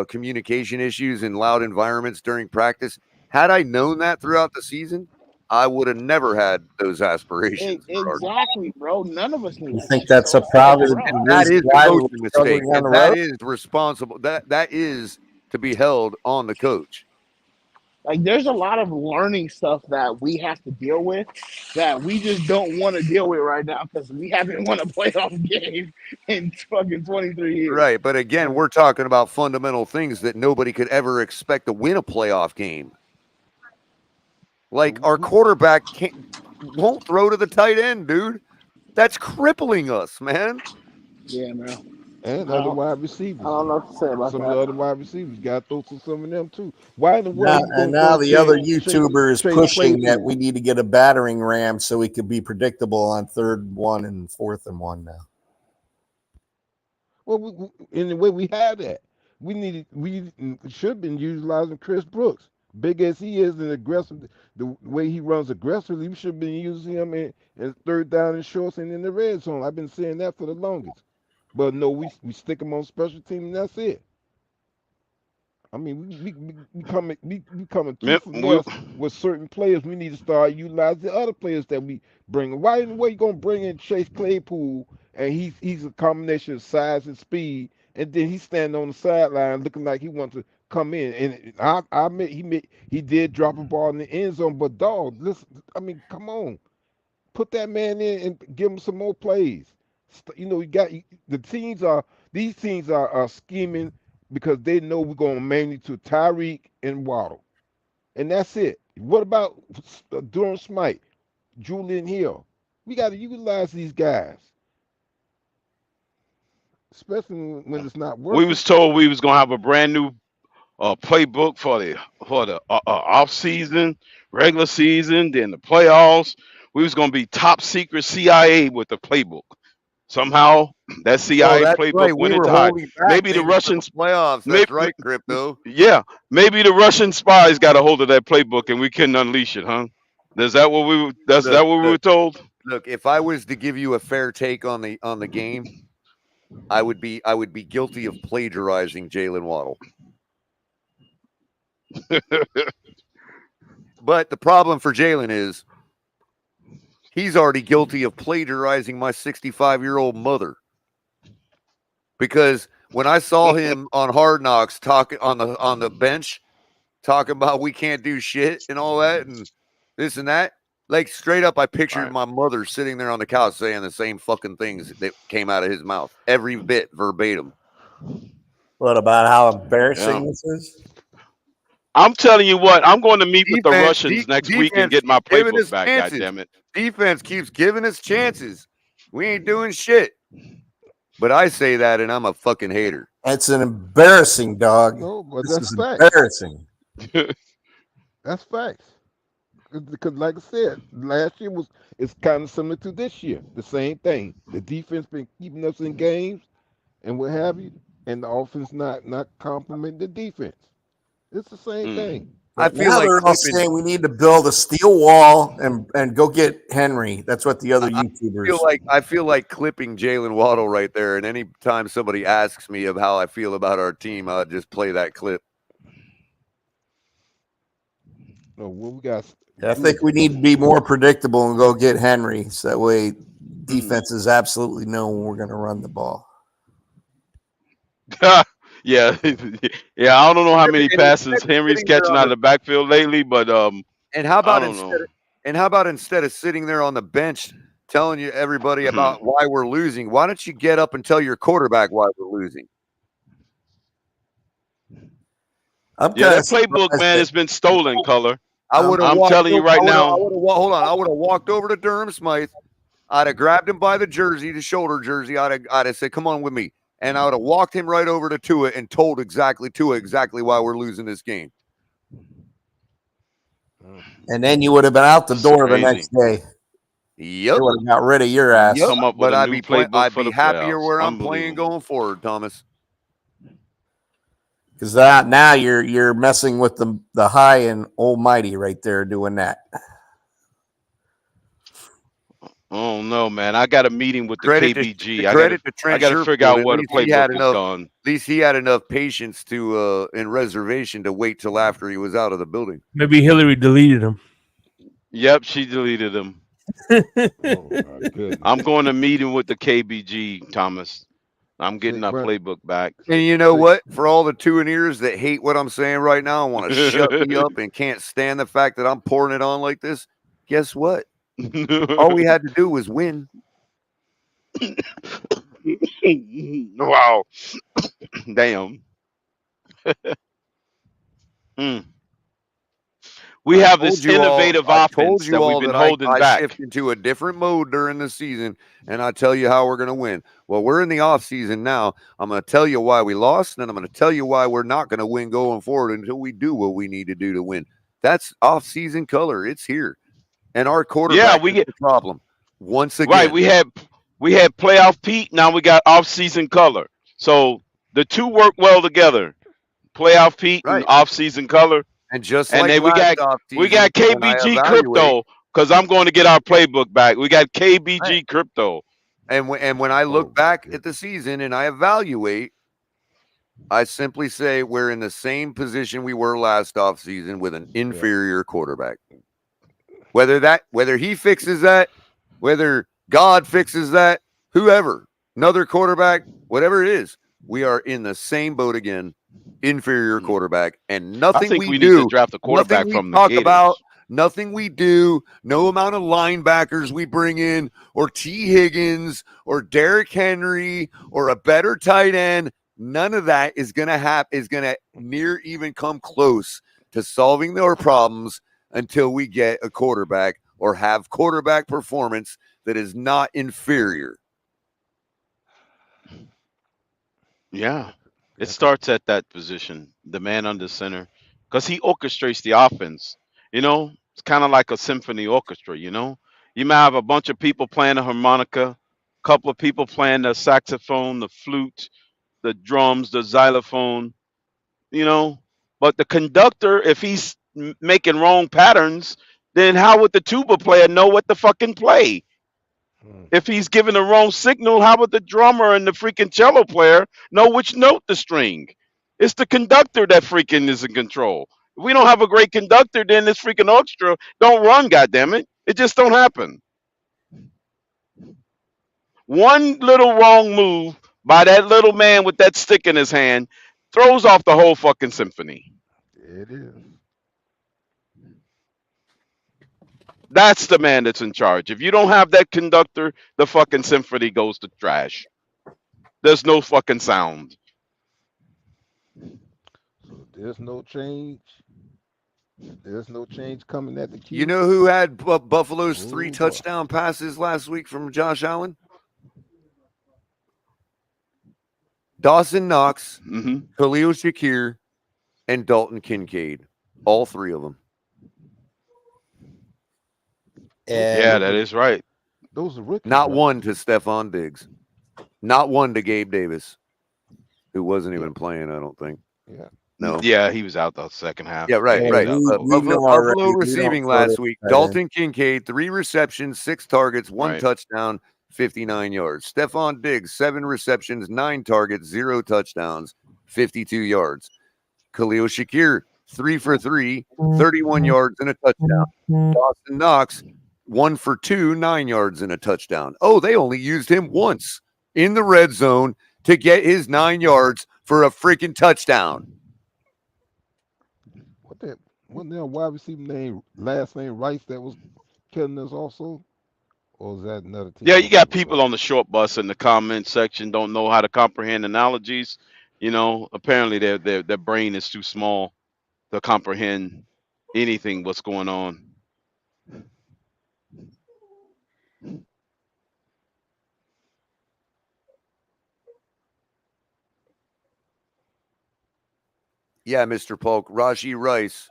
communication issues in loud environments during practice, had I known that throughout the season, I would have never had those aspirations. Exactly, bro. None of us knew You that think shit, that's bro. a probably the And that reason is the why we're coaching mistake, struggling on the and that road? is responsible. That is to be held on the coach. Like, there's a lot of learning stuff that we have to deal with that we just don't want to deal with right now because we haven't won a playoff game in fucking 23 years. Right, but again, we're talking about fundamental things that nobody could ever expect to win a playoff game. Like our quarterback won't throw to the tight end, dude. That's crippling us, man. Yeah, man. And I other don't, wide receivers. I don't know what to say about Some that. of the other wide receivers got to throw to some of them too. Why in the Now, world you and gonna now throw the other Chase YouTuber is Chase pushing that Claypool? we need to get a battering ram so we could be predictable on 3rd, 1 and 4th and 1 now. Well, in the way we have that, we should have been utilizing Chris Brooks. Big as he is and aggressive, the way he runs aggressively, we should have been using him in 3rd down and shorts and in the red zone. I've been saying that for the longest. But no, we stick him on special team and that's it. I mean, we coming too Yep, we, finesse with certain players. We need to start utilizing the other players that we bring. Why in the way you gonna bring in Chase Claypool and he's a combination of size and speed, and then he's standing on the sideline looking like he wants to come in. And I admit he did drop a ball in the end zone, but dog, listen, I mean, come on, put that man in and give him some more plays. You know, these teams are scheming because they know we're going to mainly to Tyreek and Waddle, and that's it. What about Durham Smite, Julian Hill? We got to utilize these guys, especially when it's not we working. was told we was gonna have a brand new playbook for the off season, regular season, then the playoffs. We was gonna be top secret CIA with the playbook. Somehow that Oh, CIA that's playbook right. We went were into hide. holding back Maybe the things for the Russians, playoffs. maybe That's right, Crypto. yeah, maybe the Russian spies got a hold of that playbook and we couldn't unleash it, huh? Is that what we? That's Look, that what we were look, told? look. If I was to give you a fair take on the game, I would be guilty of plagiarizing Jalen Waddle. But the problem for Jalen is he's already guilty of plagiarizing my 65-year-old mother. Because when I saw him on Hard Knocks talking on the bench, talking about we can't do shit and all that and this and that, like straight up, I pictured Right. my mother sitting there on the couch saying the same fucking things that came out of his mouth, every bit verbatim. What about how Yeah. embarrassing this is? I'm telling you what, I'm going to meet with the Defense, Russians next week and defense get my keeps giving playbook us back. God chances. damn it! Defense keeps giving us chances. We ain't doing shit. But I say that, and I'm a fucking hater. It's an embarrassing dog. No, but This that's is facts. embarrassing. That's facts. Because, like I said, last year it's kind of similar to this year. The same thing. The defense been keeping us in games and what have you, and the offense not complimenting the defense. It's the same thing. I But feel now like they're all clipping. saying we need to build a steel wall and go get Henry. That's what the other I YouTubers. feel like clipping Jalen Waddle right there. And anytime somebody asks me of how I feel about our team, I'll just play that clip. No, what we got? I think we need to be more predictable and go get Henry, so that way defenses absolutely know when we're going to run the ball. Yeah, yeah. I don't know how many And passes instead of Henry's sitting there catching on out the of the backfield lately, but and how I about don't know. instead of sitting there on the bench telling you everybody about why we're losing, why don't you get up and tell your quarterback why we're losing? Yeah, that playbook, man, has been stolen, Color. I would have I'm walked telling you over, right now. hold on. I would have walked over to Durham Smythe. I'd have grabbed him by the jersey, the shoulder jersey. I'd have said, "Come on with me," and I would have walked him right over to Tua and told Tua exactly why we're losing this game. And then you would have been out the door the Crazy. next day. Yep. They would have got rid of your ass. Yep. Come up with But a I'd new be playbook I'd for be the happier playoffs. where I'm playing Unbelievable. going forward, Thomas. Because now you're messing with the high and almighty right there doing that. Oh no, man! I got a meeting with the Credit KBG. to I Trent got to figure Sherfield. out At what a least he had playbook is enough. done. At least he had enough patience to in reservation to wait till after he was out of the building. Maybe Hillary deleted him. Yep, she deleted them. Oh my goodness. I'm going to meeting with the KBG, Thomas. I'm getting our playbook back. And you know what? For all the two-and-ears that hate what I'm saying right now and want to shut me up and can't stand the fact that I'm pouring it on like this, guess what? All we had to do was win. Wow. Damn. We have this innovative offense that we've been holding I back. shift into a different mode during the season, and I tell you how we're going to win. Well, we're in the off season now. I'm going to tell you why we lost, and I'm going to tell you why we're not going to win going forward until we do what we need to do to win. That's off season color. It's here, and our quarterback is the problem. Once again, Right. We had playoff Pete. Now we got off season color. So the two work well together. Playoff Pete and off season color. And just and like then we got KBG crypto because I'm going to get our playbook back. We got KBG crypto. And when I look back at the season and I evaluate, I simply say we're in the same position we were last offseason with an inferior quarterback. Whether he fixes that, whether God fixes that, whoever, another quarterback, whatever it is, we are in the same boat again. Inferior quarterback, and I nothing think we we need to do, draft a nothing quarterback we from the talk about, Gators. nothing we do, no amount of linebackers we bring in, or T. Higgins, or Derrick Henry, or a better tight end. None of that is gonna near even come close to solving our problems until we get a quarterback or have quarterback performance that is not inferior. Yeah. It starts at that position, the man under center, because he orchestrates the offense. It's kind of like a symphony orchestra. You might have a bunch of people playing the harmonica, a couple of people playing the saxophone, the flute, the drums, the xylophone, you know. But the conductor, if he's making wrong patterns, then how would the tuba player know what to fucking play? If he's giving the wrong signal, how would the drummer and the freaking cello player know which note to string? It's the conductor that freaking is in control. If we don't have a great conductor, then this freaking orchestra don't run, goddammit. It just don't happen. One little wrong move by that little man with that stick in his hand throws off the whole fucking symphony. It is. That's the man that's in charge. If you don't have that conductor, the fucking symphony goes to trash. There's no fucking sound. So there's no change. There's no change coming at the You Q. know who had Buffalo's 3 Oh boy. touchdown passes last week from Josh Allen? Dawson Knox, Khalil Shakir, and Dalton Kincaid. All 3 of them. Yeah, that is right. Those are rookies. Not one to Stephon Diggs. Not one to Gabe Davis, who wasn't even playing, I don't think. Yeah. No. Yeah, he was out the second half. Yeah, right, he right. was out we know already. Buffalo We don't receiving throw last that week. tight end. Dalton Kincaid, 3 receptions, 6 targets, 1 Right. touchdown, 59 yards. Stephon Diggs, 7 receptions, 9 targets, 0 touchdowns, 52 yards. Khalil Shakir, 3 for 3, 31 yards and a touchdown. Dawson Knox, 1 for 2, 9 yards and a touchdown. Oh, they only used him once in the red zone to get his 9 yards for a freaking touchdown. Wasn't there a wide receiver name, last name Rice, that was killing us also? Or was that another team? Yeah, you got people on the short bus in the comment section don't know how to comprehend analogies. Apparently their brain is too small to comprehend anything what's going on. Yeah, Mr. Polk. Rashee Rice,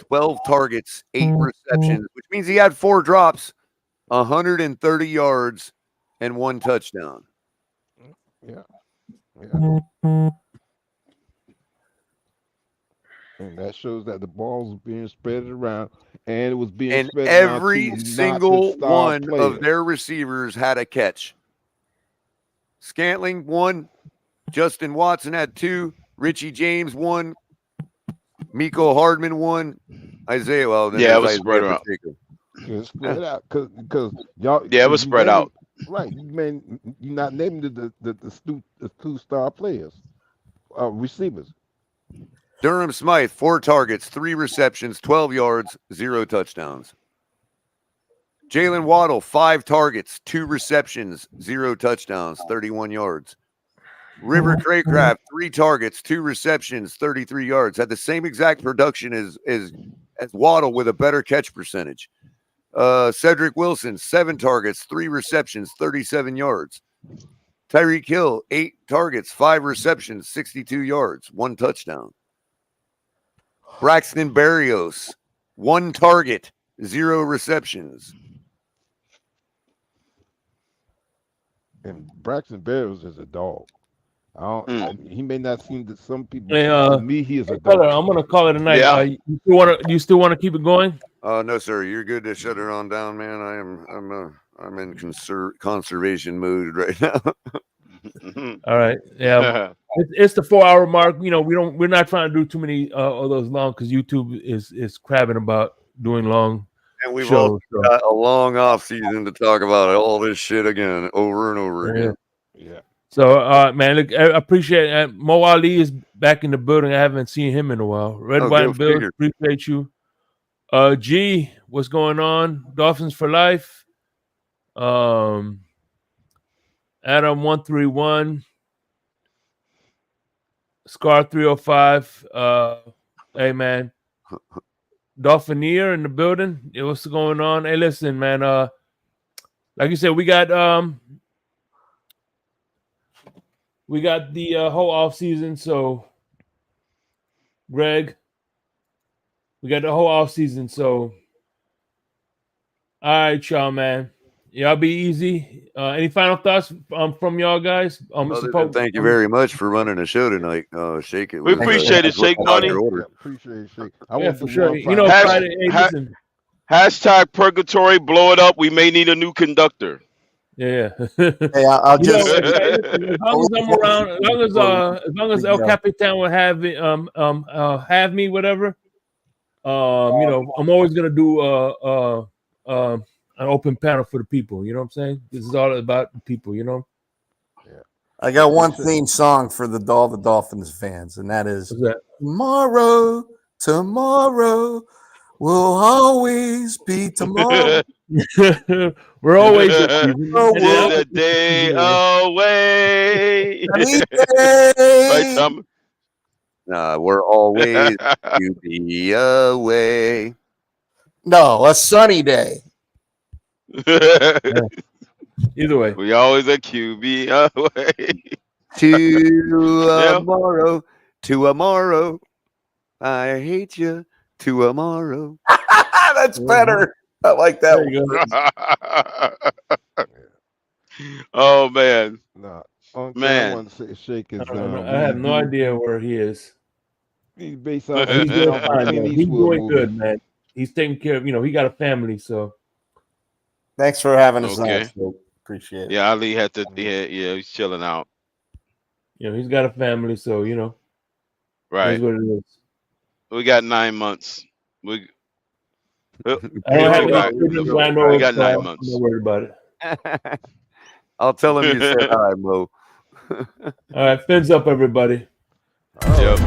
12 targets, 8 receptions, which means he had 4 drops, 130 yards, and 1 touchdown. Yeah. And that shows that the ball was being spread around, and it was being And spread every around to single not the star one players. of their receivers had a catch. Scantling 1, Justin Watson had 2, Richie James 1, Miko Hardman 1, Isaiah. Well, then Yeah, it there's was Isaiah spread out. Pacheco. It's spread out because y'all. Yeah, it was you spread out. Right, you're not naming the 2-star players, receivers. Durham Smythe, 4 targets, 3 receptions, 12 yards, 0 touchdowns. Jalen Waddle, 5 targets, 2 receptions, 0 touchdowns, 31 yards. River Craycraft, 3 targets, 2 receptions, 33 yards. Had the same exact production as Waddle with a better catch percentage. Cedric Wilson, 7 targets, 3 receptions, 37 yards. Tyreek Hill, 8 targets, 5 receptions, 62 yards, 1 touchdown. Braxton Berrios, 1 target, 0 receptions. And Braxton Berrios is a dog. He may not seem to some people. Hey, to me, he is a brother, dog. I'm gonna call it a night. Yeah. You still want to keep it going? No, sir. You're good to shut it on down, man. I'm in conservation mood right now. All right. Yeah. It's the 4 hour mark. You know, we're not trying to do too many of those long because YouTube is crabbing about doing long And we've shows. also So. got a long off season to talk about all this shit again, over and over again. Yeah. So, man, look, I appreciate it. Mo Ali is back in the building. I haven't seen him in a while. Red, Oh, White, go and Bills, figure. appreciate you. G, what's going on? Dolphins for life. Adam 131. Scar 305. Hey, man. Dolphinier in the building. Yeah, what's going on? Hey, listen, man. Like you said, we got the whole off season. So, Greg, we got the whole off season. So, all right, y'all, man. Y'all be easy. Any final thoughts from y'all guys? Other than thank you very much for running the show tonight. Shake it. We Was, appreciate it, Shake out Money. your order. Yeah, appreciate it, Shake. I Yeah, want for to do sure. one You final know, thought. Friday. Hey, listen. Hashtag Purgatory, blow it up. We may need a new conductor. Yeah. Hey, I'll You know, just hey, listen, as long as I'm around, as long as El Capitan will have me, whatever. You know, I'm always gonna do an open panel for the people. You know what I'm saying? This is all about the people. You know. I got one theme song for all the Dolphins fans, and that is What's that? tomorrow. Tomorrow will always be tomorrow. We're always It is a day away. Right, Tom? We're always to be away. No, a sunny day. Either way, we always a QB away. Tomorrow, tomorrow, I hate you. Tomorrow. That's better. I like that one. Oh man. Nah, only thing I Man. want to say, Shake, is I have no idea where he is. He's based off. He's doing off the fine. Clint Though. He's Eastwood doing movie. good, man. He's taking care of. You know, he got a family, so. Thanks for having us Okay. on. So appreciate it. Yeah, Ali had to. Yeah, he's chilling out. You know, he's got a family, so you know. Right. That's what it is. We got 9 months. We I don't have any siblings I know we of, got so 9 I'm months. not worried about it. I'll tell him you said hi, Mo. All right, fins up, everybody. Yep.